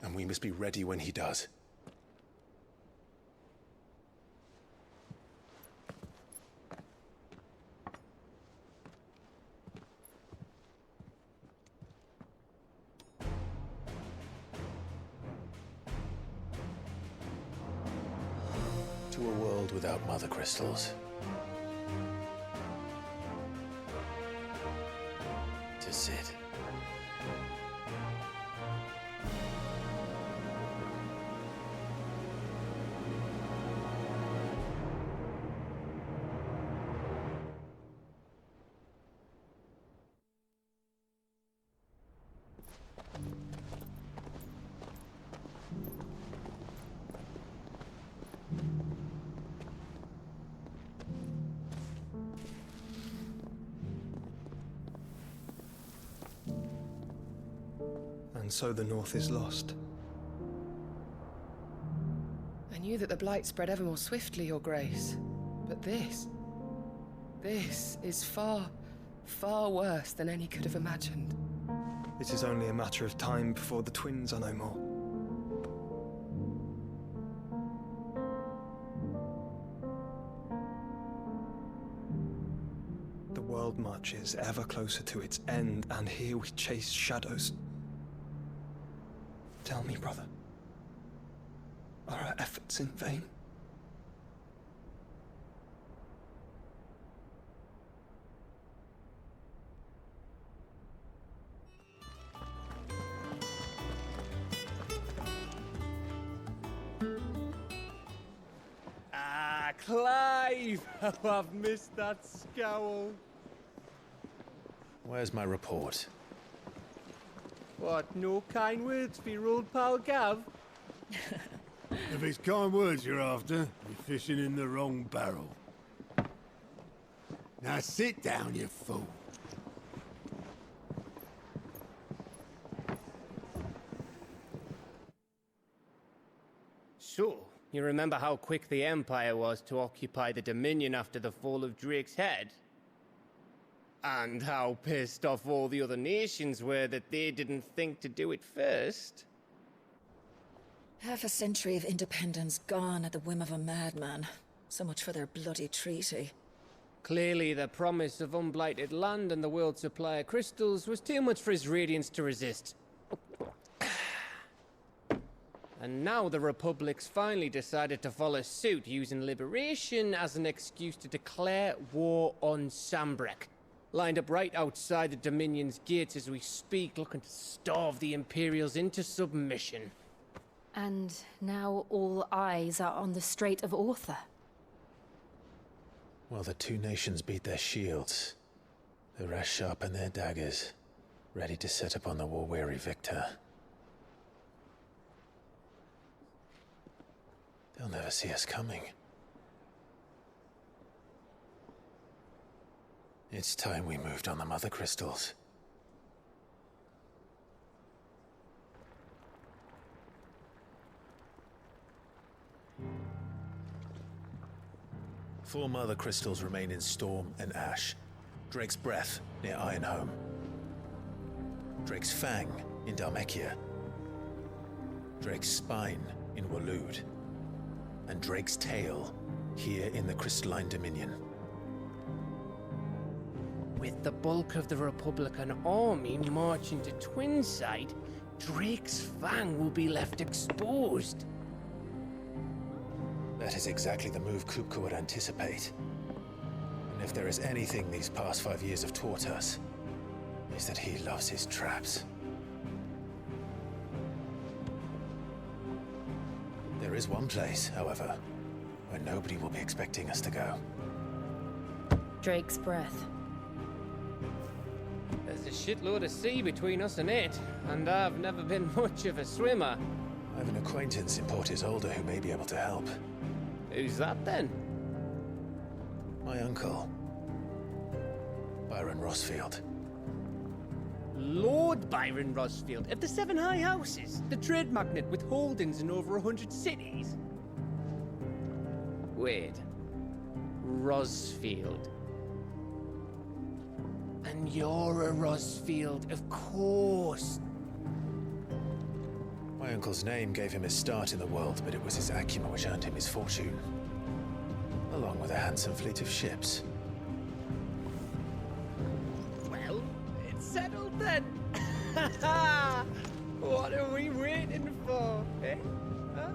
S13: And we must be ready when he does.
S1: To a world without mother crystals. To Sid.
S20: And so the North is lost.
S5: I knew that the Blight spread ever more swiftly, Your Grace. But this is far, far worse than any could have imagined.
S20: It is only a matter of time before the twins are no more. The world marches ever closer to its end, and here we chase shadows. Tell me, brother, are our efforts in vain?
S12: Ah, Clive! Oh, I've missed that scowl.
S1: Where's my report?
S12: What, no kind words for your old pal Gav?
S17: If it's kind words you're after, you're fishing in the wrong barrel. Now sit down, you fool.
S12: So, you remember how quick the Empire was to occupy the Dominion after the fall of Drake's head? And how pissed off all the other nations were that they didn't think to do it first?
S8: Half a century of independence gone at the whim of a madman. So much for their bloody treaty.
S12: Clearly, the promise of unblighted land and the world's supply of crystals was too much for his radiance to resist. And now the Republic's finally decided to follow suit, using liberation as an excuse to declare war on Sambrek. Lined up right outside the Dominion's gates as we speak, looking to starve the Imperials into submission.
S18: And now all eyes are on the Strait of Author.
S1: While the two nations beat their shields, the rest sharpen their daggers, ready to set upon the war-weary victor. They'll never see us coming. It's time we moved on the Mother Crystals. Four Mother Crystals remain in Storm and Ash. Drake's Breath near Ironhome. Drake's Fang in Dhalmekia. Drake's Spine in Waloed. And Drake's Tail here in the Crystalline Dominion.
S12: With the bulk of the Republican army marching to Twinside, Drake's Fang will be left exposed.
S1: That is exactly the move Kupka would anticipate. And if there is anything these past 5 years have taught us, is that he loves his traps. There is one place, however, where nobody will be expecting us to go.
S18: Drake's Breath.
S12: There's a shitload of sea between us and it, and I've never been much of a swimmer.
S1: I have an acquaintance in Port Isolde who may be able to help.
S12: Who's that then?
S1: My uncle, Byron Rosfield.
S12: Lord Byron Rosfield of the Seven High Houses, the trade magnate with holdings in over 100 cities. Wait, Rosfield. And you're a Rosfield, of course.
S1: My uncle's name gave him his start in the world, but it was his acumen which earned him his fortune, along with a handsome fleet of ships.
S12: Well, it's settled then. What are we waiting for, eh? Huh?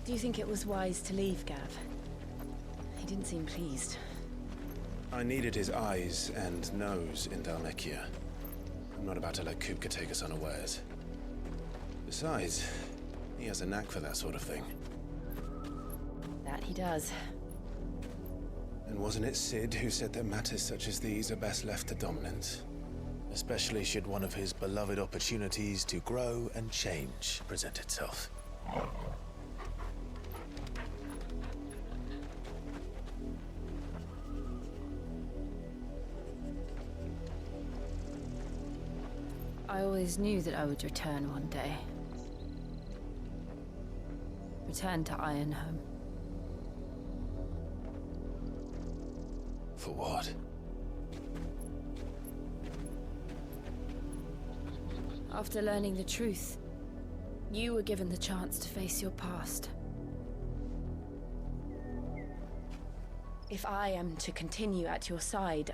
S18: Do you think it was wise to leave, Gav? He didn't seem pleased.
S1: I needed his eyes and nose in Dhalmekia. I'm not about to let Kupka take us unawares. Besides, he has a knack for that sort of thing.
S18: That he does.
S1: And wasn't it Sid who said that matters such as these are best left to dominance? Especially should one of his beloved opportunities to grow and change present itself.
S18: I always knew that I would return one day. Return to Ironhome.
S1: For what?
S18: After learning the truth, you were given the chance to face your past. If I am to continue at your side,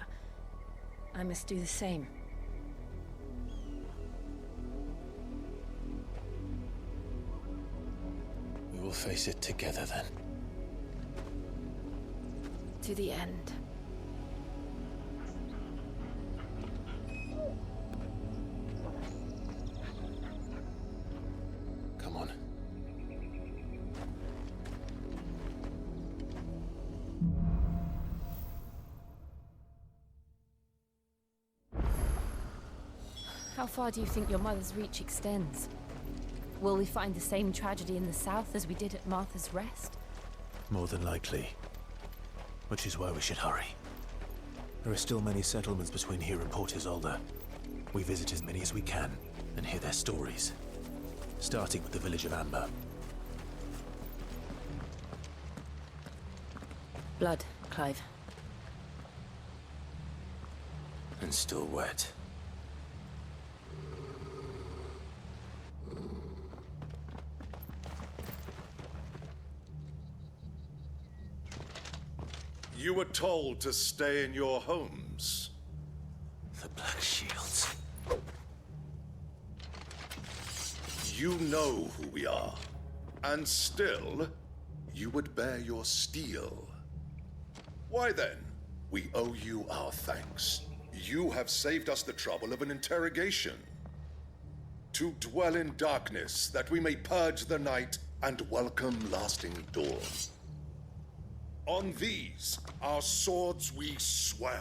S18: I must do the same.
S1: We will face it together then.
S18: To the end.
S1: Come on.
S18: How far do you think your mother's reach extends? Will we find the same tragedy in the south as we did at Martha's Rest?
S1: More than likely. Which is why we should hurry. There are still many settlements between here and Port Isolde. We visit as many as we can and hear their stories. Starting with the village of Amber.
S18: Blood, Clive.
S1: And still wet.
S16: You were told to stay in your homes.
S1: The Black Shields.
S16: You know who we are. And still, you would bear your steel. Why then? We owe you our thanks. You have saved us the trouble of an interrogation. To dwell in darkness, that we may purge the night and welcome lasting dawn. On these, our swords we swear.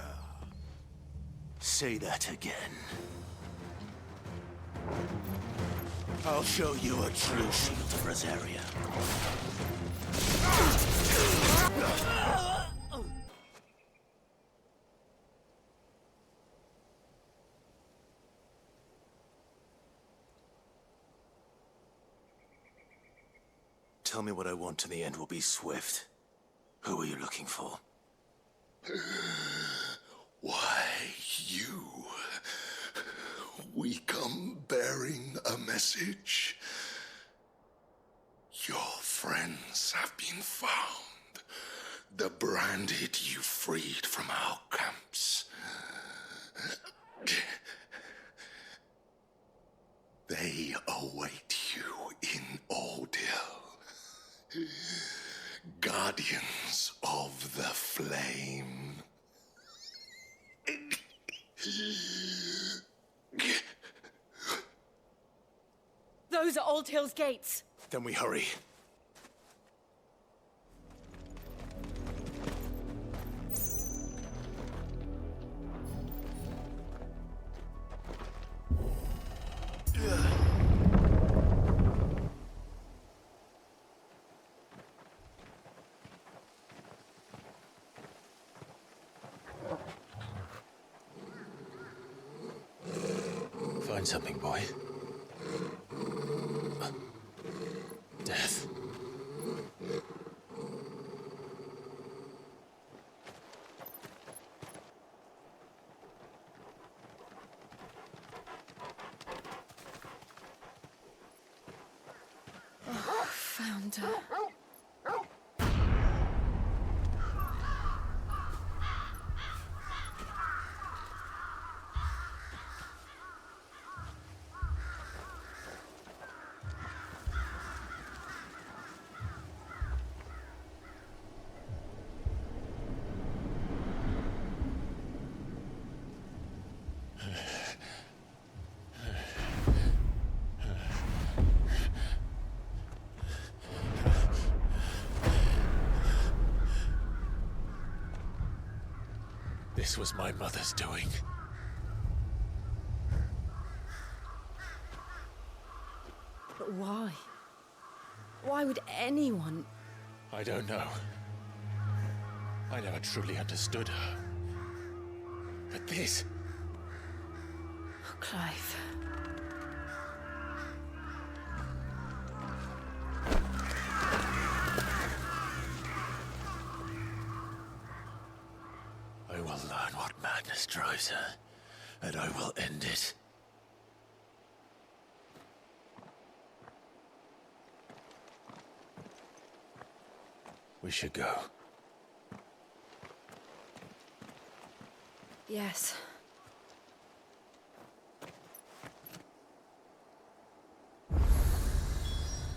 S1: Say that again. I'll show you a true shield of Rosaria. Tell me what I want and the end will be swift. Who are you looking for?
S16: Why, you. We come bearing a message. Your friends have been found. The branded you freed from our camps. They await you in Ordeal. Guardians of the Flame.
S8: Those are Old Hill's gates.
S1: Then we hurry. Find something, boy. Death.
S18: Oh, found her.
S1: This was my mother's doing.
S18: But why? Why would anyone...
S1: I don't know. I never truly understood her. But this...
S18: Oh, Clive.
S1: I will learn what madness drives her, and I will end it. We should go.
S18: Yes.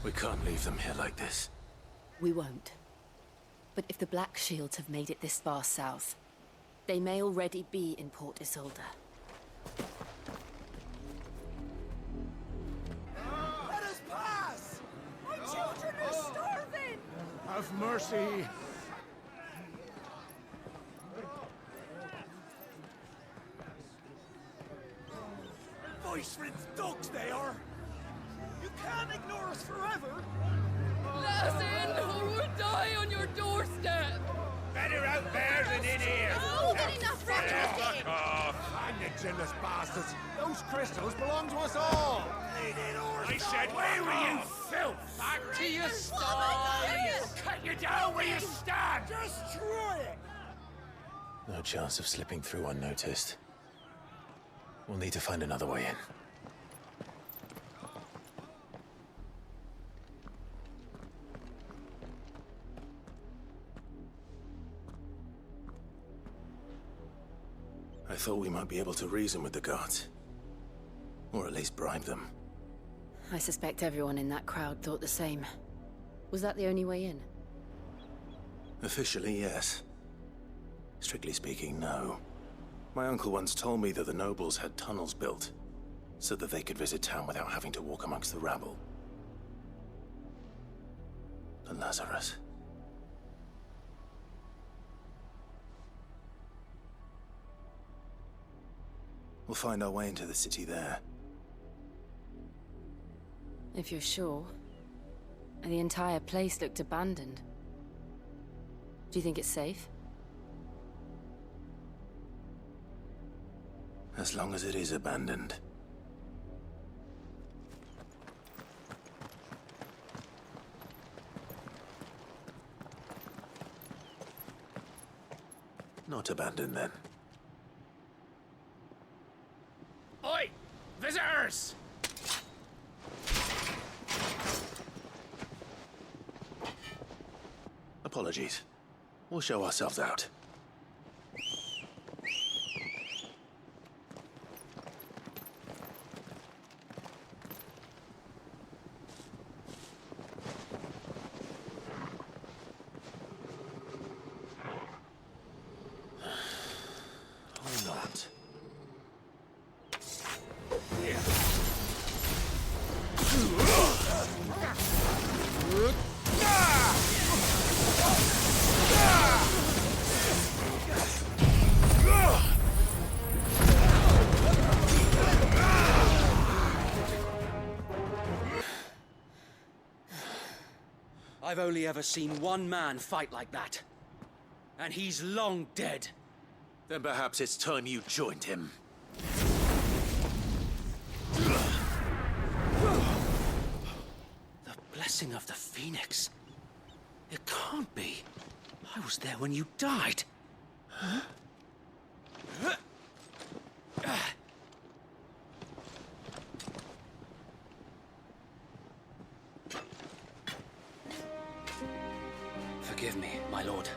S1: We can't leave them here like this.
S15: We won't. But if the Black Shields have made it this far south, they may already be in Port Isolde.
S2: Let us pass! My children are starving!
S24: Have mercy!
S2: Voice-riddled dogs they are! You can't ignore us forever!
S23: Let us in, or we'll die on your doorstep!
S2: Better out there than in here!
S22: Oh, good enough for
S2: Fuck off!
S24: And the jealous bastards! Those crystals belong to us all!
S2: I said, where were you, filth?
S23: Back to your stalls!
S2: Cut you down where you stand! Destroy it!
S1: No chance of slipping through unnoticed. We'll need to find another way in. I thought we might be able to reason with the guards. Or at least bribe them.
S15: I suspect everyone in that crowd thought the same. Was that the only way in?
S1: Officially, yes. Strictly speaking, no. My uncle once told me that the nobles had tunnels built, so that they could visit town without having to walk amongst the rabble. And Lazarus. We'll find our way into the city there.
S15: If you're sure. The entire place looked abandoned. Do you think it's safe?
S1: As long as it is abandoned. Not abandoned, then.
S3: Oi! Visitors!
S1: Apologies. We'll show ourselves out. Or not.
S3: I've only ever seen one man fight like that. And he's long dead.
S1: Then perhaps it's time you joined him.
S3: The blessing of the Phoenix. It can't be. I was there when you died. Huh? Forgive me, my lord.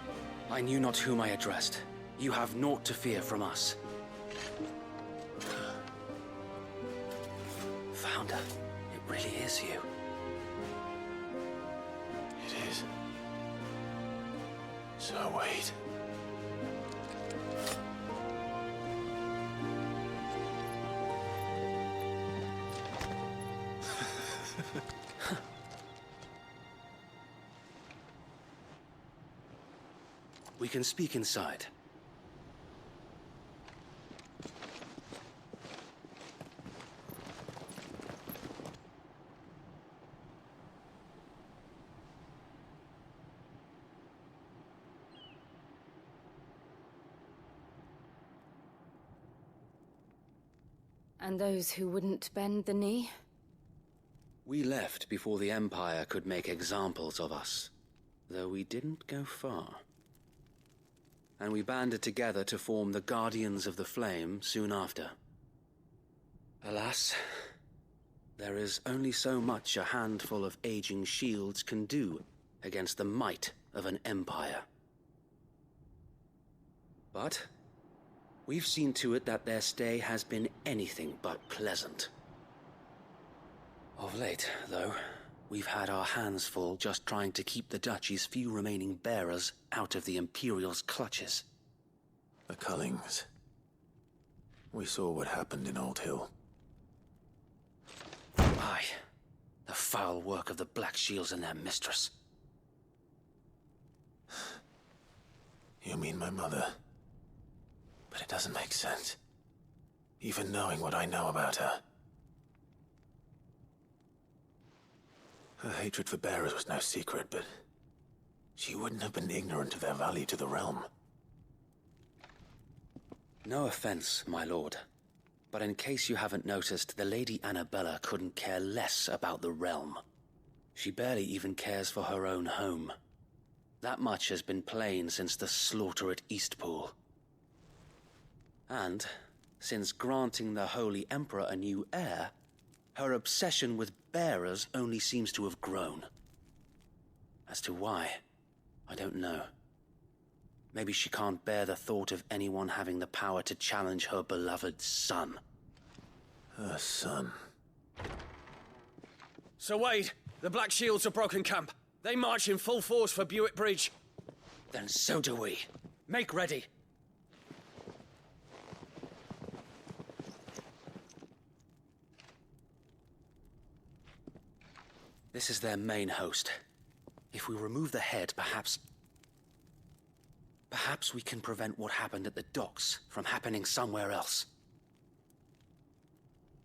S3: I knew not whom I addressed. You have naught to fear from us. Founder, it really is you.
S1: It is. So wait.
S3: We can speak inside.
S15: And those who wouldn't bend the knee?
S3: We left before the Empire could make examples of us, though we didn't go far. And we banded together to form the Guardians of the Flame soon after. Alas, there is only so much a handful of aging shields can do against the might of an empire. But we've seen to it that their stay has been anything but pleasant. Of late, though, we've had our hands full just trying to keep the Duchy's few remaining bearers out of the Imperial's clutches.
S1: The Cullings. We saw what happened in Old Hill.
S3: Aye. The foul work of the Black Shields and their mistress.
S1: You mean my mother? But it doesn't make sense. Even knowing what I know about her. Her hatred for bearers was no secret, but she wouldn't have been ignorant of their value to the realm.
S3: No offense, my lord, but in case you haven't noticed, the Lady Annabella couldn't care less about the realm. She barely even cares for her own home. That much has been plain since the slaughter at Eastpool. And, since granting the Holy Emperor a new heir, her obsession with bearers only seems to have grown. As to why, I don't know. Maybe she can't bear the thought of anyone having the power to challenge her beloved son.
S1: Her son.
S7: Sir Wade, the Black Shields have broken camp. They march in full force for Buick Bridge.
S3: Then so do we.
S7: Make ready.
S3: This is their main host. If we remove the head, perhaps we can prevent what happened at the docks from happening somewhere else.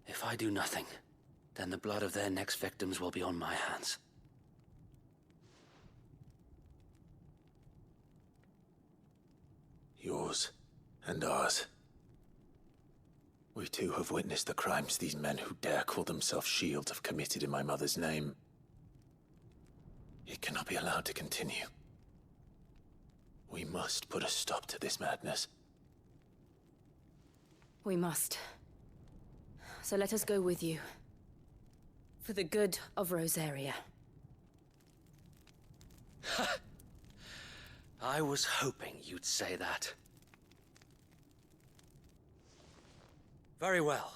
S3: If I do nothing, then the blood of their next victims will be on my hands.
S1: Yours and ours. We too have witnessed the crimes these men who dare call themselves shields have committed in my mother's name. It cannot be allowed to continue. We must put a stop to this madness.
S15: We must. So let us go with you. For the good of Rosaria.
S3: I was hoping you'd say that. Very well.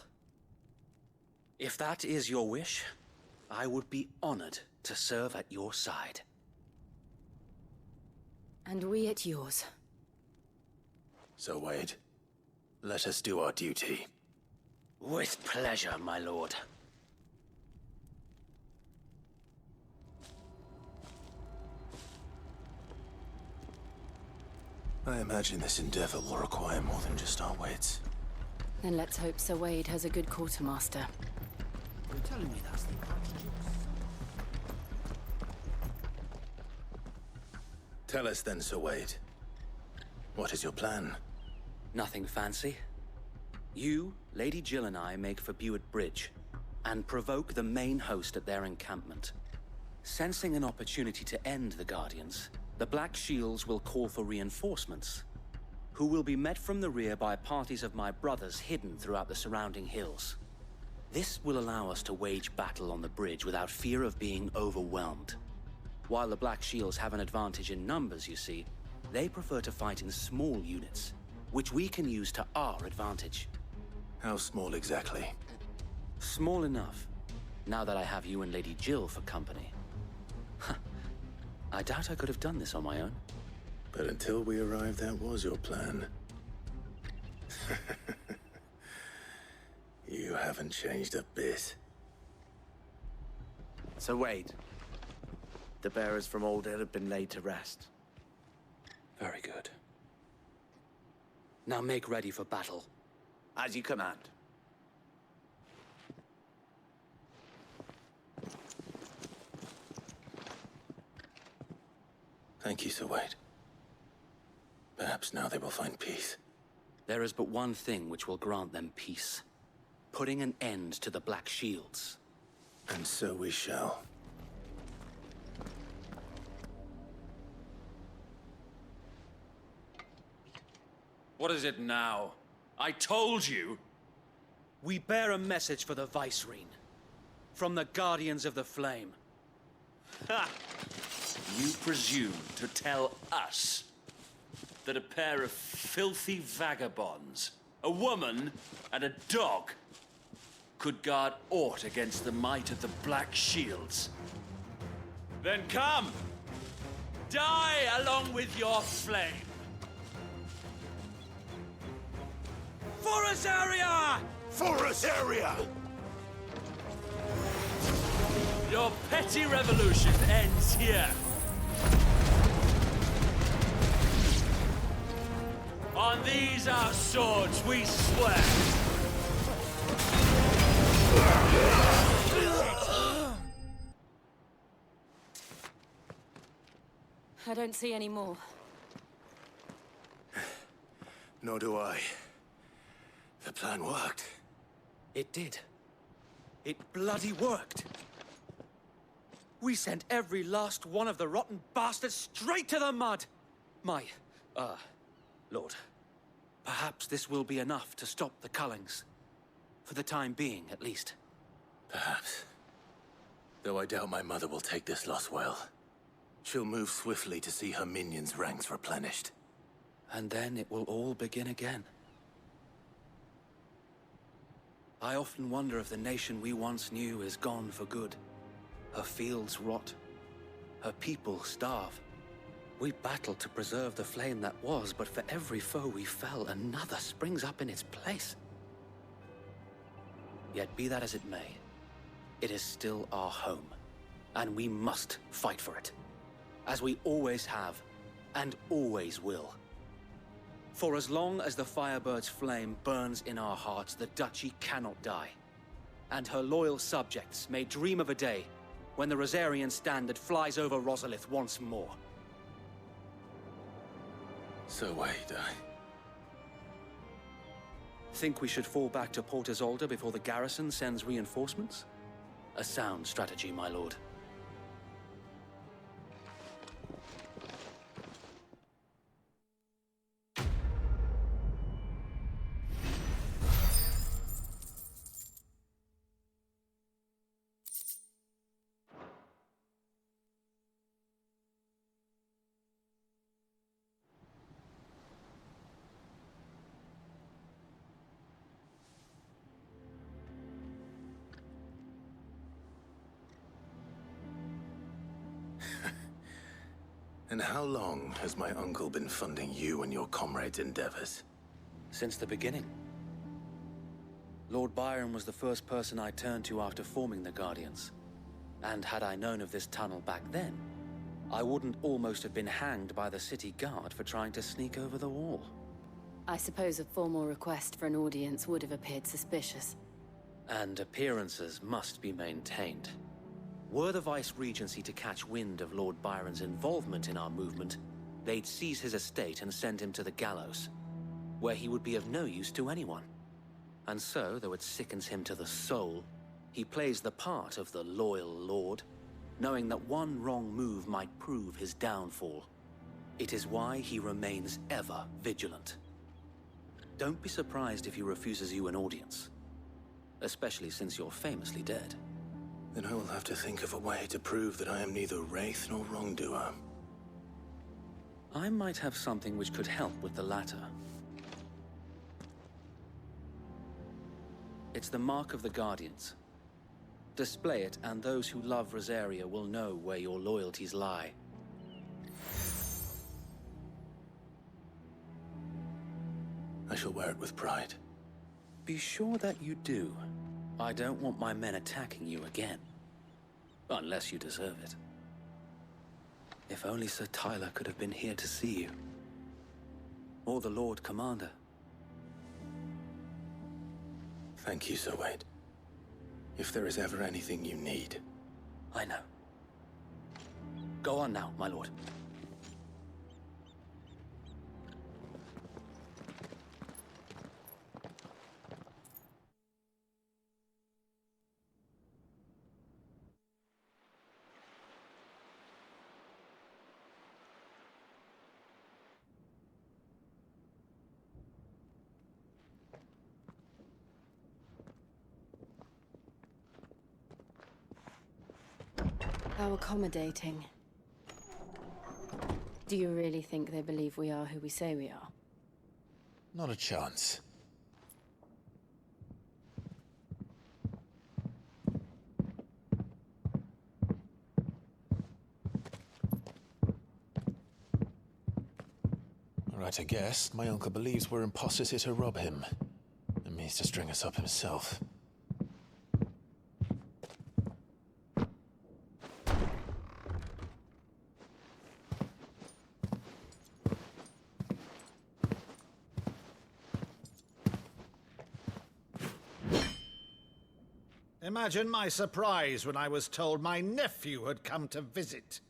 S3: If that is your wish, I would be honored to serve at your side.
S15: And we at yours.
S1: So, Wade, let us do our duty.
S3: With pleasure, my lord.
S1: I imagine this endeavor will require more than just our wits.
S15: Then let's hope Sir Wade has a good quartermaster.
S9: You're telling me that's the
S1: Tell us then, Sir Wade. What is your plan?
S3: Nothing fancy. You, Lady Jill and I make for Buick Bridge, and provoke the main host at their encampment. Sensing an opportunity to end the Guardians, the Black Shields will call for reinforcements, who will be met from the rear by parties of my brothers hidden throughout the surrounding hills. This will allow us to wage battle on the bridge without fear of being overwhelmed. While the Black Shields have an advantage in numbers, you see, they prefer to fight in small units, which we can use to our advantage.
S1: How small exactly?
S3: Small enough, now that I have you and Lady Jill for company. I doubt I could have done this on my own.
S1: But until we arrived, that was your plan. You haven't changed a bit.
S14: So Wade, the bearers from Old Hill have been laid to rest.
S3: Very good. Now make ready for battle.
S14: As you command.
S1: Thank you, Sir Wade. Perhaps now they will find peace.
S3: There is but one thing which will grant them peace. Putting an end to the Black Shields.
S1: And so we shall.
S7: What is it now? I told you!
S3: We bear a message for the Vicereine. From the Guardians of the Flame.
S6: Ha! You presume to tell us that a pair of filthy vagabonds, a woman and a dog, could guard aught against the might of the Black Shields? Then come! Die along with your flame! For Rosaria!
S11: For Rosaria!
S6: Your petty revolution ends here. On these our swords we swear.
S15: I don't see any more.
S1: Nor do I. The plan worked.
S3: It did. It bloody worked. We sent every last one of the rotten bastards straight to the mud. My, Lord, perhaps this will be enough to stop the Cullings. For the time being, at least.
S1: Perhaps. Though I doubt my mother will take this loss well. She'll move swiftly to see her minions' ranks replenished.
S3: And then it will all begin again. I often wonder if the nation we once knew is gone for good. Her fields rot. Her people starve. We battled to preserve the flame that was, but for every foe we fell, another springs up in its place. Yet be that as it may, it is still our home, and we must fight for it, as we always have, and always will. For as long as the Firebird's flame burns in our hearts, the Duchy cannot die, and her loyal subjects may dream of a day when the Rosarian standard flies over Rosalith once more.
S1: So wait,
S3: Think we should fall back to Port Isolde before the garrison sends reinforcements? A sound strategy, my lord.
S1: And how long has my uncle been funding you and your comrades' endeavors?
S3: Since the beginning. Lord Byron was the first person I turned to after forming the Guardians. And had I known of this tunnel back then, I wouldn't almost have been hanged by the city guard for trying to sneak over the wall.
S15: I suppose a formal request for an audience would have appeared suspicious.
S3: And appearances must be maintained. Were the Vice-Regency to catch wind of Lord Byron's involvement in our movement, they'd seize his estate and send him to the gallows, where he would be of no use to anyone. And so, though it sickens him to the soul, he plays the part of the loyal lord, knowing that one wrong move might prove his downfall. It is why he remains ever vigilant. Don't be surprised if he refuses you an audience, especially since you're famously dead.
S1: Then I will have to think of a way to prove that I am neither wraith nor wrongdoer.
S3: I might have something which could help with the latter. It's the mark of the Guardians. Display it, and those who love Rosaria will know where your loyalties lie.
S1: I shall wear it with pride.
S3: Be sure that you do. I don't want my men attacking you again. Unless you deserve it. If only Sir Tyler could have been here to see you. Or the Lord Commander.
S1: Thank you, Sir Wade. If there is ever anything you need.
S3: I know. Go on now, my lord.
S15: How accommodating. Do you really think they believe we are who we say we are?
S1: Not a chance. Right, I guess. My uncle believes we're imposters here to rob him. And means to string us up himself.
S4: Imagine my surprise when I was told my nephew had come to visit.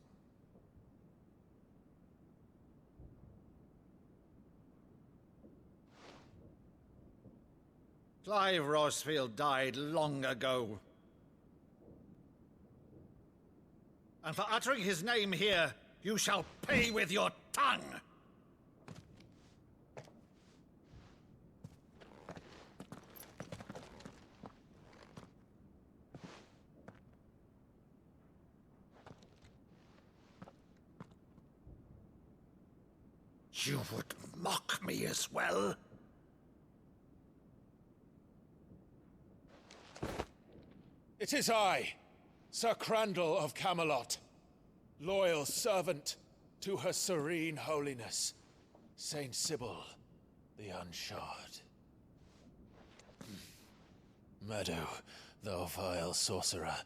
S4: Clive Rosfild died long ago. And for uttering his name here, you shall pay with your tongue! You would mock me as well?
S6: It is I, Sir Crandall of Camelot, loyal servant to Her Serene Holiness, Saint Sybil the Unshod. Meadow, thou vile sorcerer,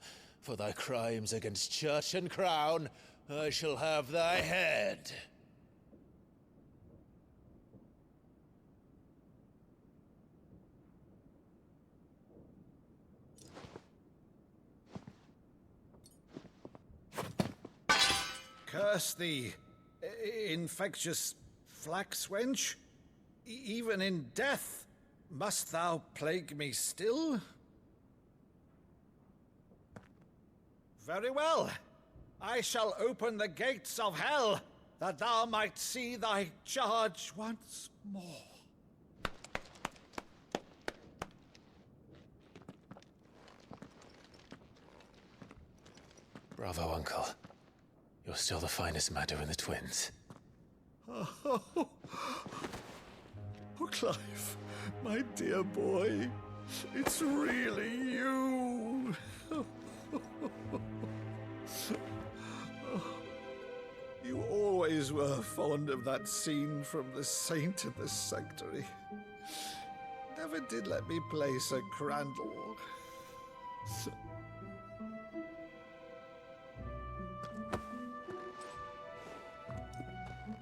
S6: for thy crimes against church and crown, I shall have thy head.
S4: Curse thee, infectious flax wench. Even in death, must thou plague me still? Very well. I shall open the gates of hell, that thou might see thy charge once more.
S1: Bravo, Uncle. You're still the finest Maddo in the twins.
S4: Oh, Clive, my dear boy, it's really you. You always were fond of that scene from The Saint in the Sanctuary. Never did let me play Sir Crandall.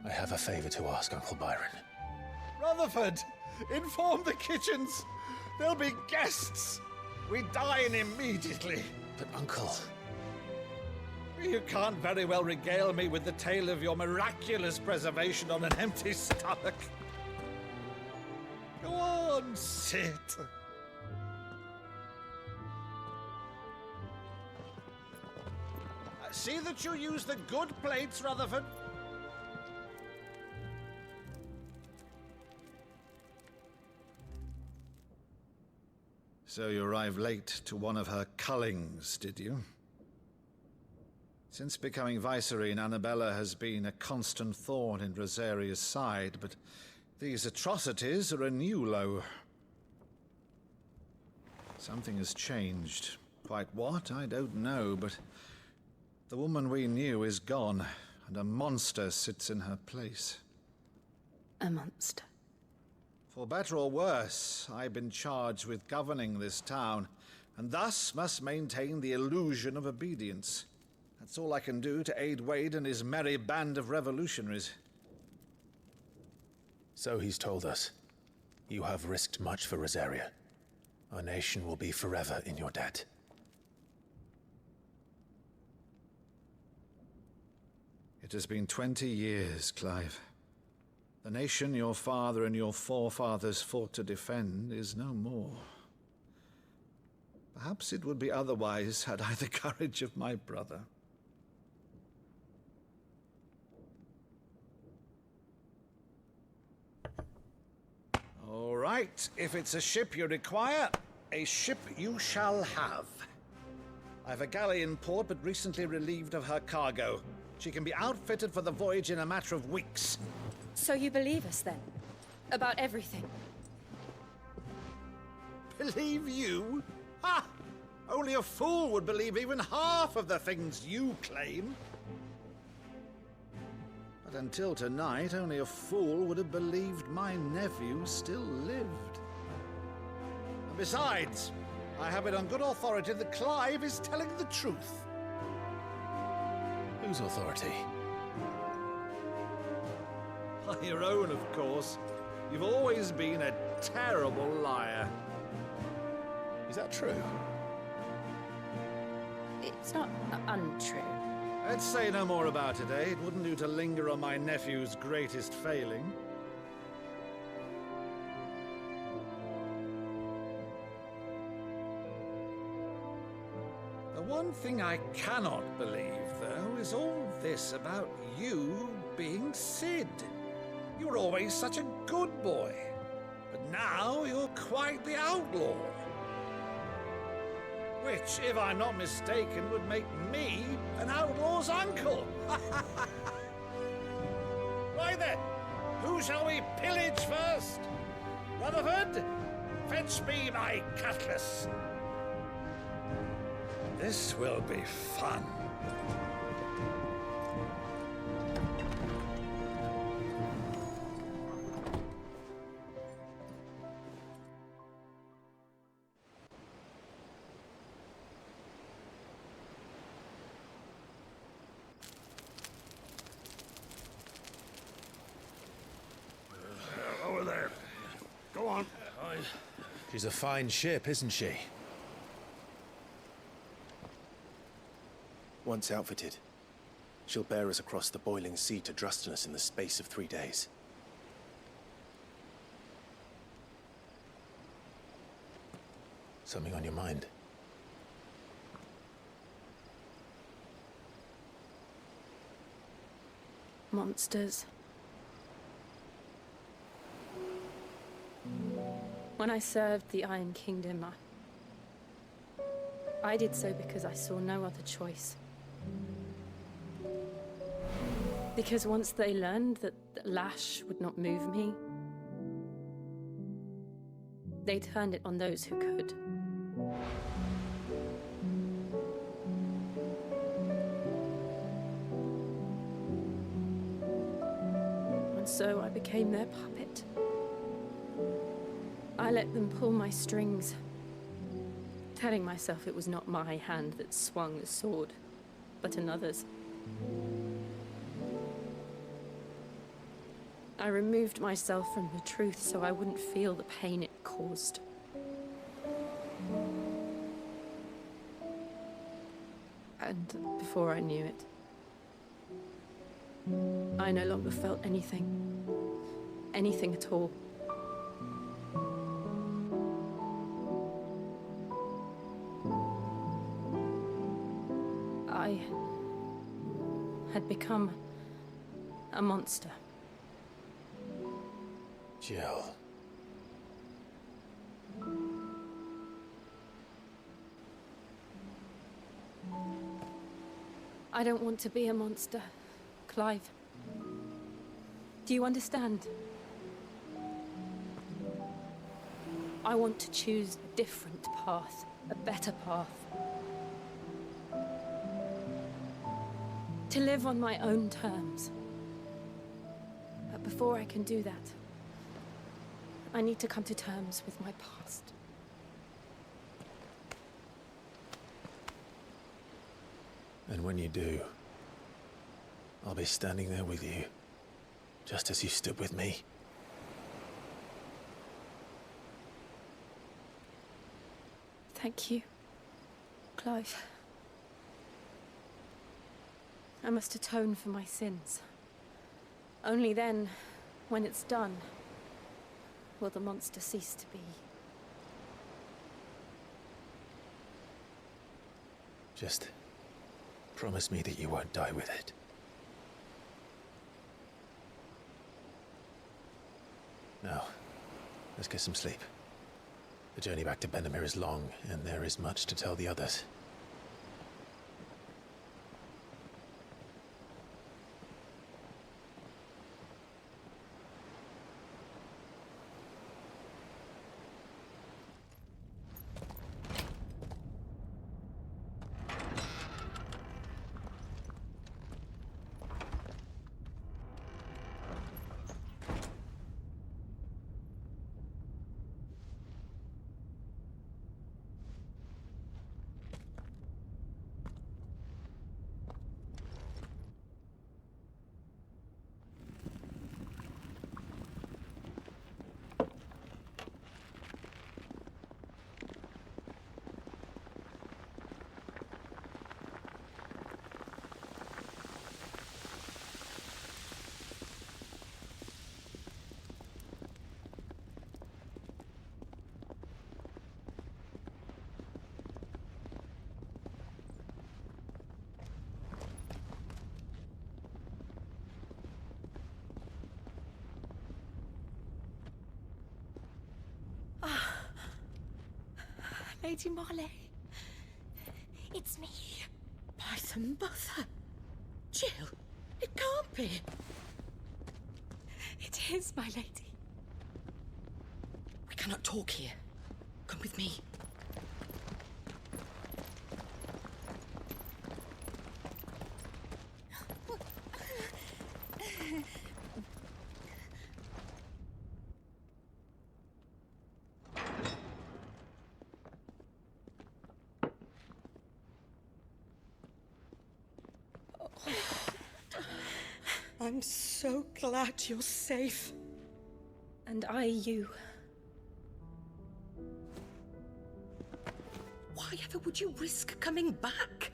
S1: I have a favor to ask, Uncle Byron.
S4: Rutherford, inform the kitchens. There'll be guests. We dine immediately.
S1: But, Uncle...
S4: You can't very well regale me with the tale of your miraculous preservation on an empty stomach. Go on, sit. See that you use the good plates, Rutherford. So you arrived late to one of her cullings, did you? Since becoming Vicereine, Annabella has been a constant thorn in Rosaria's side, but these atrocities are a new low. Something has changed. Quite what, I don't know, but the woman we knew is gone, and a monster sits in her place.
S15: A monster?
S4: For better or worse, I've been charged with governing this town, and thus must maintain the illusion of obedience. That's all I can do to aid Wade and his merry band of revolutionaries.
S1: So he's told us. You have risked much for Rosaria. Our nation will be forever in your debt.
S4: It has been 20 years, Clive. The nation your father and your forefathers fought to defend is no more. Perhaps it would be otherwise had I the courage of my brother. All right, if it's a ship you require, a ship you shall have. I've a galley in port, but recently relieved of her cargo. She can be outfitted for the voyage in a matter of weeks.
S15: So you believe us, then? About everything?
S4: Believe you? Ha! Only a fool would believe even half of the things you claim. But until tonight, only a fool would have believed my nephew still lived. And besides, I have it on good authority that Clive is telling the truth.
S1: Whose authority?
S4: By your own, of course. You've always been a terrible liar.
S1: Is that true?
S15: It's not untrue.
S4: Let's say no more about it, eh? It wouldn't do to linger on my nephew's greatest failing. The one thing I cannot believe, though, is all this about you being Sid. You were always such a good boy, but now you're quite the outlaw. Which, if I'm not mistaken, would make me an outlaw's uncle. Why then, who Who shall we pillage first? Rutherford, fetch me my cutlass. This will be fun.
S24: Over there. Go on.
S1: She's a fine ship, isn't she?
S10: Once outfitted, she'll bear us across the boiling sea to Drustinus in the space of 3 days.
S1: Something on your mind?
S18: Monsters. When I served the Iron Kingdom, I did so because I saw no other choice. Because once they learned that Lash would not move me, they turned it on those who could. And so I became their puppet. I let them pull my strings, telling myself it was not my hand that swung the sword, but another's. I removed myself from the truth so I wouldn't feel the pain it caused. And before I knew it, I no longer felt anything. Anything at all. I had become a monster.
S1: Jill.
S18: I don't want to be a monster, Clive. Do you understand? I want to choose a different path, a better path. To live on my own terms. But before I can do that, I need to come to terms with my past.
S1: And when you do, I'll be standing there with you, just as you stood with me.
S18: Thank you, Clive. I must atone for my sins. Only then, when it's done, will the monster cease to be.
S1: Just promise me that you won't die with it. Now, let's get some sleep. The journey back to Benamir is long, and there is much to tell the others.
S22: Lady Marley. It's me. Python Mother. Jill, it can't be. It
S18: is, my lady.
S8: We cannot talk here. Come with me. I'm so glad you're safe.
S18: And I you.
S8: Why ever would you risk coming back?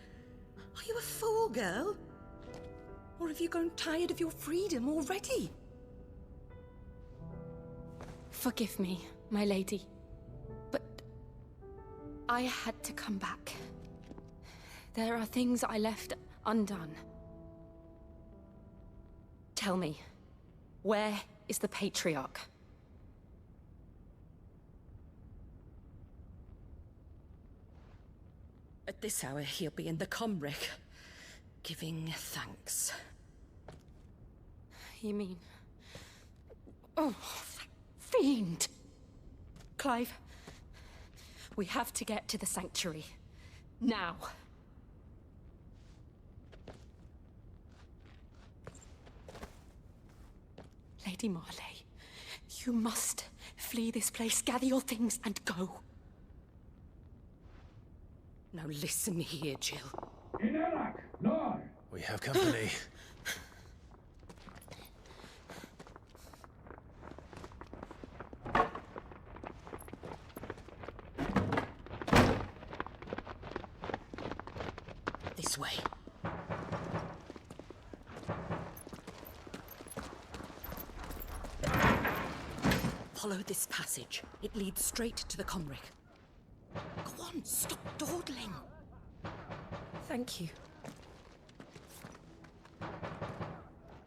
S8: Are you a fool, girl? Or have you grown tired of your freedom already?
S18: Forgive me, my lady, but I had to come back. There are things I left undone. Tell me, where is the Patriarch?
S8: At this hour, he'll be in the Comric, giving thanks.
S18: You mean... Oh, fiend! Clive, we have to get to the sanctuary. Now. Lady Marley, you must flee this place, gather your things, and go.
S8: Now listen here, Jill.
S1: We have company.
S8: This way. Follow this passage. It leads straight to the Comric. Go on, stop dawdling.
S18: Thank you.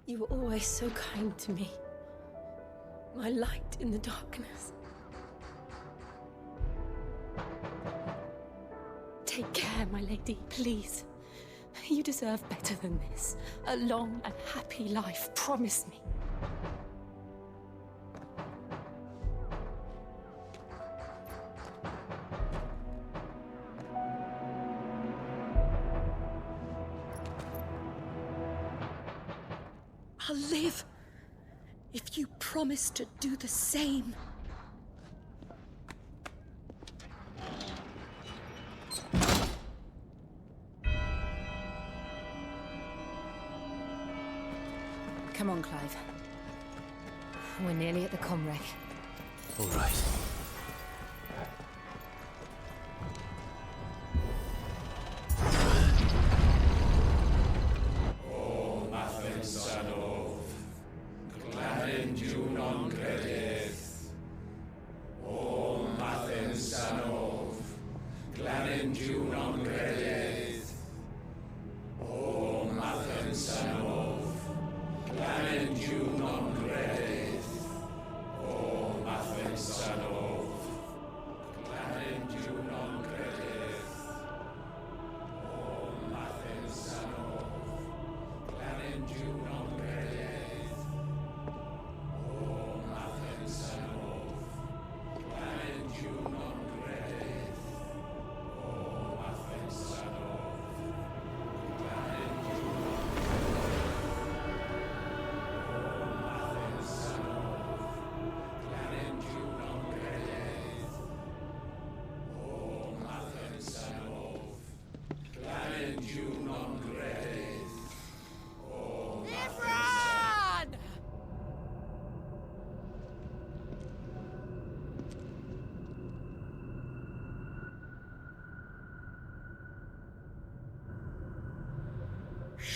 S18: You were always so kind to me. My light in the darkness. Take care, my lady, please. You deserve better than this. A long and happy life, promise me.
S8: I'll live if you promise to do the same.
S15: Come on, Clive. We're nearly at the Comric.
S1: All right.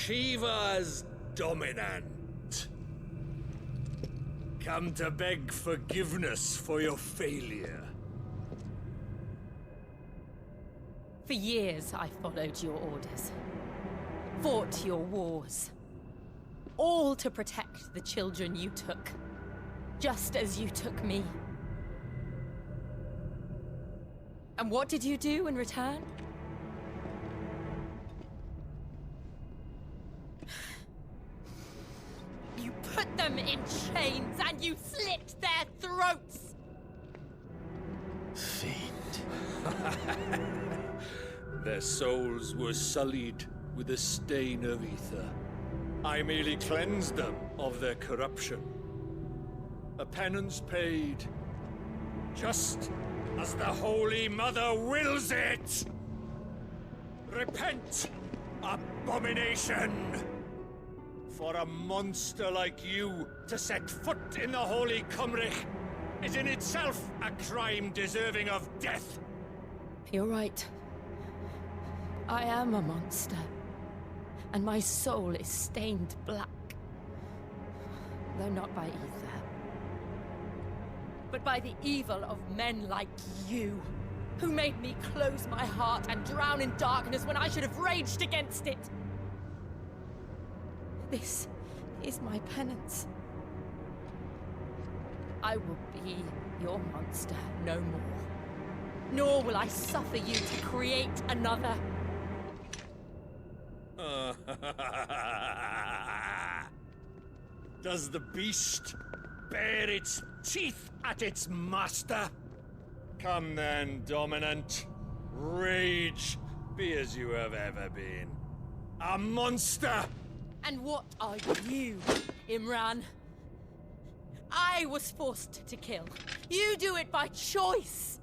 S5: Shiva's dominant. Come to beg forgiveness for your failure.
S18: For years, I followed your orders. Fought your wars. All to protect the children you took. Just as you took me. And what did you do in return? You put them in chains and you
S1: Fiend.
S5: Their souls were sullied with the stain of ether. I merely cleansed them of their corruption. A penance paid, just as the Holy Mother wills it! Repent, abomination! For a monster like you to set foot in the Holy Cymric is in itself a crime deserving of death.
S18: You're right. I am a monster. And my soul is stained black. Though not by ether.
S8: But by the evil of men like you, who made me close my heart and drown in darkness when I should have raged against it.
S18: This is my penance.
S8: I will be your monster no more. Nor will I suffer you to create another.
S5: Does the beast bare its teeth at its master? Come then, dominant. Rage, be as you have ever been. A monster!
S8: And what are you, Imran? I was forced to kill. You do it by choice.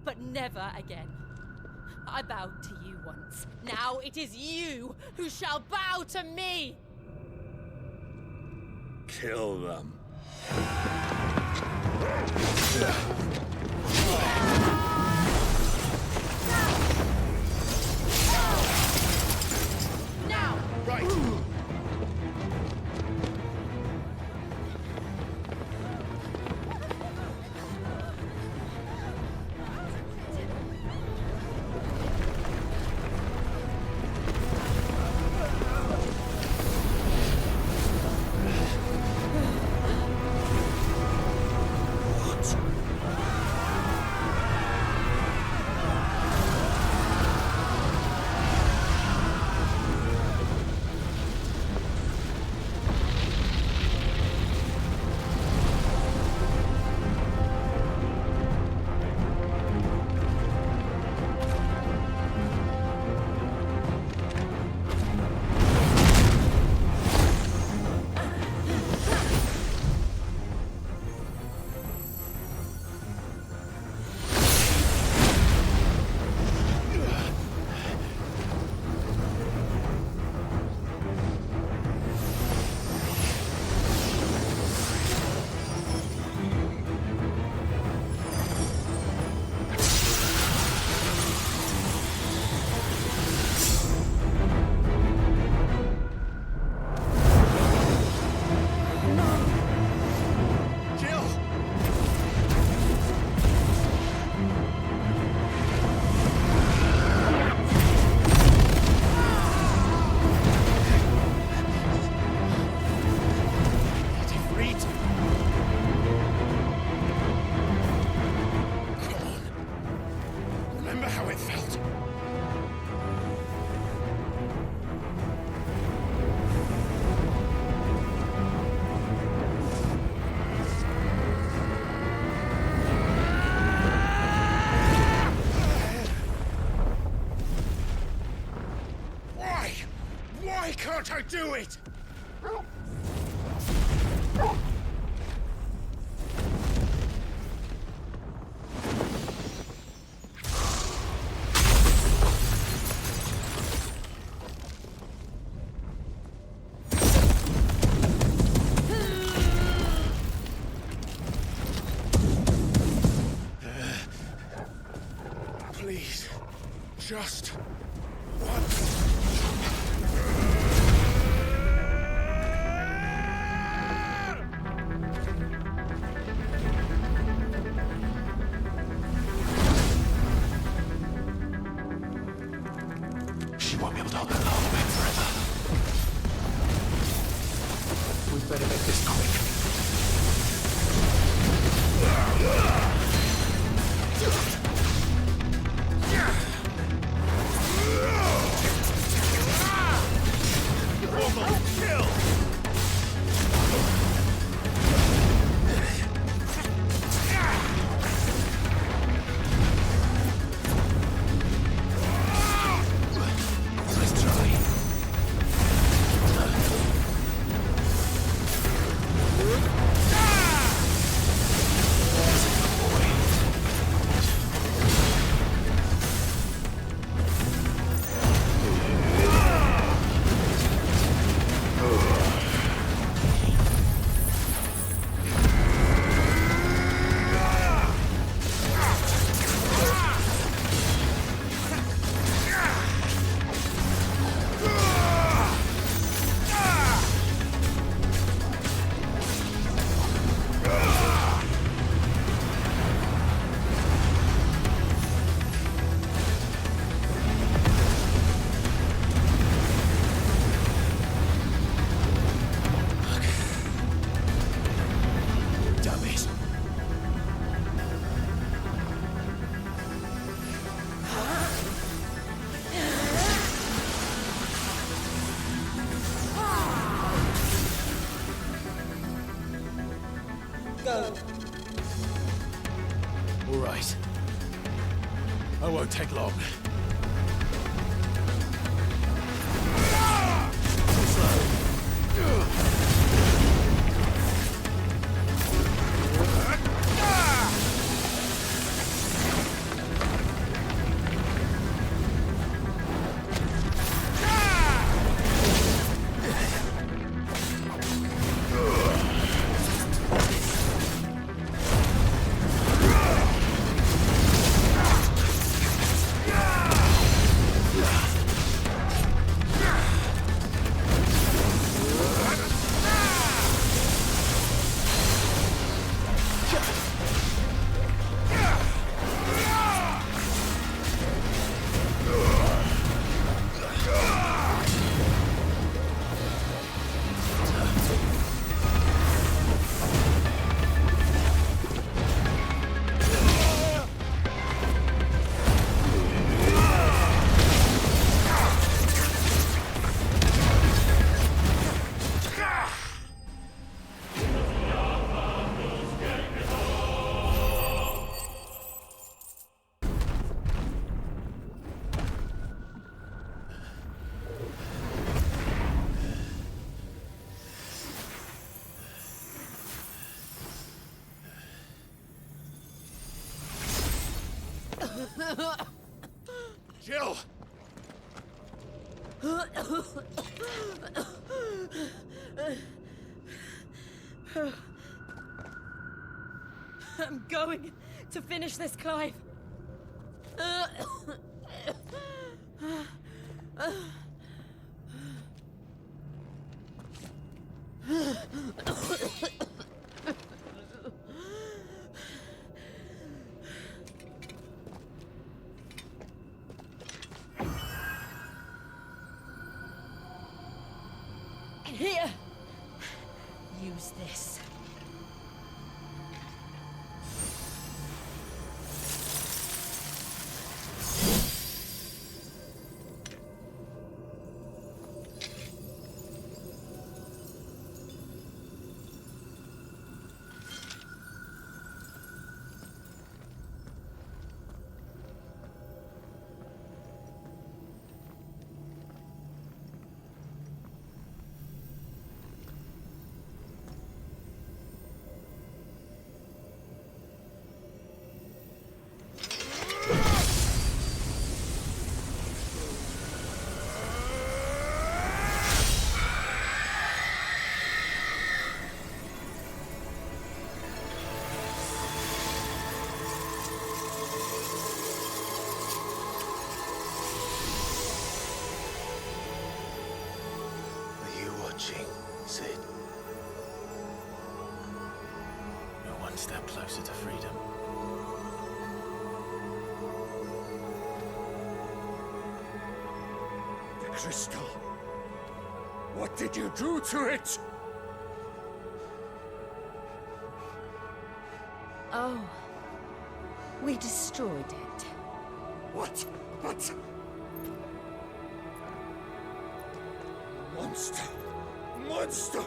S8: But never again. I bowed to you once. Now it is you who shall bow to me!
S5: Kill them.
S8: Now!
S5: Right! Can't I do it? Please, just once.
S1: All right. I won't take long.
S6: Jill!
S8: I'm going to finish this, Clive. Here. Use this.
S1: Sid. You're one step closer to freedom.
S6: The crystal. What did you do to it?
S18: Oh. We destroyed it.
S6: What? But... Monster! Monster!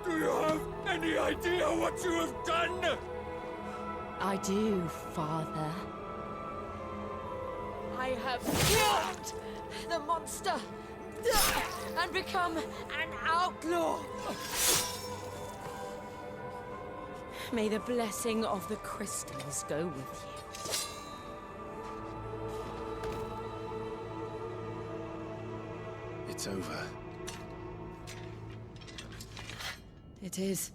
S6: Do you have any idea what you have done?
S18: I do, Father.
S8: I have killed the monster and become an outlaw.
S18: May the blessing of the crystals go with you.
S10: It's over.
S18: It is.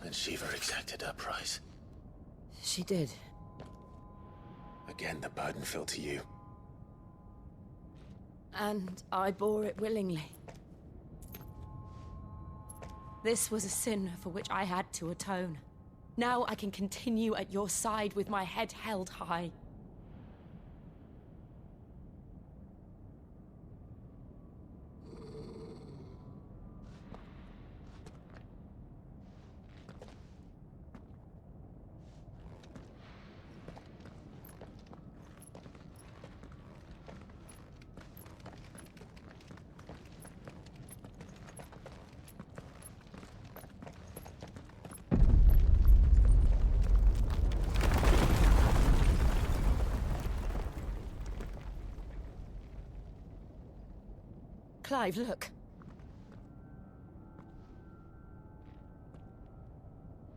S1: And Shiva exacted her price.
S18: She did.
S1: Again, the burden fell to you.
S18: And I bore it willingly. This was a sin for which I had to atone. Now I can continue at your side with my head held high.
S8: Clive, look.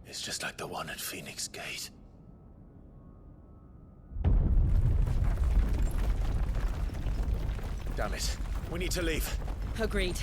S1: It's just like the one at Phoenix Gate. Damn it. We need to leave.
S8: Agreed.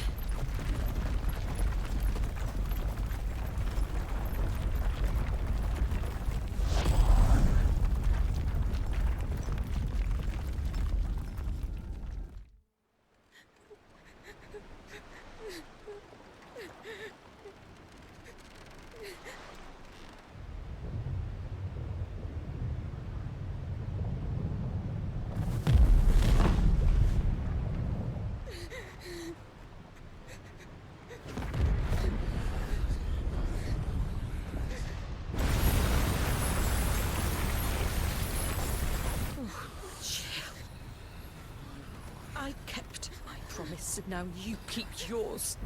S8: I kept my promise, and now you keep yours.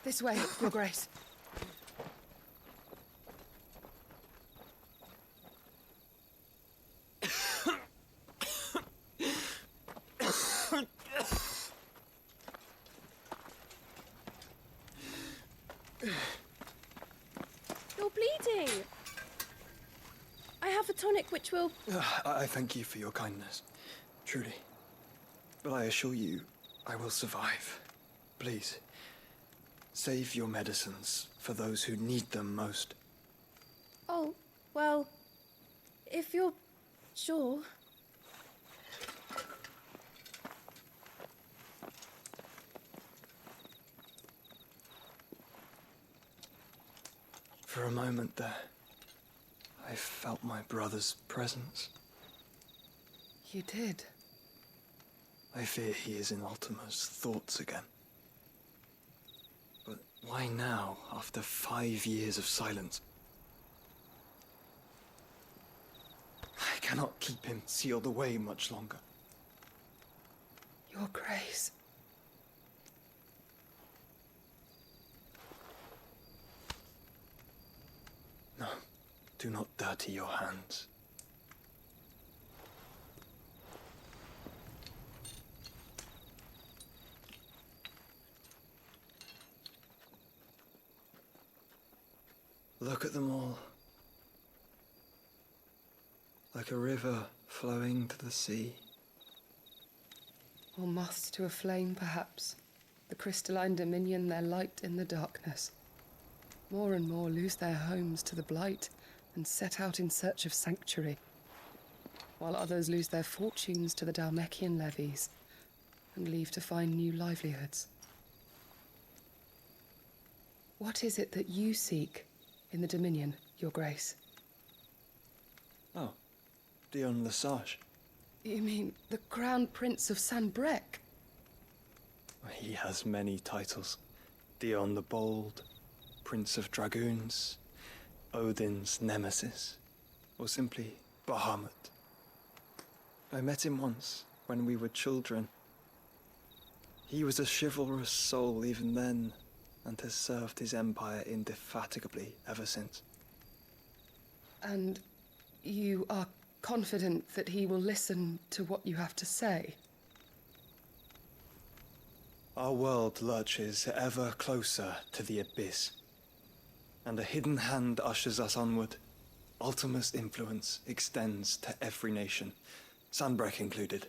S13: This way, Your Grace.
S19: You're bleeding. I have a tonic which will...
S20: I thank you for your kindness, truly. But I assure you, I will survive. Please, save your medicines for those who need them most.
S19: Oh, well, if you're sure.
S20: For a moment there, I felt my brother's presence.
S13: You did?
S20: I fear he is in Ultima's thoughts again. But why now, after 5 years of silence? I cannot keep him sealed away much longer.
S13: Your Grace.
S20: No, do not dirty your hands. Look at them all. Like a river flowing to the sea.
S13: Or moths to a flame, perhaps. The crystalline dominion their light in the darkness. More and more lose their homes to the blight and set out in search of sanctuary, while others lose their fortunes to the Dalmekian levies and leave to find new livelihoods. What is it that you seek in the Dominion, Your Grace?
S20: Oh, Dion Lesage.
S13: You mean the Crown Prince of Sanbreque?
S20: He has many titles. Dion the Bold, Prince of Dragoons, Odin's Nemesis, or simply Bahamut. I met him once, when we were children. He was a chivalrous soul even then, and has served his empire indefatigably ever since.
S13: And you are confident that he will listen to what you have to say?
S20: Our world lurches ever closer to the abyss, and a hidden hand ushers us onward. Ultima's influence extends to every nation, Sanbreque included.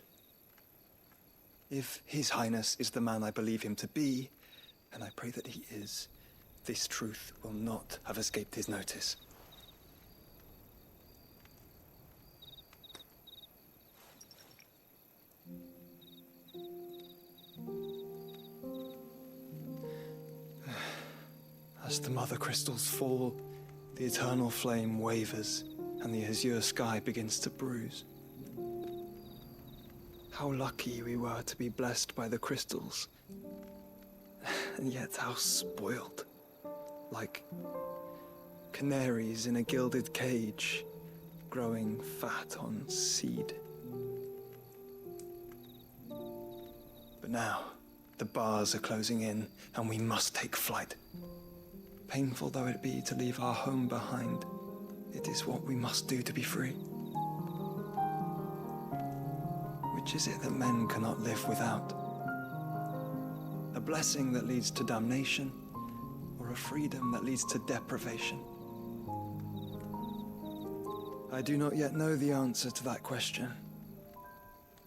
S20: If His Highness is the man I believe him to be, and I pray that he is, this truth will not have escaped his notice. As the mother crystals fall, the eternal flame wavers, and the azure sky begins to bruise. How lucky we were to be blessed by the crystals And yet how spoiled. Like canaries in a gilded cage, growing fat on seed. But now, the bars are closing in, and we must take flight. Painful though it be to leave our home behind, it is what we must do to be free. Which is it that men cannot live without? A blessing that leads to damnation, or a freedom that leads to deprivation? I do not yet know the answer to that question.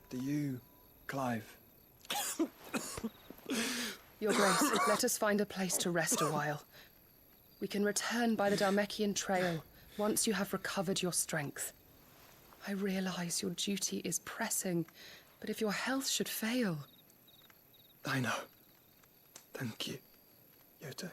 S20: Do you, Clive?
S13: Your Grace, let us find a place to rest a while. We can return by the Dalmekian Trail once you have recovered your strength. I realize your duty is pressing, but if your health should fail...
S20: I know. Thank you, Yote.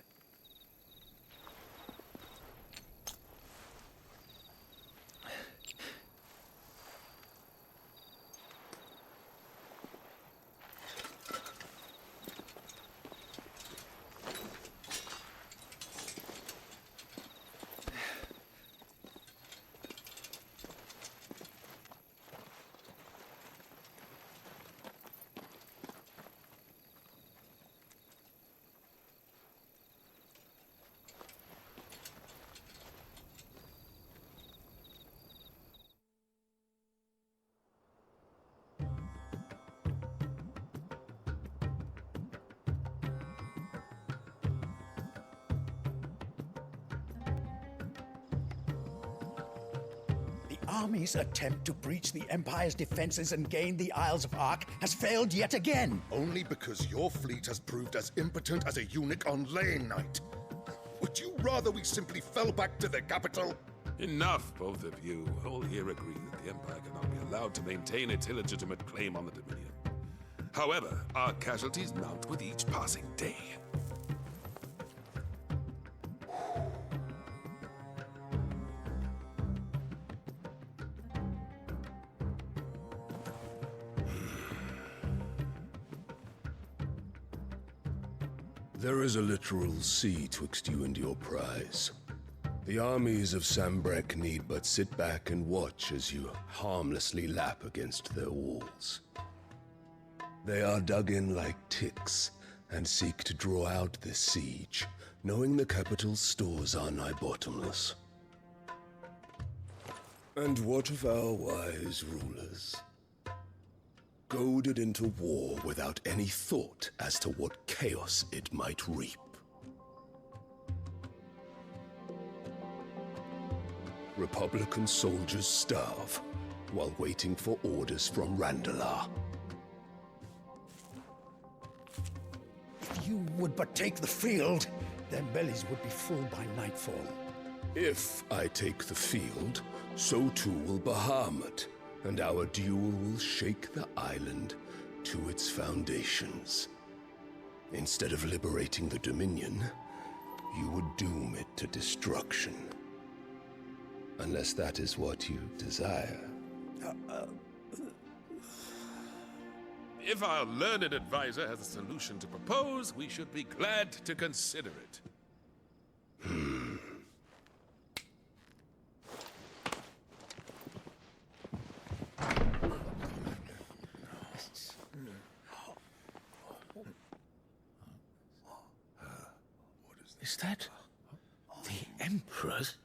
S24: Army's attempt to breach the Empire's defenses and gain the Isles of Ark has failed yet again.
S6: Only because your fleet has proved as impotent as a eunuch on laying night. Would you rather we simply fell back to the capital?
S12: Enough, both of you. All here agree that the Empire cannot be allowed to maintain its illegitimate claim on the Dominion. However, our casualties mount with each passing day.
S16: There is a literal sea twixt you and your prize. The armies of Sambrek need but sit back and watch as you harmlessly lap against their walls. They are dug in like ticks and seek to draw out this siege, knowing the capital's stores are nigh bottomless. And what of our wise rulers? Goaded into war without any thought as to what chaos it might reap. Republican soldiers starve while waiting for orders from Randalar.
S24: If you would but take the field, their bellies would be full by nightfall.
S16: If I take the field, so too will Bahamut, and our duel will shake the island to its foundations. Instead of liberating the Dominion, you would doom it to destruction. Unless that is what you desire.
S12: If our learned advisor has a solution to propose, we should be glad to consider it.
S24: Is that the Emperor's?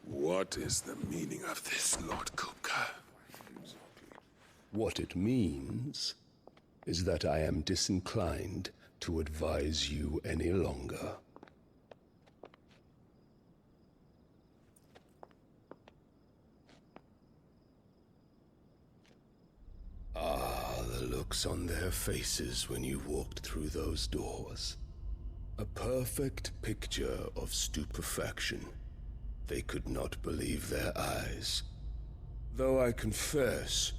S12: What is the meaning of this, Lord Kupka?
S16: What it means is that I am disinclined to advise you any longer. Ah, the looks on their faces when you walked through those doors. A perfect picture of stupefaction. They could not believe their eyes. Though I confess,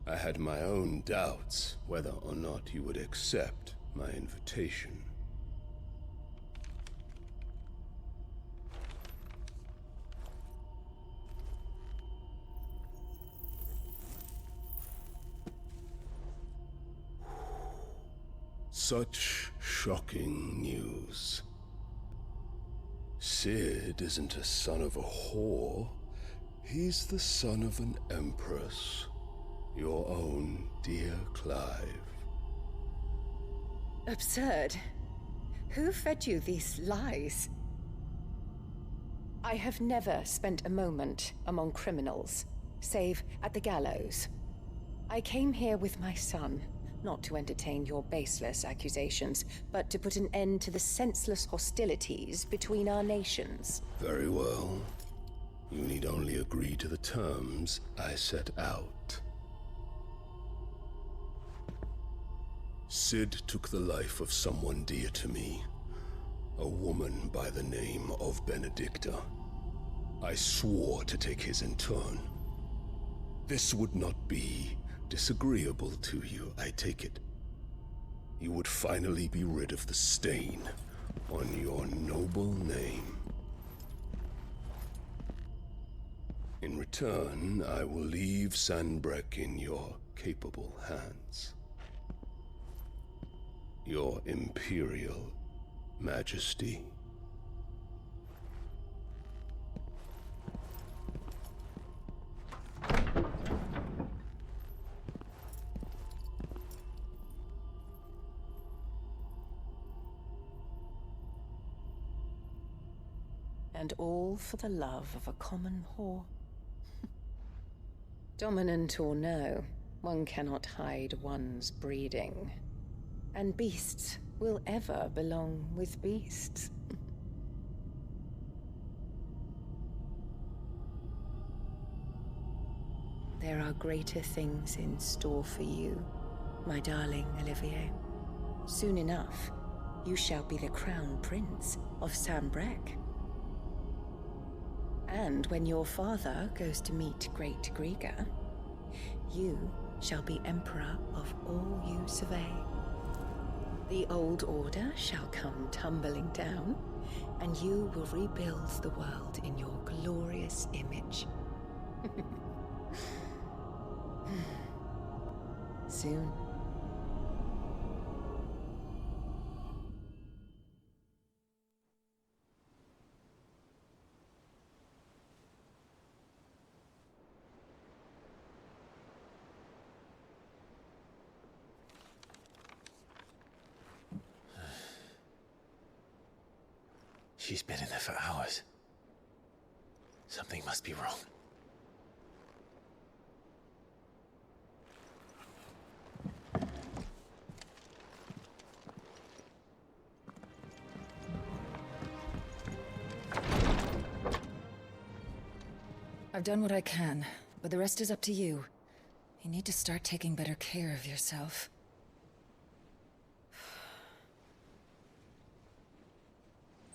S16: I had my own doubts whether or not you would accept my invitation. Such shocking news. Sid isn't a son of a whore. He's the son of an empress. Your own dear Clive.
S2: Absurd. Who fed you these lies? I have never spent a moment among criminals, save at the gallows. I came here with my son, not to entertain your baseless accusations, but to put an end to the senseless hostilities between our nations.
S16: Very well. You need only agree to the terms I set out. Sid took the life of someone dear to me, a woman by the name of Benedicta. I swore to take his in turn. This would not be disagreeable to you, I take it. You would finally be rid of the stain on your noble name. In return, I will leave Sanbreque in your capable hands. Your Imperial Majesty.
S2: And all for the love of a common whore. Dominant or no, one cannot hide one's breeding. And beasts will ever belong with beasts. There are greater things in store for you, my darling Olivier. Soon enough, you shall be the crown prince of Sanbreque. And when your father goes to meet Great Griga, you shall be emperor of all you survey. The old order shall come tumbling down, and you will rebuild the world in your glorious image. Soon.
S1: She's been in there for hours. Something must be wrong.
S17: I've done what I can, but the rest is up to you. You need to start taking better care of yourself.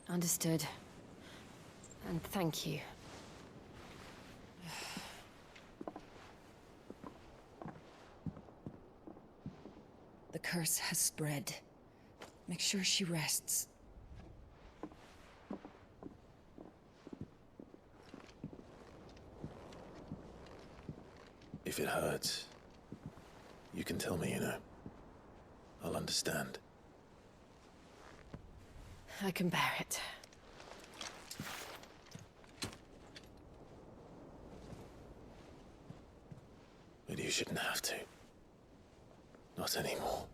S15: Understood. And thank you.
S17: The curse has spread. Make sure she rests.
S1: If it hurts, you can tell me, you know. I'll understand.
S15: I can bear it.
S1: But you shouldn't have to. Not anymore.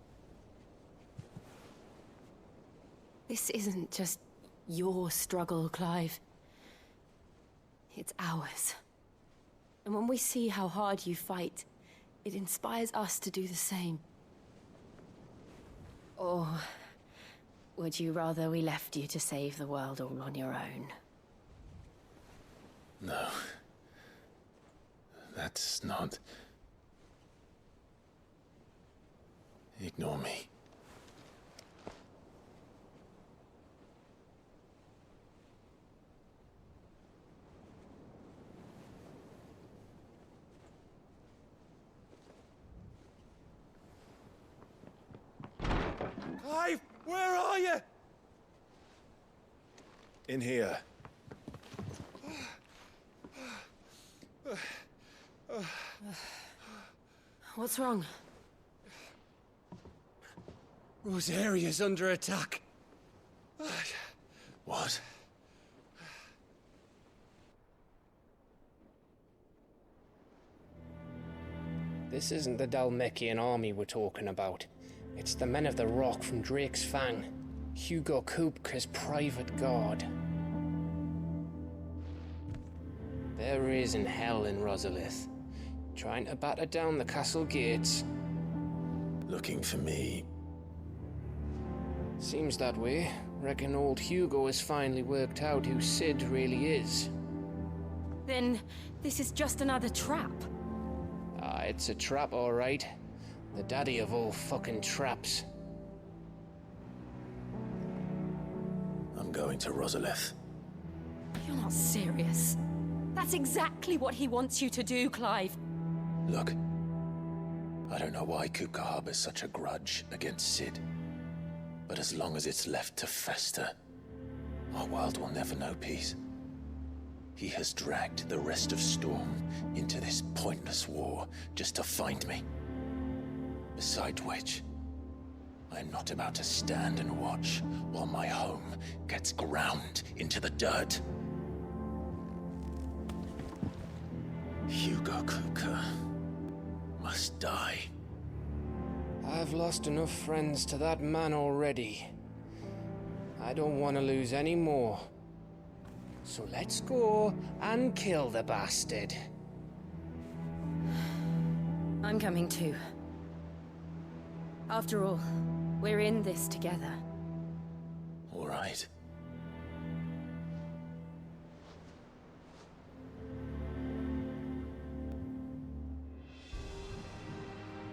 S15: This isn't just your struggle, Clive. It's ours. And when we see how hard you fight, it inspires us to do the same. Or would you rather we left you to save the world all on your own?
S1: No. That's not... Ignore me.
S11: Clive, where are you?
S10: In here.
S15: What's wrong?
S7: Rosaria's under attack.
S10: What?
S9: This isn't the Dalmekian army we're talking about. It's the men of the Rock from Drake's Fang. Hugo Kupka's private guard. There is in hell in Rosalith, trying to batter down the castle gates.
S10: Looking for me?
S9: Seems that way. Reckon old Hugo has finally worked out who Sid really is.
S18: Then this is just another trap.
S9: Ah, it's a trap, all right. The daddy of all fucking traps.
S10: I'm going to Rosalith.
S18: You're not serious. That's exactly what he wants you to do, Clive.
S10: Look, I don't know why Kupka harbors such a grudge against Sid. But as long as it's left to fester, our world will never know peace. He has dragged the rest of Storm into this pointless war just to find me. Besides which, I'm not about to stand and watch while my home gets ground into the dirt. Hugo Kupka must die.
S9: I've lost enough friends to that man already. I don't want to lose any more. So let's go and kill the bastard.
S18: I'm coming too. After all, we're in this together.
S10: All right.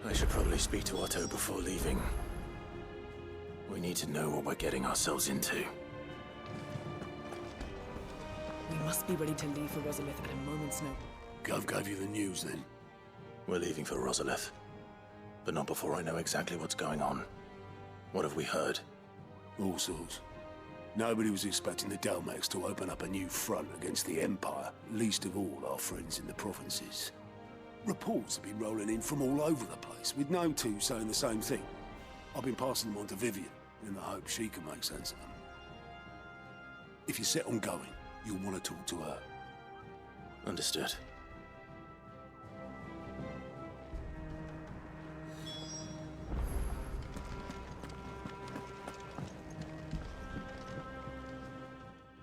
S10: I should probably speak to Otto before leaving. We need to know what we're getting ourselves into.
S14: We must be ready to leave for Rosalith at a moment's notice.
S16: Gov gave you the news then?
S10: We're leaving for Rosalith. But not before I know exactly what's going on. What have we heard?
S16: All sorts. Nobody was expecting the Dalmeks to open up a new front against the Empire, least of all our friends in the provinces. Reports have been rolling in from all over the place, with no two saying the same thing. I've been passing them on to Vivian, in the hope she can make sense of them. If you're set on going, you'll want to talk to her.
S10: Understood.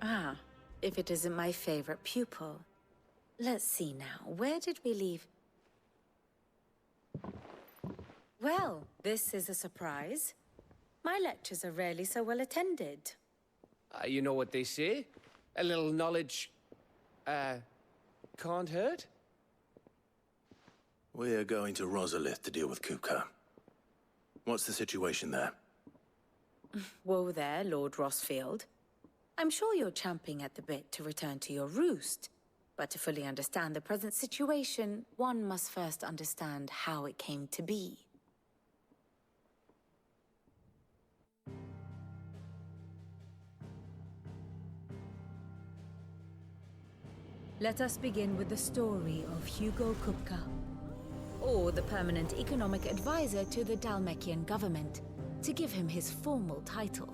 S21: Ah, if it isn't my favorite pupil. Let's see now, where did we leave? Well, this is a surprise. My lectures are rarely so well attended.
S9: You know what they say? A little knowledge, can't hurt?
S10: We're going to Rosalith to deal with Kupka. What's the situation there?
S21: Whoa there, Lord Rosfield. I'm sure you're champing at the bit to return to your roost. But to fully understand the present situation, one must first understand how it came to be. Let us begin with the story of Hugo Kupka, or the permanent economic advisor to the Dalmekian government, to give him his formal title.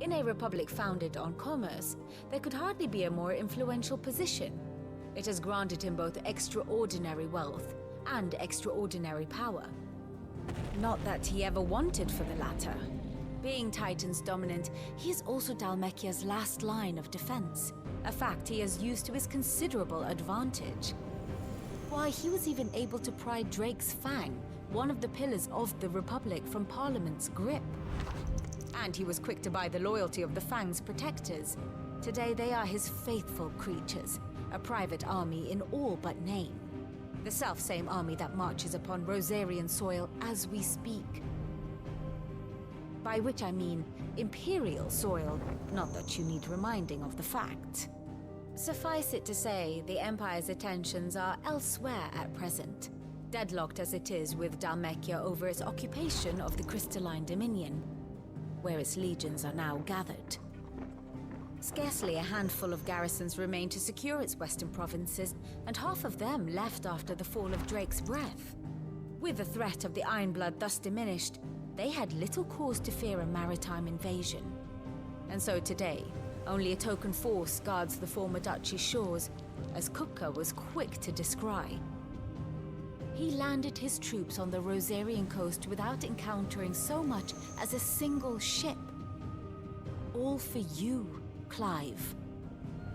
S21: In a republic founded on commerce, there could hardly be a more influential position. It has granted him both extraordinary wealth and extraordinary power. Not that he ever wanted for the latter. Being Titan's dominant, he is also Dalmekia's last line of defense, a fact he has used to his considerable advantage. Why, he was even able to pry Drake's Fang, one of the pillars of the Republic, from Parliament's grip. And he was quick to buy the loyalty of the Fang's protectors. Today they are his faithful creatures, a private army in all but name. The self-same army that marches upon Rosarian soil as we speak. By which I mean Imperial soil, not that you need reminding of the fact. Suffice it to say, the Empire's attentions are elsewhere at present, deadlocked as it is with Dalmekia over its occupation of the Crystalline Dominion, where its legions are now gathered. Scarcely a handful of garrisons remain to secure its western provinces, and half of them left after the fall of Drake's Breath. With the threat of the Ironblood thus diminished, they had little cause to fear a maritime invasion. And so today, only a token force guards the former duchy's shores, as Kupka was quick to descry. He landed his troops on the Rosarian coast without encountering so much as a single ship. All for you, Clive.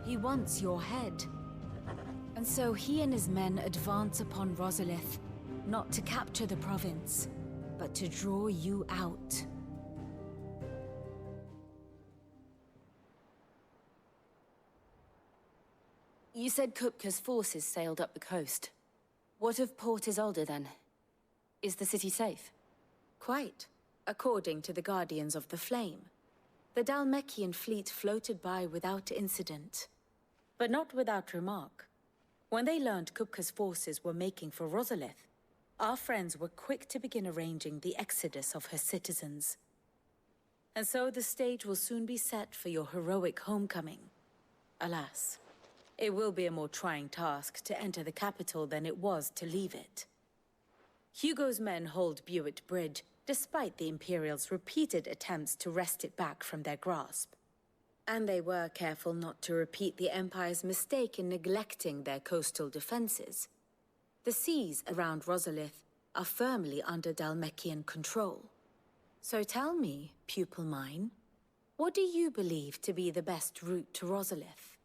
S21: He wants your head. And so he and his men advance upon Rosalith, not to capture the province, but to draw you out. You said Kupka's forces sailed up the coast. What of Port Isolde, then? Is the city safe? Quite, according to the Guardians of the Flame. The Dhalmekian fleet floated by without incident. But not without remark. When they learned Kupka's forces were making for Rosalith, our friends were quick to begin arranging the exodus of her citizens. And so the stage will soon be set for your heroic homecoming. Alas, it will be a more trying task to enter the capital than it was to leave it. Hugo's men hold Buet Bridge, despite the Imperials' repeated attempts to wrest it back from their grasp. And they were careful not to repeat the Empire's mistake in neglecting their coastal defenses. The seas around Rosalith are firmly under Dhalmekian control. So tell me, pupil mine, what do you believe to be the best route to Rosalith?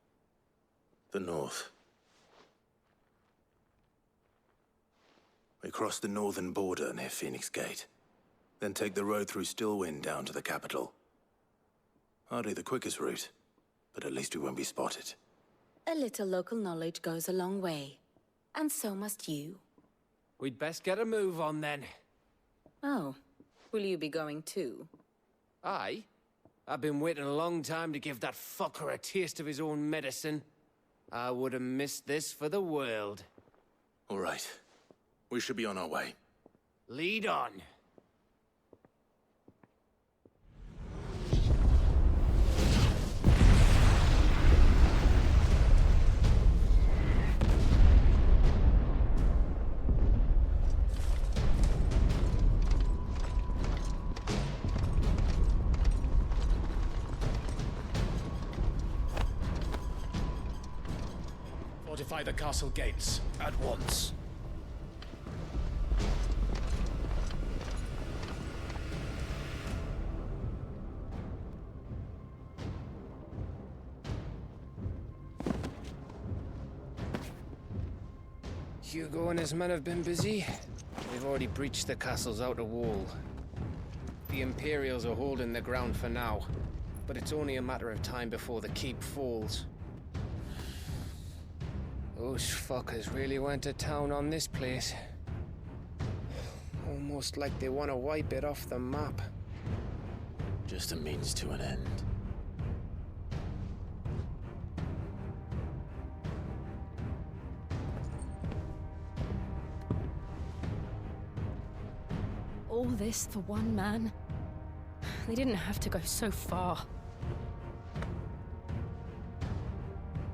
S10: The north. We cross the northern border near Phoenix Gate, then take the road through Stillwind down to the capital. Hardly the quickest route, but at least we won't be spotted.
S21: A little local knowledge goes a long way, and so must you.
S9: We'd best get a move on then.
S21: Oh, will you be going too?
S9: Aye. I've been waiting a long time to give that fucker a taste of his own medicine. I would have missed this for the world.
S10: All right. We should be on our way.
S9: Lead on.
S24: Fortify the castle gates at once.
S9: Hugo and his men have been busy. They've already breached the castle's outer wall. The Imperials are holding the ground for now, but it's only a matter of time before the keep falls. Those fuckers really went to town on this place. Almost like they want to wipe it off the map.
S10: Just a means to an end.
S18: All this for one man? They didn't have to go so far.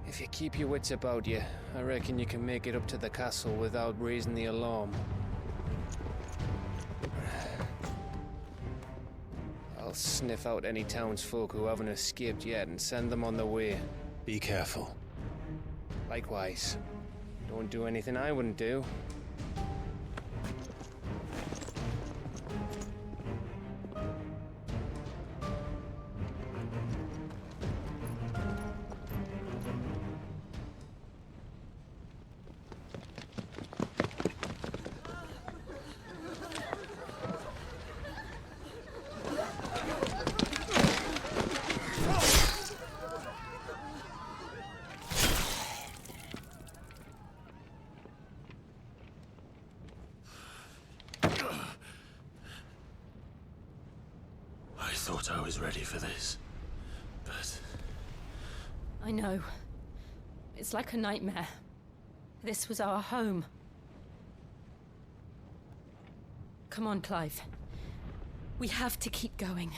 S9: If you keep your wits about you, I reckon you can make it up to the castle without raising the alarm. I'll sniff out any townsfolk who haven't escaped yet and send them on their way.
S10: Be careful.
S9: Likewise. Don't do anything I wouldn't do.
S10: I thought I was ready for this, but...
S18: I know. It's like a nightmare. This was our home. Come on, Clive. We have to keep going.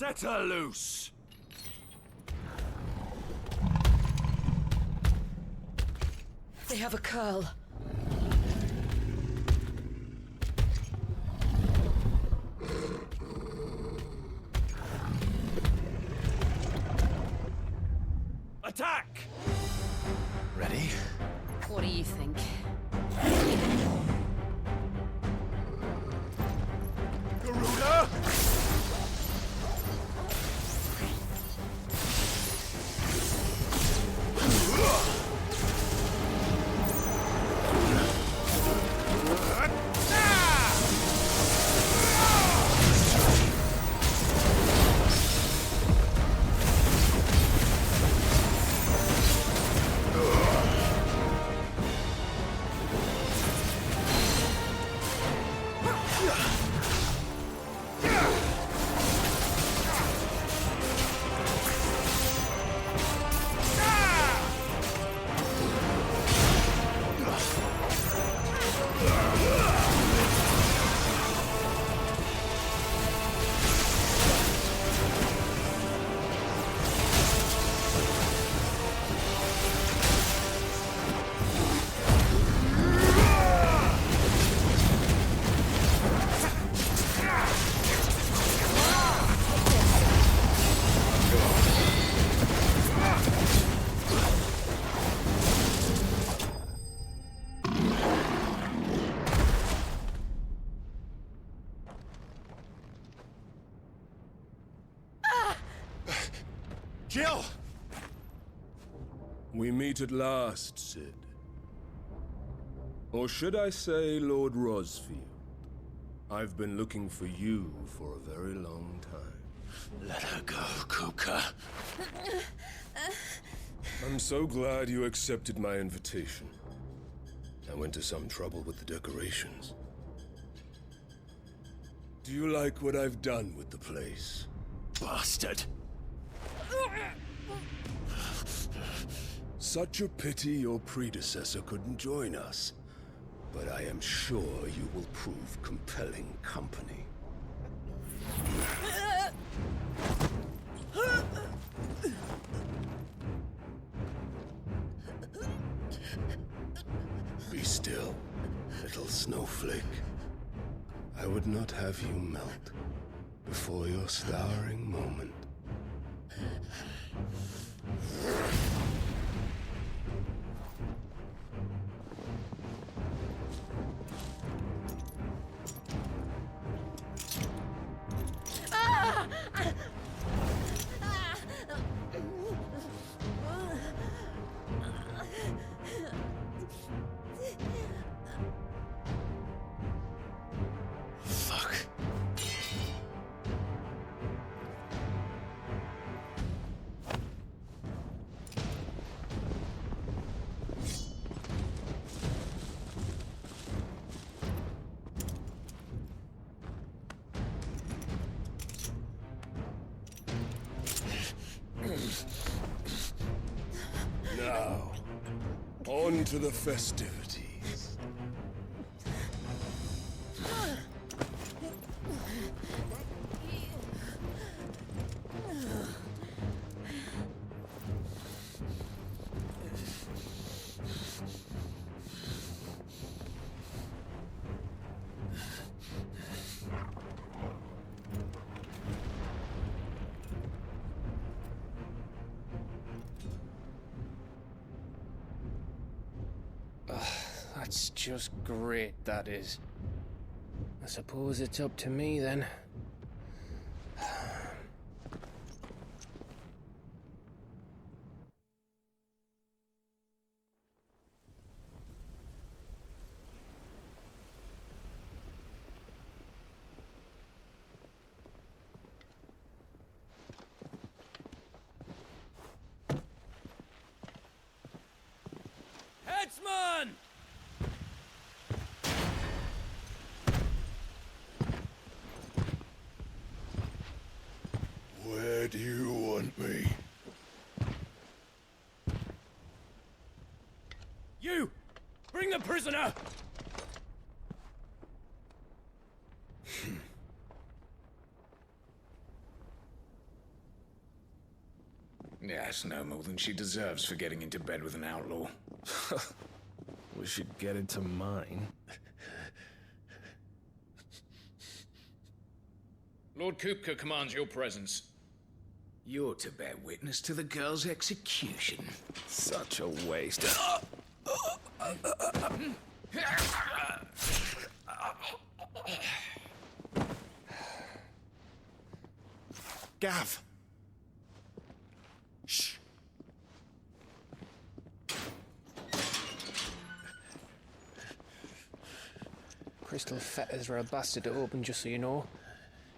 S12: Set her loose!
S17: They have a curl.
S7: Attack!
S1: Ready?
S18: What do you think?
S6: Garuda! Jill!
S16: We meet at last, Sid. Or should I say, Lord Rosfield? I've been looking for you for a very long time.
S10: Let her go, Kupka.
S16: I'm so glad you accepted my invitation. I went to some trouble with the decorations. Do you like what I've done with the place?
S10: Bastard!
S16: Such a pity your predecessor couldn't join us. But I am sure you will prove compelling company. Be still, little snowflake. I would not have you melt before your starring moment. Now, on to the festivities.
S9: That's just great, that is. I suppose it's up to me then.
S7: Headsman!
S16: Where do you want me?
S7: You! Bring the prisoner!
S3: That's no more than she deserves for getting into bed with an outlaw.
S4: We should get into mine.
S3: Lord Kupka commands your presence. You're to bear witness to the girl's execution.
S4: Such a waste.
S11: Gav! Shh!
S9: Crystal fetters are a bastard to open, just so you know.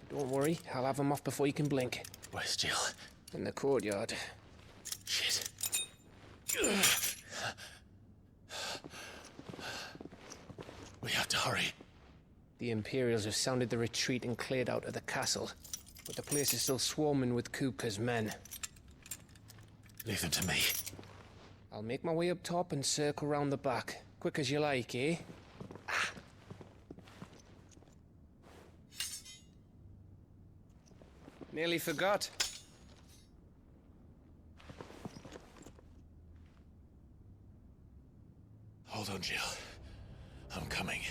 S9: Don't worry, I'll have them off before you can blink.
S10: Where's Jill?
S9: In the courtyard.
S10: Shit. We have to hurry.
S9: The Imperials have sounded the retreat and cleared out of the castle, but the place is still swarming with Kupka's men.
S10: Leave them to me.
S9: I'll make my way up top and circle round the back. Quick as you like, eh? Nearly forgot.
S10: Hold on, Jill. I'm coming.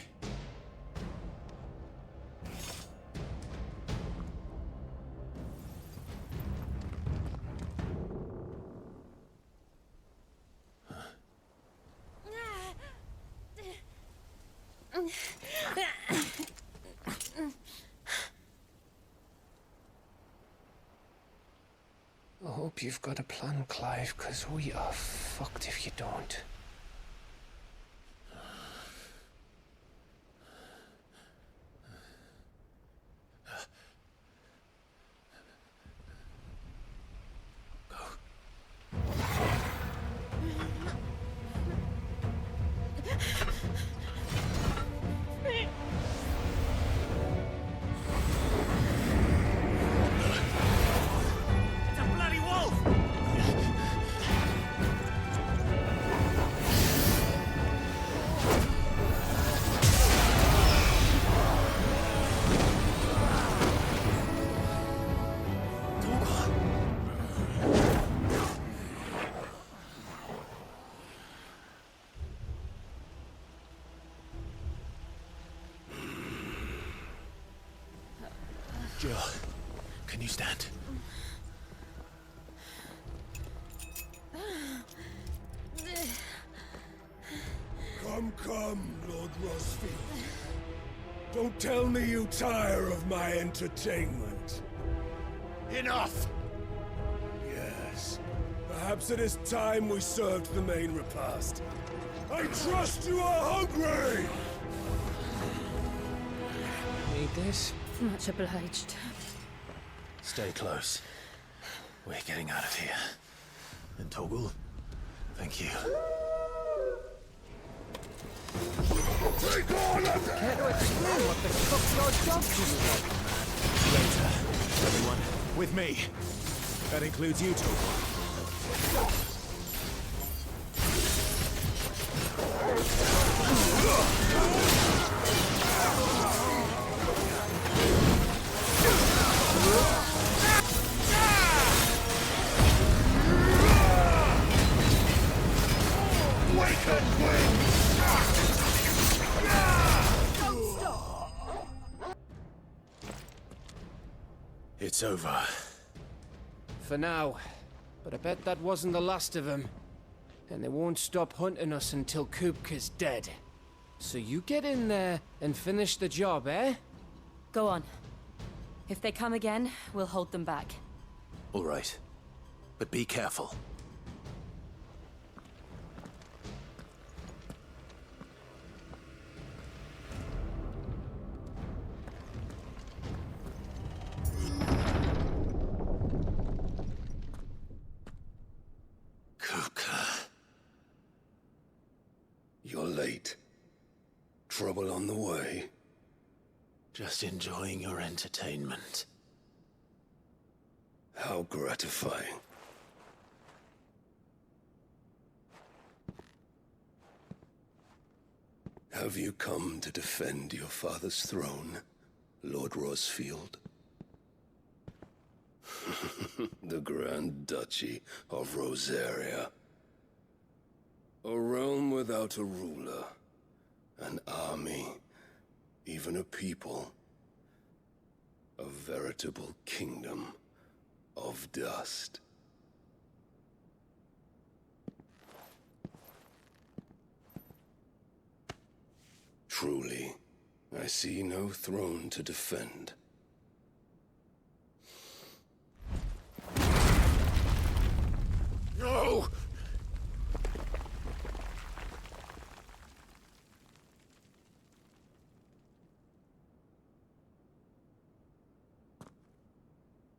S9: I hope you've got a plan, Clive, because we are fucked if you don't.
S10: Jill, can you stand?
S16: Come, Lord Rosfield. Don't tell me you tire of my entertainment.
S11: Enough!
S16: Yes. Perhaps it is time we served the main repast. I trust you are hungry!
S9: Need this?
S18: Much obliged.
S10: Stay close. We're getting out of here. And Toggle, thank you.
S16: Take all of them!
S9: Care to explain what the fuck's your job just like?
S1: Later, everyone, with me. That includes you, Toggle.
S10: It's over.
S9: For now. But I bet that wasn't the last of them. And they won't stop hunting us until Kupka's dead. So you get in there and finish the job, eh?
S18: Go on. If they come again, we'll hold them back.
S10: All right. But be careful.
S16: You're late. Trouble on the way.
S10: Just enjoying your entertainment.
S16: How gratifying. Have you come to defend your father's throne, Lord Rosfield? The Grand Duchy of Rosaria. A realm without a ruler, an army, even a people. A veritable kingdom of dust. Truly, I see no throne to defend.
S11: No!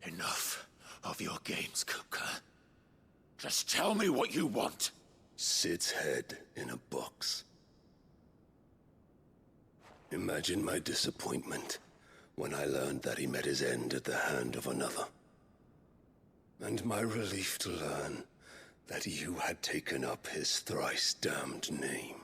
S11: Enough of your games, Kupka. Just tell me what you want.
S16: Sid's head in a box. Imagine my disappointment when I learned that he met his end at the hand of another. And my relief to learn that you had taken up his thrice-damned name.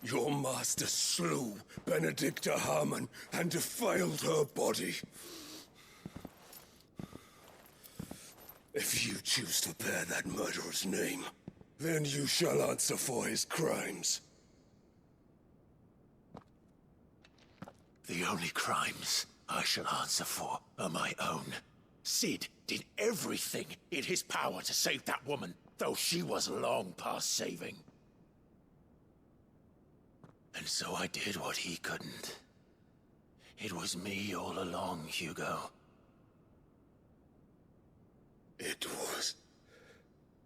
S16: Your master slew Benedicta Harmon and defiled her body. If you choose to bear that murderer's name, then you shall answer for his crimes.
S11: The only crimes I shall answer for are my own. Sid did everything in his power to save that woman, though she was long past saving. And so I did what he couldn't. It was me all along, Hugo.
S16: It was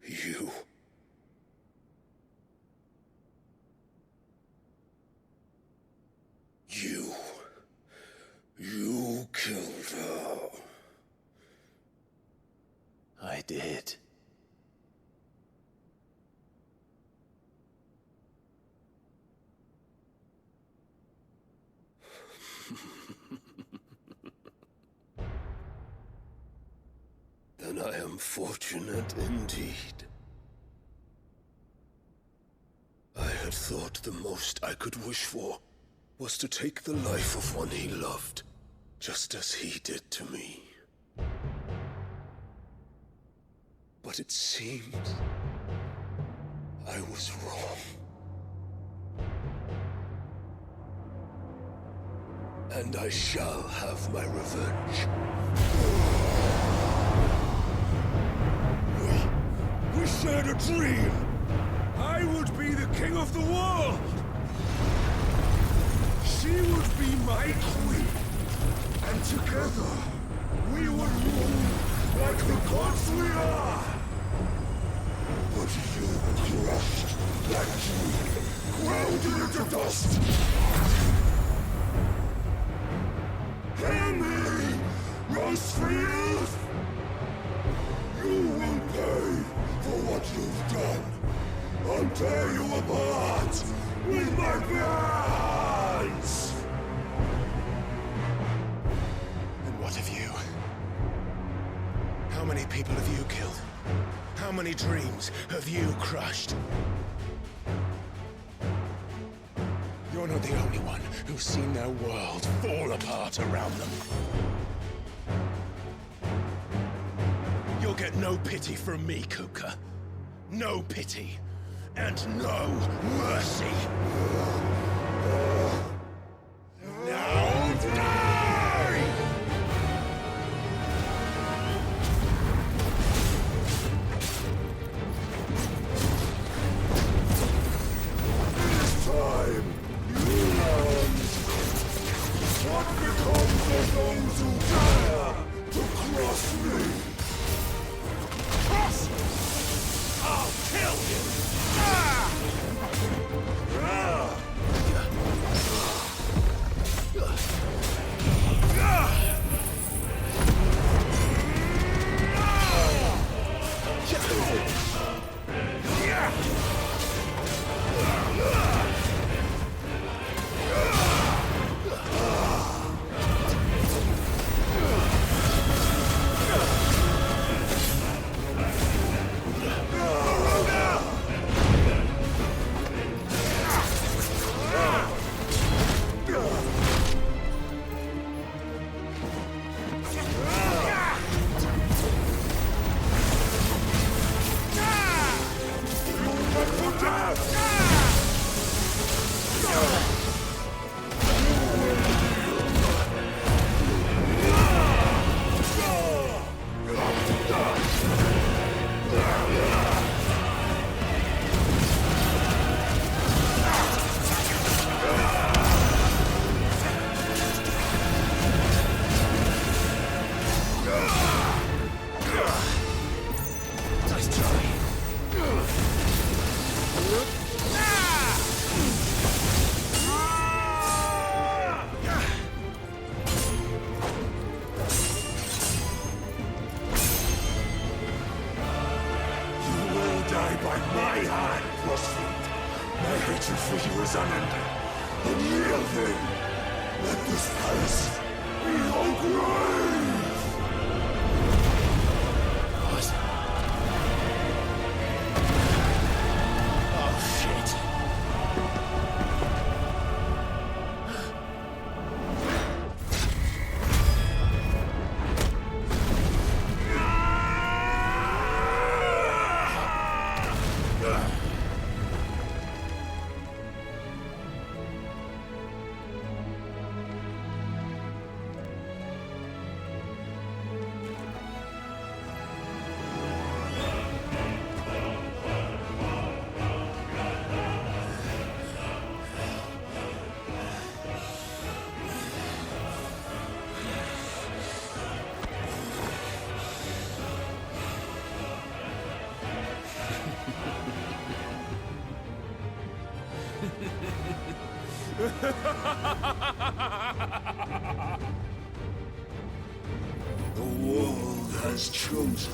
S16: you. You killed her.
S11: I did.
S16: Then I am fortunate indeed. I had thought the most I could wish for was to take the life of one he loved, just as he did to me. But it seems I was wrong. And I shall have my revenge. We shared a dream. I would be the king of the world. She would be my queen. And together, we would rule like the gods we are. But you crushed that dream, ground it into dust. Hear me, Rosfilд! You will pay for what you've done. I'll tear you apart with my hands!
S11: And what of you? How many people have you killed? How many dreams have you crushed? You're not the only one who's seen their world fall apart around them. You'll get no pity from me, Kupka. No pity. And no mercy. Now die!
S16: It is time you learned what becomes of those who dare to cross me.
S11: Cross! I'll kill you! Ah! Ah! Nice try. You will die by my hand, Rosfeld. My hatred for you is unending. Unyielding. Let this palace be your grave! What? Oh, shit. The world has chosen.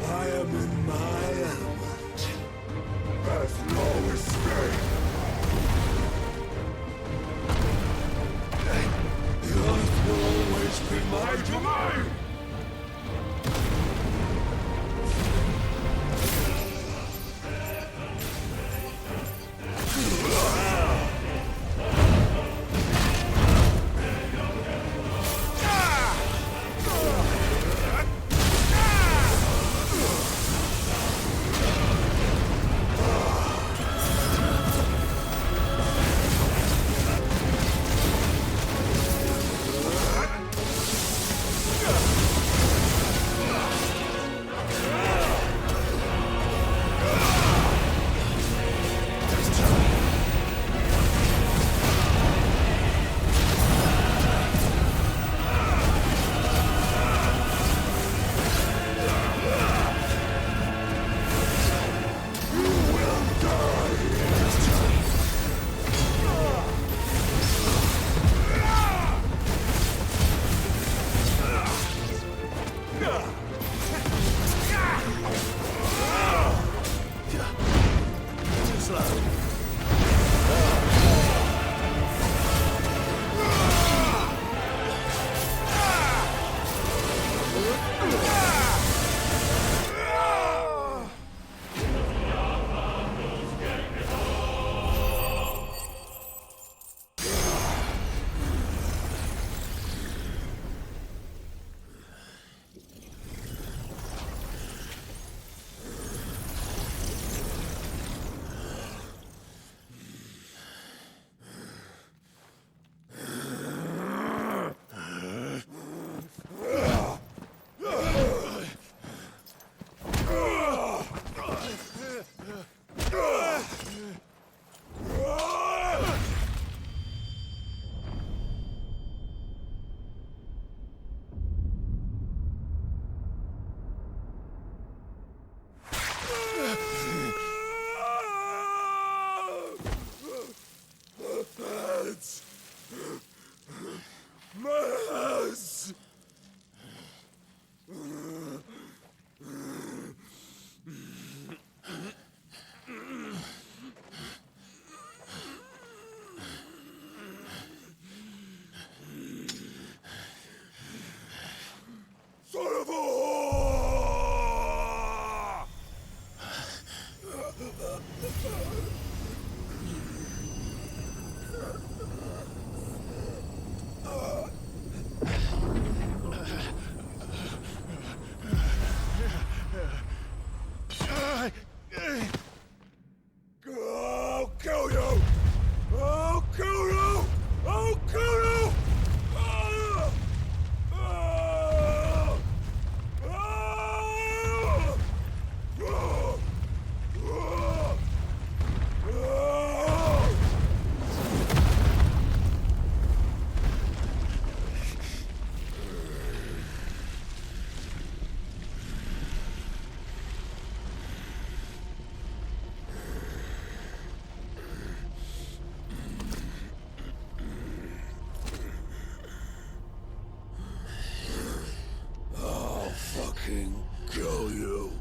S11: I am in my element. There's no escape. The earth will always be my domain. Yeah!
S16: fucking kill you.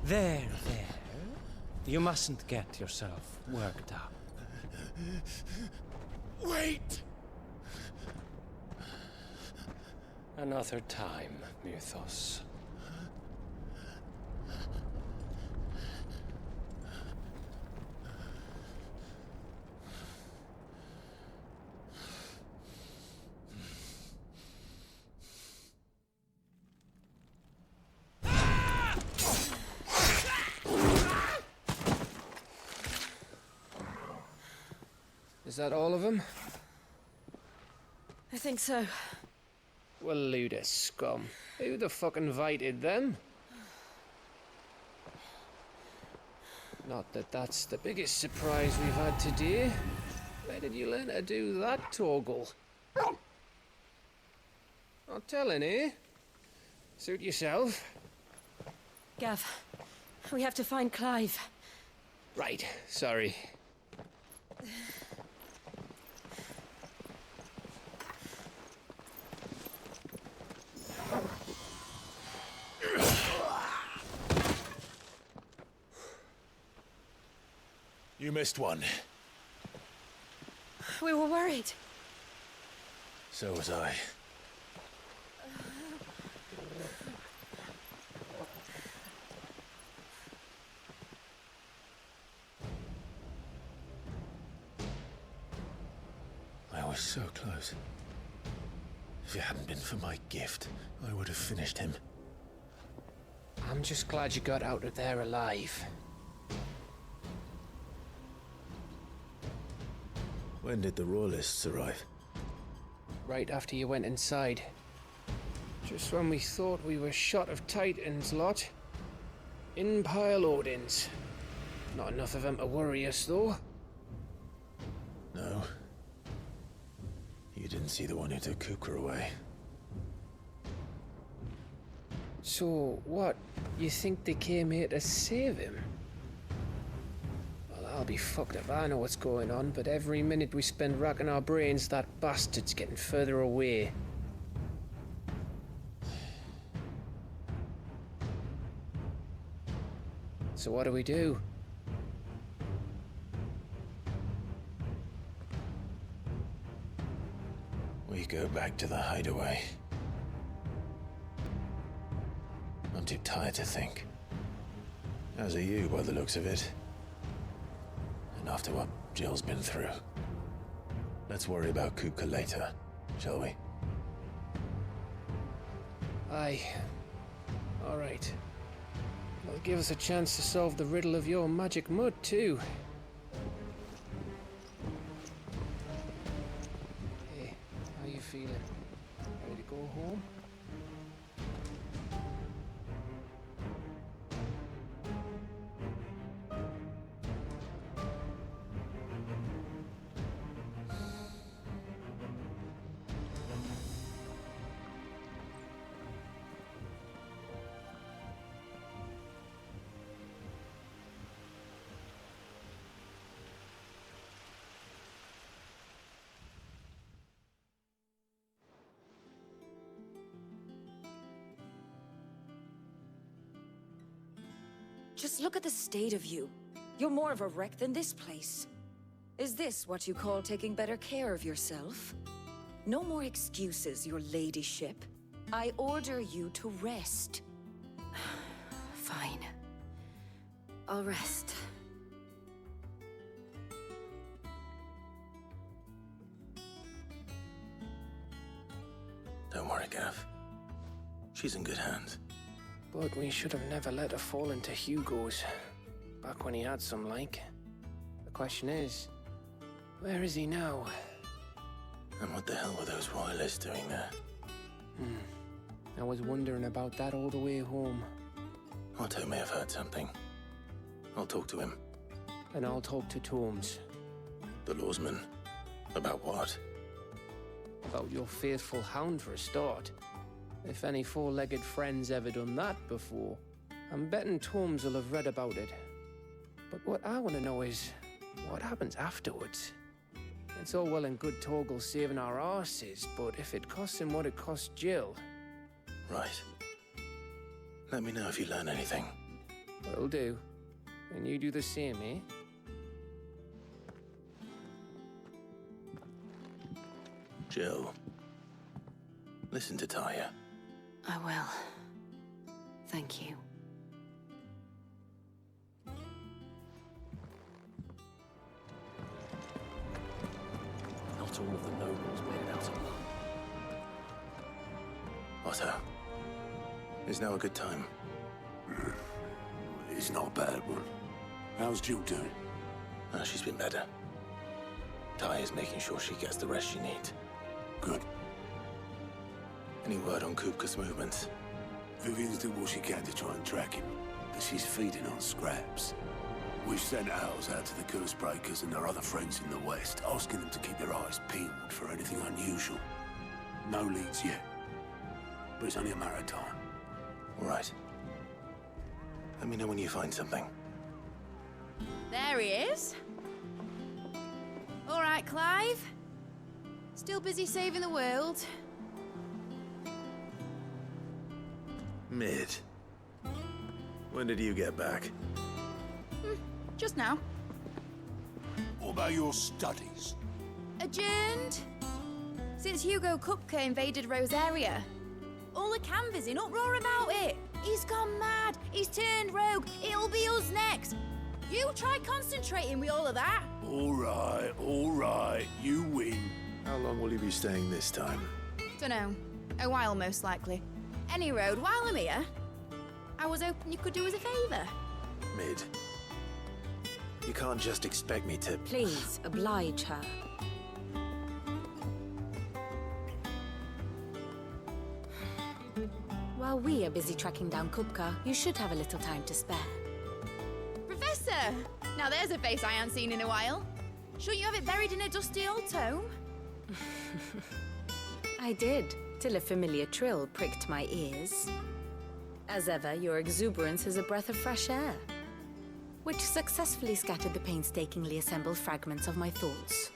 S9: There. You mustn't get yourself worked up.
S16: Wait!
S9: Another time, Mythos. Is that all of them?
S18: I think so.
S9: Well, load of scum. Who the fuck invited them? Not that that's the biggest surprise we've had today. Where did you learn to do that, Torgal? Not telling, eh? Suit yourself.
S18: Gav, we have to find Clive.
S9: Right, sorry.
S1: You missed one.
S18: We were worried.
S1: So was I. I was so close. If it hadn't been for my gift, I would have finished him.
S9: I'm just glad you got out of there alive.
S1: When did the Royalists arrive?
S9: Right after you went inside. Just when we thought we were shot of Titans, lot. In pile Odins. Not enough of them to worry us, though.
S1: No. You didn't see the one who took Kupka away.
S9: So, what? You think they came here to save him? Well, I'll be fucked if I know what's going on, but every minute we spend racking our brains, that bastard's getting further away. So what do we do?
S1: We go back to the hideaway. I'm too tired to think. As are you, by the looks of it. And after what Jill's been through. Let's worry about Kupka later, shall we?
S9: Aye. All right. It'll give us a chance to solve the riddle of your magic mud, too. Hey, how you feeling? Ready to go home?
S21: Just look at the state of you. You're more of a wreck than this place. Is this what you call taking better care of yourself? No more excuses, your ladyship. I order you to rest.
S18: Fine. I'll rest.
S1: Don't worry, Gav. She's in good hands.
S9: But we should have never let her fall into Hugo's. Back when he had some, like. The question is, where is he now?
S1: And what the hell were those royalists doing there?
S9: I was wondering about that all the way home.
S1: Otto may have heard something. I'll talk to him.
S9: And I'll talk to Tomes.
S1: The lawsman? About what?
S9: About your faithful hound for a start. If any four-legged friend's ever done that before, I'm betting Tomes will have read about it. But what I want to know is, what happens afterwards? It's all well and good Torgal saving our arses, but if it costs him what it cost Jill...
S10: Right. Let me know if you learn anything.
S9: Will do. And you do the same, eh?
S10: Jill, listen to Taya.
S15: I will. Thank you.
S10: Not all of the nobles made it out alive. Otto, is now a good time?
S11: It's not a bad one. How's Jill doing?
S10: She's been better. Taya's making sure she gets the rest she needs.
S11: Good.
S10: Any word on Kupka's movements?
S11: Vivian's doing what she can to try and track him, but she's feeding on scraps. We've sent ours out to the curse breakers and their other friends in the west, asking them to keep their eyes peeled for anything unusual. No leads yet, but it's only a matter of time.
S10: All right. Let me know when you find something.
S5: There he is. All right, Clive. Still busy saving the world.
S10: Mid. When did you get back?
S5: Just now.
S11: What about your studies?
S5: Adjourned. Since Hugo Kupka invaded Rosaria. All the canvas in uproar about it. He's gone mad. He's turned rogue. It'll be us next. You try concentrating with all of that.
S11: All right. You win.
S10: How long will you be staying this time?
S5: Dunno. A while, most likely. Any road, while I'm here, I was hoping you could do us a favour.
S10: Mid. You can't just expect me to...
S21: Please, oblige her. While we are busy tracking down Kupka, you should have a little time to spare.
S5: Professor! Now there's a face I haven't seen in a while. Shouldn't you have it buried in a dusty old tome?
S21: I did, till a familiar trill pricked my ears. As ever, your exuberance is a breath of fresh air, which successfully scattered the painstakingly assembled fragments of my thoughts.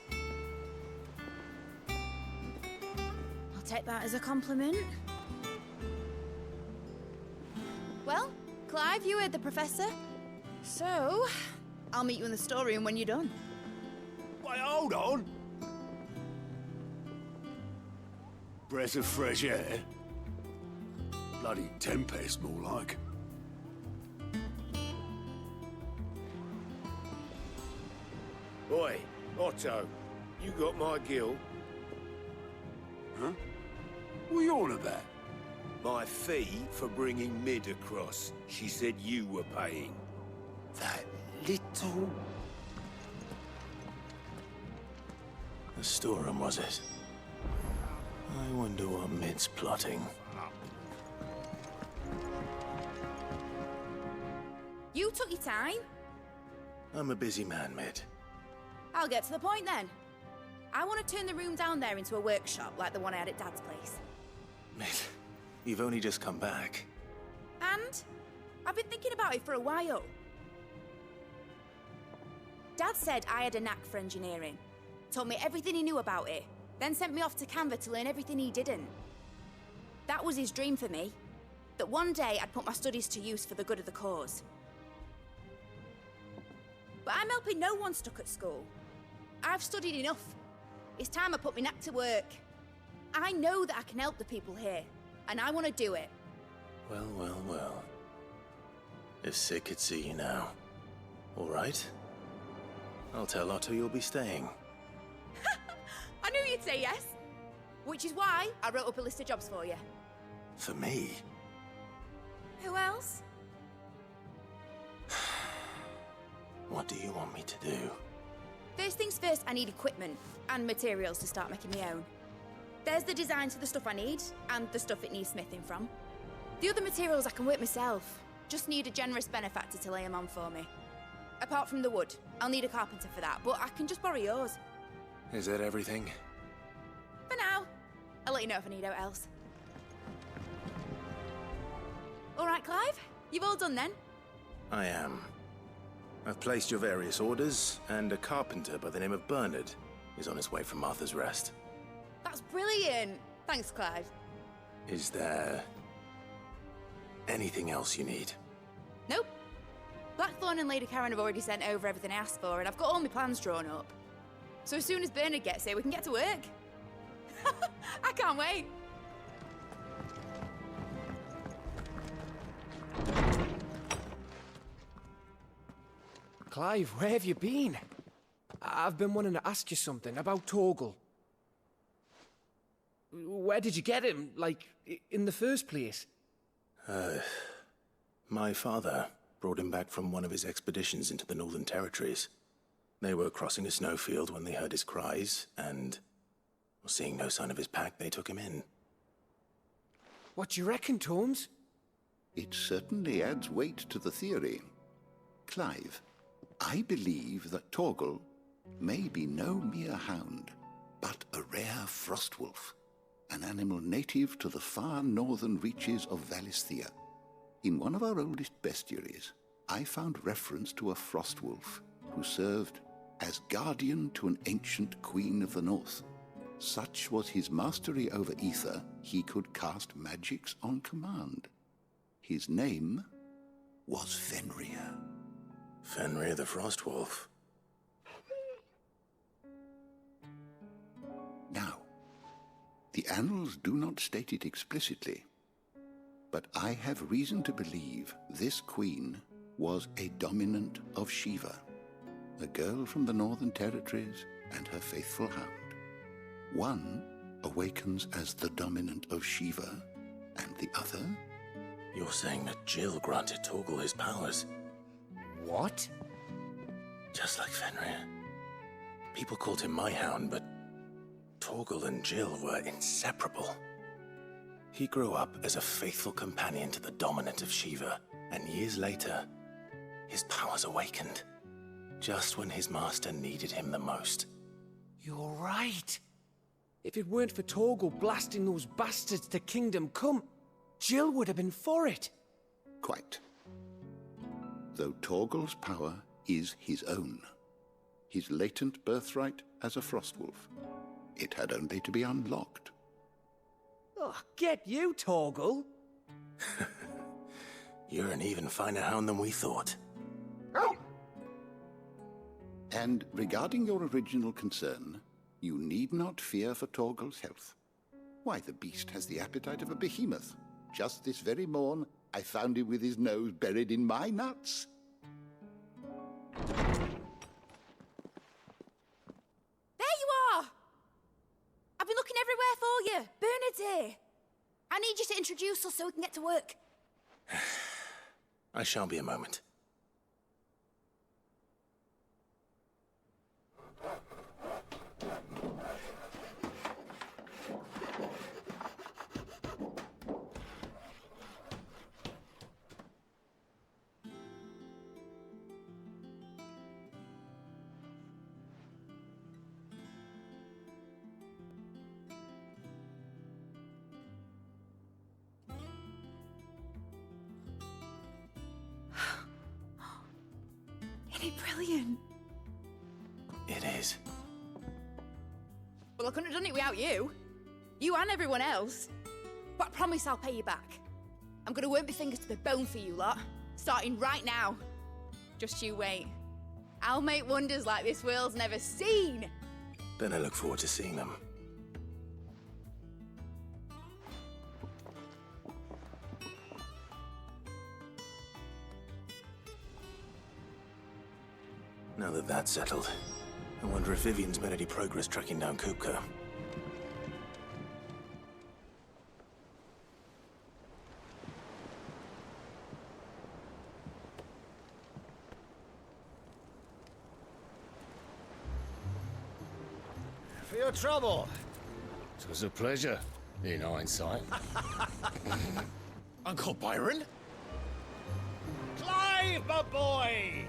S5: I'll take that as a compliment. Well, Clive, you heard the professor. So, I'll meet you in the storeroom when you're done.
S11: Wait, hold on. Breath of fresh air? Bloody tempest, more like.
S8: Oi, Otto, you got my gill?
S11: Huh? What are you on about?
S8: My fee for bringing Mid across. She said you were paying.
S11: That little...
S10: The storeroom, was it? I wonder what Mid's plotting.
S5: You took your time.
S10: I'm a busy man, Mid.
S5: I'll get to the point then. I want to turn the room down there into a workshop like the one I had at Dad's place.
S10: Mid, you've only just come back.
S5: And I've been thinking about it for a while. Dad said I had a knack for engineering. Told me everything he knew about it, then sent me off to Canva to learn everything he didn't. That was his dream for me. That one day I'd put my studies to use for the good of the cause. But I'm helping no one stuck at school. I've studied enough. It's time I put my knack to work. I know that I can help the people here, and I want to do it.
S10: Well. If Sid could see you now. All right. I'll tell Otto you'll be staying.
S5: I knew you'd say yes. Which is why I wrote up a list of jobs for you.
S10: For me?
S5: Who else?
S10: What do you want me to do?
S5: First things first, I need equipment and materials to start making my own. There's the designs for the stuff I need, and the stuff it needs smithing from. The other materials I can work myself. Just need a generous benefactor to lay them on for me. Apart from the wood, I'll need a carpenter for that, but I can just borrow yours.
S10: Is that everything?
S5: For now. I'll let you know if I need out else. All right, Clive? You've all done then?
S10: I am.
S1: I've placed your various orders, and a carpenter by the name of Bernard is on his way from Martha's Rest.
S5: That's brilliant! Thanks, Clive.
S1: Is there anything else you need?
S5: Nope. Blackthorn and Lady Karen have already sent over everything I asked for, and I've got all my plans drawn up. So as soon as Bernard gets here, we can get to work. I can't wait.
S9: Clive, where have you been? I've been wanting to ask you something about Torgal. Where did you get him, like, in the first place?
S1: My father brought him back from one of his expeditions into the Northern Territories. They were crossing a snowfield when they heard his cries, and seeing no sign of his pack, they took him in.
S9: What do you reckon, Tomes?
S13: It certainly adds weight to the theory. Clive, I believe that Torgal may be no mere hound, but a rare frostwolf, an animal native to the far northern reaches of Valisthea. In one of our oldest bestiaries, I found reference to a frostwolf who served as guardian to an ancient queen of the north. Such was his mastery over ether, he could cast magics on command. His name was Fenrir.
S1: Fenrir the Frostwolf.
S13: Now, the annals do not state it explicitly, but I have reason to believe this queen was a dominant of Shiva, a girl from the Northern Territories and her faithful hound. One awakens as the dominant of Shiva, and the other?
S1: You're saying that Jill granted Torgal his powers?
S9: What?
S1: Just like Fenrir. People called him my hound, but Torgal and Jill were inseparable. He grew up as a faithful companion to the dominant of Shiva, and years later, his powers awakened, just when his master needed him the most.
S9: You're right. If it weren't for Torgal blasting those bastards to Kingdom Come, Jill would have been for it.
S13: Quite. Though Torgal's power is his own, his latent birthright as a frostwolf. It had only to be unlocked.
S9: Oh, get you, Torgal!
S1: You're an even finer hound than we thought.
S13: And regarding your original concern, you need not fear for Torgal's health. Why, the beast has the appetite of a behemoth. Just this very morn, I found him with his nose buried in my nuts.
S5: There you are! I've been looking everywhere for you. Bernard's here. I need you to introduce us so we can get to work.
S1: I shall be a moment.
S5: Isn't it brilliant?
S1: It is.
S5: Well, I couldn't have done it without you. You and everyone else. But I promise I'll pay you back. I'm gonna work my fingers to the bone for you lot, starting right now. Just you wait. I'll make wonders like this world's never seen.
S1: Then I look forward to seeing them. Now that that's settled, I wonder if Vivian's made any progress tracking down Kupka.
S10: For your trouble. It was a pleasure, in hindsight.
S1: Uncle Byron?
S10: Clive, my boy!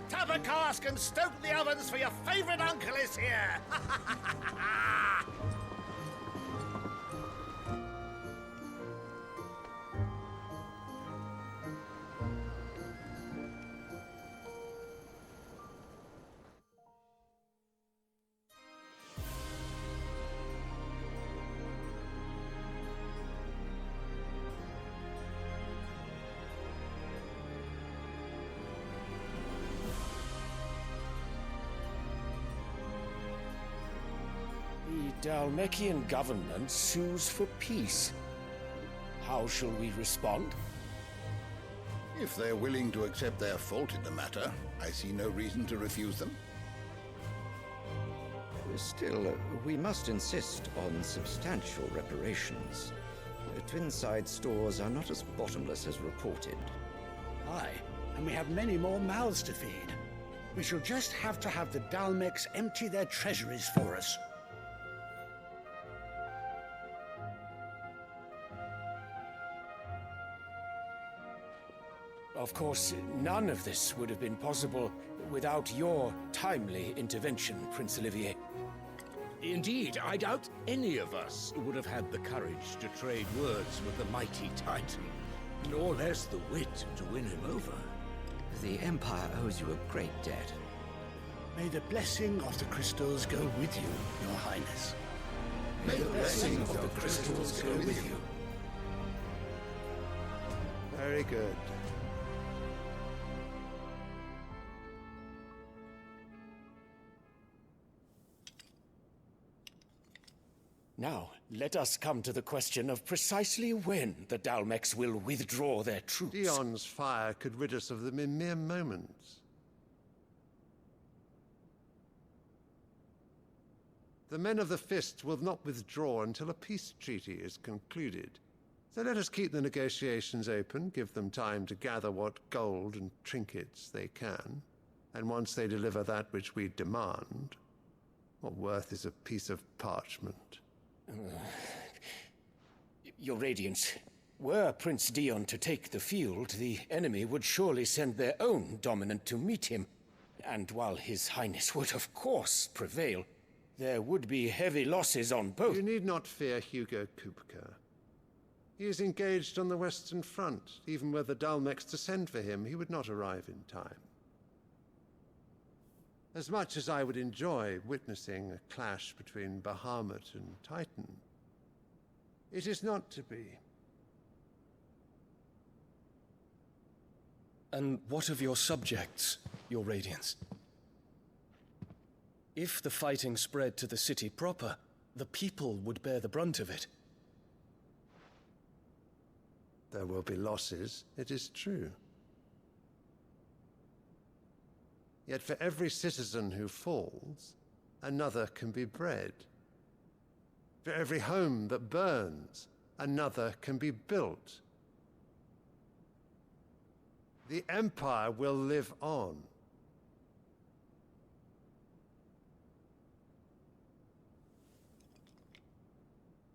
S10: Tap a cask and stoke the ovens, for your favourite uncle is here!
S9: Dalmekian government sues for peace. How shall we respond?
S13: If they're willing to accept their fault in the matter, I see no reason to refuse them.
S19: Still, we must insist on substantial reparations. Twinside stores are not as bottomless as reported.
S24: Aye, and we have many more mouths to feed. We shall just have to have the Dalmecs empty their treasuries for us.
S9: Of course, none of this would have been possible without your timely intervention, Prince Olivier.
S20: Indeed, I doubt any of us would have had the courage to trade words with the mighty Titan, nor less the wit to win him over.
S19: The Empire owes you a great debt.
S24: May the blessing of the crystals go with you, Your Highness.
S13: May the blessing of the crystals go with you.
S22: Very good.
S9: Now, let us come to the question of precisely when the Dalmecs will withdraw their troops.
S22: Dion's fire could rid us of them in mere moments. The men of the Fist will not withdraw until a peace treaty is concluded. So let us keep the negotiations open, give them time to gather what gold and trinkets they can, and once they deliver that which we demand, what worth is a piece of parchment?
S9: Your Radiance, were Prince Dion to take the field, the enemy would surely send their own dominant to meet him. And while His Highness would of course prevail, there would be heavy losses on both.
S22: You need not fear Hugo Kupka. He is engaged on the Western Front. Even were the Dalmecs to send for him, he would not arrive in time. As much as I would enjoy witnessing a clash between Bahamut and Titan, it is not to be.
S7: And what of your subjects, Your Radiance? If the fighting spread to the city proper, the people would bear the brunt of it.
S22: There will be losses, it is true. Yet for every citizen who falls, another can be bred. For every home that burns, another can be built. The Empire will live on.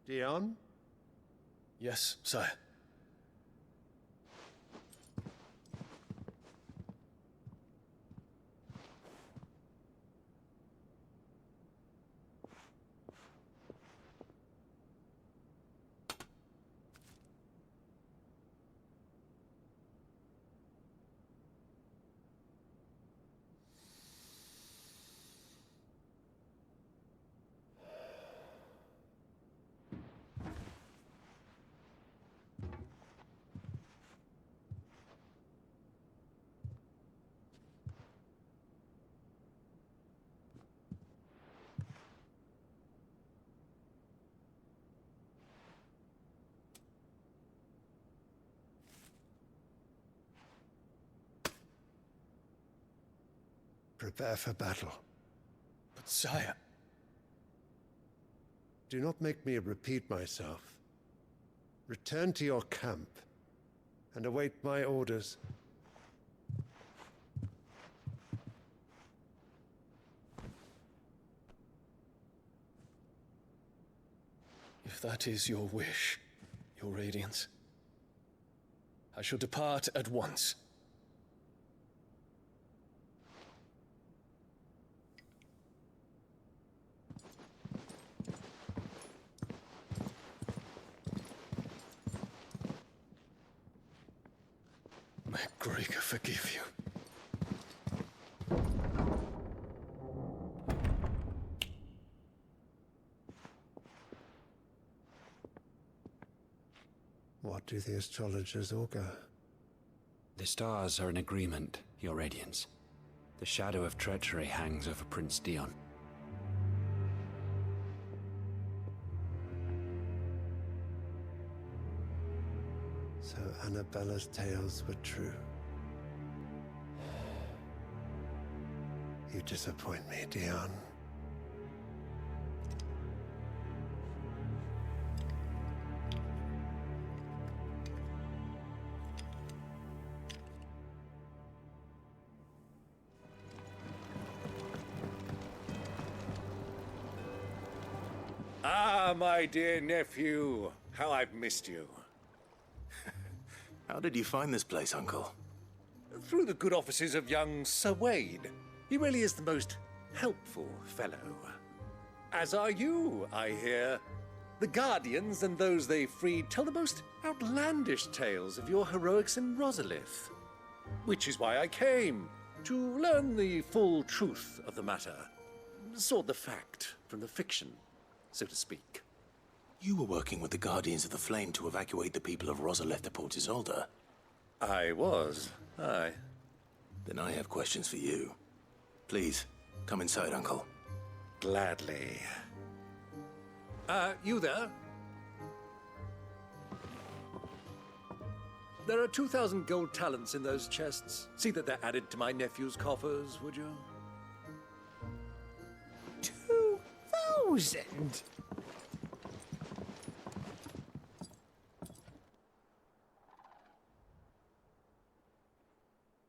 S22: Dion?
S7: Yes, sire.
S22: Prepare for battle.
S7: But sire...
S22: Do not make me repeat myself. Return to your camp and await my orders.
S7: If that is your wish, Your Radiance, I shall depart at once. May Gregor forgive you.
S22: What do the astrologers augur?
S23: The stars are in agreement, Your Radiance. The shadow of treachery hangs over Prince Dion.
S22: Annabella's tales were true. You disappoint me, Dion.
S6: Ah, my dear nephew, how I've missed you.
S10: How did you find this place, Uncle?
S6: Through the good offices of young Sir Wade. He really is the most helpful fellow. As are you, I hear. The Guardians and those they freed tell the most outlandish tales of your heroics in Rosalith. Which is why I came, to learn the full truth of the matter. Sort the fact from the fiction, so to speak.
S10: You were working with the Guardians of the Flame to evacuate the people of Rosalith to Port Isolde.
S6: I was, aye.
S10: Then I have questions for you. Please, come inside, Uncle.
S6: Gladly. You there? There are 2,000 gold talents in those chests. See that they're added to my nephew's coffers, would you?
S9: 2,000?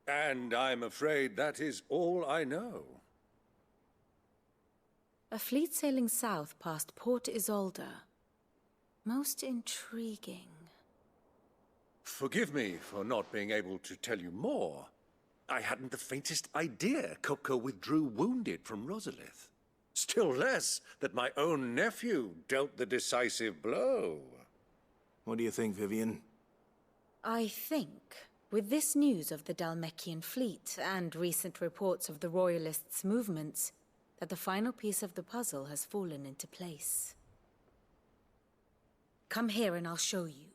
S6: And I'm afraid that is all I know.
S21: A fleet sailing south past Port Isolde. Most intriguing.
S6: Forgive me for not being able to tell you more. I hadn't the faintest idea Kupka withdrew wounded from Rosalith. Still less that my own nephew dealt the decisive blow.
S10: What do you think, Vivian?
S21: I think, with this news of the Dhalmekian fleet and recent reports of the Royalists' movements, that the final piece of the puzzle has fallen into place. Come here and I'll show you.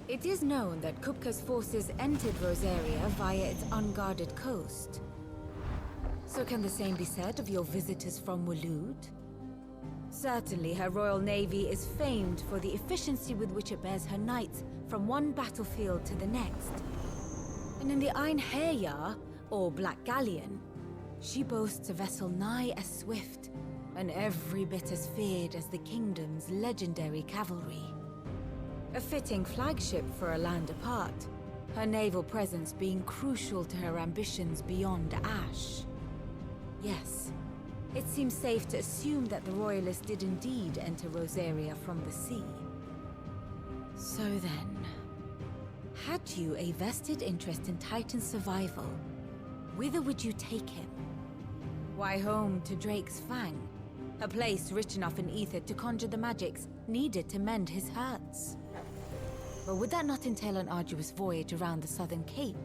S21: It is known that Kupka's forces entered Rosaria via its unguarded coast. So can the same be said of your visitors from Waloed? Certainly her Royal Navy is famed for the efficiency with which it bears her knights from one battlefield to the next. And in the Einherjar, or Black Galleon, she boasts a vessel nigh as swift, and every bit as feared as the kingdom's legendary cavalry. A fitting flagship for a land apart, her naval presence being crucial to her ambitions beyond Ash. Yes, it seems safe to assume that the Royalists did indeed enter Rosaria from the sea. So then, had you a vested interest in Titan's survival, whither would you take him? Why, home to Drake's Fang, a place rich enough in ether to conjure the magics needed to mend his hurts. But would that not entail an arduous voyage around the southern cape?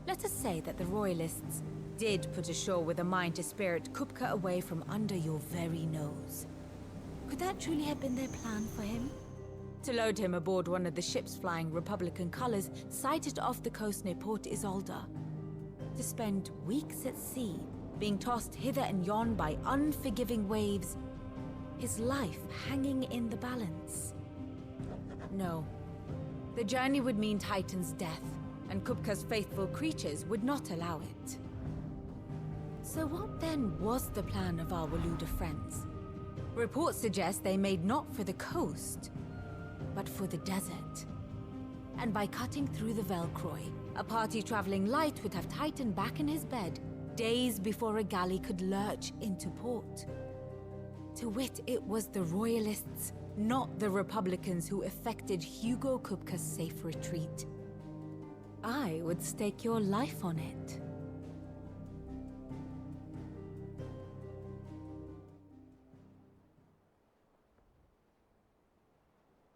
S21: Let us say that the Royalists did put ashore with a mind to spirit Kupka away from under your very nose. Could that truly have been their plan for him? To load him aboard one of the ships flying Republican colors sighted off the coast near Port Isolde. To spend weeks at sea, being tossed hither and yon by unforgiving waves, his life hanging in the balance. No. The journey would mean Titan's death, and Kupka's faithful creatures would not allow it. So what then was the plan of our Waluda friends? Reports suggest they made not for the coast, but for the desert. And by cutting through the Velcroy, a party traveling light would have Titan back in his bed days before a galley could lurch into port. To wit, it was the Royalists, not the Republicans, who effected Hugo Kupka's safe retreat. I would stake your life on it.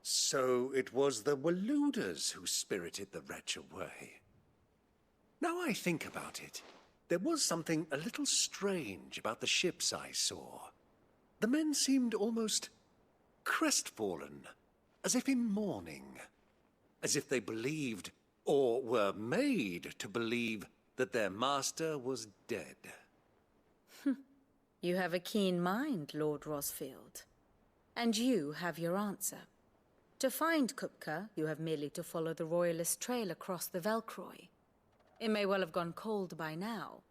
S6: So it was the Waluders who spirited the wretch away. Now I think about it, there was something a little strange about the ships I saw. The men seemed almost crestfallen, as if in mourning, as if they believed, or were made to believe, that their master was dead.
S21: You have a keen mind, Lord Rosfield. And you have your answer. To find Kupka, you have merely to follow the Royalist trail across the Velcroy. It may well have gone cold by now,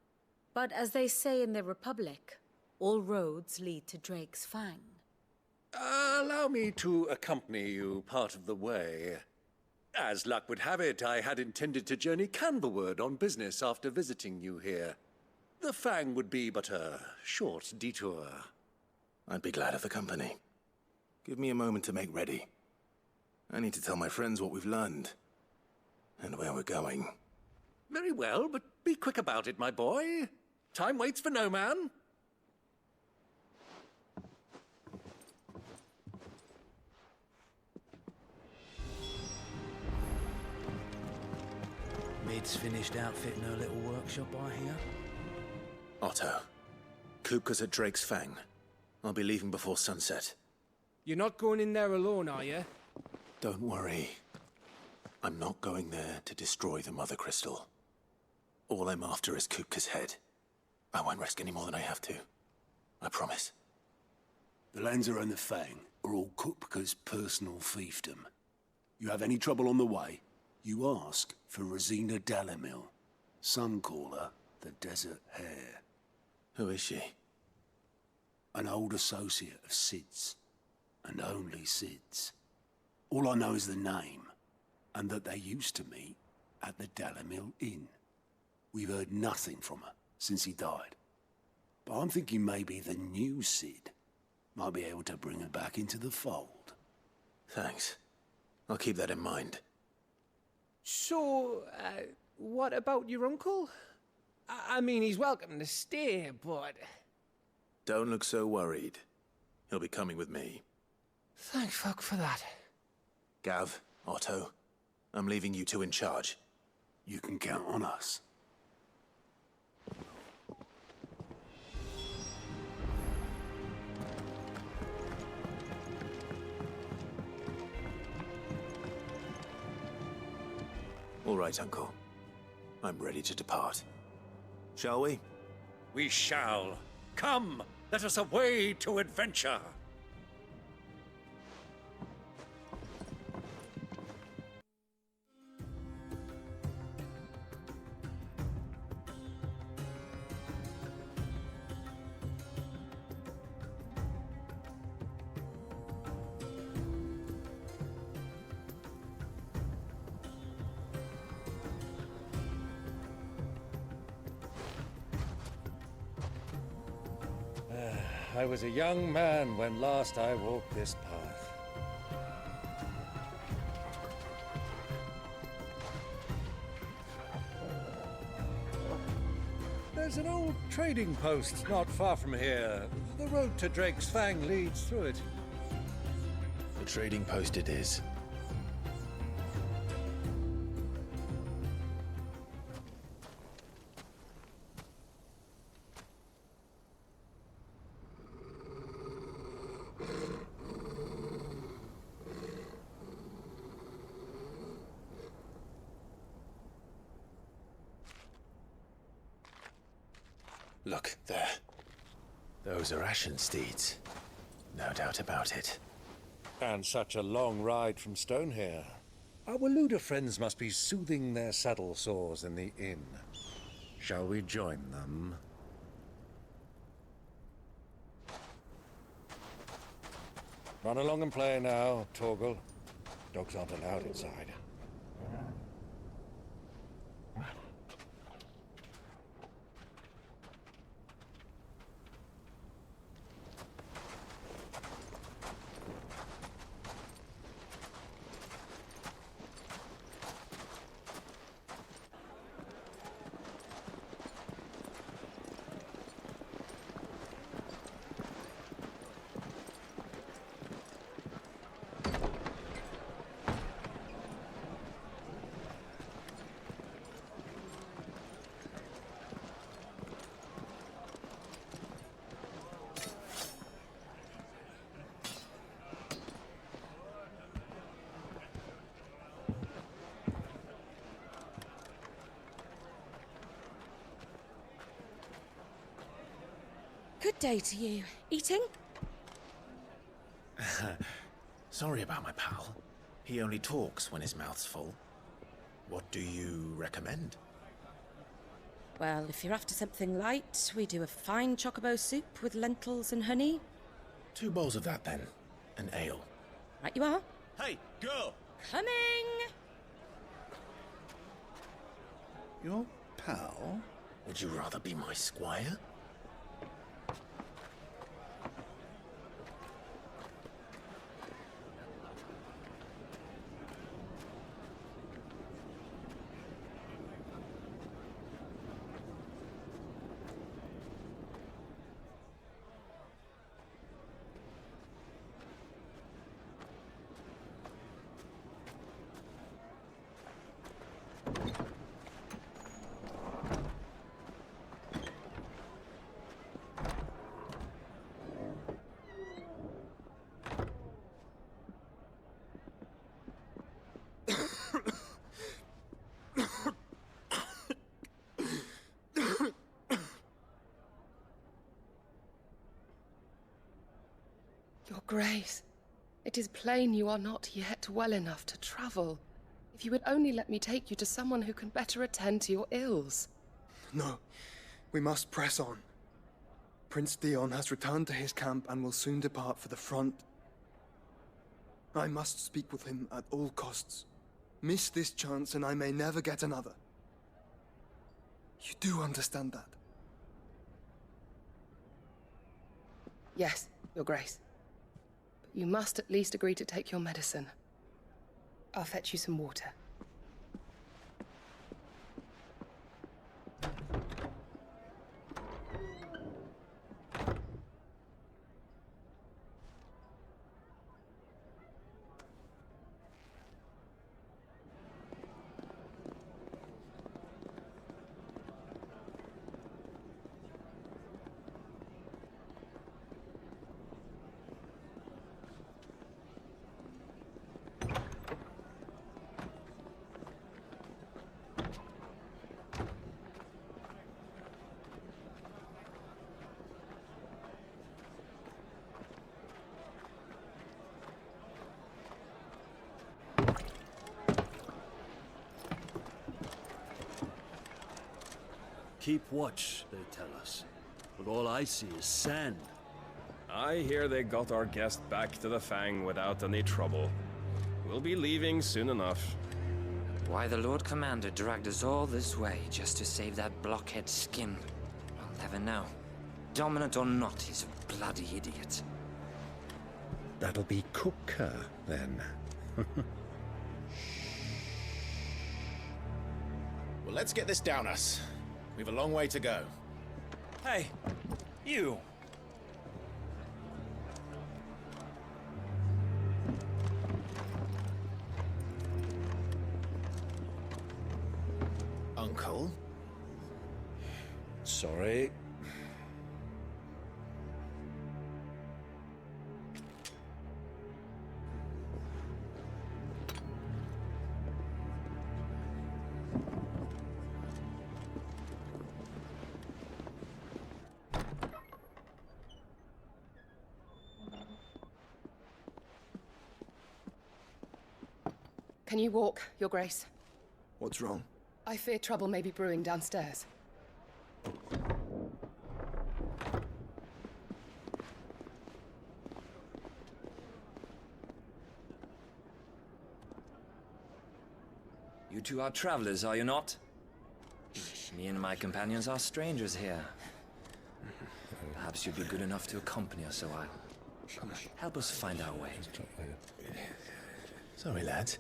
S21: but as they say in the Republic, all roads lead to Drake's Fang.
S2: Allow me to accompany you part of the way. As luck would have it, I had intended to journey Canberward on business after visiting you here. The Fang would be but a short detour.
S10: I'd be glad of the company. Give me a moment to make ready. I need to tell my friends what we've learned. And where we're going.
S2: Very well, but be quick about it, my boy. Time waits for no man.
S12: Mid's finished outfitting her little workshop, I hear.
S10: Otto, Kupka's at Drake's Fang. I'll be leaving before sunset.
S9: You're not going in there alone, are you?
S10: Don't worry. I'm not going there to destroy the Mother Crystal. All I'm after is Kupka's head. I won't risk any more than I have to. I promise.
S11: The lands around the Fang are all Kupka's personal fiefdom. You have any trouble on the way, you ask for Rosina Dalamil. Some call her the Desert Hare.
S10: Who is she?
S11: An old associate of Sid's, and only Sid's. All I know is the name, and that they used to meet at the Dalamil Inn. We've heard nothing from her since he died. But I'm thinking maybe the new Sid might be able to bring her back into the fold.
S10: Thanks. I'll keep that in mind.
S9: So, what about your uncle? I mean, he's welcome to stay, but...
S10: Don't look so worried. He'll be coming with me.
S9: Thank fuck for that.
S10: Gav, Otto, I'm leaving you two in charge.
S11: You can count on us.
S10: All right, Uncle. I'm ready to depart. Shall we?
S2: We shall. Come, let us away to adventure.
S14: I was a young man when last I walked this path. There's an old trading post not far from here. The road to Drake's Fang leads through it.
S10: The trading post it is. Look, there. Those are Ashen steeds. No doubt about it.
S14: And such a long ride from Stonehair. Our Luda friends must be soothing their saddle sores in the inn. Shall we join them? Run along and play now, Torgal. Dogs aren't allowed inside.
S3: Good day to you. Eating?
S1: Sorry about my pal. He only talks when his mouth's full. What do you recommend?
S3: Well, if you're after something light, we do a fine chocobo soup with lentils and honey.
S1: 2 bowls of that, then. An ale.
S3: Right you are.
S1: Hey, girl!
S3: Coming!
S1: Your pal? Would you rather be my squire?
S4: Your Grace, it is plain you are not yet well enough to travel. If you would only let me take you to someone who can better attend to your ills.
S16: No, we must press on. Prince Theon has returned to his camp and will soon depart for the front. I must speak with him at all costs. Miss this chance and I may never get another. You do understand that?
S4: Yes, Your Grace. But you must at least agree to take your medicine. I'll fetch you some water.
S17: Keep watch, they tell us. But all I see is sand.
S25: I hear they got our guest back to the Fang without any trouble. We'll be leaving soon enough.
S26: Why the Lord Commander dragged us all this way just to save that blockhead skin, I'll never know. Dominant or not, he's a bloody idiot.
S14: That'll be Cooker, then.
S1: Well, let's get this down us. We've a long way to go.
S12: Hey, you!
S1: Uncle?
S14: Sorry.
S4: Can you walk, Your Grace?
S16: What's wrong?
S4: I fear trouble may be brewing downstairs.
S26: You two are travelers, are you not? Me and my companions are strangers here. Perhaps you'd be good enough to accompany us a while. Help us find our way.
S1: Sorry, lads,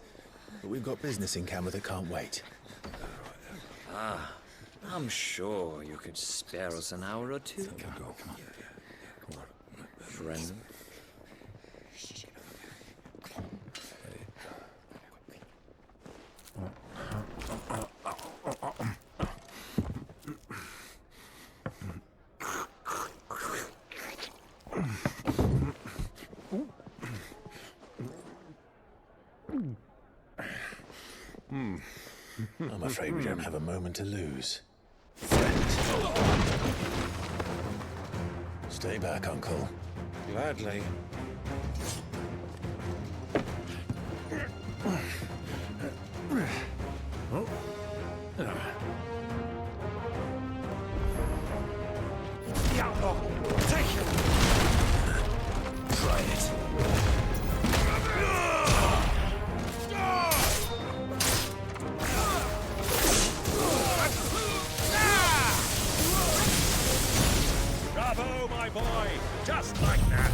S1: but we've got business in camera that can't wait.
S26: Ah, I'm sure you could spare us an hour or two.
S1: Come on.
S26: Friend.
S1: I'm afraid we don't have a moment to lose.
S10: Stay back, Uncle.
S14: Gladly.
S11: The outlaw! Take him! Try it.
S6: Bravo, my boy! Just like that!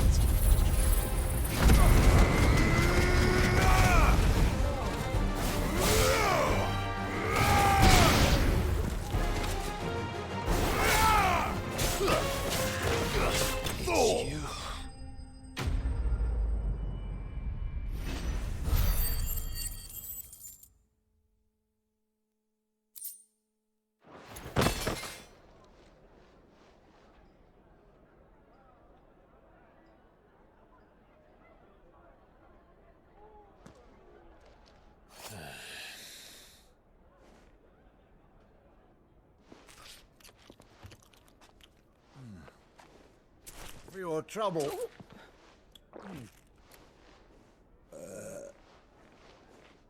S11: For your trouble.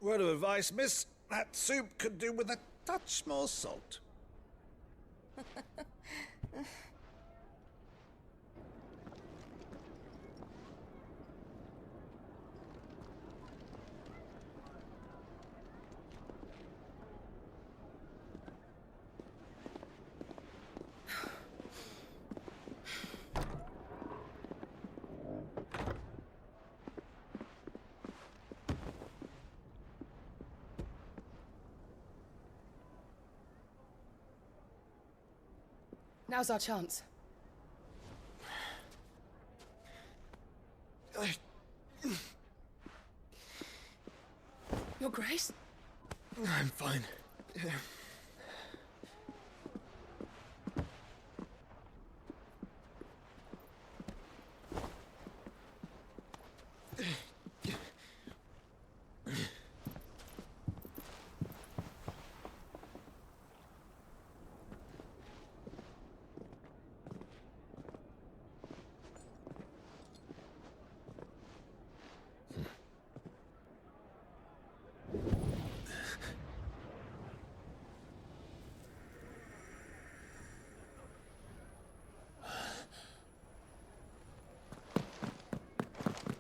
S11: Word of advice, miss. That soup could do with a touch more salt.
S4: Now's our chance. Your Grace?
S16: I'm fine.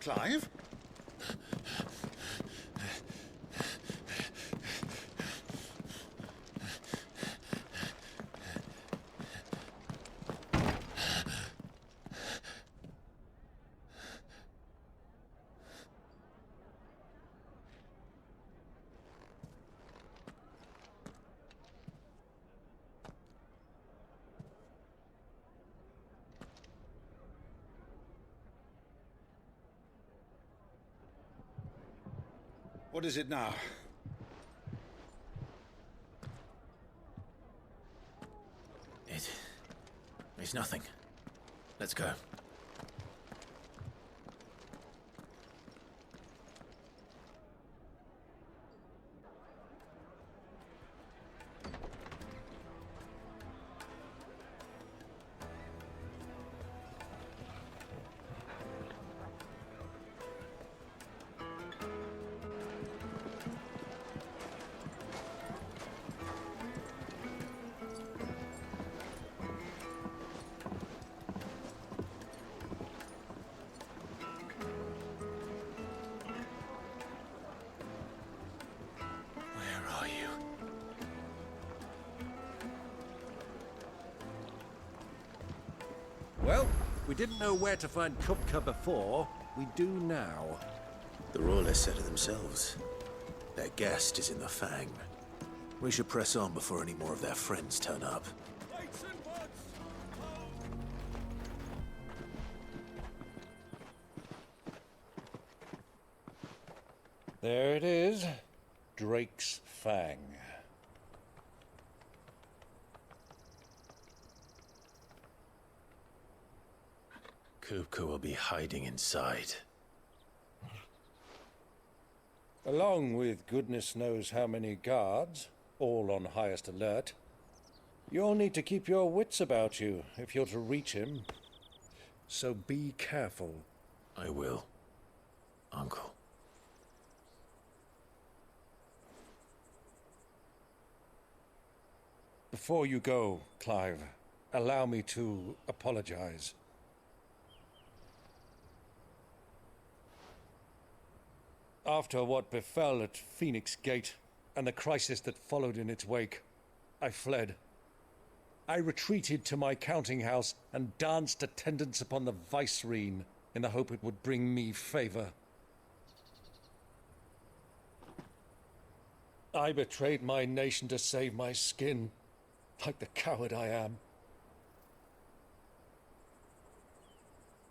S11: Clive? What is it now?
S1: It's nothing. Let's go.
S14: Well, we didn't know where to find Kupka before. We do now.
S1: The Royalists said it themselves. Their guest is in the Fang. We should press on before any more of their friends turn up.
S14: There it is. Drake's Fang.
S1: Kupka will be hiding inside.
S14: Along with goodness knows how many guards, all on highest alert. You'll need to keep your wits about you if you're to reach him. so be careful.
S10: I will, Uncle.
S14: Before you go, Clive, allow me to apologize. After what befell at Phoenix Gate and the crisis that followed in its wake, I fled. I retreated to my counting house and danced attendance upon the vicereine in the hope it would bring me favor. I betrayed my nation to save my skin, like the coward I am.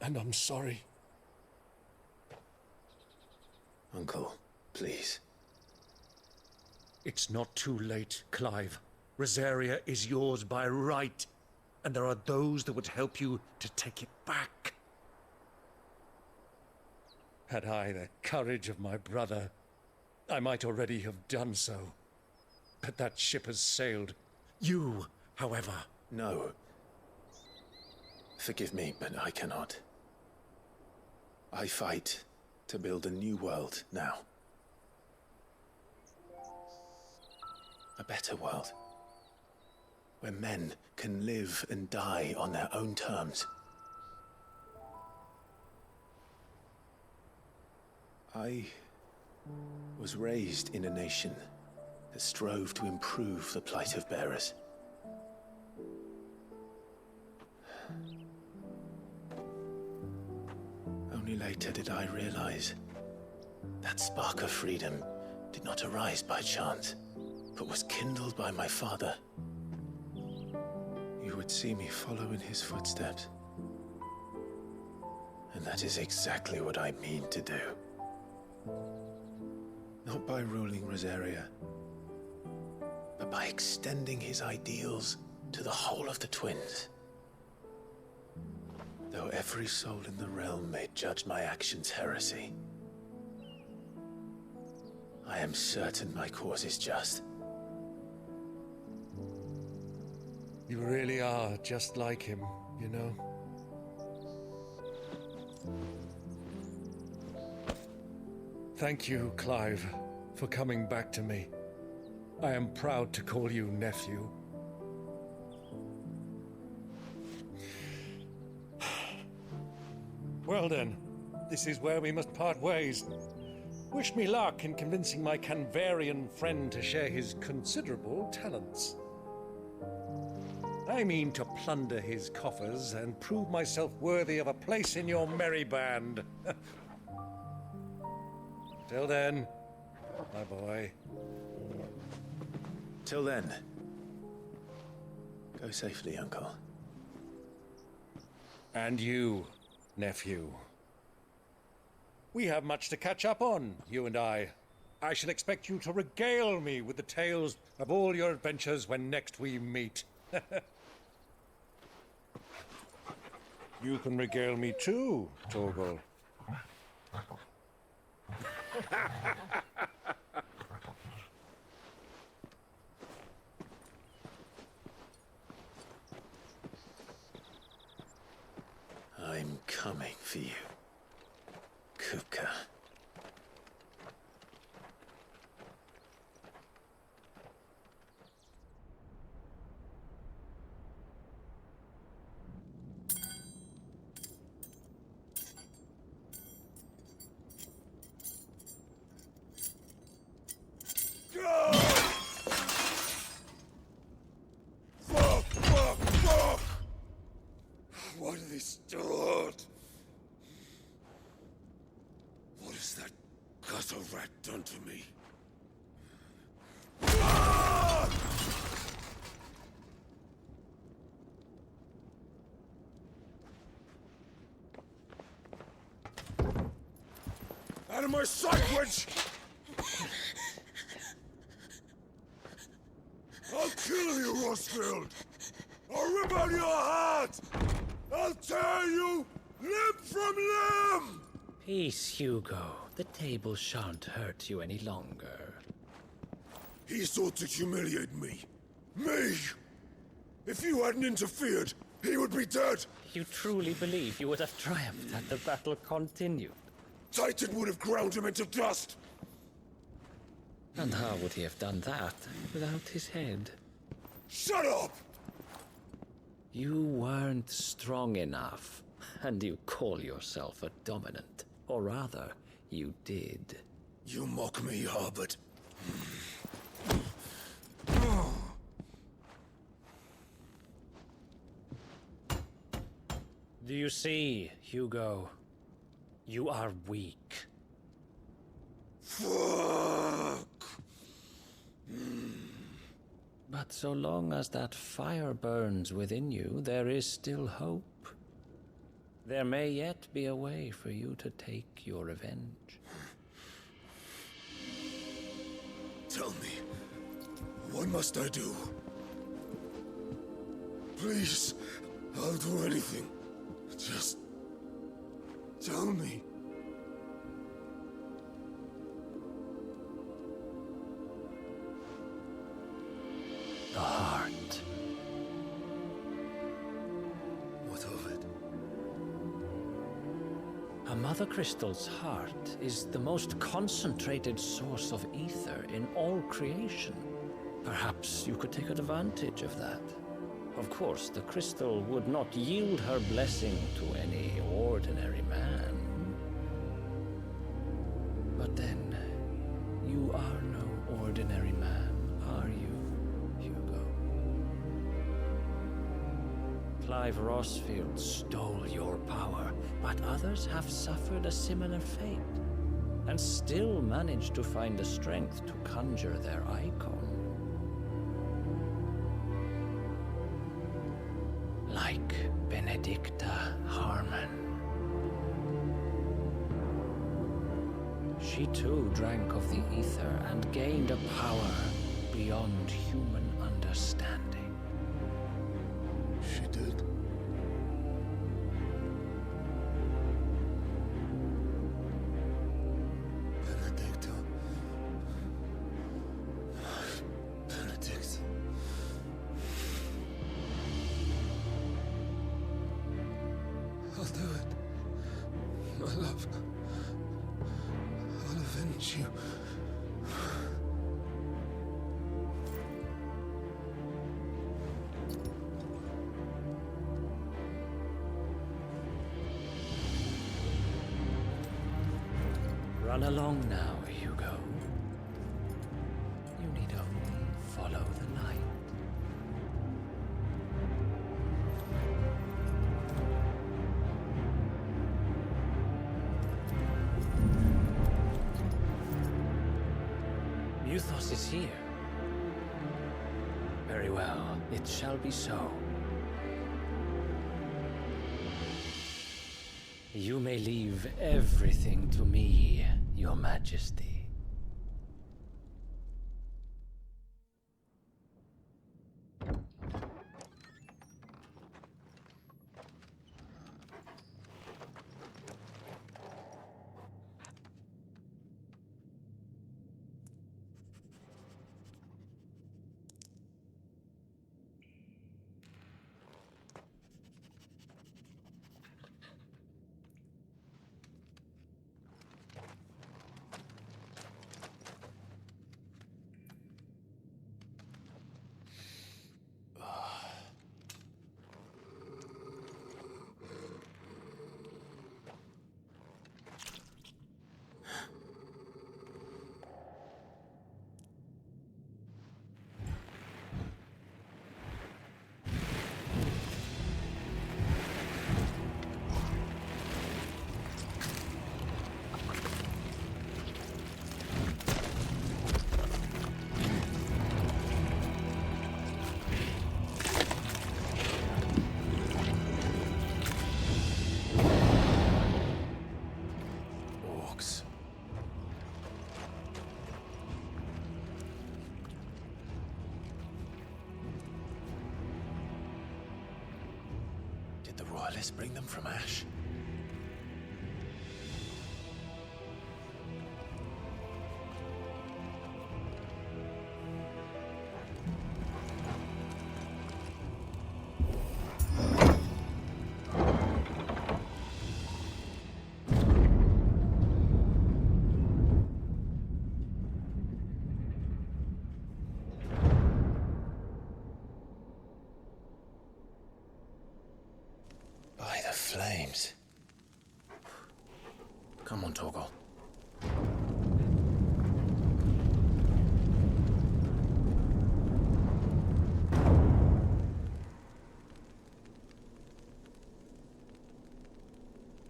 S14: And I'm sorry.
S10: Uncle, please.
S14: It's not too late, Clive. Rosaria is yours by right, and there are those that would help you to take it back. Had I the courage of my brother, I might already have done so. But that ship has sailed. You, however...
S10: No. Forgive me, but I cannot. I fight to build a new world now. A better world. Where men can live and die on their own terms. I was raised in a nation that strove to improve the plight of bearers. Only later did I realize that spark of freedom did not arise by chance, but was kindled by my father. You would see me follow in his footsteps. And that is exactly what I mean to do. Not by ruling Rosaria, but by extending his ideals to the whole of the twins. Though every soul in the realm may judge my actions heresy, I am certain my cause is just.
S14: You really are just like him, you know? Thank you, Clive, for coming back to me. I am proud to call you nephew. Well then, this is where we must part ways. Wish me luck in convincing my Canvarian friend to share his considerable talents. I mean to plunder his coffers and prove myself worthy of a place in your merry band. Till then, my boy.
S10: Till then, go safely, Uncle.
S14: And you, nephew. We have much to catch up on, you and I. I shall expect you to regale me with the tales of all your adventures when next we meet. You can regale me too, Torgal.
S10: I'm coming for you, Kupka.
S11: What are they stored? What has that gutter rat done to me? Out of my sight, witch! I'll kill you, Rosfild! I'll rip out your heart! I'll tear you limb from limb!
S5: Peace, Hugo. The table shan't hurt you any longer.
S11: He sought to humiliate me. Me! If you hadn't interfered, he would be dead!
S5: You truly believe you would have triumphed had the battle continued?
S11: Titan would have ground him into dust!
S5: And how would he have done that without his head?
S11: Shut up!
S5: You weren't strong enough, and you call yourself a dominant. Or rather, you did.
S11: You mock me, Harbert.
S5: Do you see, Hugo? You are weak.
S11: Fuck!
S5: But so long as that fire burns within you, there is still hope. There may yet be a way for you to take your revenge.
S11: Tell me, what must I do? Please, I'll do anything. Just tell me.
S5: The heart.
S11: What of it?
S5: A Mother Crystal's heart is the most concentrated source of ether in all creation. Perhaps you could take advantage of that. Of course, the crystal would not yield her blessing to any ordinary man. But then, you are no ordinary man, are you, Hugo? Clive Rosfield stole your power, but others have suffered a similar fate, and still managed to find the strength to conjure their icon. Like Benedicta Harmon. She too drank of the ether and gained a power beyond human understanding.
S11: She did. Benedicta. Benedict. I'll do it. My love. I'll avenge you.
S5: Run along now, Hugo. You need only follow the light. Muthos is here. Very well, it shall be so. You may leave everything to me, Your Majesty.
S1: Did the royalists bring them from Ash?
S10: flames.
S5: Come on, Torgal.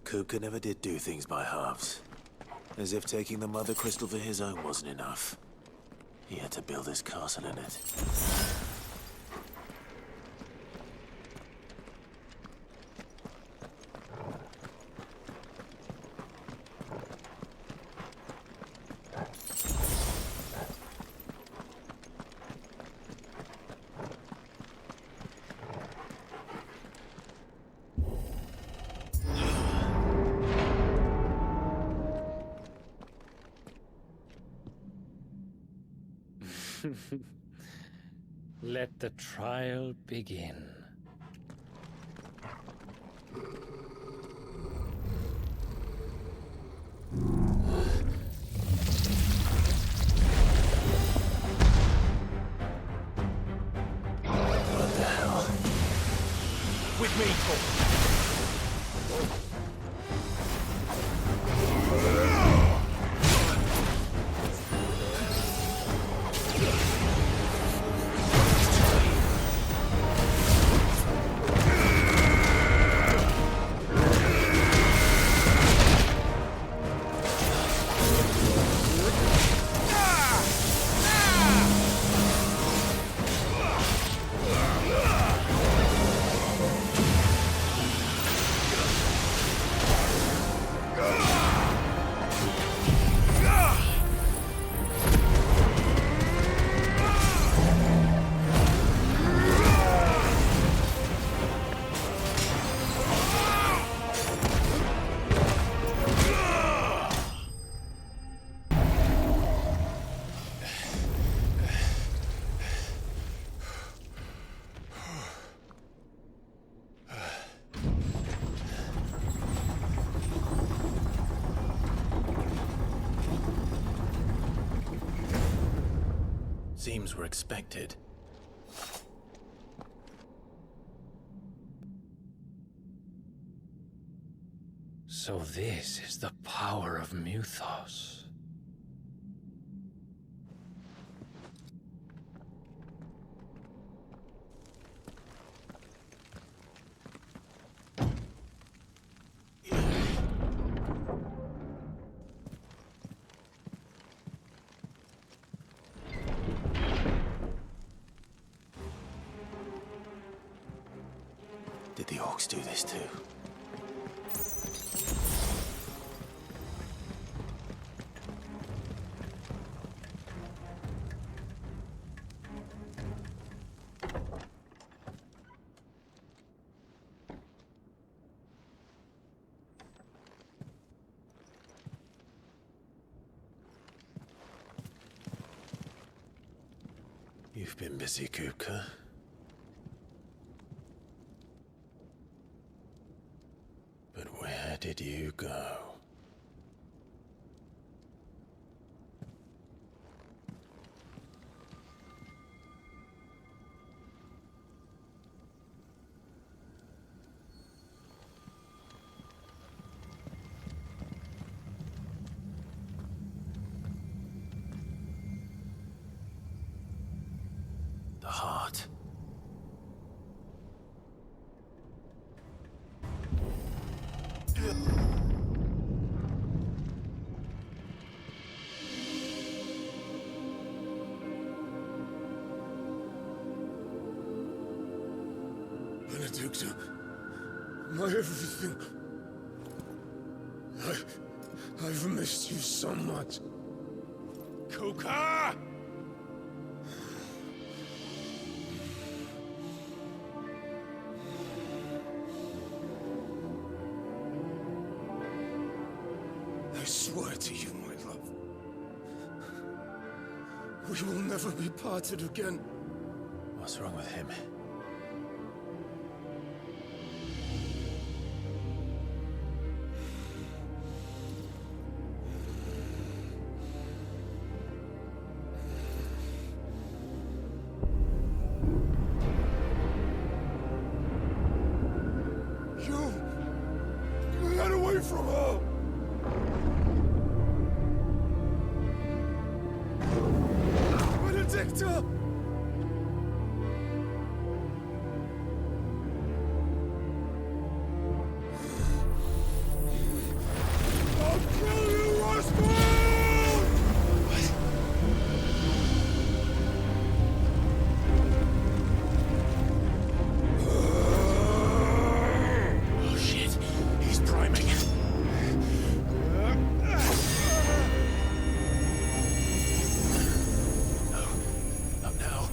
S1: Kupka never did do things by halves. As if taking the Mother Crystal for his own wasn't enough. He had to build his castle in it.
S5: Let the trial begin.
S1: What the hell?
S12: With me,
S1: Seems we're expected.
S5: So this is the power of Mythos.
S1: Did the orcs do this too? You've been busy, Kupka. But where did you go? The heart.
S11: Benedicta, my everything. I've missed you so much.
S6: Kupka!
S11: I swear to you, my love. We will never be parted again.
S1: What's wrong with him?
S11: Victor! I'll kill you, Rosfild!
S1: Oh shit, he's priming. Not now.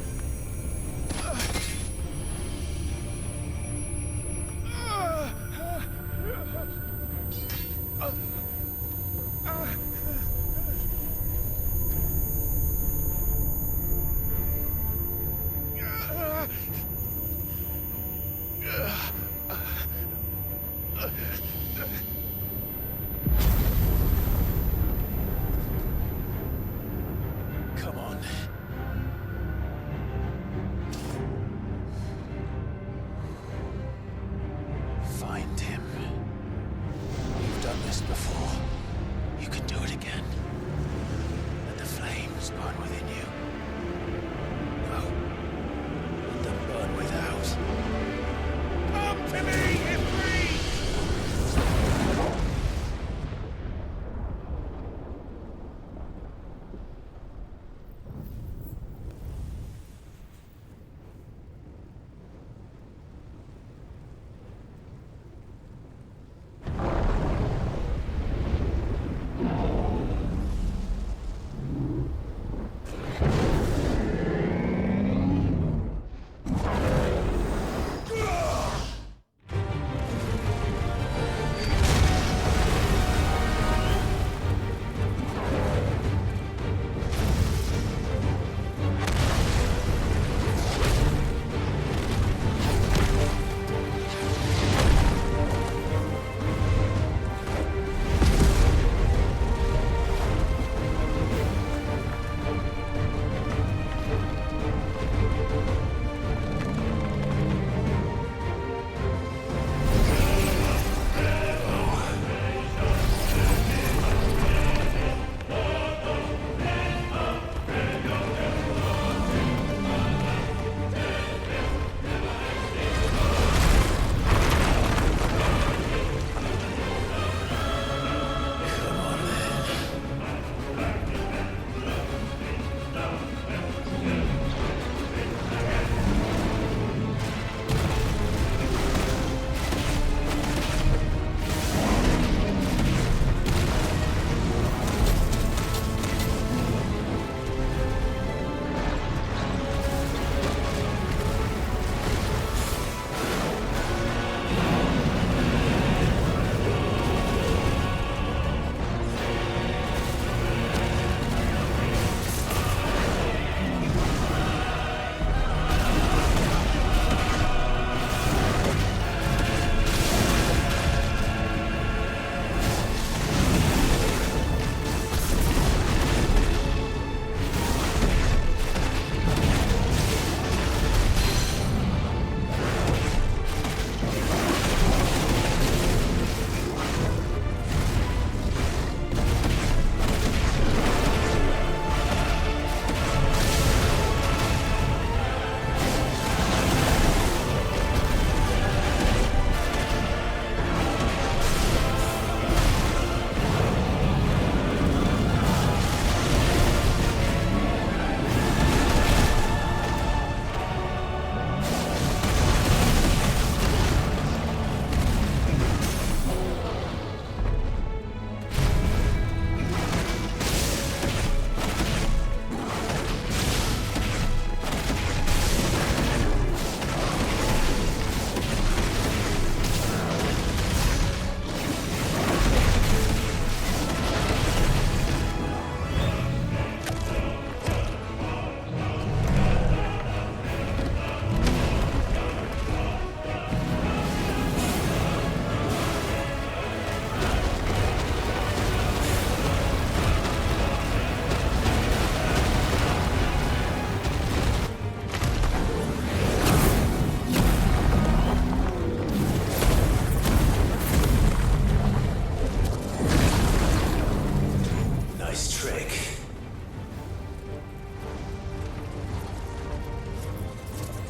S1: Come on. Find him. You've done this before. You can do it again. Let the flames burn within you. No. Let them burn without. Come to me, Ifrit!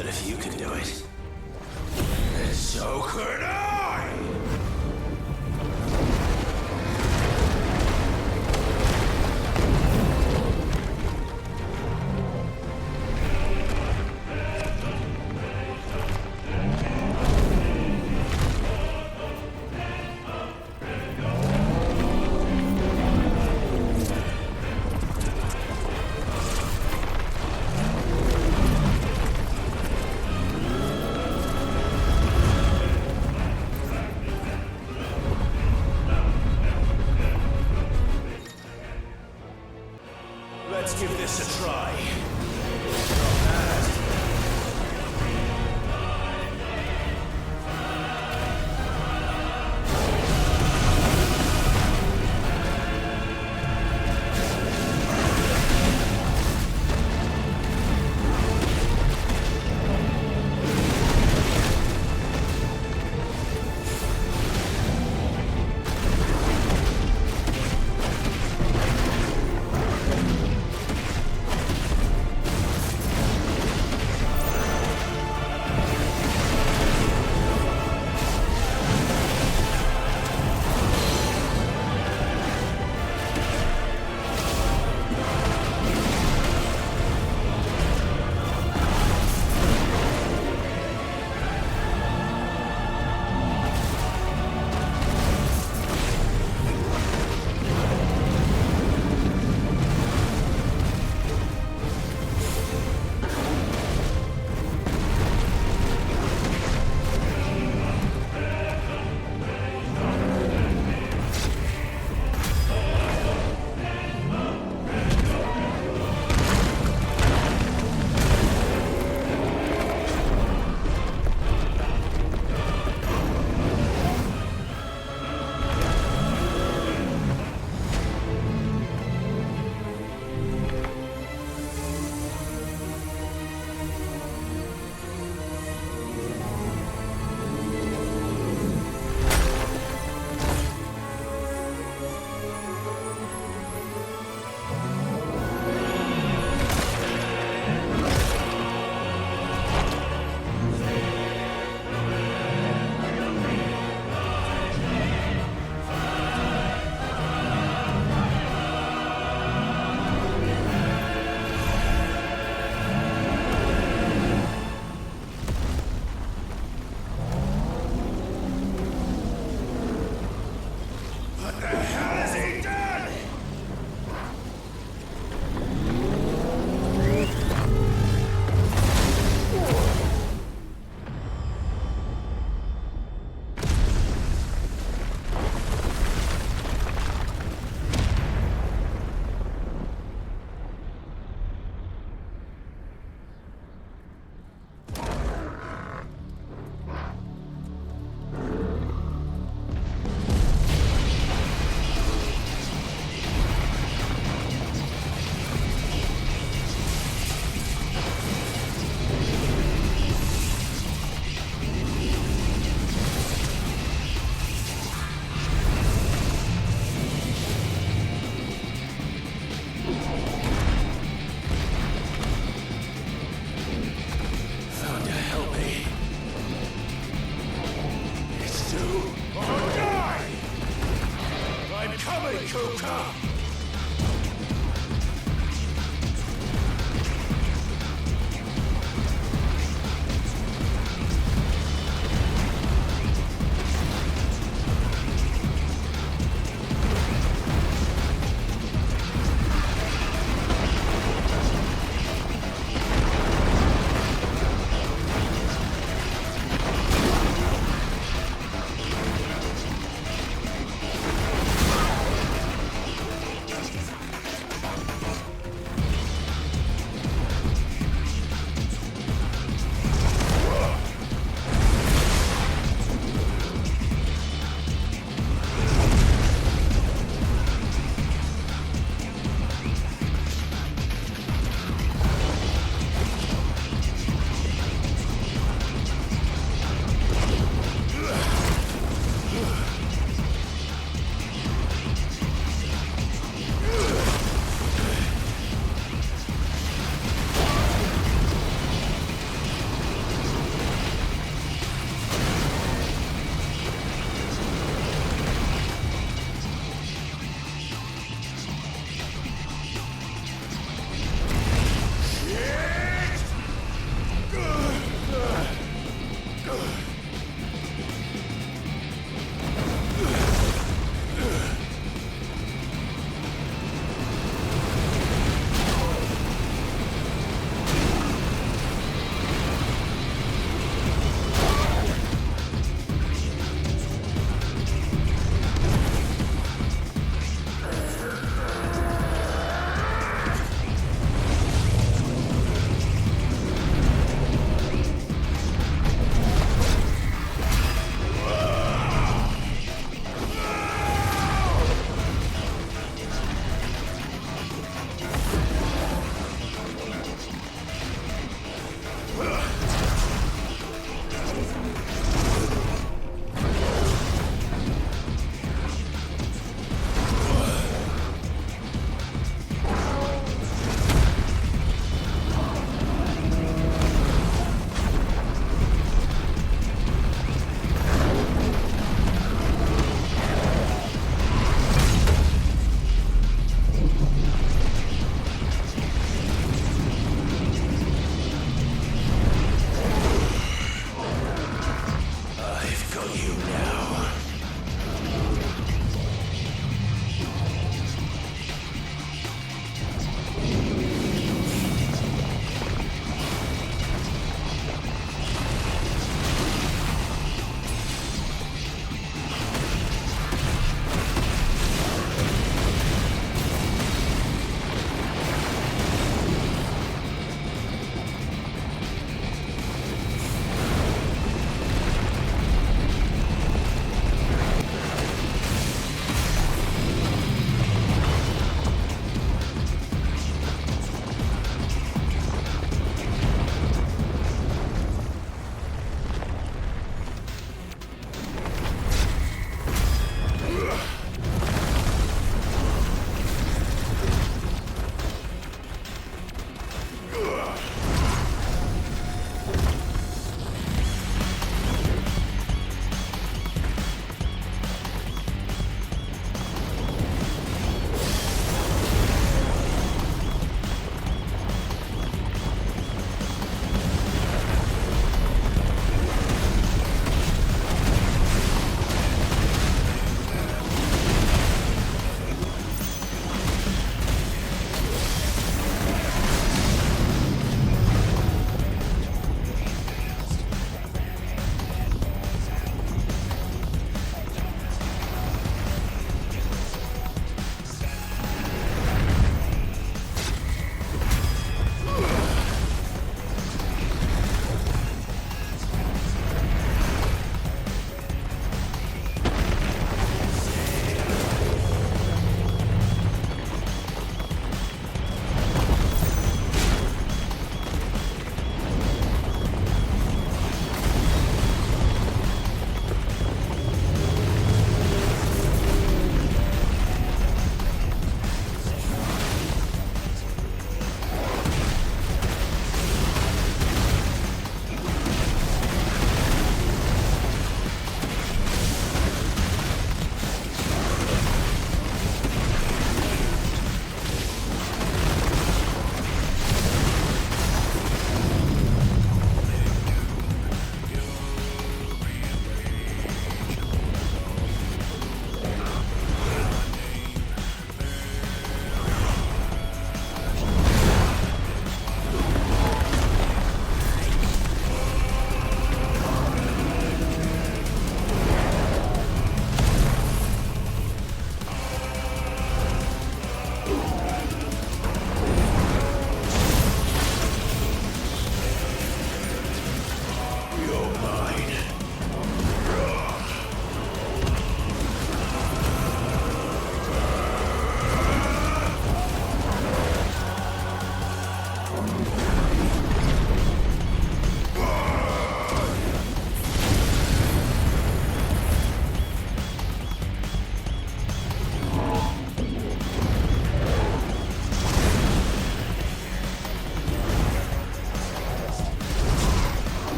S1: But if you can do it, then so could I! Let's give this a try. Not bad.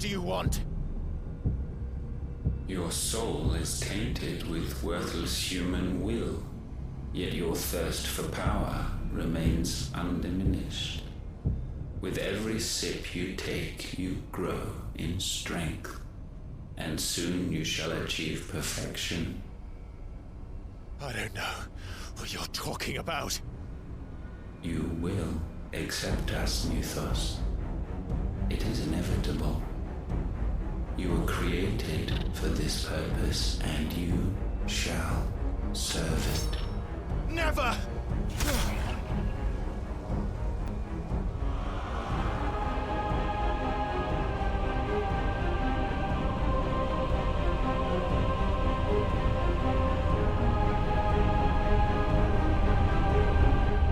S1: do you want?
S8: Your soul is tainted with worthless human will, yet your thirst for power remains undiminished. With every sip you take, you grow in strength, and soon you shall achieve perfection.
S1: I don't know what you're talking about.
S8: You will accept us, Mythos. It is inevitable. You were created for this purpose, and you shall serve it.
S1: Never!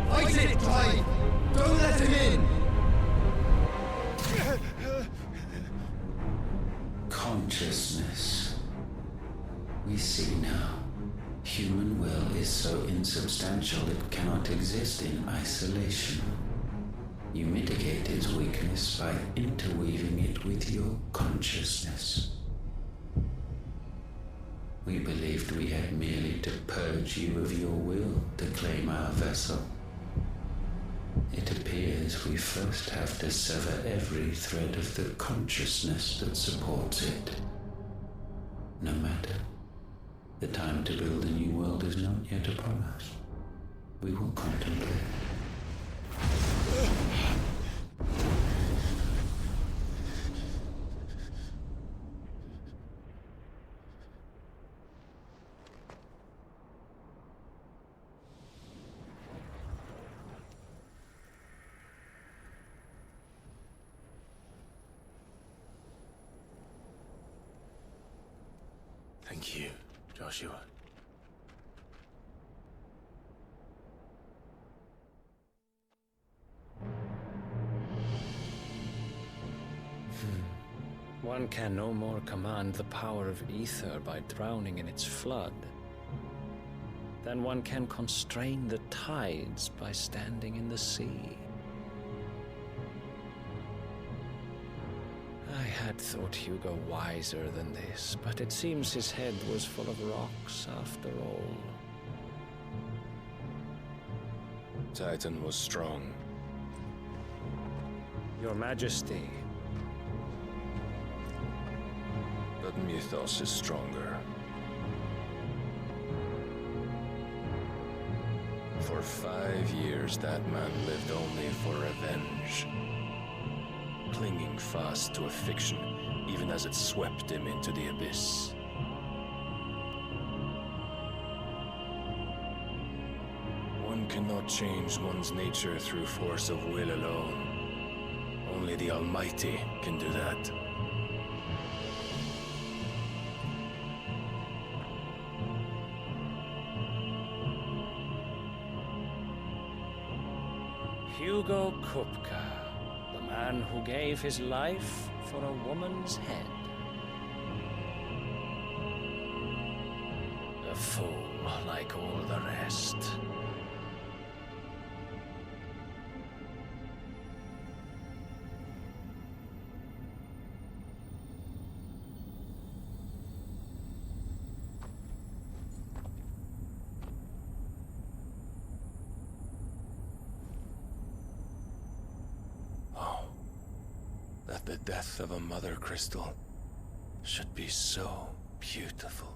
S12: Fight it, Clive! Don't let him in!
S8: Consciousness. We see now. Human will is so insubstantial it cannot exist in isolation. You mitigate its weakness by interweaving it with your consciousness. We believed we had merely to purge you of your will to claim our vessel. It appears we first have to sever every thread of the consciousness that supports it. No matter. The time to build a new world is not yet upon us. We will contemplate.
S1: Thank you, Joshua.
S5: One can no more command the power of ether by drowning in its flood than one can constrain the tides by standing in the sea. I had thought Hugo wiser than this, but it seems his head was full of rocks after all.
S25: Titan was strong.
S5: Your Majesty.
S25: But Mythos is stronger. For 5 years, that man lived only for revenge. Clinging fast to a fiction, even as it swept him into the abyss. One cannot change one's nature through force of will alone. Only the Almighty can do that.
S5: Hugo Kupka. The man who gave his life for a woman's head. A fool like all the rest.
S25: That the death of a mother crystal should be so beautiful.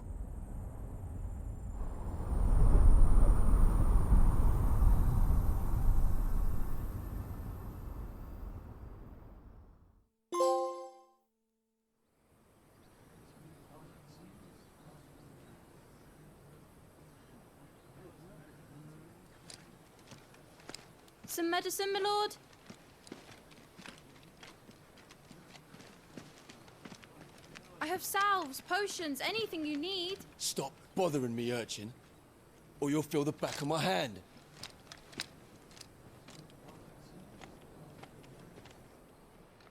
S15: Some medicine, my lord? I have salves, potions, anything you need.
S12: Stop bothering me, urchin, or you'll feel the back of my hand.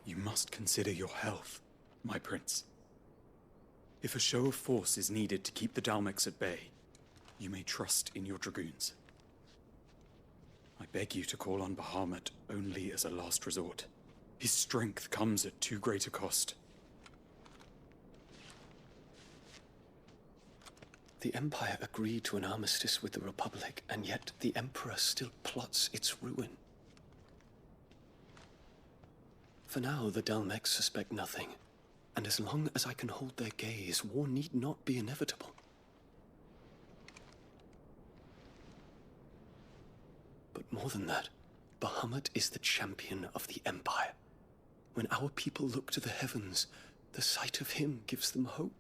S18: You must consider your health, my prince. If a show of force is needed to keep the Dalmex at bay, you may trust in your dragoons. I beg you to call on Bahamut only as a last resort. His strength comes at too great a cost.
S7: The Empire agreed to an armistice with the Republic, and yet the Emperor still plots its ruin. For now, the Dalmecs suspect nothing, and as long as I can hold their gaze, war need not be inevitable. But more than that, Bahamut is the champion of the Empire. When our people look to the heavens, the sight of him gives them hope.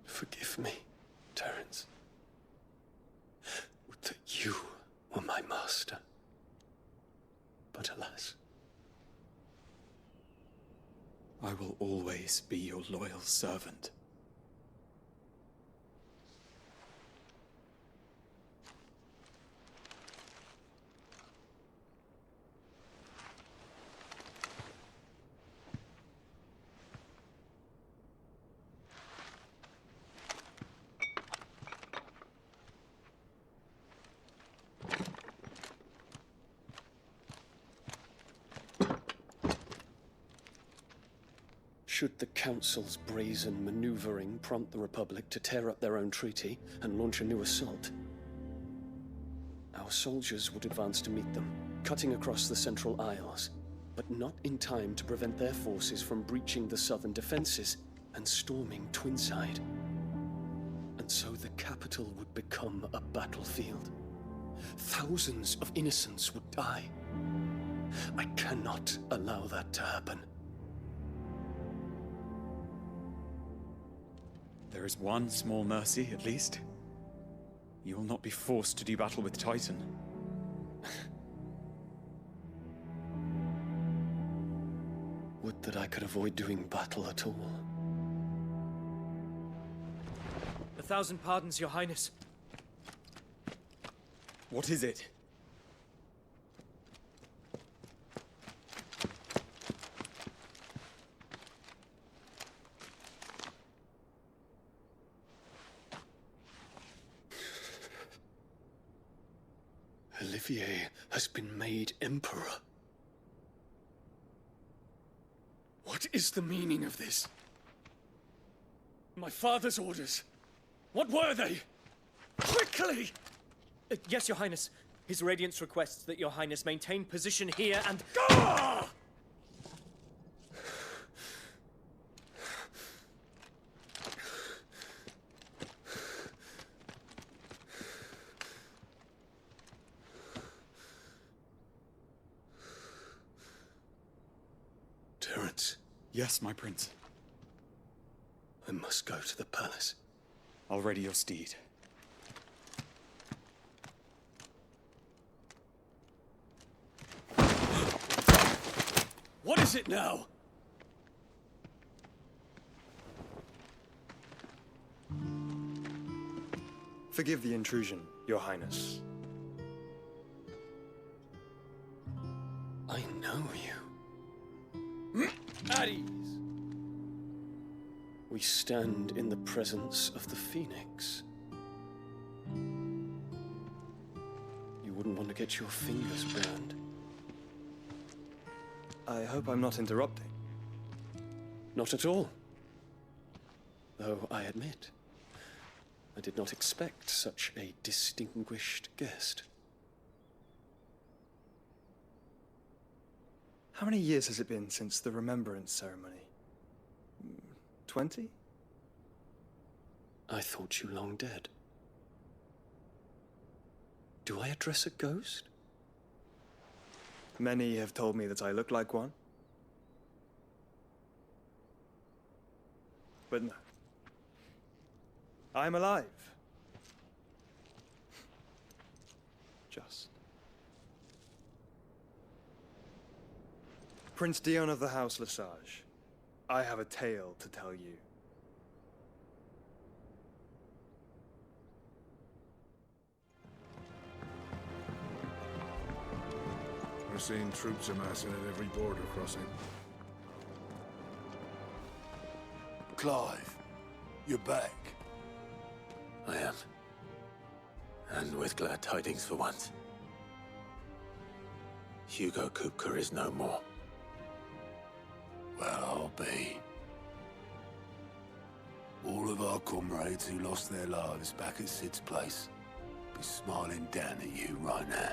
S7: Forgive me, Terence. Would that you were my master. But alas.
S18: I will always be your loyal servant.
S7: Should the Council's brazen maneuvering prompt the Republic to tear up their own treaty and launch a new assault, our soldiers would advance to meet them, cutting across the Central Isles, but not in time to prevent their forces from breaching the southern defenses and storming Twinside. And so the capital would become a battlefield. Thousands of innocents would die. I cannot allow that to happen.
S18: There is one small mercy, at least. You will not be forced to do battle with Titan.
S7: Would that I could avoid doing battle at all.
S13: 1,000 pardons, Your Highness.
S18: What is it?
S7: Olivier has been made Emperor. What is the meaning of this?
S13: My father's orders. What were they? Quickly! Yes, Your Highness. His Radiance requests that Your Highness maintain position here and... Ah!
S7: Terence.
S18: Yes, my prince.
S7: I must go to the palace.
S18: I'll ready your steed.
S7: What is it now?
S16: Forgive the intrusion, Your Highness.
S7: I know you.
S13: At ease.
S7: We stand in the presence of the Phoenix. You wouldn't want to get your fingers burned.
S16: I hope I'm not interrupting.
S7: Not at all. Though I admit, I did not expect such a distinguished guest.
S16: How many years has it been since the Remembrance ceremony? 20?
S7: I thought you long dead. Do I address a ghost?
S16: Many have told me that I look like one. But no. I'm alive. Just. Prince Dion of the House Lesage, I have a tale to tell you.
S11: We're seeing troops amassing at every border crossing.
S19: Clive, you're back.
S1: And with glad tidings for once. Hugo Kupka is no more.
S11: Well, I'll be. All of our comrades who lost their lives back at Sid's place be smiling down at you right now.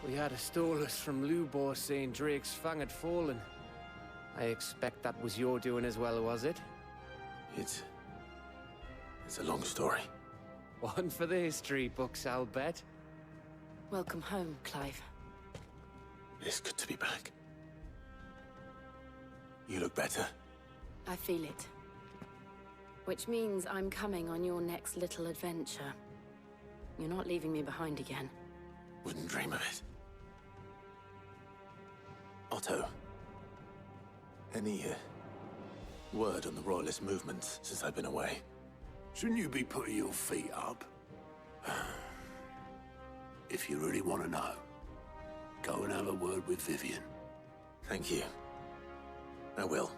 S9: We had a stolus from Lubor saying Drake's fang had fallen. I expect that was your doing as well, was it?
S1: It's a long story.
S9: One for the history books, I'll bet.
S3: Welcome home, Clive.
S1: It is good to be back. You look better.
S3: I feel it. Which means I'm coming on your next little adventure. You're not leaving me behind again.
S1: Wouldn't dream of it. Otto, any word on the Royalist movement since I've been away?
S11: Shouldn't you be putting your feet up? If you really want to know, go and have a word with Vivian.
S1: Thank you. I will.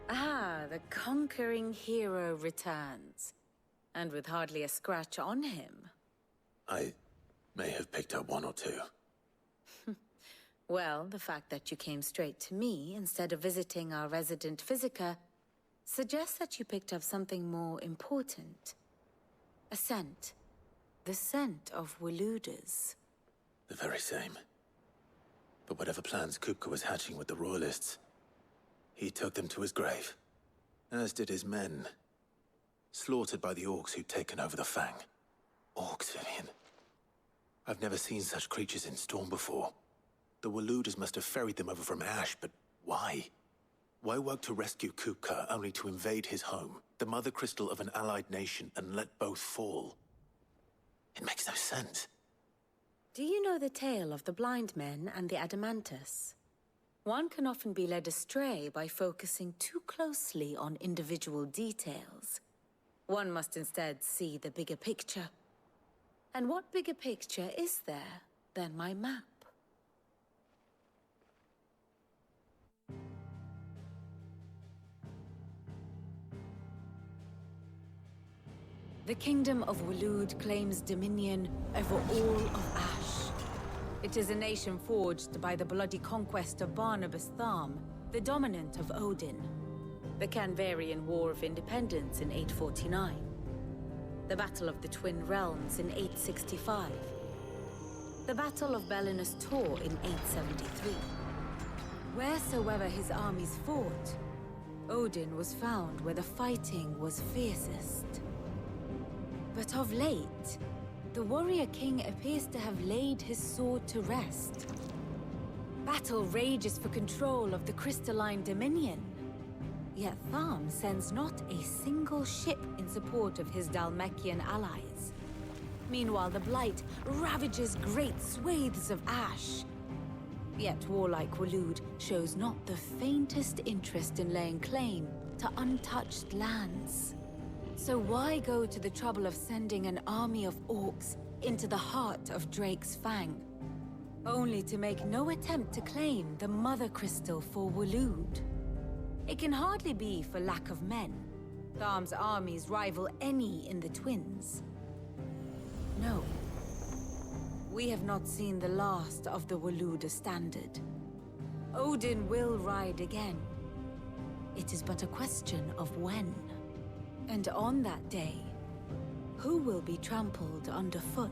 S19: Ah, the conquering hero returns. And with hardly a scratch on him.
S1: I may have picked up one or two.
S19: Well, the fact that you came straight to me instead of visiting our resident physiker suggests that you picked up something more important. A scent. The scent of Waludas.
S1: The very same. But whatever plans Kupka was hatching with the Royalists, he took them to his grave. As did his men. Slaughtered by the orcs who'd taken over the Fang. Orcs, Vivian. I've never seen such creatures in Storm before. The Waludas must have ferried them over from Ash, but why? Why work to rescue Kupka only to invade his home, the mother crystal of an allied nation, and let both fall? It makes no sense.
S19: Do you know the tale of the blind men and the Adamantus? One can often be led astray by focusing too closely on individual details. One must instead see the bigger picture. And what bigger picture is there than my map? The Kingdom of Waloed claims dominion over all of Ash. It is a nation forged by the bloody conquest of Barnabas Tharm, the dominant of Odin. The Canvarian War of Independence in 849. The Battle of the Twin Realms in 865. The Battle of Belinus Tor in 873. Wheresoever his armies fought, Odin was found where the fighting was fiercest. But of late, the warrior king appears to have laid his sword to rest. Battle rages for control of the crystalline dominion. Yet Tharm sends not a single ship in support of his Dhalmekian allies. Meanwhile, the Blight ravages great swathes of Ash. Yet warlike Waloed shows not the faintest interest in laying claim to untouched lands. So why go to the trouble of sending an army of orcs into the heart of Drake's Fang, only to make no attempt to claim the Mother Crystal for Waloed? It can hardly be for lack of men. Tharm's armies rival any in the Twins. No. We have not seen the last of the Waluda standard. Odin will ride again. It is but a question of when. And on that day, who will be trampled underfoot?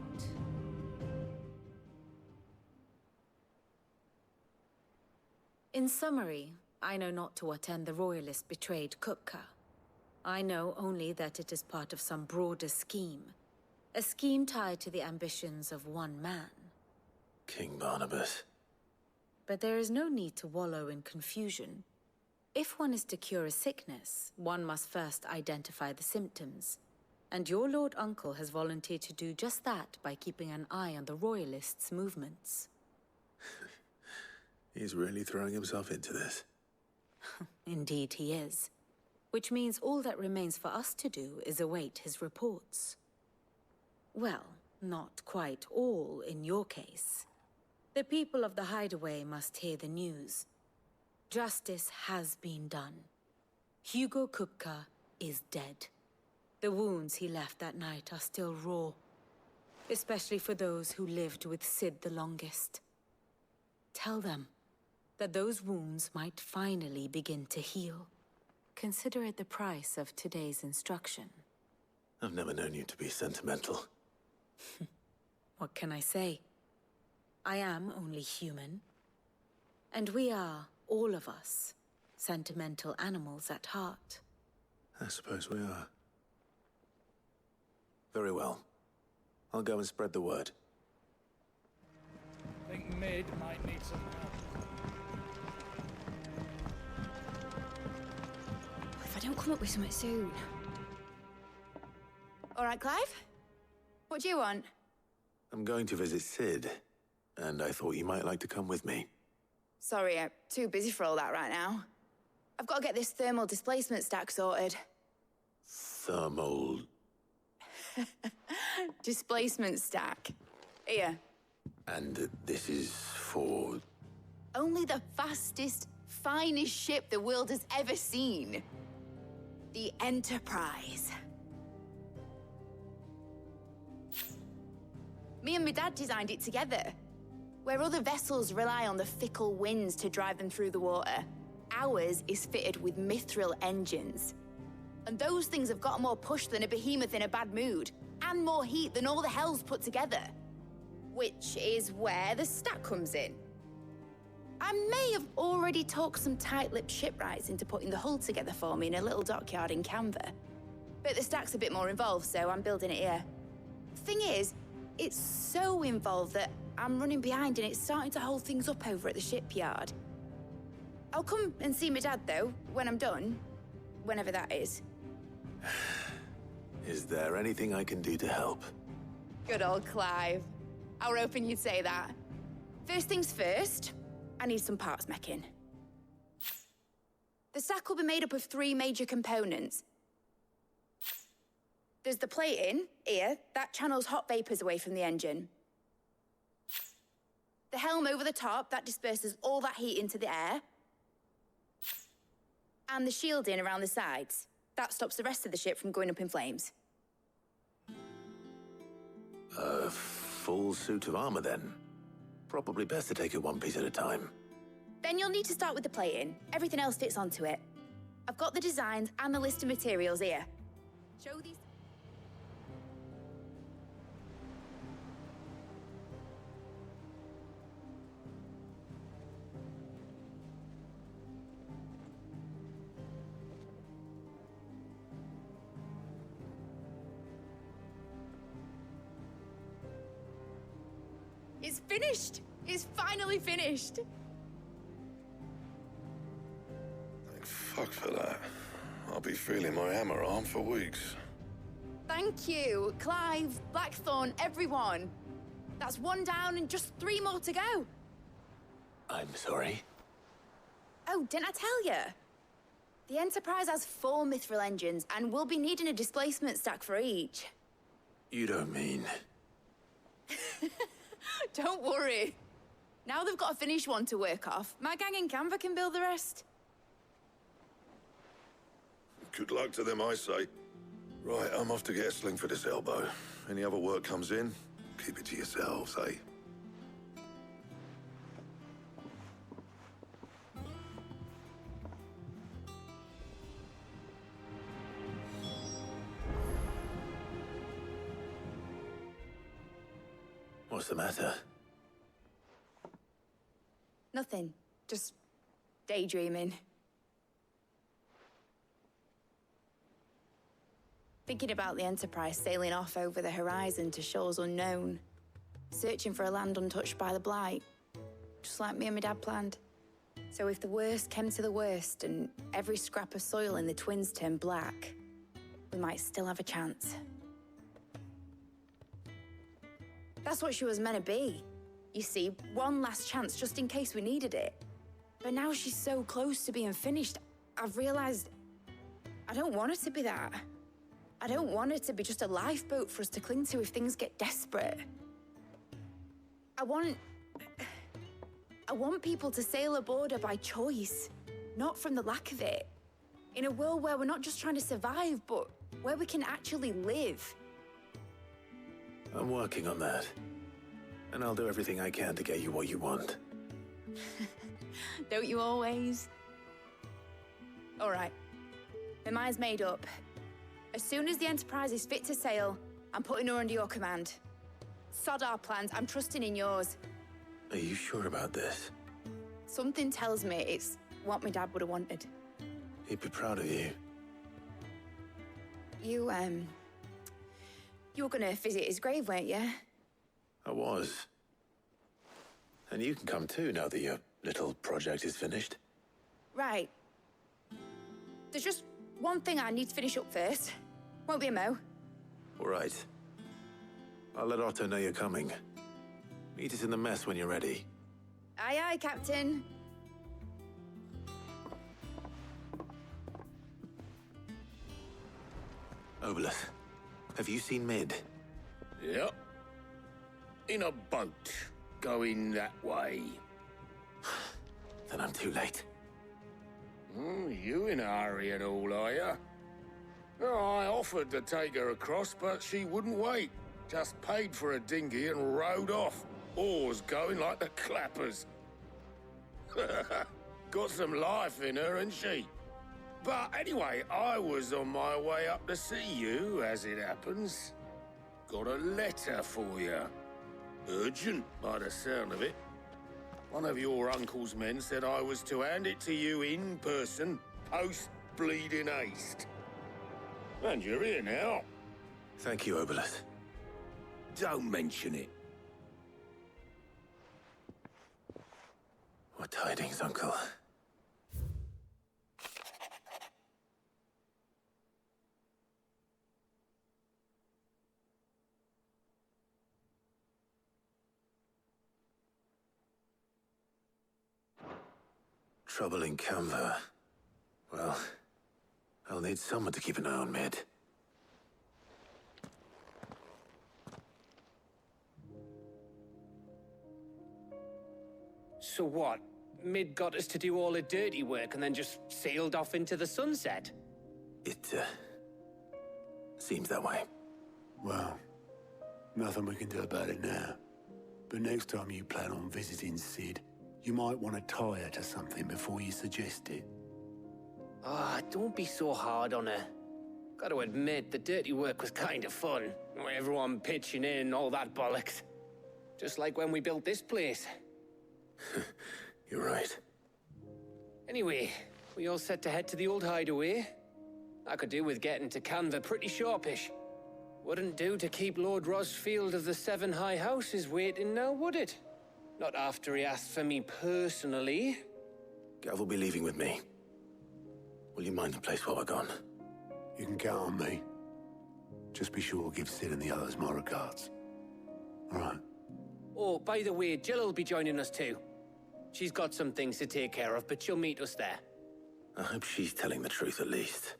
S19: In summary, I know not to what end the Royalists betrayed Kupka. I know only that it is part of some broader scheme. A scheme tied to the ambitions of one man.
S1: King Barnabas.
S19: But there is no need to wallow in confusion. If one is to cure a sickness, one must first identify the symptoms. And your Lord Uncle has volunteered to do just that by keeping an eye on the Royalists' movements.
S1: He's really throwing himself into this.
S19: Indeed he is. Which means all that remains for us to do is await his reports. Well, not quite all in your case. The people of the Hideaway must hear the news. Justice has been done. Hugo Kupka is dead. The wounds he left that night are still raw, especially for those who lived with Sid the longest. Tell them that those wounds might finally begin to heal. Consider it the price of today's instruction.
S1: I've never known you to be sentimental.
S19: What can I say? I am only human. And we are, all of us, sentimental animals at heart.
S1: I suppose we are. Very well. I'll go and spread the word.
S2: I think Mid might need some help.
S20: If I don't come up with something soon. All right, Clive? What do you want?
S1: I'm going to visit Sid, and I thought you might like to come with me.
S20: Sorry, I'm too busy for all that right now. I've got to get this thermal displacement stack sorted.
S1: Thermal...
S20: displacement stack. Here.
S1: And this is for...
S20: Only the fastest, finest ship the world has ever seen. The Enterprise. Me and my dad designed it together. Where other vessels rely on the fickle winds to drive them through the water, ours is fitted with mithril engines. And those things have got more push than a behemoth in a bad mood, and more heat than all the hells put together. Which is where the stack comes in. I may have already talked some tight-lipped shipwrights into putting the hull together for me in a little dockyard in Canva. But the stack's a bit more involved, so I'm building it here. Thing is, it's so involved that I'm running behind and it's starting to hold things up over at the shipyard. I'll come and see my dad, though, when I'm done. Whenever that is.
S1: Is there anything I can do to help?
S20: Good old Clive. I were hoping you'd say that. First things first, I need some parts meching. The stack will be made up of 3 major components. There's the plating, here, that channels hot vapors away from the engine. The helm over the top, that disperses all that heat into the air. And the shielding around the sides. That stops the rest of the ship from going up in flames.
S1: A full suit of armor, then. Probably best to take it one piece at a time.
S20: Then you'll need to start with the plating. Everything else fits onto it. I've got the designs and the list of materials here. Show these... It's finished! It's finally finished!
S11: Thank fuck for that. I'll be feeling my hammer arm for weeks.
S20: Thank you, Clive, Blackthorn, everyone. That's 1 down and just 3 more to go.
S1: I'm sorry.
S20: Oh, didn't I tell you? The Enterprise has 4 mithril engines and we'll be needing a displacement stack for each.
S1: You don't mean...
S20: Don't worry. Now they've got a finished one to work off. My gang in Canva can build the rest.
S11: Good luck to them, I say. Right, I'm off to get a sling for this elbow. Any other work comes in, keep it to yourselves, eh?
S1: What's the matter?
S20: Nothing. Just daydreaming. Thinking about the Enterprise sailing off over the horizon to shores unknown. Searching for a land untouched by the Blight. Just like me and my dad planned. So if the worst came to the worst and every scrap of soil in the Twins turned black, we might still have a chance. That's what she was meant to be. You see, one last chance just in case we needed it. But now she's so close to being finished, I've realized I don't want her to be that. I don't want her to be just a lifeboat for us to cling to if things get desperate. I want I want people to sail a border by choice, not from the lack of it. In a world where we're not just trying to survive, but where we can actually live.
S1: I'm working on that. And I'll do everything I can to get you what you want.
S20: Don't you always? All right. My mind's made up. As soon as the Enterprise is fit to sail, I'm putting her under your command. Sod our plans, I'm trusting in yours.
S1: Are you sure about this?
S20: Something tells me it's what my dad would have wanted.
S1: He'd be proud of you.
S20: You were gonna visit his grave, weren't you?
S1: I was. And you can come too, now that your little project is finished.
S20: Right. There's just one thing I need to finish up first. Won't be a mo.
S1: All right. I'll let Otto know you're coming. Meet us in the mess when you're ready.
S20: Aye, aye, Captain.
S1: Obolus, have you seen Mid?
S17: Yep. In a boat, going that way.
S1: Then I'm too late.
S17: You in a hurry and all, are you? No, I offered to take her across, but she wouldn't wait. Just paid for a dinghy and rowed off. Oars going like the clappers. Got some life in her, ain't she? But anyway, I was on my way up to see you, as it happens. Got a letter for you. Urgent, by the sound of it. One of your uncle's men said I was to hand it to you in person, post-bleeding haste. And you're here now.
S1: Thank you, Obolus.
S17: Don't mention it.
S1: What tidings, Uncle? Trouble in Canva. Well, I'll need someone to keep an eye on Mid.
S9: So what? Mid got us to do all the dirty work and then just sailed off into the sunset?
S1: It, seems that way.
S11: Well, nothing we can do about it now. But next time you plan on visiting Sid, you might want to tie her to something before you suggest it.
S9: Ah, don't be so hard on her. Got to admit, the dirty work was kind of fun. Everyone pitching in, all that bollocks. Just like when we built this place.
S1: You're right.
S9: Anyway, we all set to head to the old hideaway. I could do with getting to Canva pretty sharpish. Wouldn't do to keep Lord Rosfield of the Seven High Houses waiting now, would it? Not after he asked for me personally.
S1: Gav will be leaving with me. Will you mind the place while we're gone?
S11: You can count on me. Just be sure to give Sid and the others my regards. All right.
S9: Oh, by the way, Jill will be joining us too. She's got some things to take care of, but she'll meet us there.
S1: I hope she's telling the truth at least.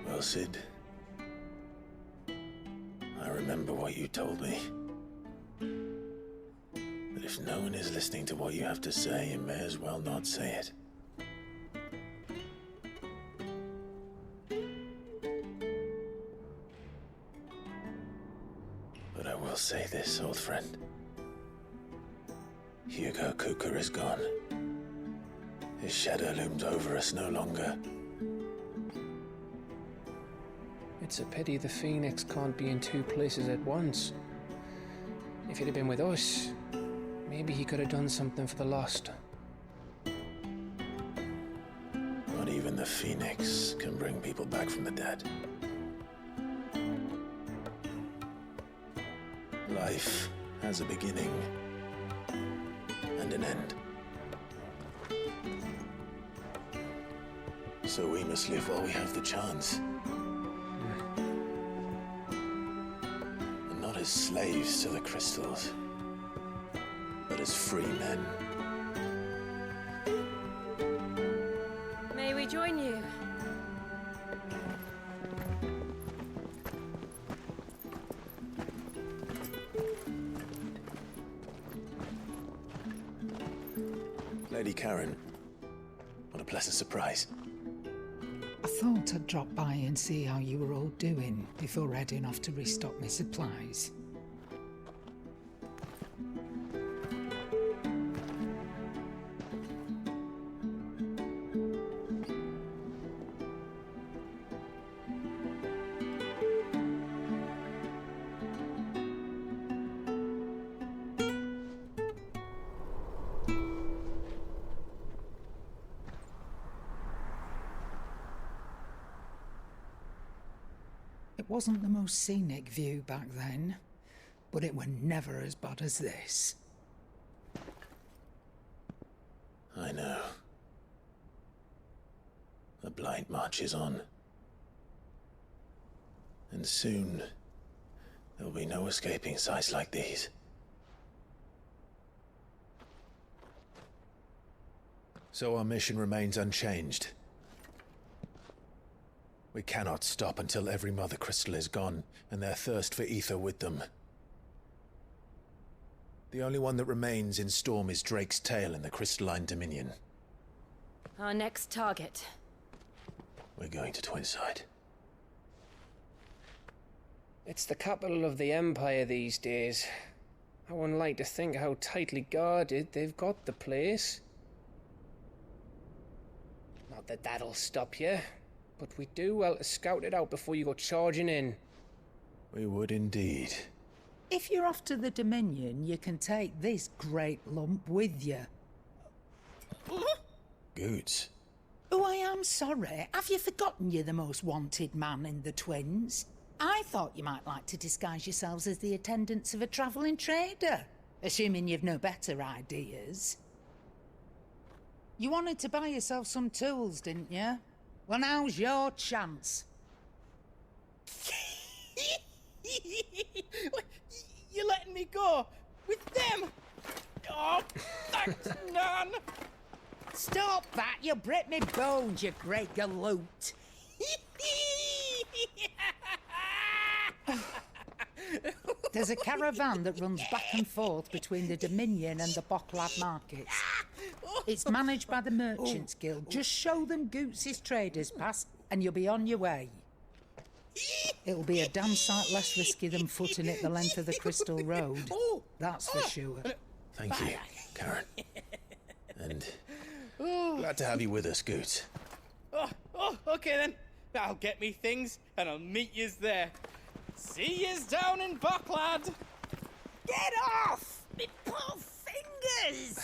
S1: Well, Sid, I remember what you told me. That if no one is listening to what you have to say, you may as well not say it. But I will say this, old friend. Hugo Kuka is gone. His shadow looms over us no longer.
S9: It's a pity the Phoenix can't be in two places at once. If he'd have been with us, maybe he could have done something for the lost.
S1: Not even a phoenix can bring people back from the dead. Life has a beginning and an end. So we must live while we have the chance. And not as slaves to the crystals, but as free men.
S3: May we join you?
S1: Lady Karen, what a pleasant surprise.
S4: I thought I'd drop by and see how you were all doing before heading off to restock my supplies. It wasn't the most scenic view back then, but it were never as bad as this.
S1: I know. The blight marches on. And soon, there'll be no escaping sights like these. So our mission remains unchanged. We cannot stop until every Mother Crystal is gone, and their thirst for ether with them. The only one that remains in Storm is Drake's tail in the Crystalline Dominion.
S3: Our next target.
S1: We're going to Twinside.
S9: It's the capital of the Empire these days. I wouldn't like to think how tightly guarded they've got the place. Not that that'll stop you. But we do well to scout it out before you go charging in.
S1: We would indeed.
S4: If you're off to the Dominion, you can take this great lump with you.
S1: Goods.
S4: Oh, I am sorry. Have you forgotten you're the most wanted man in the Twins? I thought you might like to disguise yourselves as the attendants of a travelling trader, assuming you've no better ideas. You wanted to buy yourself some tools, didn't you? Well, now's your chance.
S2: You're letting me go with them? Oh, thanks, Nan.
S4: Stop that! You'll break me bones, you great galoot. There's a caravan that runs back and forth between the Dominion and the Bocklad markets. It's managed by the Merchants Guild. Just show them Goots' traders pass and you'll be on your way. It'll be a damn sight less risky than footing it the length of the Crystal Road. That's for sure.
S1: Thank you, Karen. And glad to have you with us, Goots.
S2: Okay then. I'll get me things and I'll meet yous there. See yous down in Bocklad.
S4: Get off! Me poor fingers!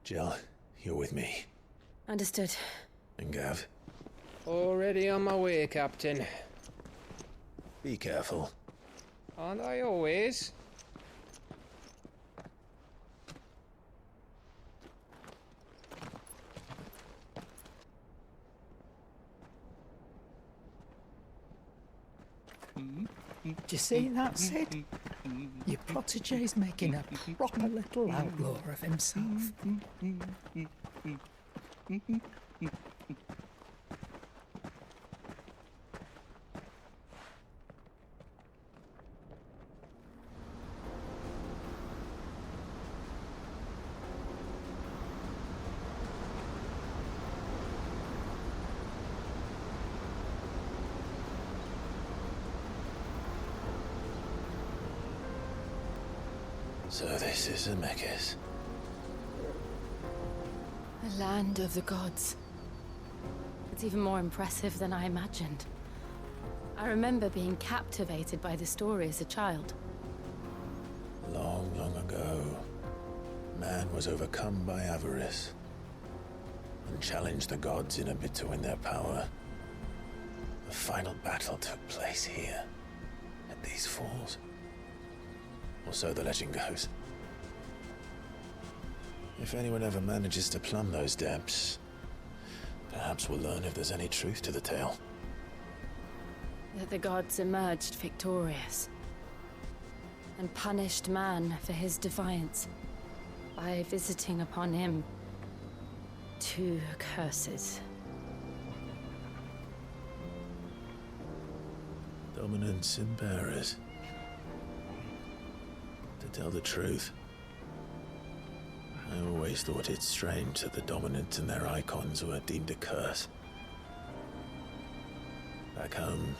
S1: Jill, you're with me.
S3: Understood.
S1: And Gav?
S9: Already on my way, Captain.
S1: Be careful.
S9: Aren't I always?
S4: Do you see that, Sid? Your protege's making a proper little outlaw of himself.
S1: So this is Zemeckis.
S3: The land of the gods. It's even more impressive than I imagined. I remember being captivated by the story as a child.
S1: Long, long ago, man was overcome by avarice. and challenged the gods in a bid to win their power. The final battle took place here, at these falls. Or so the legend goes. If anyone ever manages to plumb those depths, perhaps we'll learn if there's any truth to the tale.
S3: That the gods emerged victorious and punished man for his defiance by visiting upon him 2 curses.
S1: Dominant sin bearers. To tell the truth, I always thought it strange that the dominant and their icons were deemed a curse. Back home,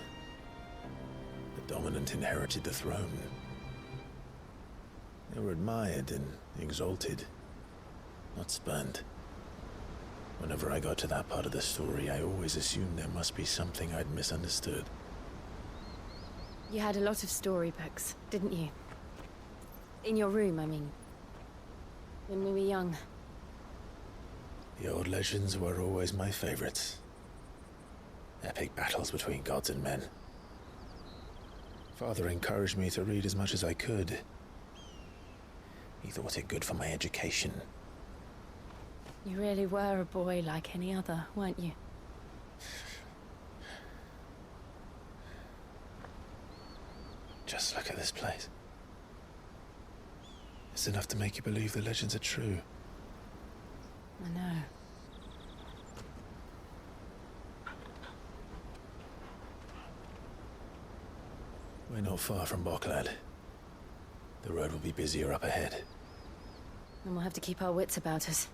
S1: the dominant inherited the throne. They were admired and exalted, not spurned. Whenever I got to that part of the story, I always assumed there must be something I'd misunderstood.
S3: You had a lot of storybooks, didn't you? In your room, I mean. When we were young.
S1: The old legends were always my favorites. Epic battles between gods and men. Father encouraged me to read as much as I could. He thought it good for my education.
S3: You really were a boy like any other, weren't you?
S1: Just look at this place. It's enough to make you believe the legends are true.
S3: I know.
S1: We're not far from Boklad. The road will be busier up ahead.
S3: And we'll have to keep our wits about us.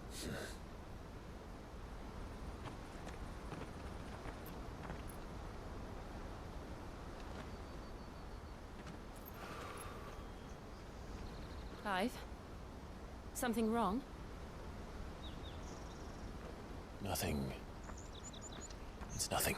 S3: Clive? Something wrong?
S1: Nothing. It's nothing.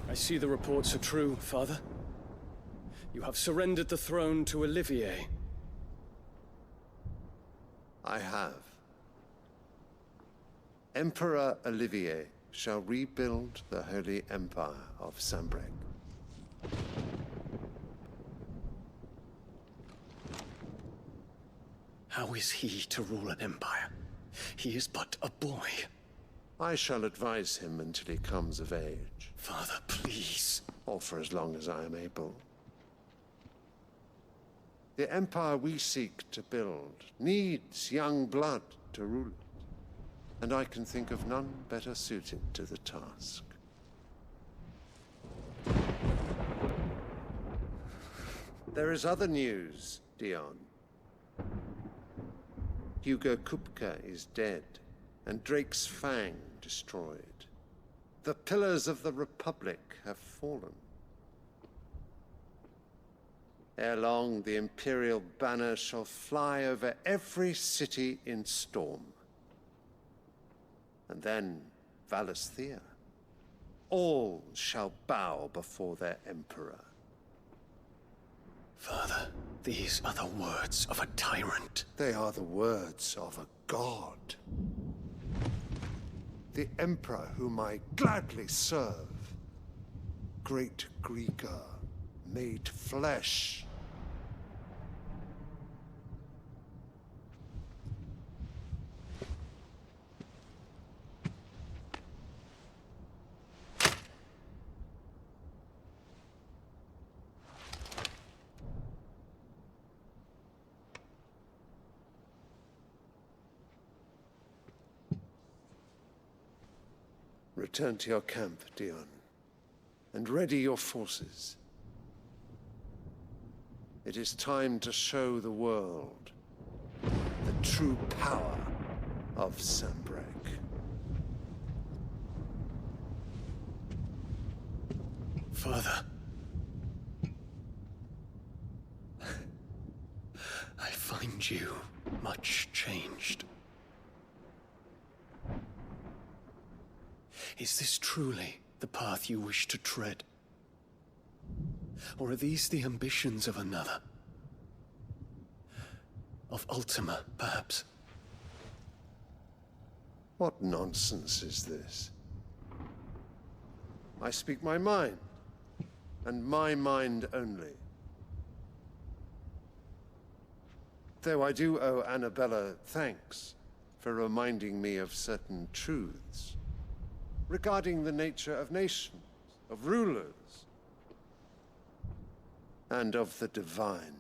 S7: I see the reports are true, Father. You have surrendered the throne to Olivier.
S14: I have. Emperor Olivier shall rebuild the Holy Empire of Sanbreque.
S7: How is he to rule an empire? He is but a boy.
S14: I shall advise him until he comes of age.
S7: Father, please.
S14: Or for as long as I am able. The empire we seek to build needs young blood to rule it, and I can think of none better suited to the task. There is other news, Dion. Hugo Kupka is dead, and Drake's Fang destroyed. The pillars of the Republic have fallen. Ere long, the Imperial banner shall fly over every city in Storm. And then Valisthea. All shall bow before their Emperor.
S7: Father, these are the words of a tyrant.
S14: They are the words of a god. The Emperor whom I gladly serve. Great Grieger, made flesh. Return to your camp, Dion, and ready your forces. It is time to show the world the true power of Sanbreque.
S7: Father. find you much changed. Is this truly the path you wish to tread? Or are these the ambitions of another? Of Ultima, perhaps?
S14: What nonsense is this? I speak my mind, and my mind only. Though I do owe Annabella thanks for reminding me of certain truths regarding the nature of nations, of rulers, and of the divine.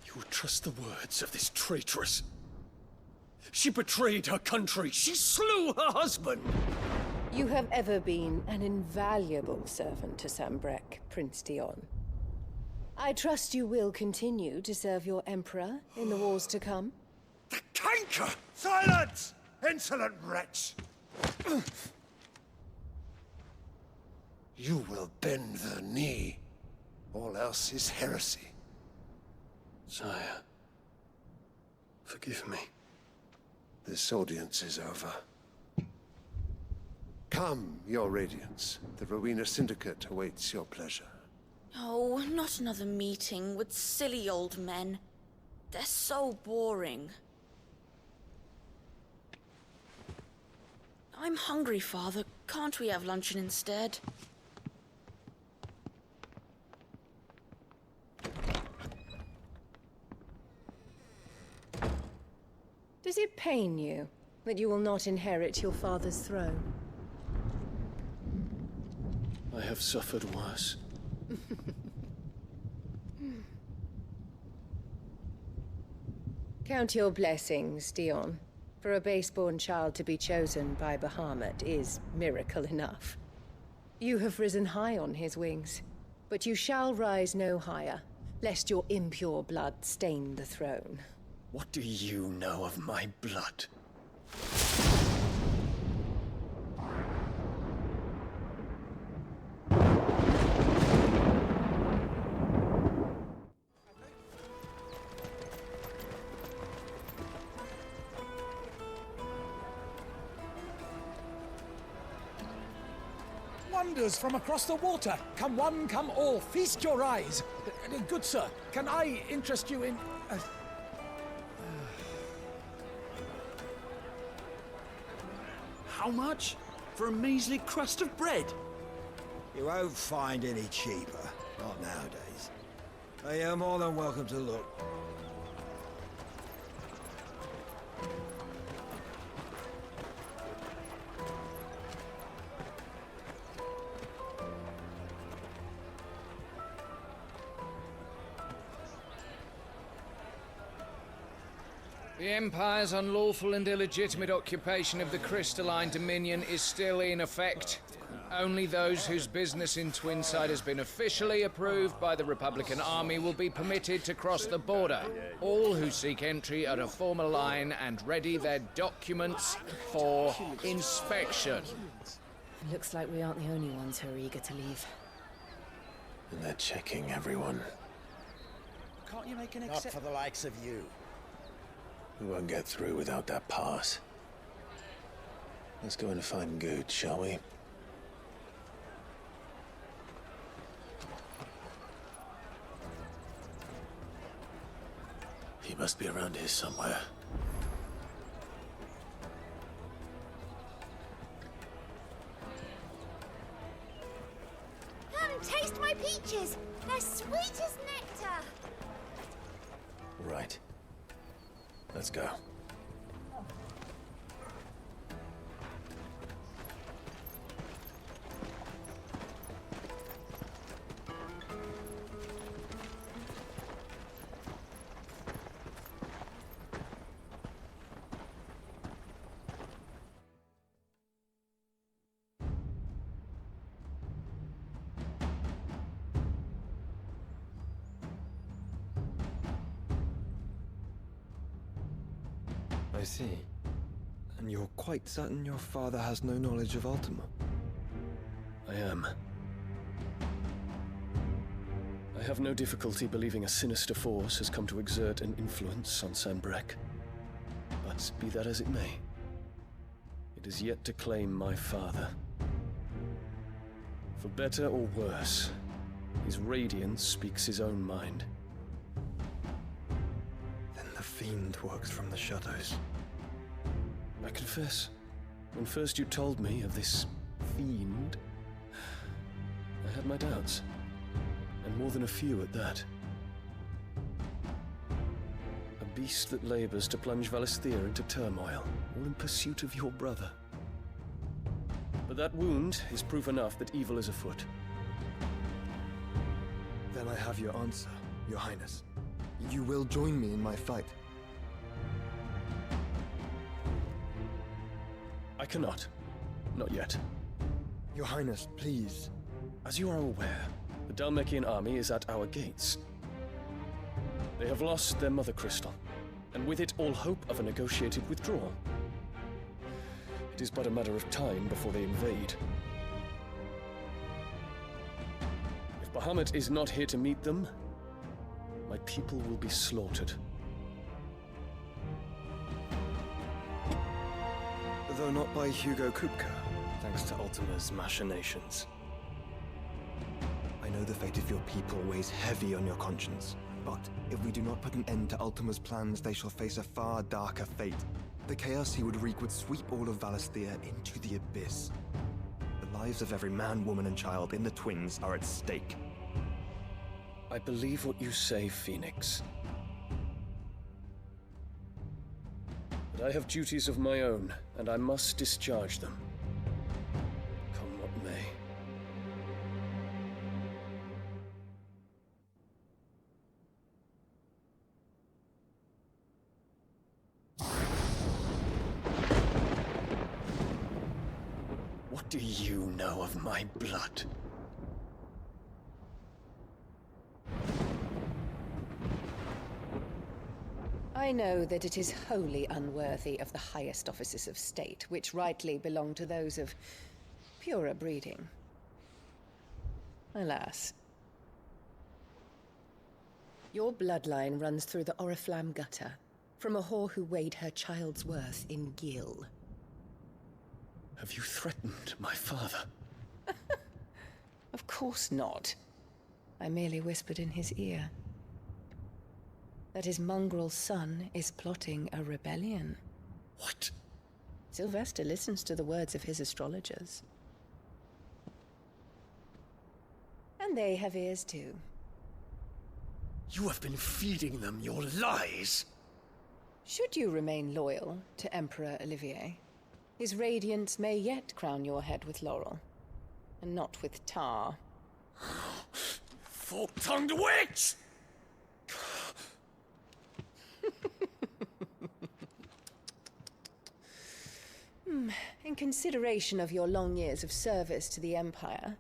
S7: You would trust the words of this traitress? She betrayed her country. She slew her husband.
S10: You have ever been an invaluable servant to Sambrek, Prince Dion. I trust you will continue to serve your Emperor in the wars to come.
S11: The canker! Silence! Insolent wretch!
S14: You will bend the knee. All else is heresy.
S7: Sire, forgive me.
S14: This audience is over. Come, your Radiance. The Rowena Syndicate awaits your pleasure.
S21: Oh, not another meeting with silly old men. They're so boring. I'm hungry, Father. Can't we have luncheon instead?
S10: Does it pain you that you will not inherit your father's throne?
S7: I have suffered worse.
S10: Count your blessings, Dion. For a base-born child to be chosen by Bahamut is miracle enough. You have risen high on his wings, but you shall rise no higher, lest your impure blood stain the throne.
S7: What do you know of my blood?
S22: Wonders from across the water. Come one, come all, feast your eyes. Good sir, can I interest you in...
S23: How much? For a measly crust of bread?
S24: You won't find any cheaper. Not nowadays. You're more than welcome to look.
S26: The Empire's unlawful and illegitimate occupation of the Crystalline Dominion is still in effect. Only those whose business in Twinside has been officially approved by the Republican Army will be permitted to cross the border. All who seek entry are to form a line and ready their documents for inspection.
S3: Looks like we aren't the only ones who are eager to leave.
S1: And they're checking everyone.
S22: Can't you make an
S24: Not for the likes of you.
S1: We won't get through without that pass. Let's go and find Good, shall we? He must be around here somewhere.
S27: Come, taste my peaches! They're sweet as nectar!
S1: Right. Let's go.
S16: I see. And you're quite certain your father has no knowledge of Ultima?
S7: I am. I have no difficulty believing a sinister force has come to exert an influence on Sanbreque. But be that as it may, it is yet to claim my father. For better or worse, his radiance speaks his own mind.
S16: Then the fiend works from the shadows.
S7: I confess, when first you told me of this fiend, I had my doubts. And more than a few at that. A beast that labors to plunge Valisthea into turmoil, all in pursuit of your brother. But that wound is proof enough that evil is afoot.
S16: Then I have your answer, Your Highness. You will join me in my fight.
S7: I cannot. Not yet.
S16: Your Highness, please.
S7: As you are aware, the Dhalmekian army is at our gates. They have lost their mother crystal, and with it all hope of a negotiated withdrawal. It is but a matter of time before they invade. If Bahamut is not here to meet them, my people will be slaughtered.
S16: Though not by Hugo Kupka, thanks to Ultima's machinations. I know the fate of your people weighs heavy on your conscience, but if we do not put an end to Ultima's plans, they shall face a far darker fate. The chaos he would wreak would sweep all of Valisthea into the abyss. The lives of every man, woman, and child in the Twins are at stake.
S7: I believe what you say, Phoenix. But I have duties of my own, and I must discharge them. Come what may. What do you know of my blood?
S10: I know that it is wholly unworthy of the highest offices of state, which rightly belong to those of purer breeding. Alas. Your bloodline runs through the Oriflamme gutter, from a whore who weighed her child's worth in gil.
S7: Have you threatened my father?
S10: Of course not. I merely whispered in his ear that his mongrel son is plotting a rebellion.
S7: What?
S10: Sylvester listens to the words of his astrologers. And they have ears too.
S7: You have been feeding them your lies!
S10: Should you remain loyal to Emperor Olivier, his radiance may yet crown your head with laurel, and not with tar.
S7: Fork-tongued witch!
S10: In consideration of your long years of service to the Empire,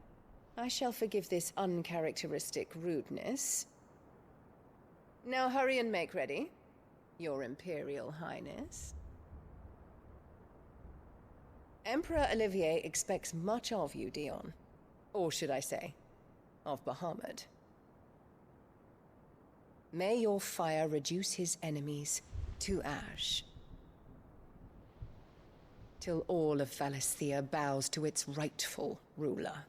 S10: I shall forgive this uncharacteristic rudeness. Now hurry and make ready, Your Imperial Highness. Emperor Olivier expects much of you, Dion. Or should I say, of Bahamut. May your fire reduce his enemies to ash, till all of Valisthea bows to its rightful ruler.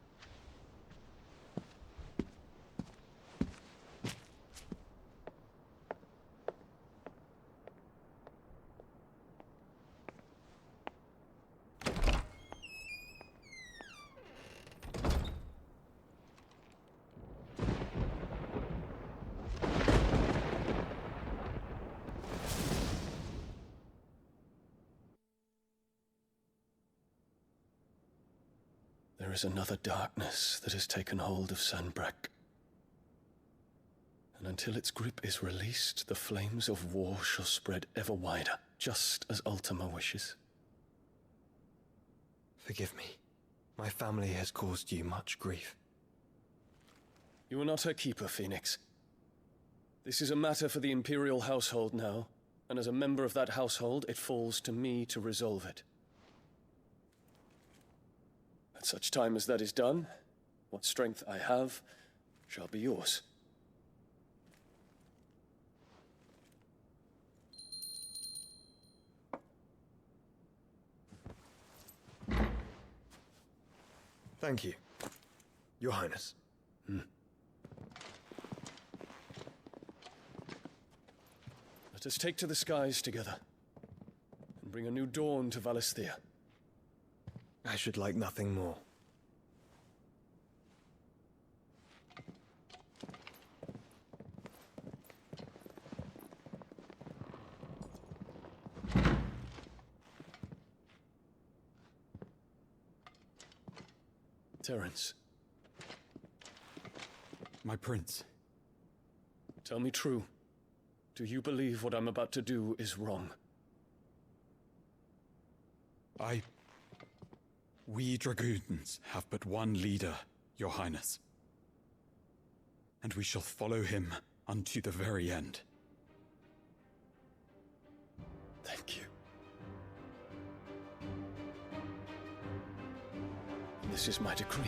S7: There is another darkness that has taken hold of Sanbreque. And until its grip is released, the flames of war shall spread ever wider, just as Ultima wishes.
S16: Forgive me. My family has caused you much grief.
S7: You are not her keeper, Phoenix. This is a matter for the Imperial household now, and as a member of that household, it falls to me to resolve it. At such time as that is done, what strength I have shall be yours.
S16: Thank you, Your Highness.
S7: Let us take to the skies together, and bring a new dawn to Valisthea.
S16: I should like nothing more.
S7: Terence.
S5: My prince.
S7: Tell me true. Do you believe what I'm about to do is wrong?
S5: We dragoons have but one leader, Your Highness. And we shall follow him unto the very end.
S7: Thank you. This is my decree.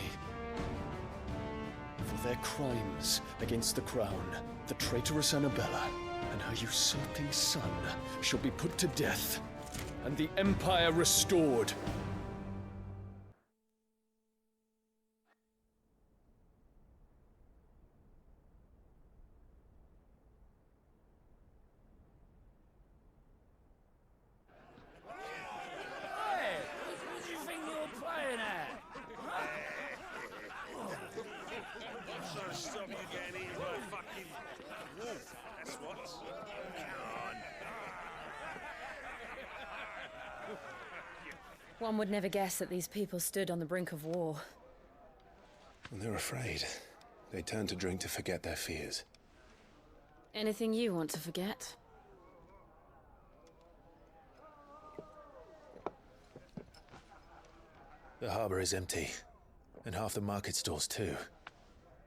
S7: For their crimes against the crown, the traitorous Annabella and her usurping son shall be put to death, and the Empire restored.
S23: Hey, what do you think you're playing at?
S11: I'm trying to stop you getting eaten by a fucking wolf. That's what. Come on.
S3: One would never guess that these people stood on the brink of war.
S1: When they're afraid, they turn to drink to forget their fears.
S3: Anything you want to forget?
S1: The harbor is empty, and half the market stalls too.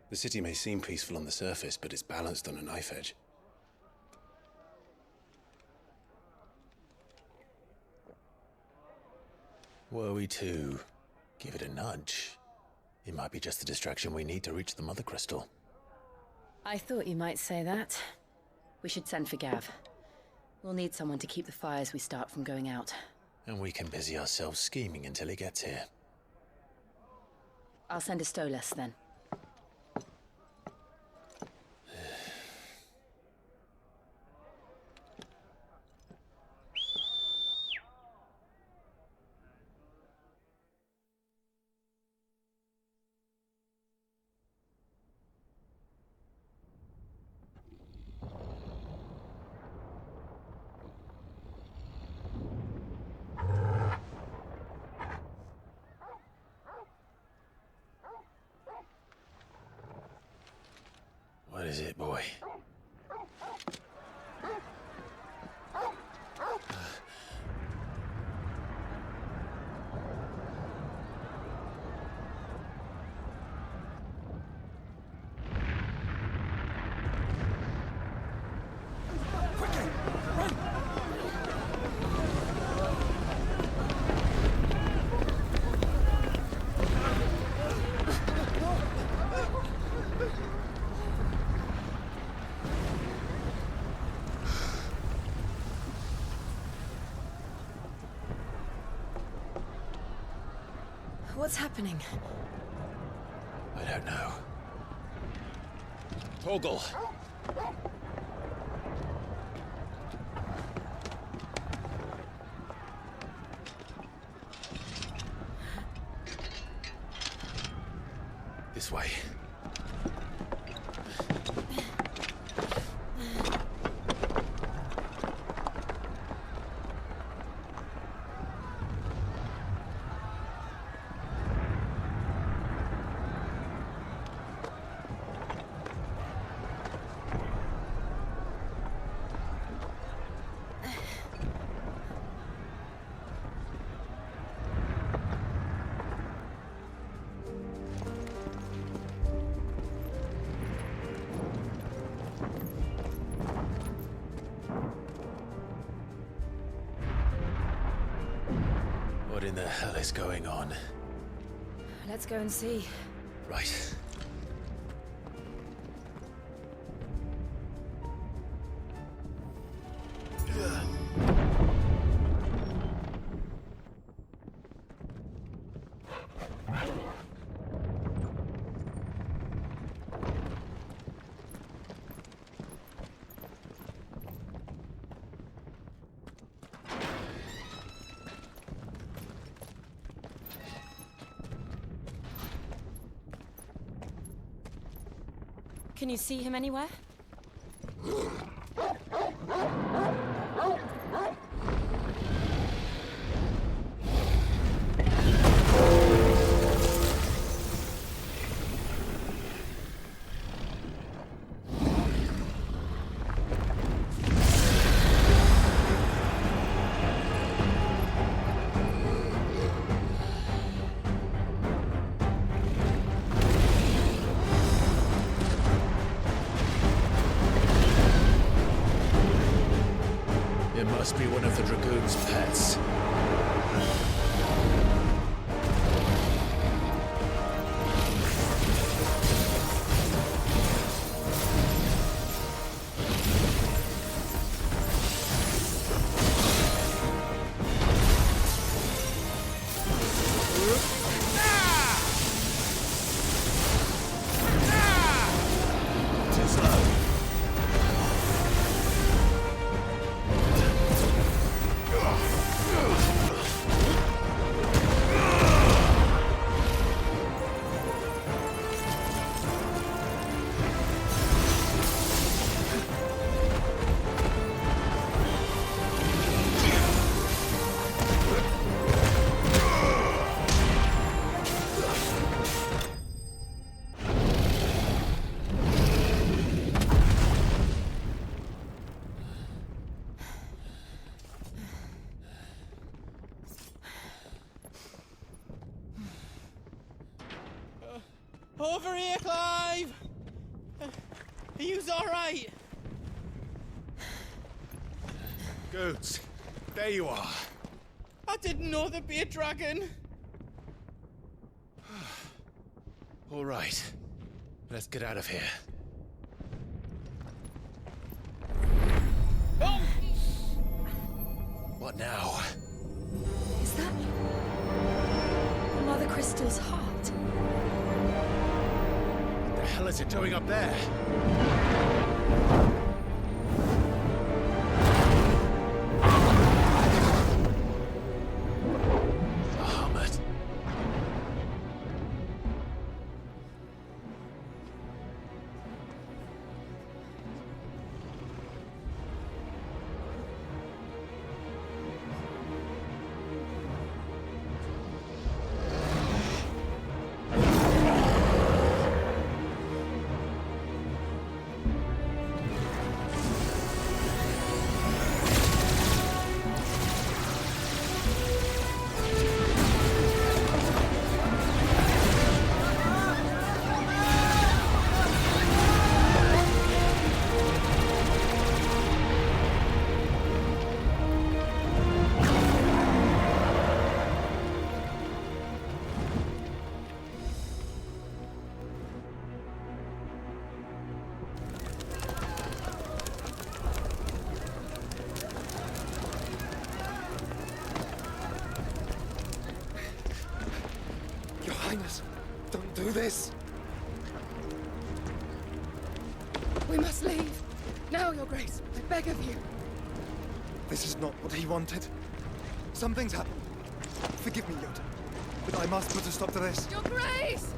S1: The city may seem peaceful on the surface, but it's balanced on a knife edge. Were we to give it a nudge, it might be just the distraction we need to reach the Mother Crystal.
S3: I thought you might say that. We should send for Gav. We'll need someone to keep the fires we start from going out.
S1: And we can busy ourselves scheming until he gets here.
S3: I'll send a Stolas then.
S1: What is it, boy?
S3: What's happening?
S1: I don't know. Torgal! This way. What in the hell is going on?
S3: Let's go and see.
S1: Right.
S3: Can you see him anywhere?
S1: Must be one of the Dragoon's pets.
S2: Over here, Clive! Are yous alright?
S1: Goots, there you are.
S2: I didn't know there'd be a dragon.
S1: All right, let's get out of here.
S2: Oh!
S1: What now?
S3: Is that Mother Crystal's heart?
S1: What the hell is it doing up there? Bahamut.
S16: Don't do this!
S6: We must leave. Now, Your Grace. I beg of you.
S16: This is not what he wanted. Something's happened. Forgive me, Yoda. But I must put a stop to this.
S6: Your Grace!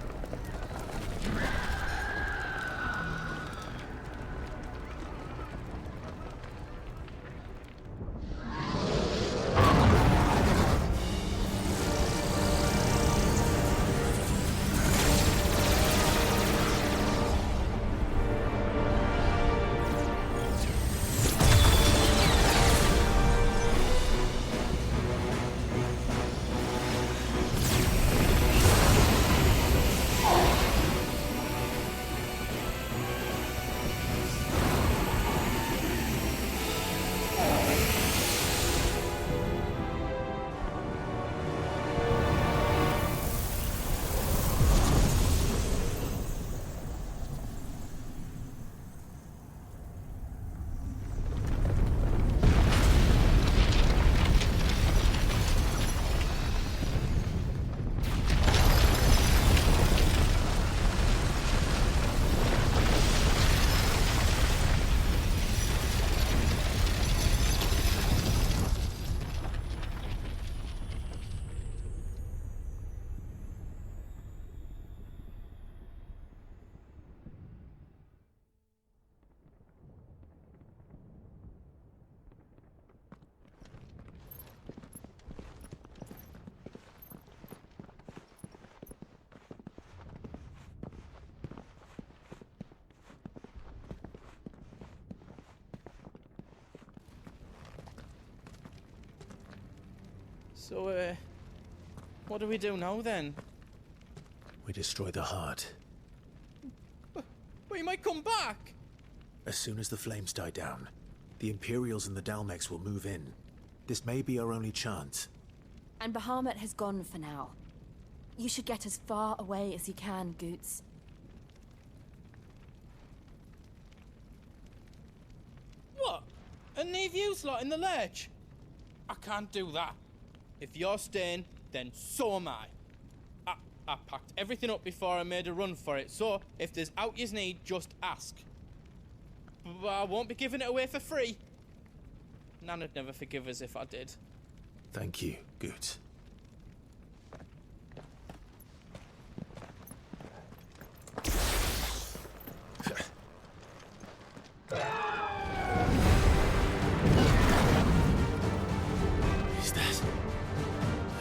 S2: So, what do we do now then?
S1: We destroy the heart.
S2: But he might come back!
S1: As soon as the flames die down, the Imperials and the Dalmex will move in. This may be our only chance.
S3: And Bahamut has gone for now. You should get as far away as you can, Goots.
S2: What? And leave you lot in the lurch? I can't do that. If you're staying, then so am I. I packed everything up before I made a run for it, so if there's out yous need, just ask. But I won't be giving it away for free. Nana'd never forgive us if I did.
S1: Thank you, Goots. Is that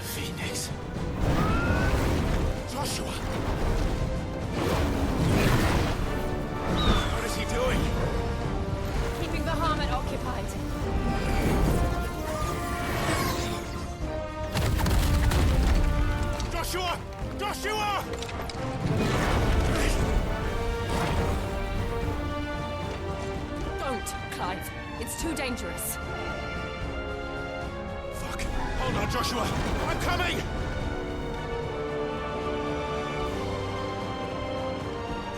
S1: Phoenix? Joshua! What is he doing?
S3: Keeping Bahamut occupied.
S11: Joshua! Joshua!
S3: Don't, Clive. It's too dangerous.
S11: Fuck! Hold on, Joshua! I'm coming!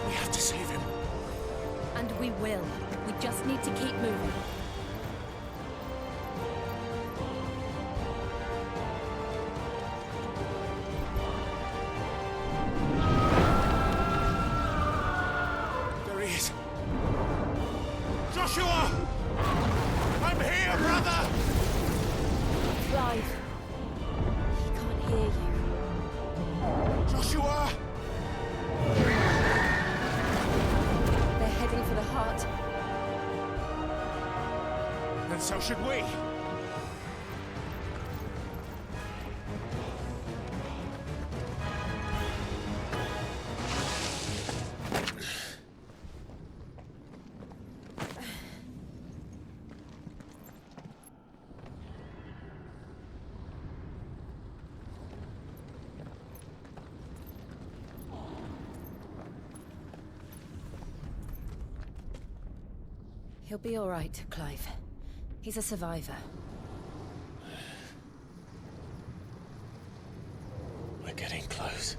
S1: We have to save him.
S3: And we will. We just need to keep moving.
S11: There he is. Joshua! I'm here, brother!
S3: Clive. He can't hear you.
S11: Joshua!
S3: They're heading for the heart.
S11: And so should we.
S3: He'll be all right, Clive. He's a survivor.
S1: We're getting close.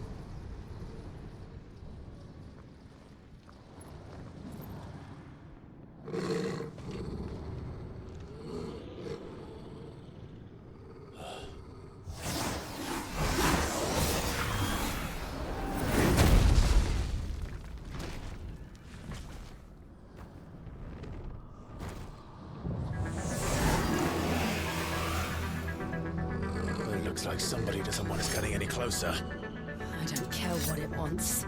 S1: Looks like somebody doesn't want us getting any closer.
S3: I don't care what it wants.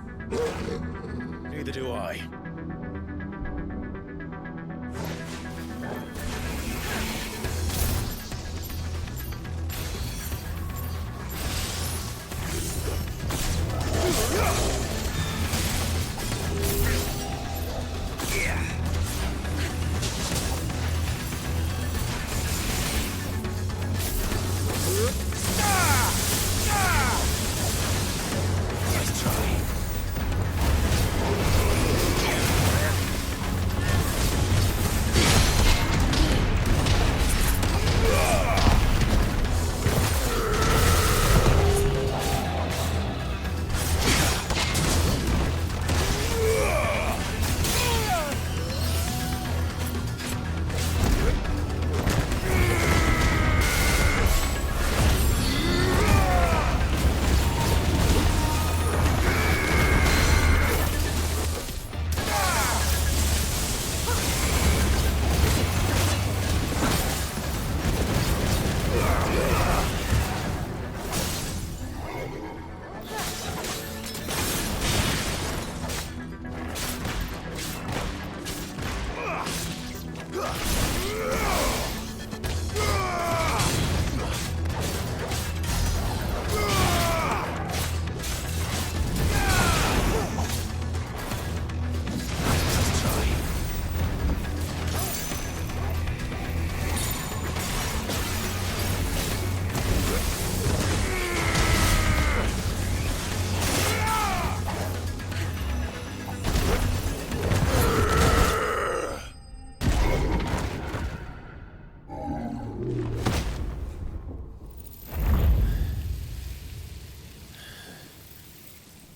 S1: Neither do I.
S11: Nice try.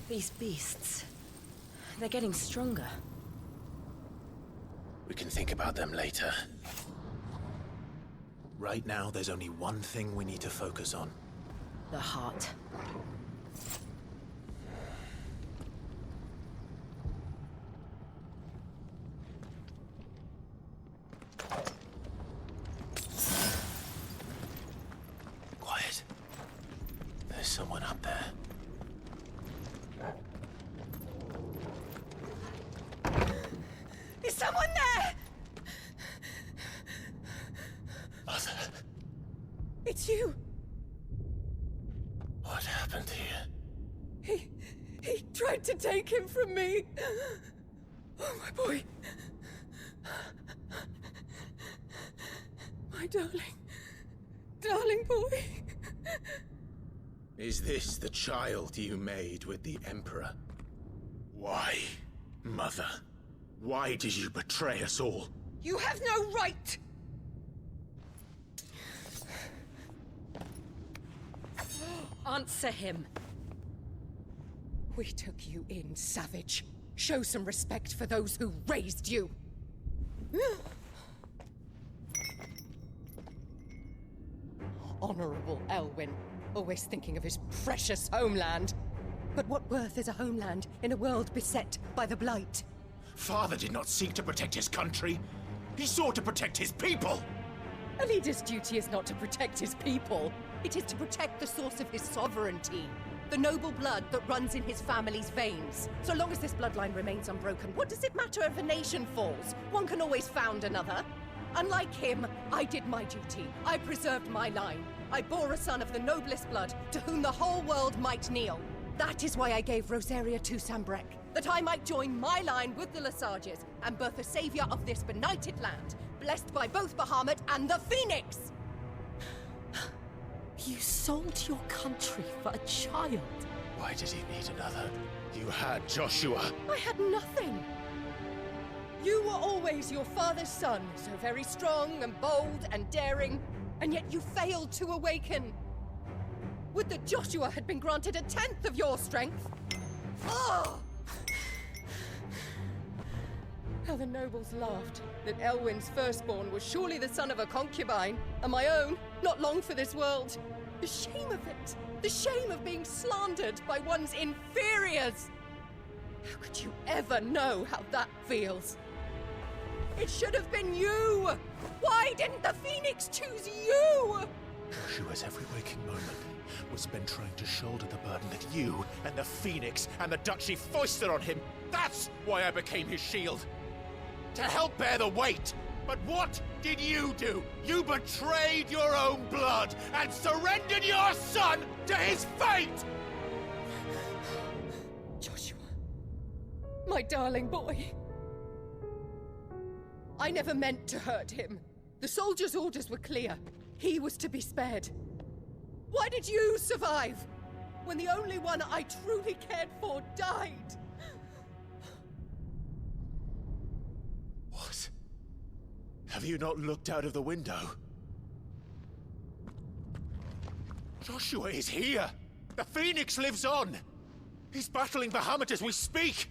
S3: These beasts, they're getting stronger.
S1: We can think about them later. Right now, there's only one thing we need to focus on.
S3: The heart.
S1: Quiet. There's someone up there.
S6: Is someone there?
S1: Mother.
S6: It's you.
S1: What happened here?
S6: He tried to take him from me. Oh, my boy. My darling boy.
S1: Is this the child you made with the Emperor? Why, Mother? Why did you betray us all?
S6: You have no right!
S10: Answer him.
S6: We took you in, savage. Show some respect for those who raised you. Honorable Elwyn, always thinking of his precious homeland. But what worth is a homeland in a world beset by the Blight?
S1: Father did not seek to protect his country. He sought to protect his people.
S6: A leader's duty is not to protect his people. It is to protect the source of his sovereignty. The noble blood that runs in his family's veins. So long as this bloodline remains unbroken, what does it matter if a nation falls? One can always found another. Unlike him, I did my duty. I preserved my line. I bore a son of the noblest blood, to whom the whole world might kneel. That is why I gave Rosaria to Sambrek, that I might join my line with the Lesages and birth a savior of this benighted land, blessed by both Bahamut and the Phoenix!
S10: You sold your country for a child.
S1: Why did he need another? You had Joshua.
S6: I had nothing. You were always your father's son, so very strong and bold and daring, and yet you failed to awaken. Would that Joshua had been granted 1/10 of your strength? Oh! How the nobles laughed that Elwyn's firstborn was surely the son of a concubine, and my own, not long for this world. The shame of it! The shame of being slandered by one's inferiors! How could you ever know how that feels? It should have been you! Why didn't the Phoenix choose you?
S1: Joshua's every waking moment was spent trying to shoulder the burden that you and the Phoenix and the Duchy foisted on him. That's why I became his shield. To help bear the weight. But what did you do? You betrayed your own blood and surrendered your son to his fate!
S6: Joshua, my darling boy. I never meant to hurt him. The soldiers' orders were clear. He was to be spared. Why did you survive when the only one I truly cared for died?
S1: What? Have you not looked out of the window? Joshua is here! The Phoenix lives on! He's battling Bahamut as we speak!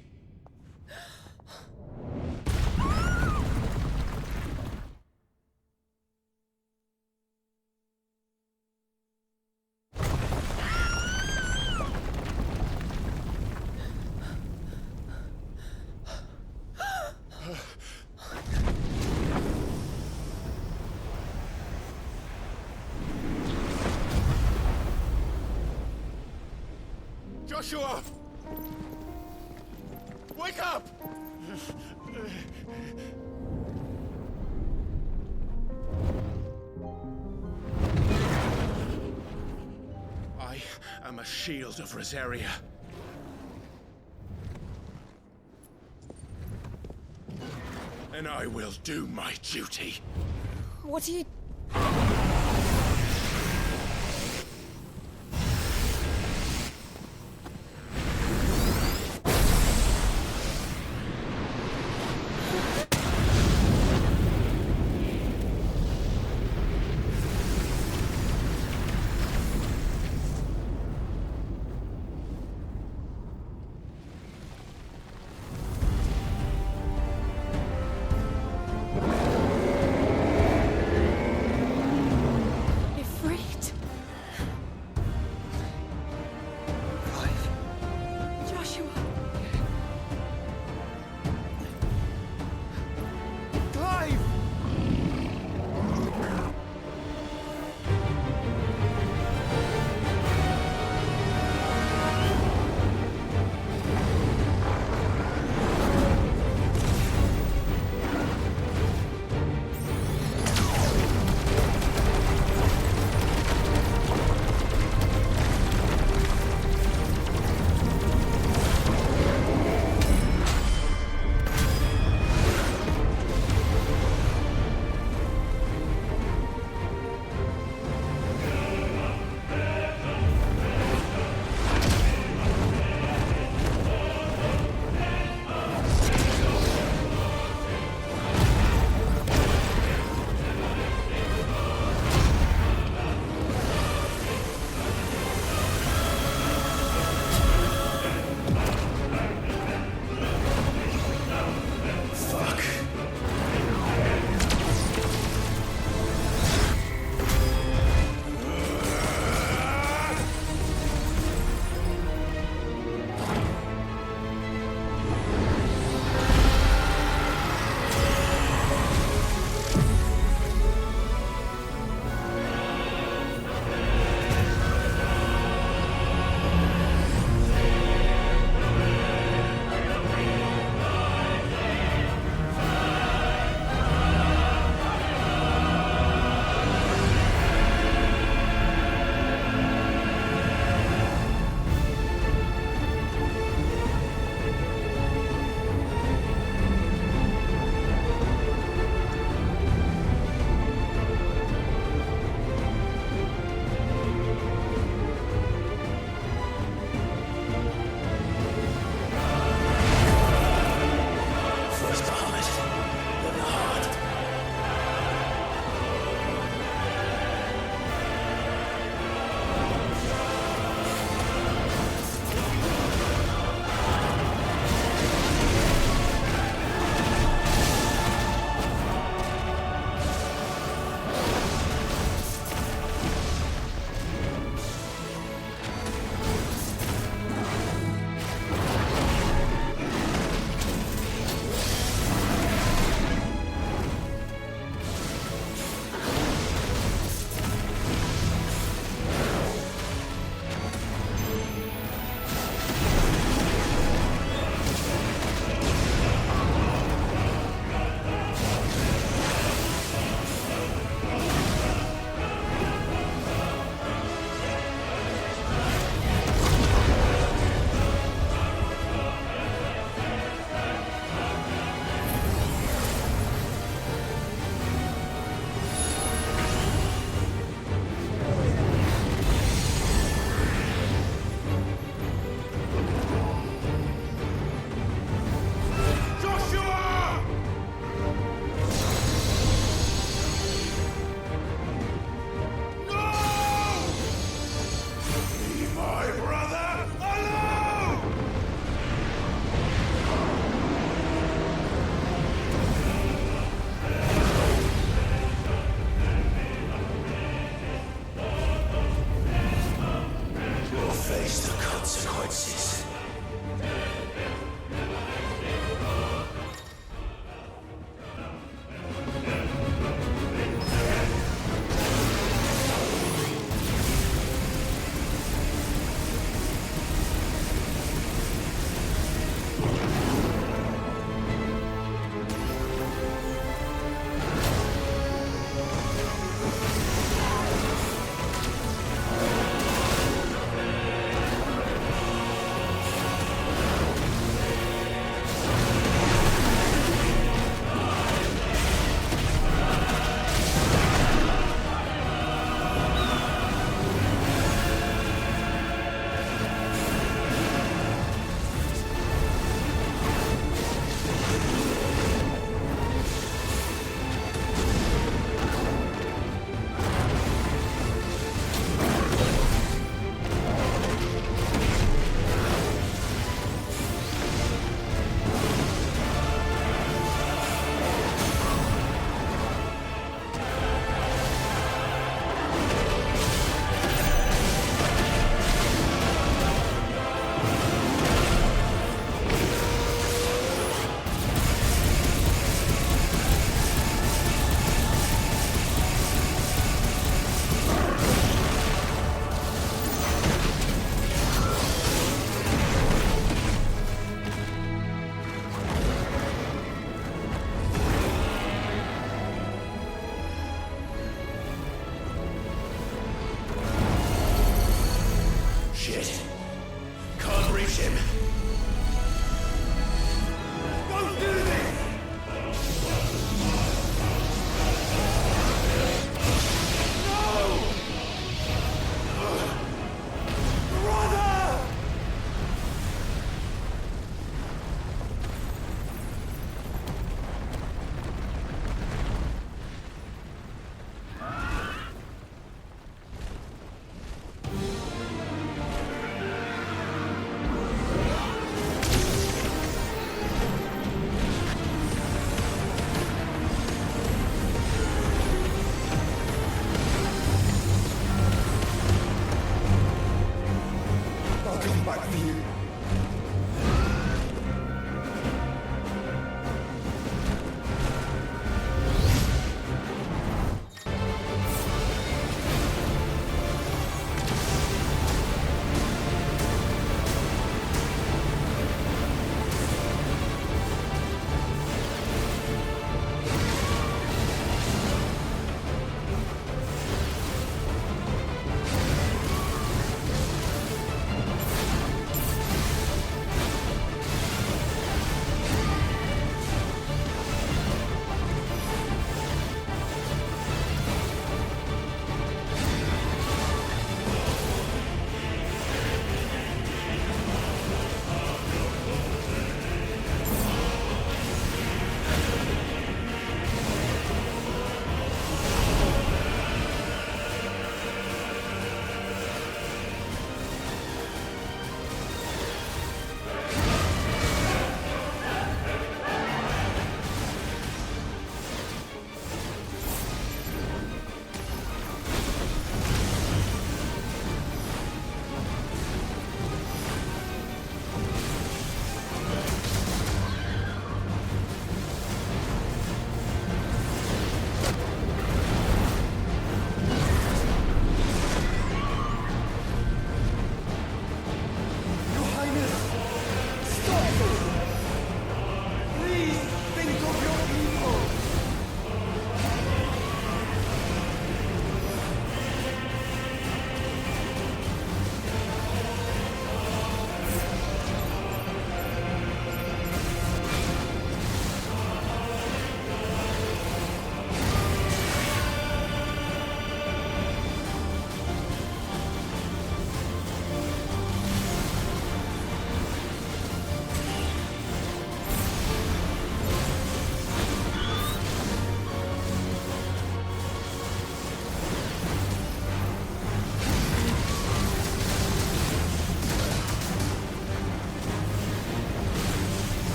S1: Joshua! Wake up! I am a shield of Rosaria. And I will do my duty.
S10: What are you...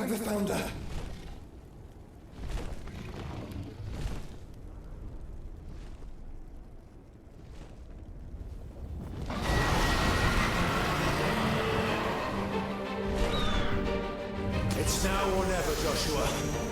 S11: Thank the Founder.
S1: It's now or never, Joshua.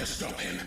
S11: to stop him.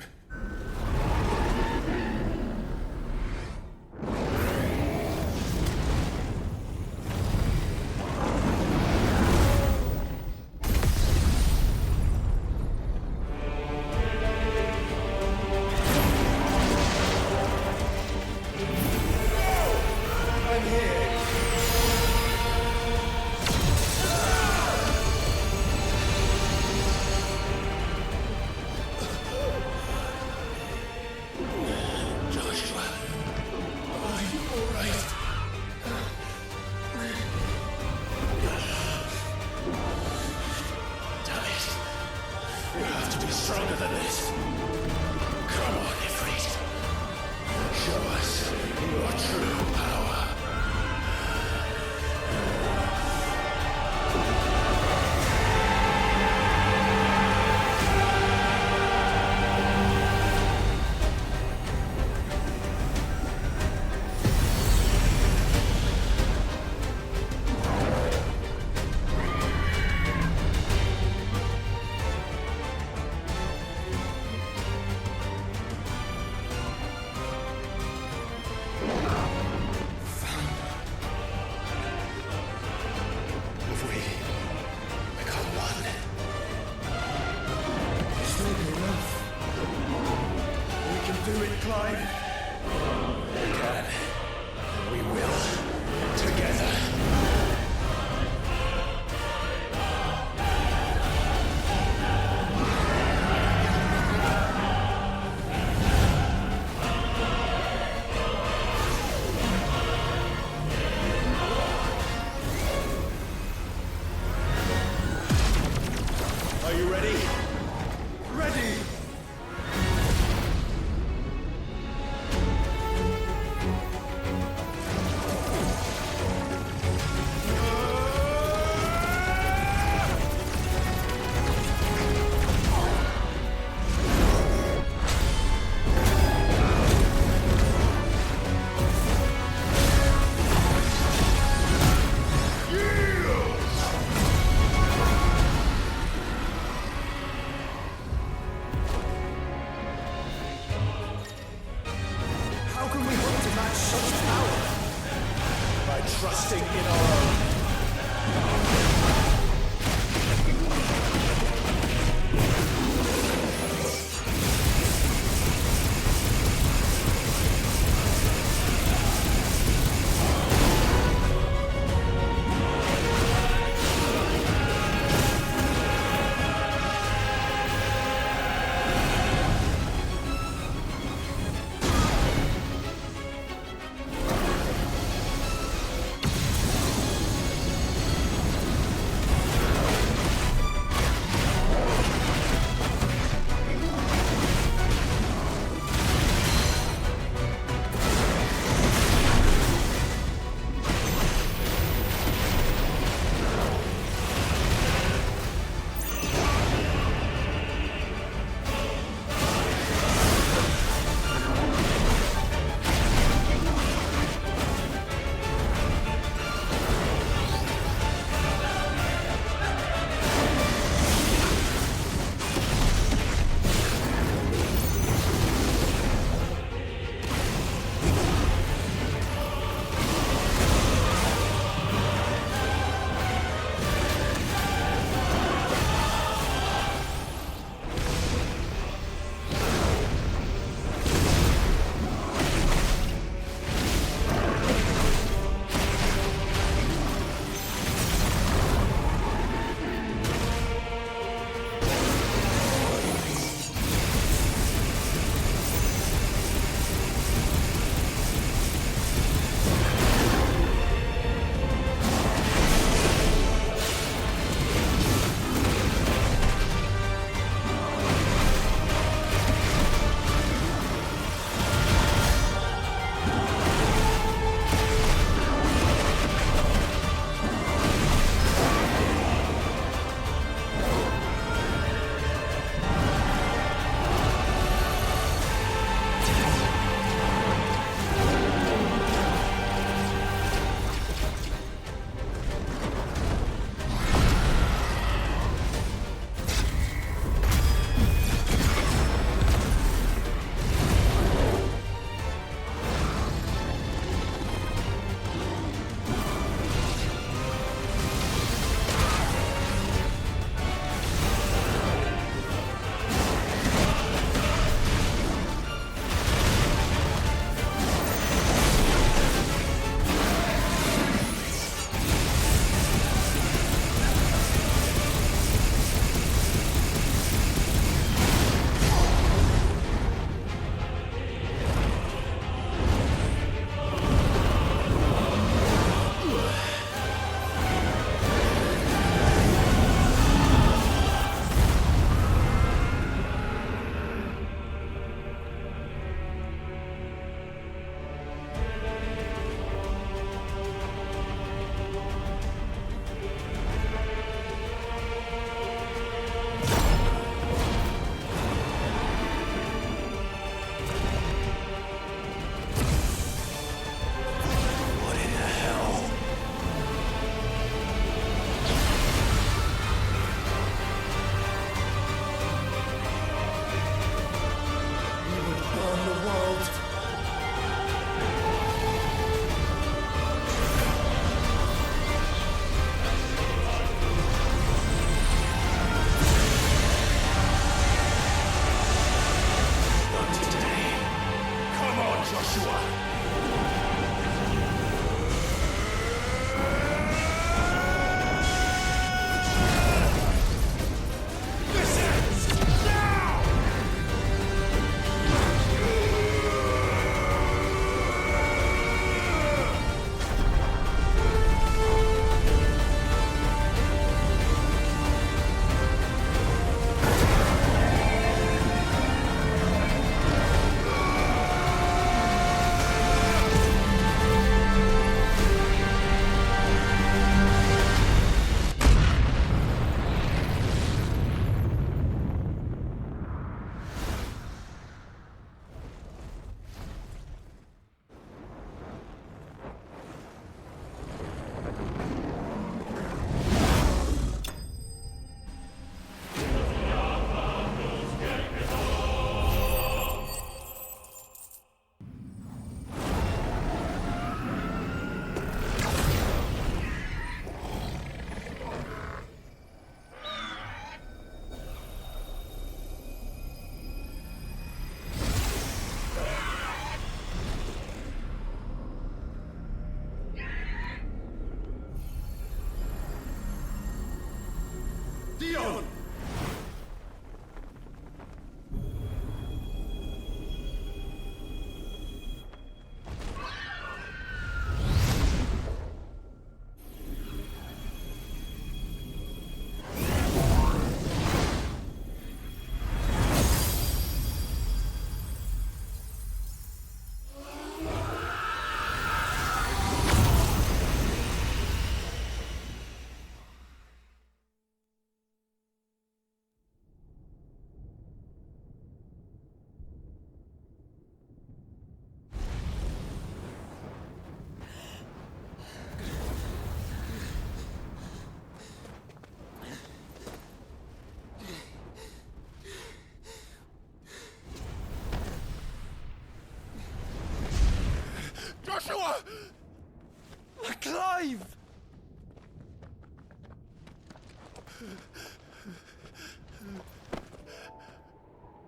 S7: Clive!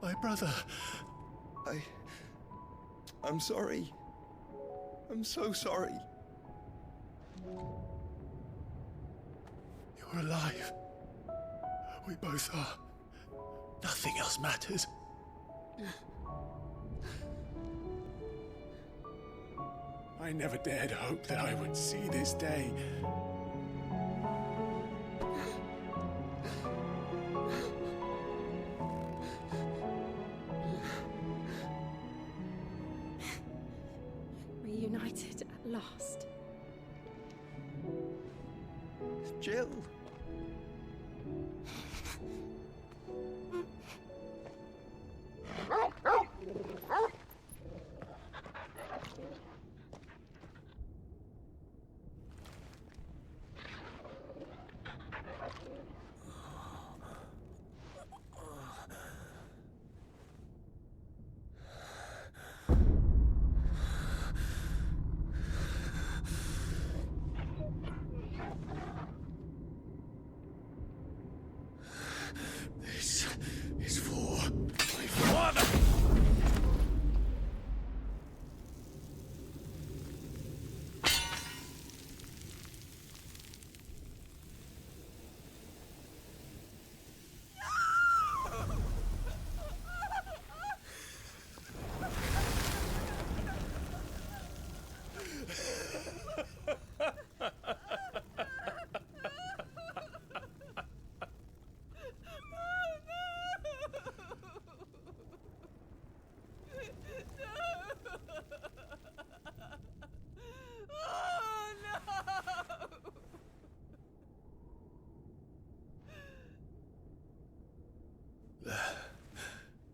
S1: My brother.
S16: I'm sorry. I'm so sorry.
S1: You're alive. We both are. Nothing else matters. I never dared hope that I would see this day.
S3: Reunited at last.
S16: Jill.
S1: This is for my father!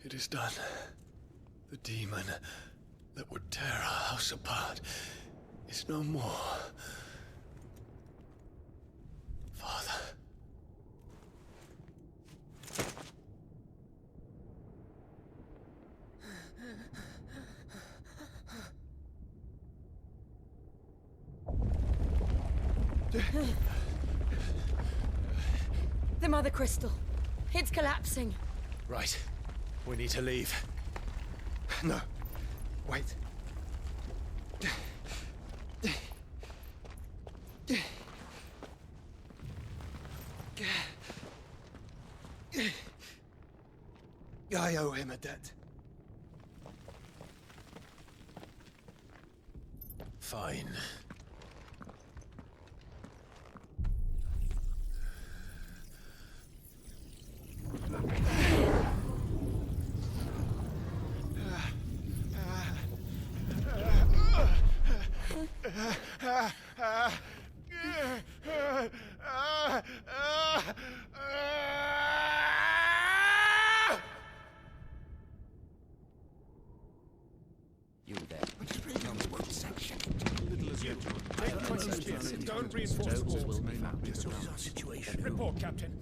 S1: It is done. The demon that would tear our house apart is no more. Father.
S3: The Mother Crystal. It's collapsing.
S1: Right. We need to leave.
S16: No. Wait. I owe him a debt.
S1: Fine.
S8: You there. What section?
S23: Don't reinforce the walls. This is our situation. Report, Captain.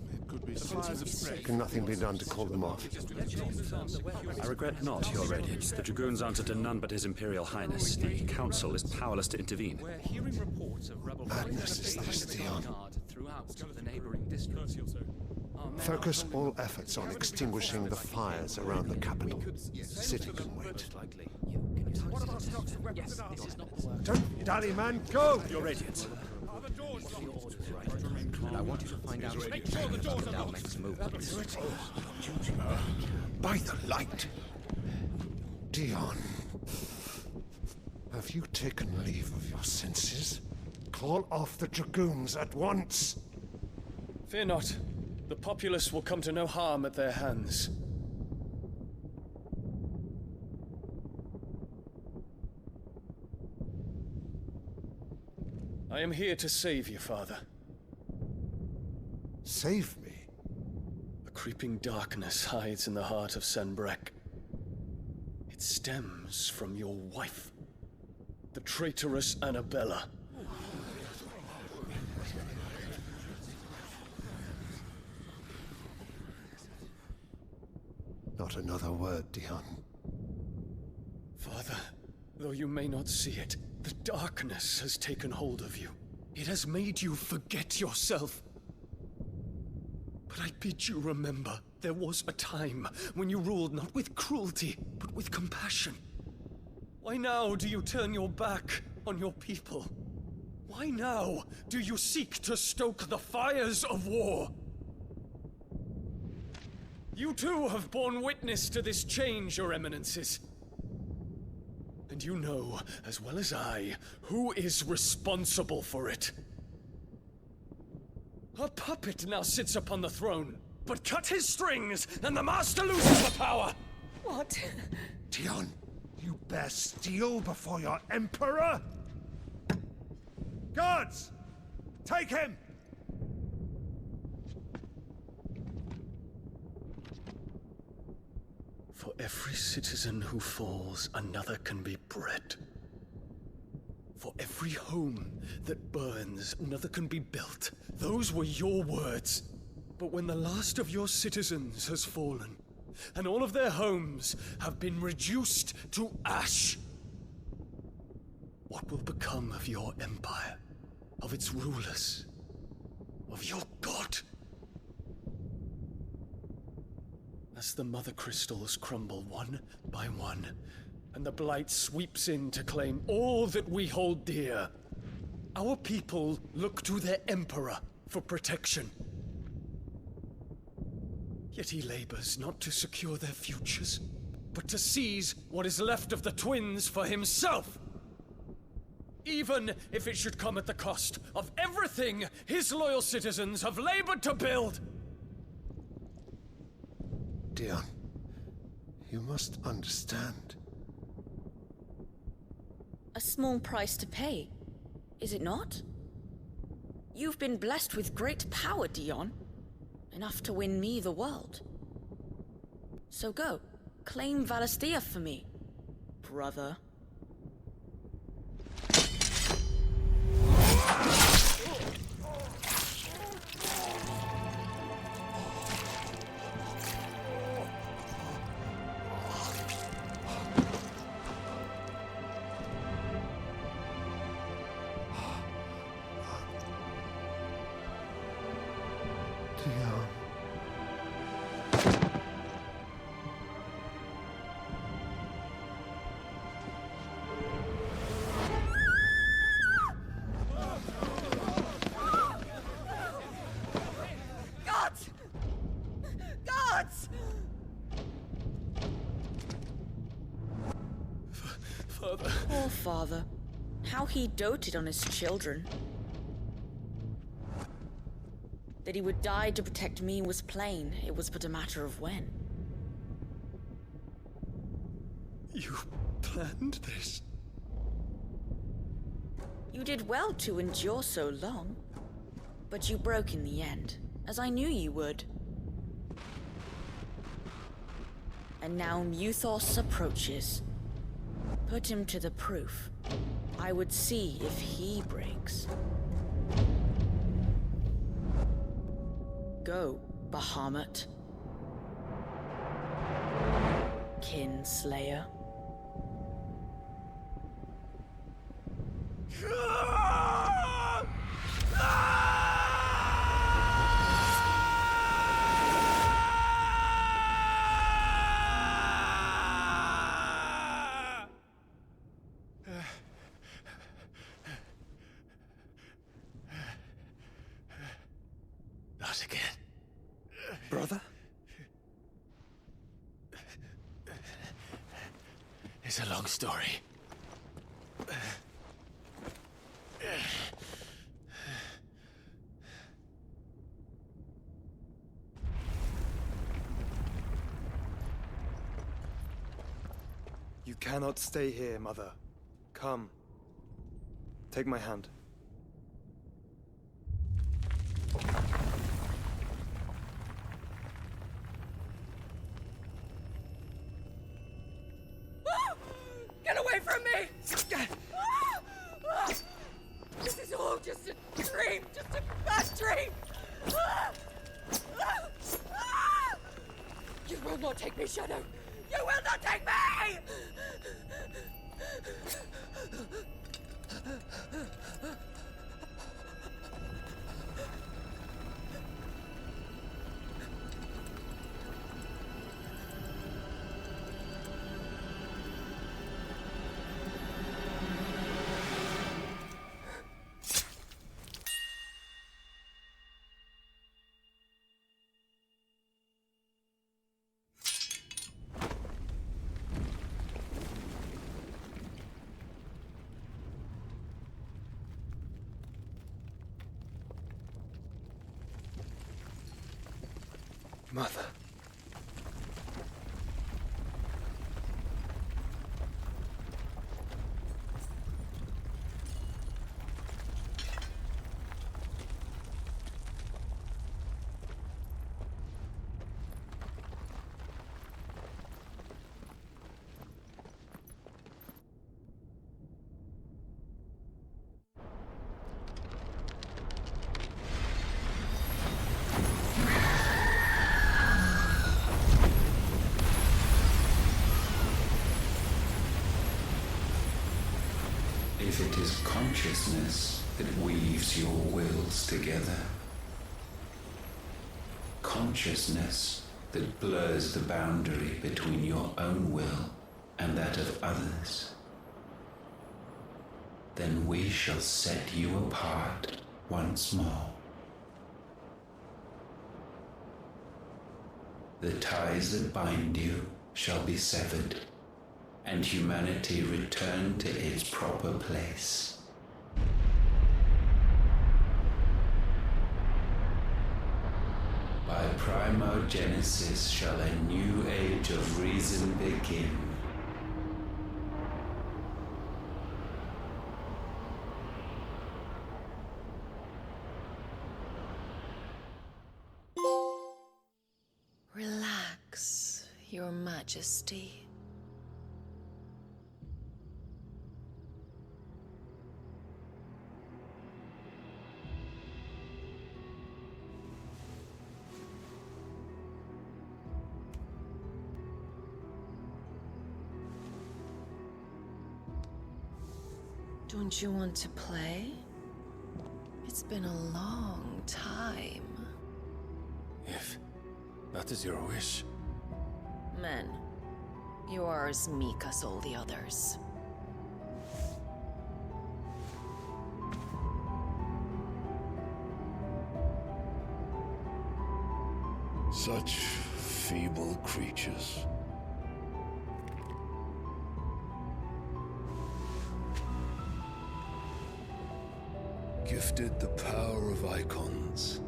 S14: Can nothing be done to call them off?
S12: I regret not, Your Radiance. The Dragoons answer to none but His Imperial Highness. The Council is powerless to intervene.
S23: We're hearing reports of rebel
S14: Madness is this, Theon.
S23: throughout the neighboring districts.
S14: Focus all efforts on extinguishing the fires around the capital. The city can wait. Don't dally, man, go!
S12: Your Radiance.
S8: And I want you to find out
S23: Make sure the doors are locked.
S8: next move.
S11: By the light.
S14: Dion, have you taken leave of your senses? Call off the Dragoons at once!
S7: Fear not. The populace will come to no harm at their hands. I am here to save you, Father.
S14: Save me?
S7: A creeping darkness hides in the heart of Sanbreque. It stems from your wife, the traitorous Annabella.
S14: Not another word, Dion.
S7: Father, though you may not see it, The darkness has taken hold of you. It has made you forget yourself. But I bid you remember, there was a time when you ruled not with cruelty, but with compassion. Why now do you turn your back on your people? Why now do you seek to stoke the fires of war? You too have borne witness to this change, Your Eminences. And you know, as well as I, who is responsible for it. A puppet now sits upon the throne, but cut his strings, and the master loses the power!
S6: What?
S11: Dion, you bear steel before your emperor? Guards! Take him!
S7: For every citizen who falls, another can be bred. For every home that burns, another can be built. Those were your words. But when the last of your citizens has fallen, and all of their homes have been reduced to ash, what will become of your empire, of its rulers, of your god? As the mother crystals crumble one by one, and the blight sweeps in to claim all that we hold dear, our people look to their emperor for protection. Yet he labors not to secure their futures, but to seize what is left of the twins for himself. Even if it should come at the cost of everything his loyal citizens have labored to build.
S14: Dion, you must understand.
S21: A small price to pay, is it not? You've been blessed with great power, Dion. Enough to win me the world. So go, claim Valisthea for me, brother. Poor father. How he doted on his children. That he would die to protect me was plain. It was but a matter of when.
S7: You planned this?
S21: You did well to endure so long. But you broke in the end, as I knew you would. And now Muthos approaches. Put him to the proof. I would see if he breaks. Go, Bahamut. Kinslayer.
S1: Not again.
S16: Brother?
S1: It's a long story.
S16: You cannot stay here, Mother. Come. Take my hand.
S6: Get away from me! This is all just a dream, just a bad dream! You will not take me, Shadow! You will not take me!
S16: Mother.
S13: If it is consciousness that weaves your wills together, consciousness that blurs the boundary between your own will and that of others, then we shall set you apart once more. The ties that bind you shall be severed, and humanity return to its proper place. By primogenesis shall a new age of reason begin.
S10: Relax, Your Majesty. Don't you want to play? It's been a long time.
S1: If that is your wish.
S10: Men, you are as meek as all the others.
S11: Such feeble creatures. Gifted the power of icons,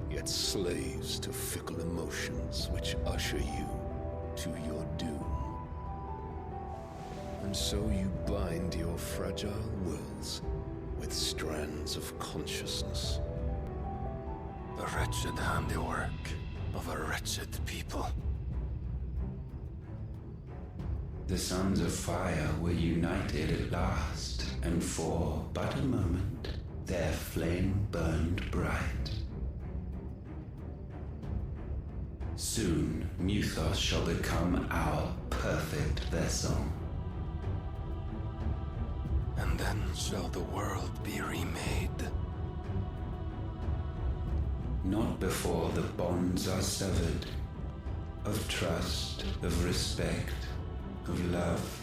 S11: yet slaves to fickle emotions which usher you to your doom. And so you bind your fragile wills with strands of consciousness. The wretched handiwork of a wretched people.
S13: The sons of fire were united at last, and for but a moment their flame burned bright. Soon, Muthos shall become our perfect vessel.
S11: And then shall the world be remade.
S13: Not before the bonds are severed, of trust, of respect, of love.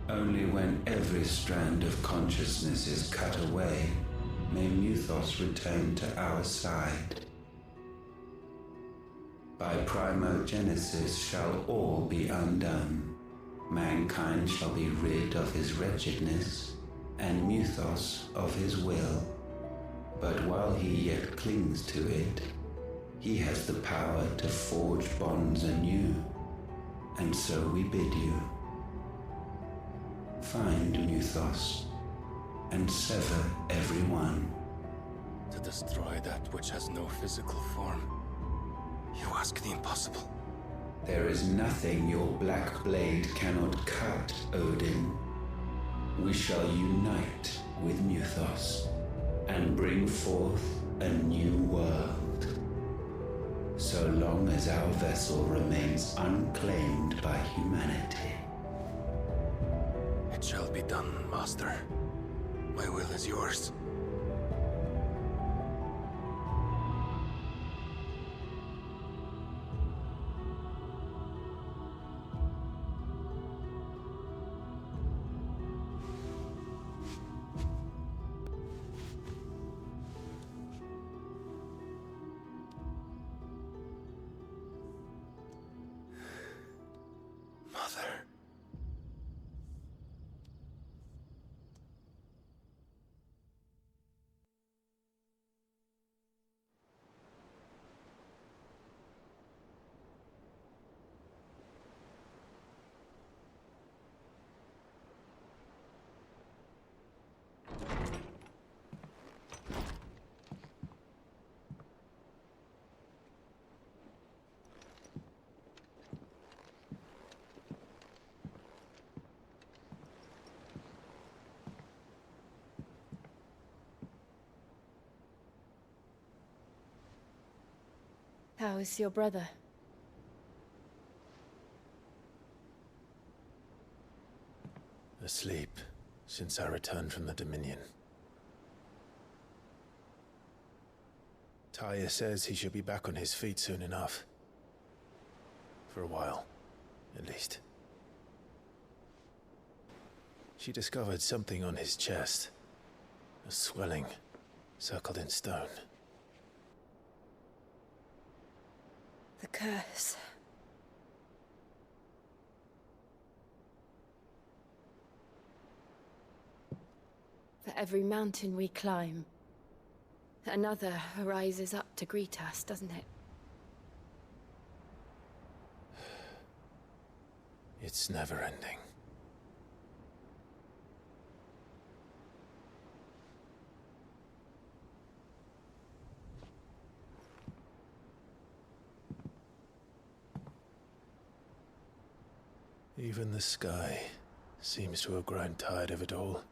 S13: Only when every strand of consciousness is cut away, may Muthos return to our side. By primogenesis shall all be undone. Mankind shall be rid of his wretchedness, and Muthos of his will. But while he yet clings to it, he has the power to forge bonds anew. And so we bid you, find Muthos, and sever everyone.
S11: To destroy that which has no physical form, you ask the impossible.
S13: There is nothing your black blade cannot cut, Odin. We shall unite with Muthos, and bring forth a new world. So long as our vessel remains unclaimed by humanity.
S11: It shall be done, Master. My will is yours.
S3: How is your brother?
S1: Asleep since I returned from the Dominion. Taya says he should be back on his feet soon enough. For a while, at least. She discovered something on his chest. A swelling, circled in stone.
S3: The curse. For every mountain we climb, another rises up to greet us, doesn't it?
S1: It's never ending. Even the sky seems to have grown tired of it all.